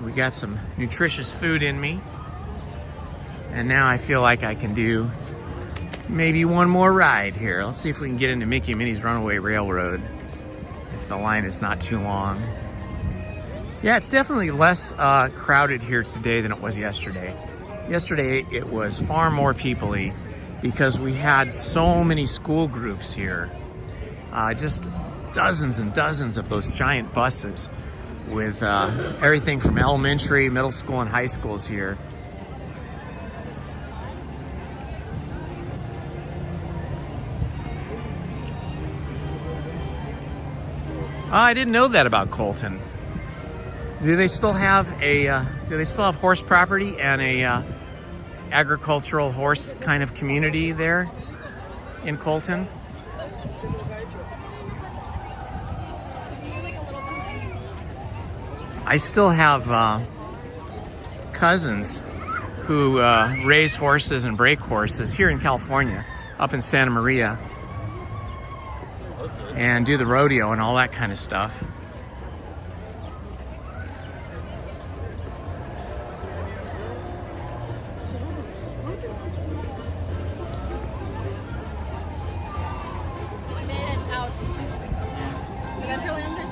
We got some nutritious food in me. And now I feel like I can do maybe one more ride here. Let's see if we can get into Mickey and Minnie's Runaway Railroad, if the line is not too long. Yeah, it's definitely less crowded here today than it was yesterday. Yesterday it was far more people-y because we had so many school groups here. Just dozens and dozens of those giant buses with everything from elementary, middle school, and high schools here. I didn't know that about Colton. Do they still have horse property and a agricultural horse kind of community there in Colton? I still have cousins who raise horses and break horses here in California, up in Santa Maria, and do the rodeo and all that kind of stuff. We made it out. We got your land there.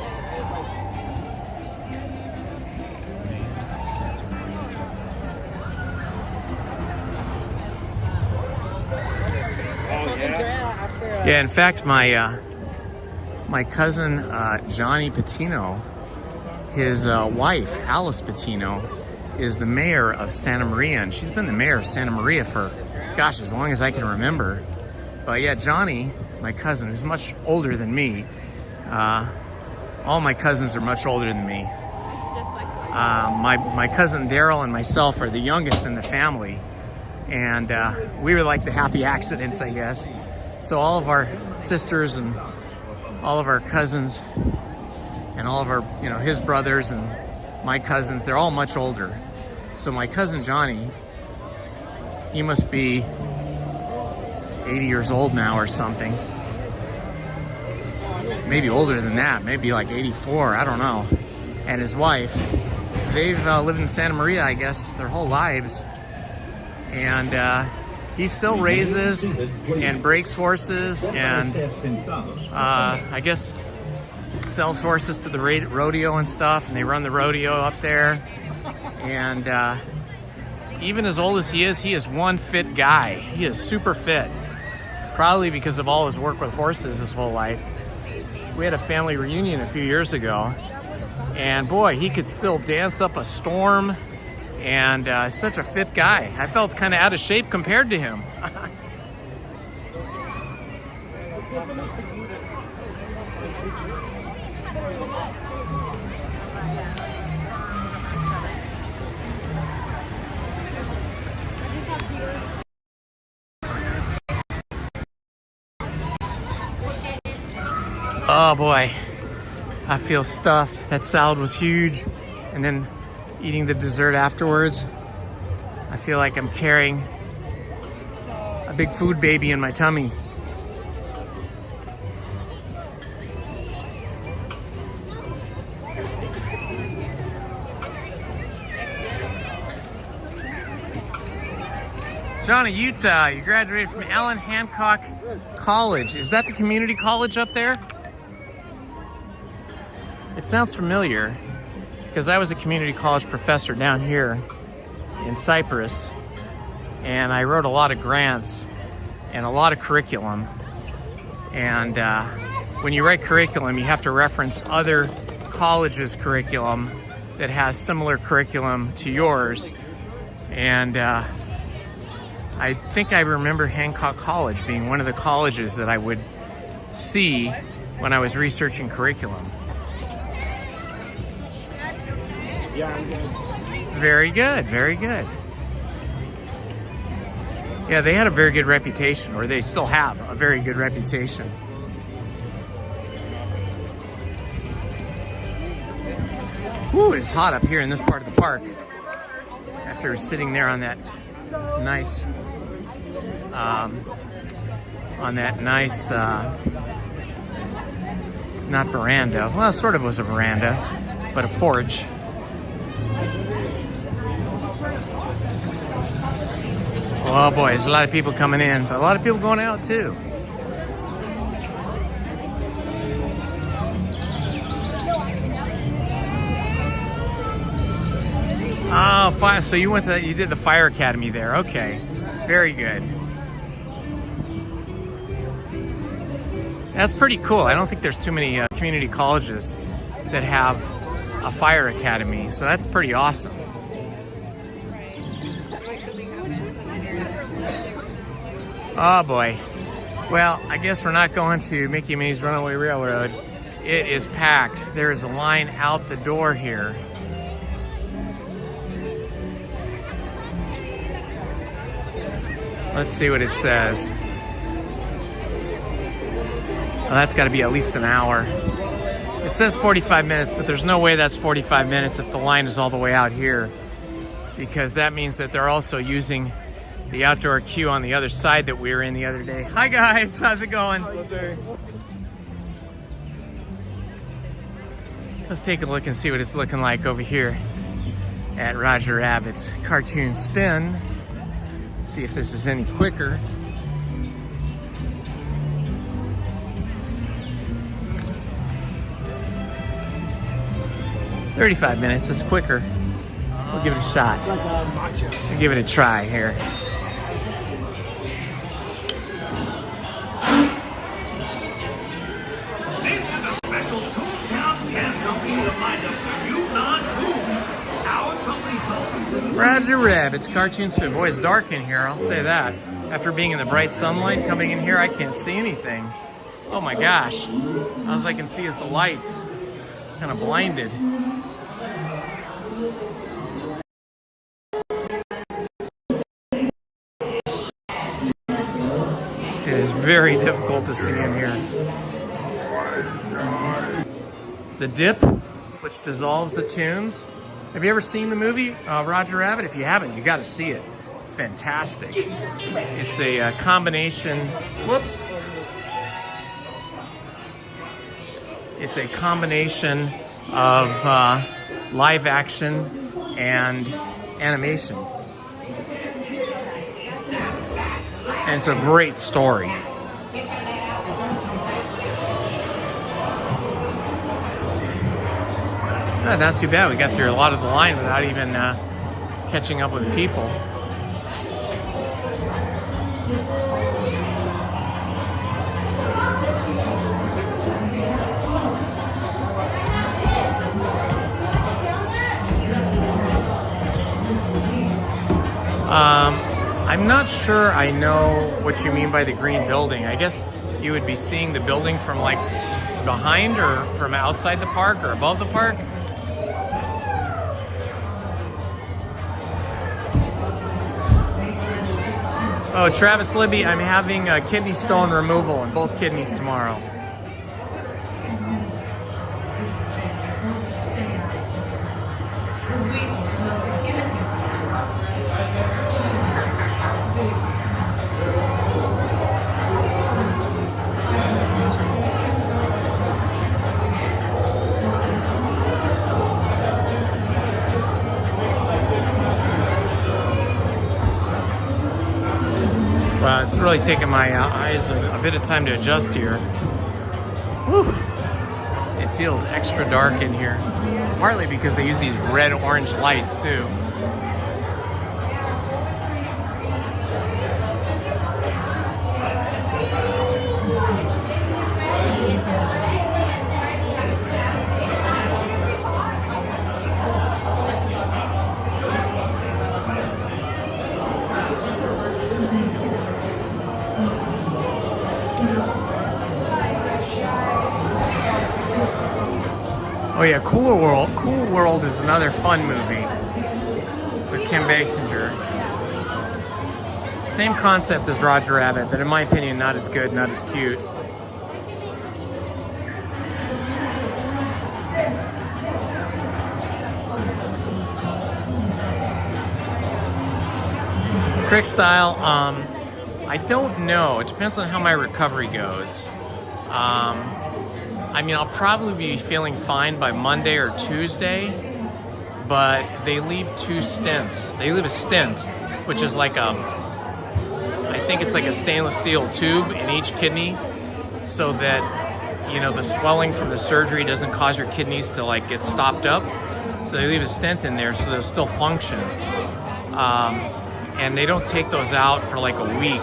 Yeah, in fact, my cousin Johnny Patino, his wife Alice Patino, is the mayor of Santa Maria, and she's been the mayor of Santa Maria for, gosh, as long as I can remember. But yeah, Johnny, my cousin, who's much older than me, all my cousins are much older than me. My cousin Daryl and myself are the youngest in the family, and we were like the happy accidents, I guess. So all of our sisters and all of our cousins and all of our, his brothers and my cousins, they're all much older. So my cousin Johnny, he must be 80 years old now or something. Maybe older than that, maybe like 84, I don't know. And his wife, they've lived in Santa Maria, I guess, their whole lives. And he still raises and breaks horses and I guess sells horses to the rodeo and stuff, and they run the rodeo up there. And even as old as he is one fit guy. He is super fit, probably because of all his work with horses his whole life. We had a family reunion a few years ago, and boy, he could still dance up a storm, and such a fit guy. I felt kind of out of shape compared to him. Oh boy, I feel stuffed. That salad was huge. And then eating the dessert afterwards, I feel like I'm carrying a big food baby in my tummy. Johnny, Utah, you graduated from Allen Hancock College. Is that the community college up there? It sounds familiar because I was a community college professor down here in Cyprus, and I wrote a lot of grants and a lot of curriculum. And when you write curriculum, you have to reference other colleges' curriculum that has similar curriculum to yours. And I think I remember Hancock College being one of the colleges that I would see when I was researching curriculum. Very good, very good. Yeah, they had a very good reputation, or they still have a very good reputation. Woo, it's hot up here in this part of the park. After sitting there on that nice, not veranda. Well, it sort of was a veranda, but a porch. Oh boy, there's a lot of people coming in, but a lot of people going out too. Oh, fine. So you did the fire academy there. Okay, very good. That's pretty cool. I don't think there's too many community colleges that have a fire academy, so that's pretty awesome. Oh boy. Well, I guess we're not going to Mickey and Minnie's Runaway Railroad. It is packed. There is a line out the door here. Let's see what it says. Well, that's got to be at least an hour. It says 45 minutes, but there's no way that's 45 minutes if the line is all the way out here, because that means that they're also using the outdoor queue on the other side that we were in the other day. Hi guys, how's it going? Let's take a look and see what it's looking like over here at Roger Rabbit's Cartoon Spin. See if this is any quicker. "35 minutes, it's quicker. We'll give it a shot. We'll give it a try here. This is a special Toontown Can Company reminder for you non-toons. Our company Roger Rabbit's Cartoon Spin. Boy, it's dark in here, I'll say that. After being in the bright sunlight coming in here, I can't see anything. Oh my gosh. All I can see is the lights. Kind of blinded. It is very difficult to see in here. The dip, which dissolves the tunes. Have you ever seen the movie Roger Rabbit? If you haven't, you got to see it. It's fantastic. It's a combination. Whoops. It's a combination of live action and animation. And it's a great story. Not too bad. We got through a lot of the line without even catching up with people. I'm not sure I know what you mean by the green building. I guess you would be seeing the building from like behind or from outside the park or above the park. Oh, Travis Libby, I'm having a kidney stone removal in both kidneys tomorrow. Wow, it's really taken my eyes a bit of time to adjust here. Whew. It feels extra dark in here. Partly because they use these red-orange lights too. Oh yeah, Cool World. Cool World is another fun movie with Kim Basinger. Same concept as Roger Rabbit, but in my opinion, not as good, not as cute. Crick Style, I don't know. It depends on how my recovery goes. I mean, I'll probably be feeling fine by Monday or Tuesday, but they leave 2 stents. They leave a stent, which is like I think it's like a stainless steel tube in each kidney, so that, you know, the swelling from the surgery doesn't cause your kidneys to like get stopped up. So they leave a stent in there so they'll still function. And they don't take those out for like a week.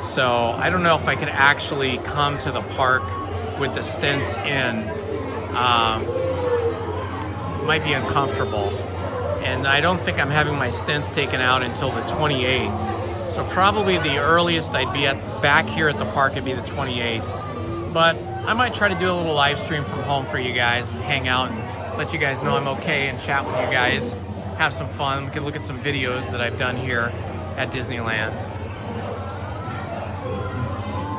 So I don't know if I can actually come to the park with the stents in. Might be uncomfortable. And I don't think I'm having my stents taken out until the 28th. So probably the earliest I'd be back here at the park would be the 28th. But I might try to do a little live stream from home for you guys and hang out and let you guys know I'm okay and chat with you guys. Have some fun. We can look at some videos that I've done here at Disneyland.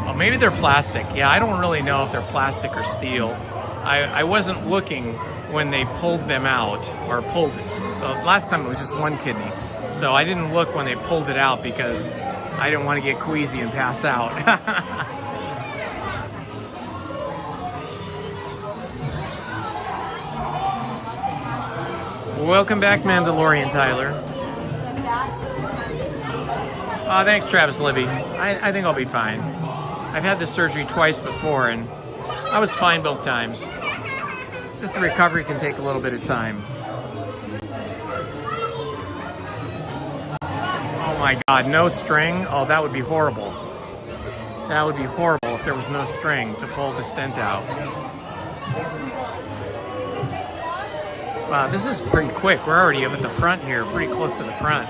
Oh, maybe they're plastic. Yeah, I don't really know if they're plastic or steel. I wasn't looking when they pulled them out, or pulled it. Last time it was just one kidney. So I didn't look when they pulled it out because I didn't want to get queasy and pass out. Welcome back, Mandalorian Tyler. Thanks, Travis Libby. I think I'll be fine. I've had this surgery twice before, and I was fine both times. It's just the recovery can take a little bit of time. Oh my God, no string? Oh, that would be horrible. That would be horrible if there was no string to pull the stent out. Wow, this is pretty quick. We're already up at the front here, pretty close to the front.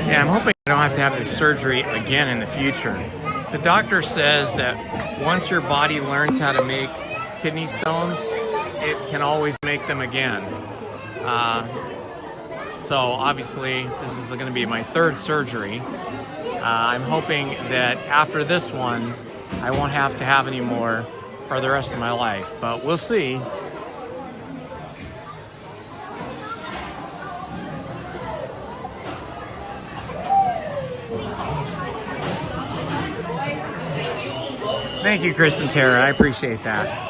Yeah, I'm hoping I don't have to have this surgery again in the future. The doctor says that once your body learns how to make kidney stones, it can always make them again. So obviously this is going to be my 3rd surgery. I'm hoping that after this one, I won't have to have any more for the rest of my life, but we'll see. Thank you, Chris and Tara. I appreciate that.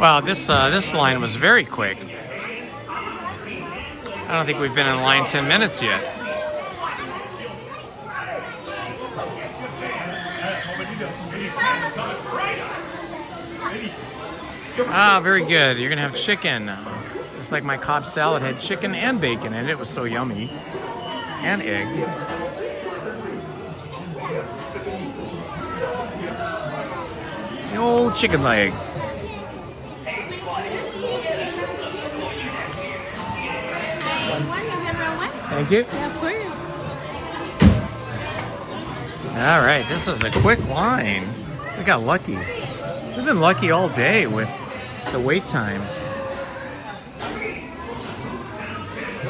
Wow, this line was very quick. I don't think we've been in line 10 minutes yet. Ah, very good. You're gonna have chicken. Just like my Cobb salad had chicken and bacon in it. It was so yummy. And egg. The old chicken legs. Thank you. Yeah, of course. All right, this is a quick line. We got lucky. We've been lucky all day with the wait times.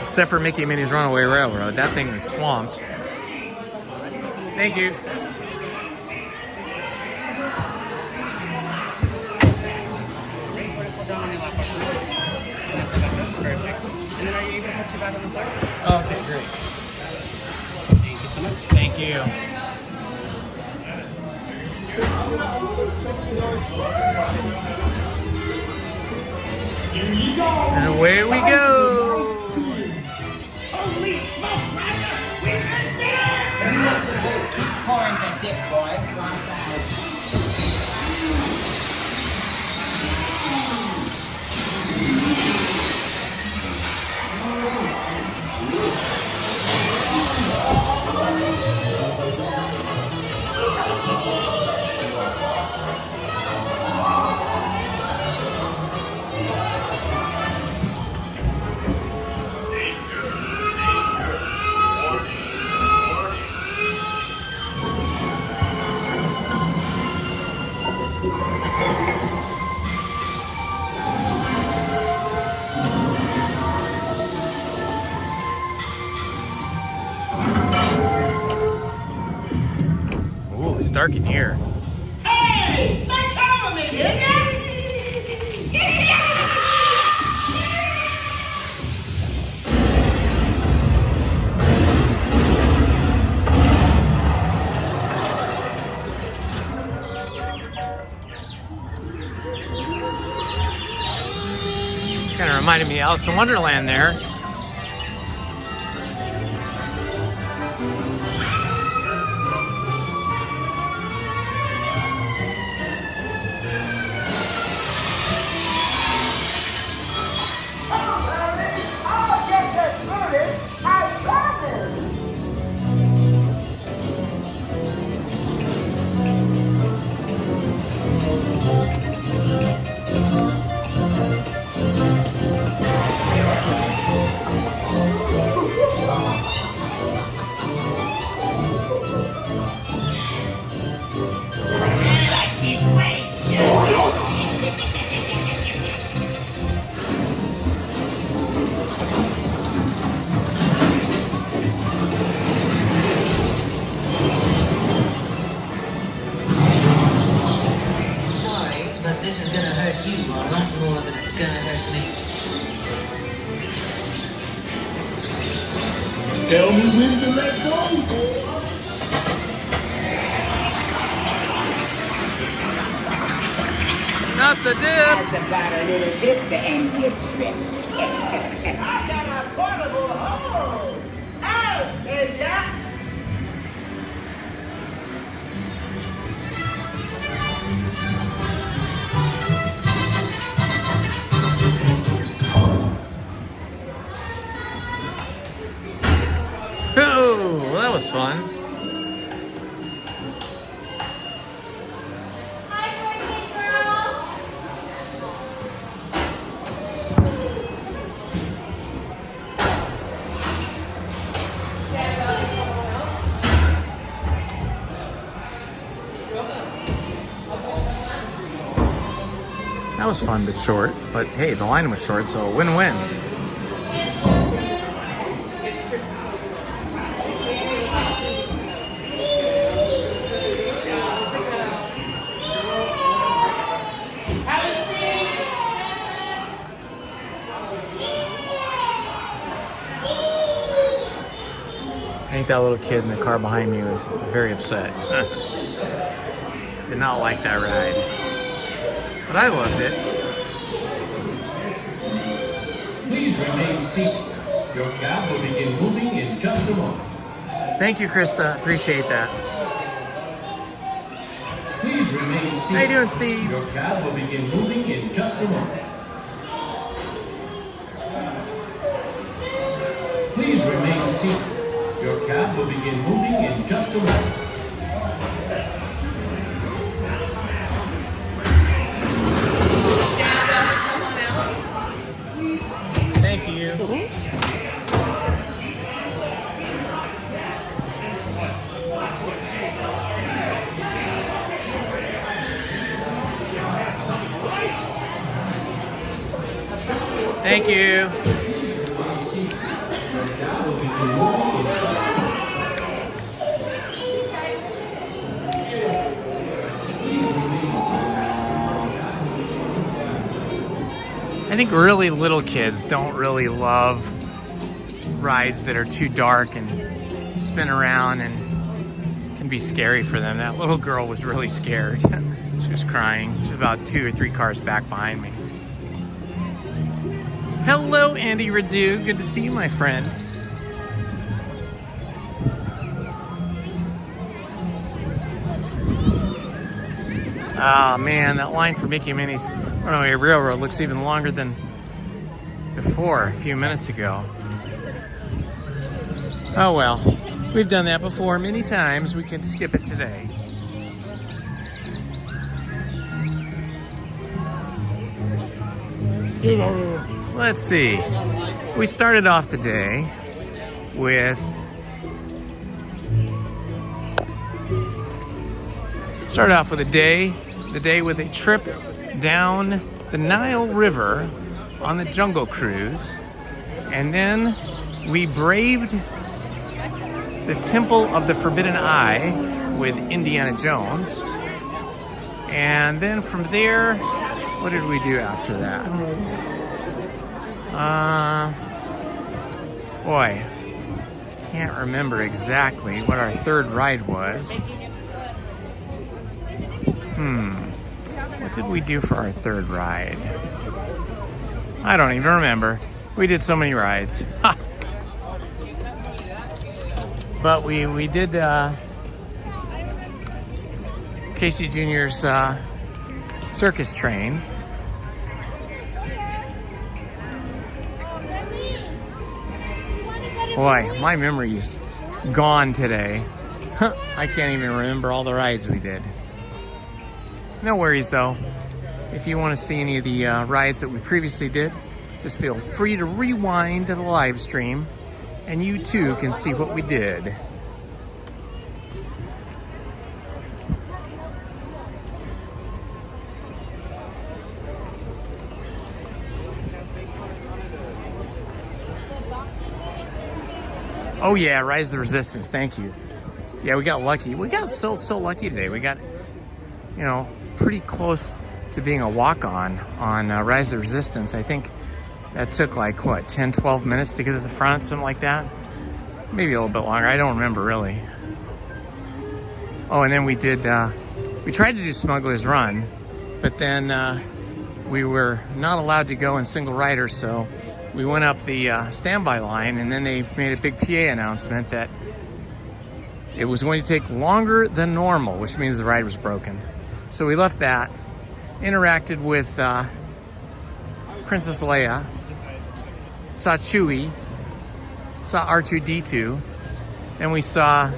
Except for Mickey and Minnie's Runaway Railroad. That thing is swamped. Thank you. Okay, great. Thank you so much. Thank you. And away we go. Holy smokes, Roger! We've been there! He's pouring the dip, boy. Ooh, it's dark in here. Hey! Let go of me, will ya? Kind of reminded me of Alice in Wonderland there. This is gonna hurt you a lot more than it's gonna hurt me. Tell me when to let go. Not the dip. That's about a little dip to end your trip. I got a portable hole. Out, Jack. Oh, well, that was fun. That was fun but short. But hey, the line was short, so win-win. I think that little kid in the car behind me was very upset. Did not like that ride. But I loved it. remain seated. Your cab will begin moving in just a moment. Thank you, Krista. Appreciate that. Please remain seated. How you doing, Steve? Your cab will begin moving in just a moment. Please remain seated. Your cab will begin moving in just a moment. Thank you. Thank you. I think really little kids don't really love rides that are too dark and spin around and can be scary for them. That little girl was really scared. She was crying. She was about 2 or 3 cars back behind me. Hello, Andy Radu. Good to see you, my friend. Oh man, that line for Mickey and Minnie's Runaway Railroad looks even longer than before, a few minutes ago. Oh well, we've done that before many times. We can skip it today. Let's see. We started off the day with the day with a trip down the Nile River on the Jungle Cruise, and then we braved the Temple of the Forbidden Eye with Indiana Jones, and then from there, what did we do after that? Boy, can't remember exactly what our third ride was. What did we do for our third ride? I don't even remember. We did so many rides. Ha! But we did Casey Jr.'s circus train. Boy, my memory's gone today. I can't even remember all the rides we did. No worries though. If you want to see any of the rides that we previously did, just feel free to rewind to the live stream and you too can see what we did. Oh yeah, Rise of the Resistance, thank you. Yeah, we got lucky. We got so lucky today. We got, you know, pretty close to being a walk-on on Rise of the Resistance. I think that took like, what, 10, 12 minutes to get to the front, something like that? Maybe a little bit longer, I don't remember really. Oh, and then we did, we tried to do Smugglers Run, but then we were not allowed to go in single rider, so we went up the standby line, and then they made a big PA announcement that it was going to take longer than normal, which means the ride was broken. So we left that, interacted with Princess Leia, saw Chewie, saw R2-D2, then we saw,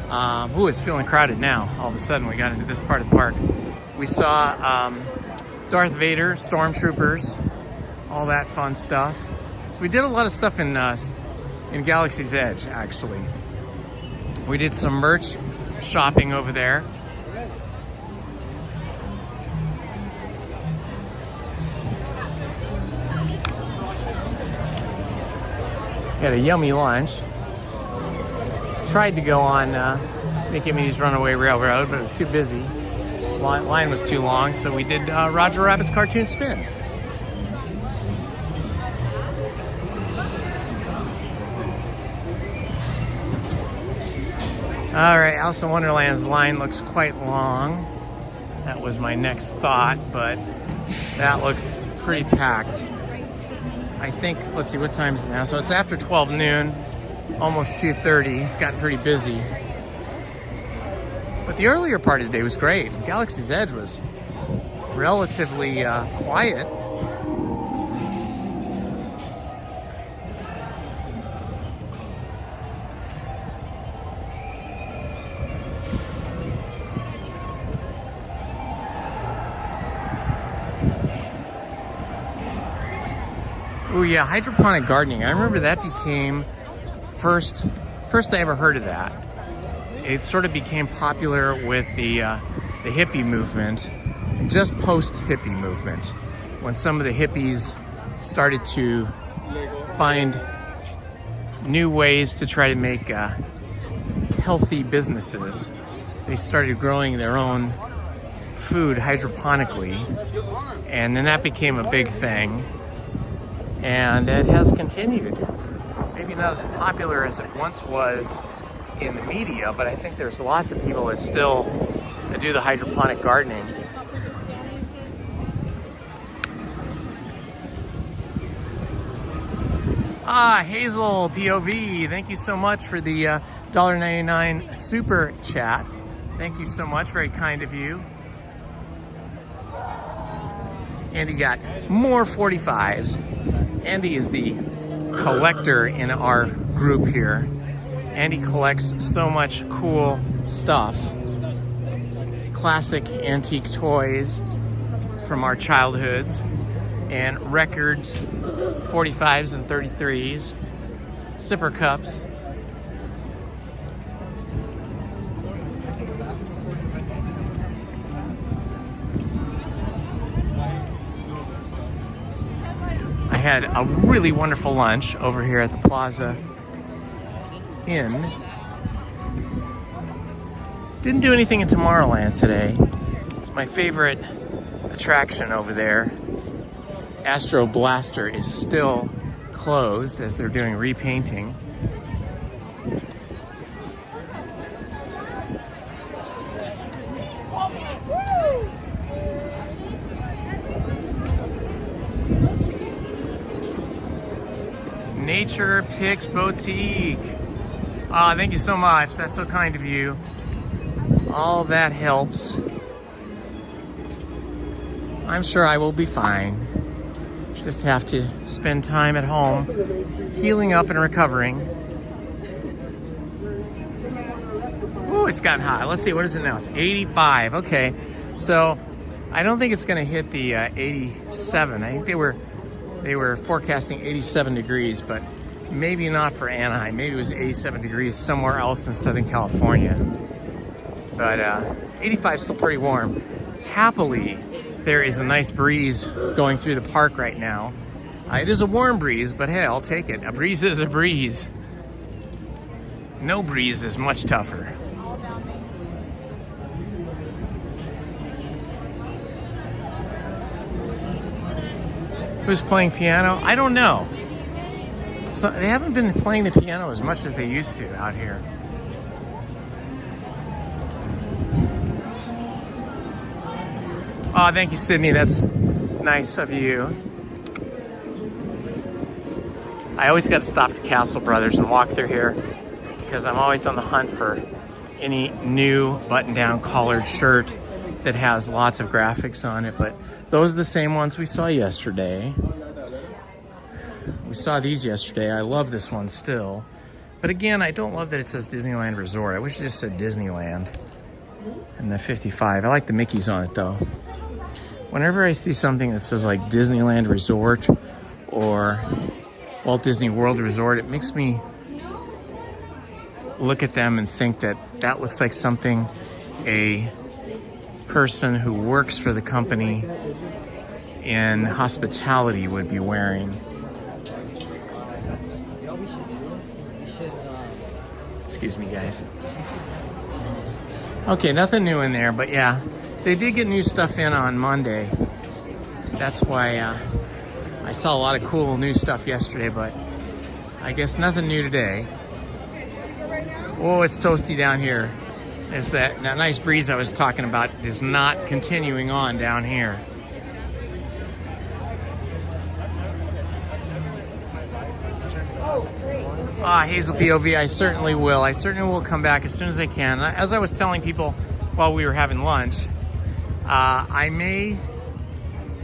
it's feeling crowded now. All of a sudden we got into this part of the park. We saw Darth Vader, Stormtroopers, all that fun stuff. So we did a lot of stuff in Galaxy's Edge, actually. We did some merch shopping over there. Had a yummy lunch. Tried to go on Mickey and Minnie's Runaway Railroad, but it was too busy. Line was too long, so we did Roger Rabbit's Cartoon Spin. All right, Alice in Wonderland's line looks quite long. That was my next thought, but that looks pretty packed. I think, let's see, what time is it now? So it's after 12 noon, almost 2:30. It's gotten pretty busy. But the earlier part of the day was great. Galaxy's Edge was relatively quiet. Oh yeah, hydroponic gardening. I remember that became first I ever heard of that. It sort of became popular with the hippie movement, just post-hippie movement, when some of the hippies started to find new ways to try to make healthy businesses. They started growing their own food hydroponically, and then that became a big thing. And it has continued. Maybe not as popular as it once was in the media, but I think there's lots of people that still do the hydroponic gardening. Hazel POV, thank you so much for the $1.99 super chat. Thank you so much, very kind of you. Andy got more 45s. Andy is the collector in our group here. Andy collects so much cool stuff. Classic antique toys from our childhoods, and records, 45s and 33s, sipper cups. I had a really wonderful lunch over here at the Plaza Inn. Didn't do anything in Tomorrowland today. It's my favorite attraction over there. Astro Blaster is still closed as they're doing repainting. Nature Picks Boutique. Thank you so much. That's so kind of you. All that helps. I'm sure I will be fine. Just have to spend time at home healing up and recovering. Ooh, it's gotten hot. Let's see, what is it now? It's 85. Okay, so I don't think it's going to hit the 87. I think they were forecasting 87 degrees, but maybe not for Anaheim. Maybe it was 87 degrees somewhere else in Southern California. But 85 is still pretty warm. Happily, there is a nice breeze going through the park right now. It is a warm breeze, but hey, I'll take it. A breeze is a breeze. No breeze is much tougher. Who's playing piano? I don't know. So they haven't been playing the piano as much as they used to out here. Oh, thank you, Sydney. That's nice of you. I always got to stop at Castle Brothers and walk through here because I'm always on the hunt for any new button-down collared shirt that has lots of graphics on it, but those are the same ones we saw yesterday. We saw these yesterday. I love this one still. But again, I don't love that it says Disneyland Resort. I wish it just said Disneyland and the 55. I like the Mickeys on it though. Whenever I see something that says like Disneyland Resort or Walt Disney World Resort, it makes me look at them and think that that looks like something a person who works for the company in hospitality would be wearing. Excuse me, guys. Okay, nothing new in there, but yeah, they did get new stuff in on Monday. That's why I saw a lot of cool new stuff yesterday, but I guess nothing new today. Oh, it's toasty down here. It's that nice breeze I was talking about is not continuing on down here. Hazel POV, I certainly will. I certainly will come back as soon as I can. As I was telling people while we were having lunch, I may,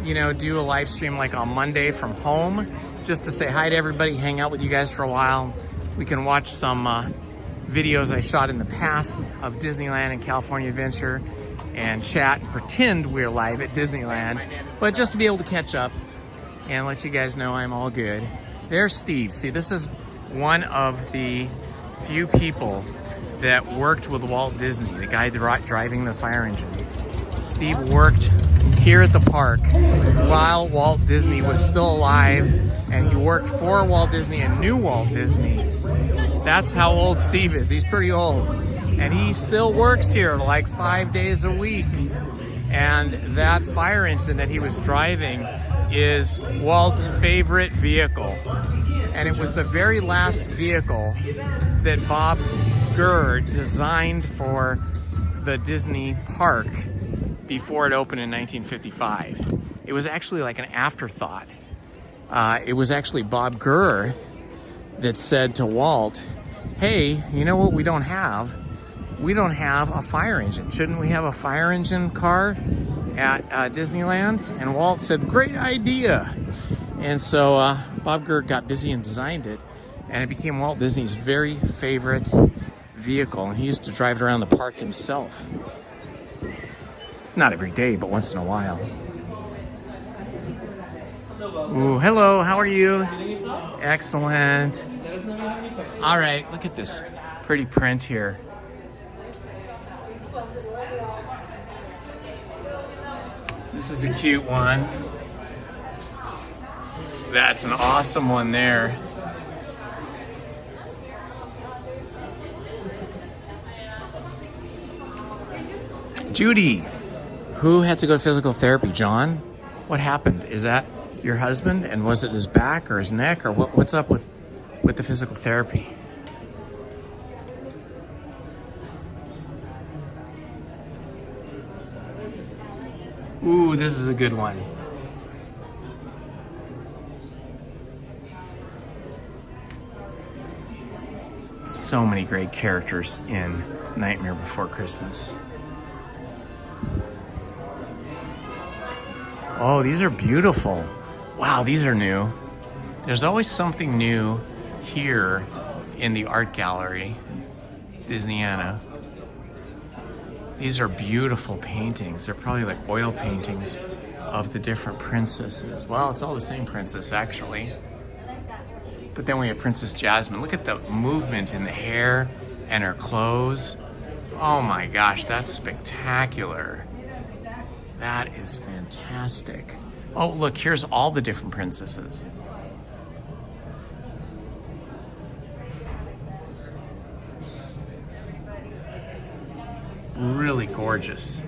you know, do a live stream like on Monday from home, just to say hi to everybody, hang out with you guys for a while. We can watch some videos I shot in the past of Disneyland and California Adventure and chat and pretend we're live at Disneyland, but just to be able to catch up and let you guys know I'm all good. There's Steve. See, this is one of the few people that worked with Walt Disney, the guy driving the fire engine. Steve worked here at the park while Walt Disney was still alive, and he worked for Walt Disney and knew Walt Disney. That's how old Steve is. He's pretty old. And he still works here like 5 days a week. And that fire engine that he was driving is Walt's favorite vehicle. And it was the very last vehicle that Bob Gurr designed for the Disney park before it opened in 1955. It was actually like an afterthought. It was actually Bob Gurr that said to Walt, hey, you know what we don't have? We don't have a fire engine. Shouldn't we have a fire engine car at Disneyland? And Walt said, great idea. And so Bob Gurr got busy and designed it, and it became Walt Disney's very favorite vehicle. And he used to drive it around the park himself. Not every day, but once in a while. Ooh, hello, how are you? Excellent. All right, look at this pretty print here. This is a cute one. That's an awesome one there. Judy, who had to go to physical therapy? John? What happened? Is that your husband? And was it his back or his neck? Or what's up with the physical therapy? Ooh, this is a good one. So many great characters in Nightmare Before Christmas. Oh, these are beautiful. Wow, these are new. There's always something new here in the art gallery, Disneyana. These are beautiful paintings. They're probably like oil paintings of the different princesses. Well, it's all the same princess, actually. But then we have Princess Jasmine. Look at the movement in the hair and her clothes. Oh my gosh, that's spectacular. That is fantastic. Oh, look, here's all the different princesses. Really gorgeous.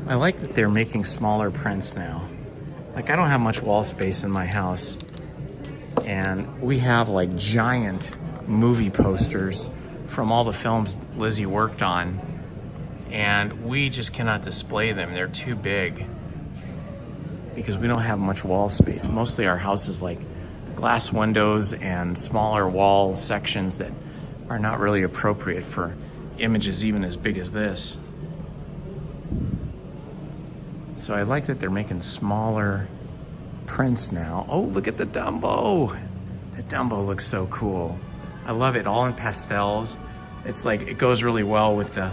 I like that they're making smaller prints now. Like, I don't have much wall space in my house, and we have like giant movie posters from all the films Lizzie worked on, and we just cannot display them. They're too big because we don't have much wall space. Mostly our house is like glass windows and smaller wall sections that are not really appropriate for images even as big as this. So I like that they're making smaller prints now. Oh, look at the Dumbo. The Dumbo looks so cool. I love it, all in pastels. It's like, it goes really well with the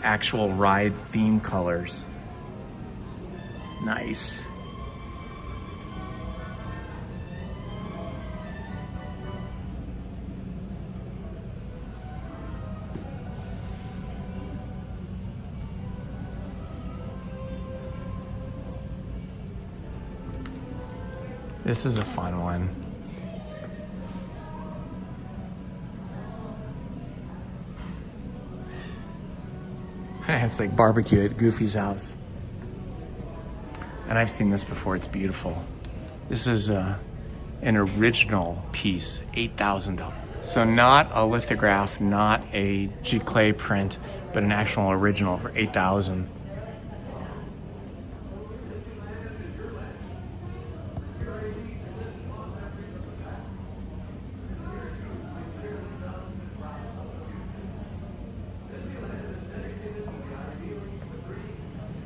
actual ride theme colors. Nice. This is a fun one. It's like barbecue at Goofy's house. And I've seen this before, it's beautiful. This is an original piece, $8,000. So not a lithograph, not a giclée print, but an actual original for $8,000.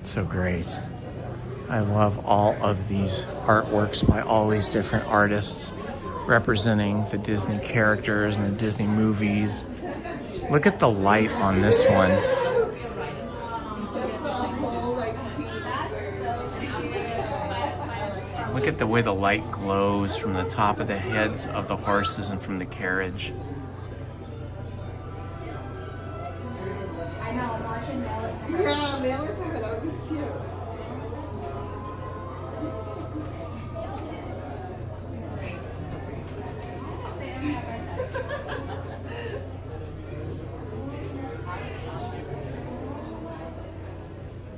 So great. I love all of these artworks by all these different artists representing the Disney characters and the Disney movies. Look at the light on this one. Look at the way the light glows from the top of the heads of the horses and from the carriage. Yeah, mail it to her. That was so cute.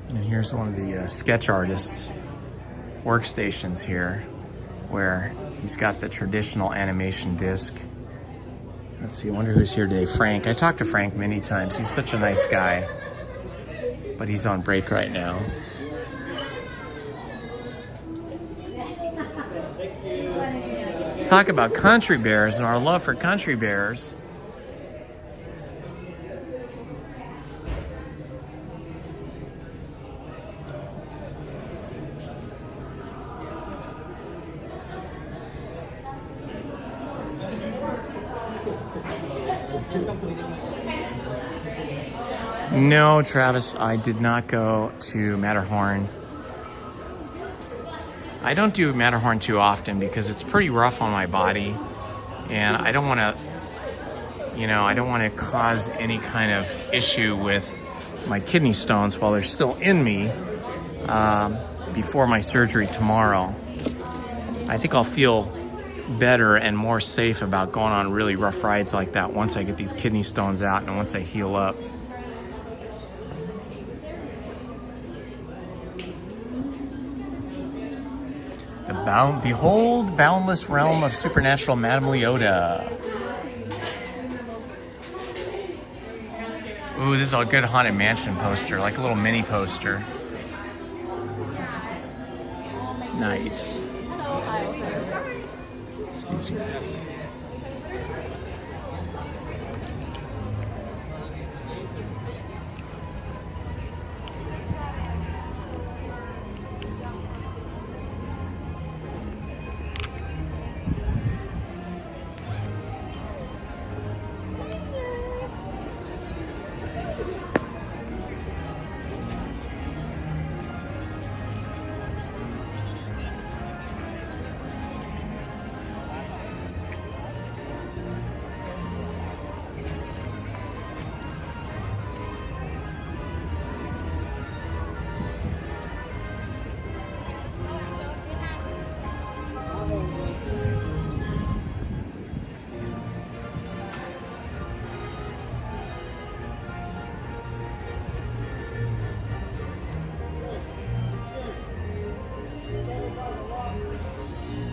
And here's one of the sketch artists' workstations here, where he's got the traditional animation disc. Let's see, I wonder who's here today. Frank. I talked to Frank many times. He's such a nice guy, but he's on break right now. Talk about country bears and our love for country bears. No, Travis, I did not go to Matterhorn. I don't do Matterhorn too often because it's pretty rough on my body, and I don't want to, I don't want to cause any kind of issue with my kidney stones while they're still in me before my surgery tomorrow. I think I'll feel better and more safe about going on really rough rides like that once I get these kidney stones out and once I heal up. Behold, boundless realm of supernatural Madame Leota. Ooh, this is a good Haunted Mansion poster, like a little mini poster. Nice. Excuse me.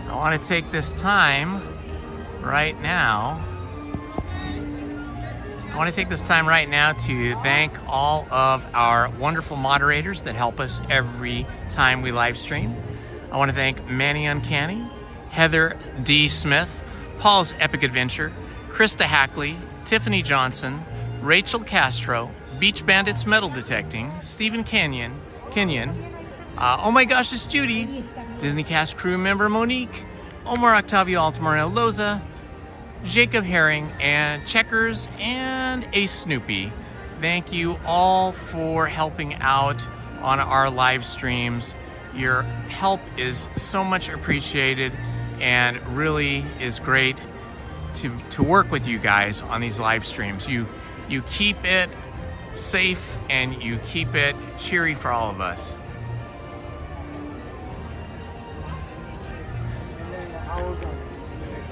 I want to take this time right now. To thank all of our wonderful moderators that help us every time we live stream. I want to thank Manny Uncanny, Heather D. Smith, Paul's Epic Adventure, Krista Hackley, Tiffany Johnson, Rachel Castro, Beach Bandits Metal Detecting, Stephen Kenyon, oh my gosh, it's Judy, Disney Cast crew member Monique, Omar Octavio Altamirano Loza, Jacob Herring, and Checkers, and Ace Snoopy. Thank you all for helping out on our live streams. Your help is so much appreciated and really is great to work with you guys on these live streams. You keep it safe and you keep it cheery for all of us.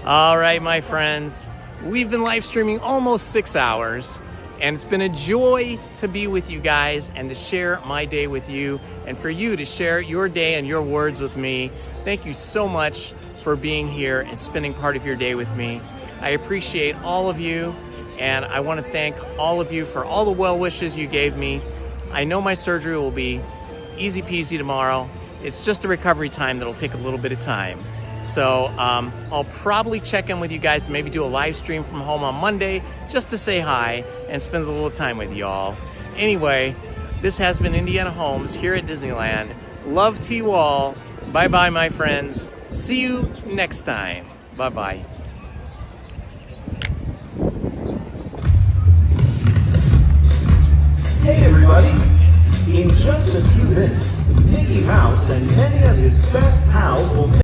All right, my friends, we've been live streaming almost 6 hours, and it's been a joy to be with you guys and to share my day with you, and for you to share your day and your words with me. Thank you so much for being here and spending part of your day with me. I appreciate all of you, and I want to thank all of you for all the well wishes you gave me. I know my surgery will be easy peasy tomorrow. It's just a recovery time that'll take a little bit of time. So I'll probably check in with you guys to maybe do a live stream from home on Monday just to say hi and spend a little time with y'all. Anyway, This has been Indiana Holmes here at Disneyland. Love to you all. Bye-bye, my friends. See you next time. Bye-bye. Hey everybody! In just a few minutes, Mickey Mouse and many of his best pals will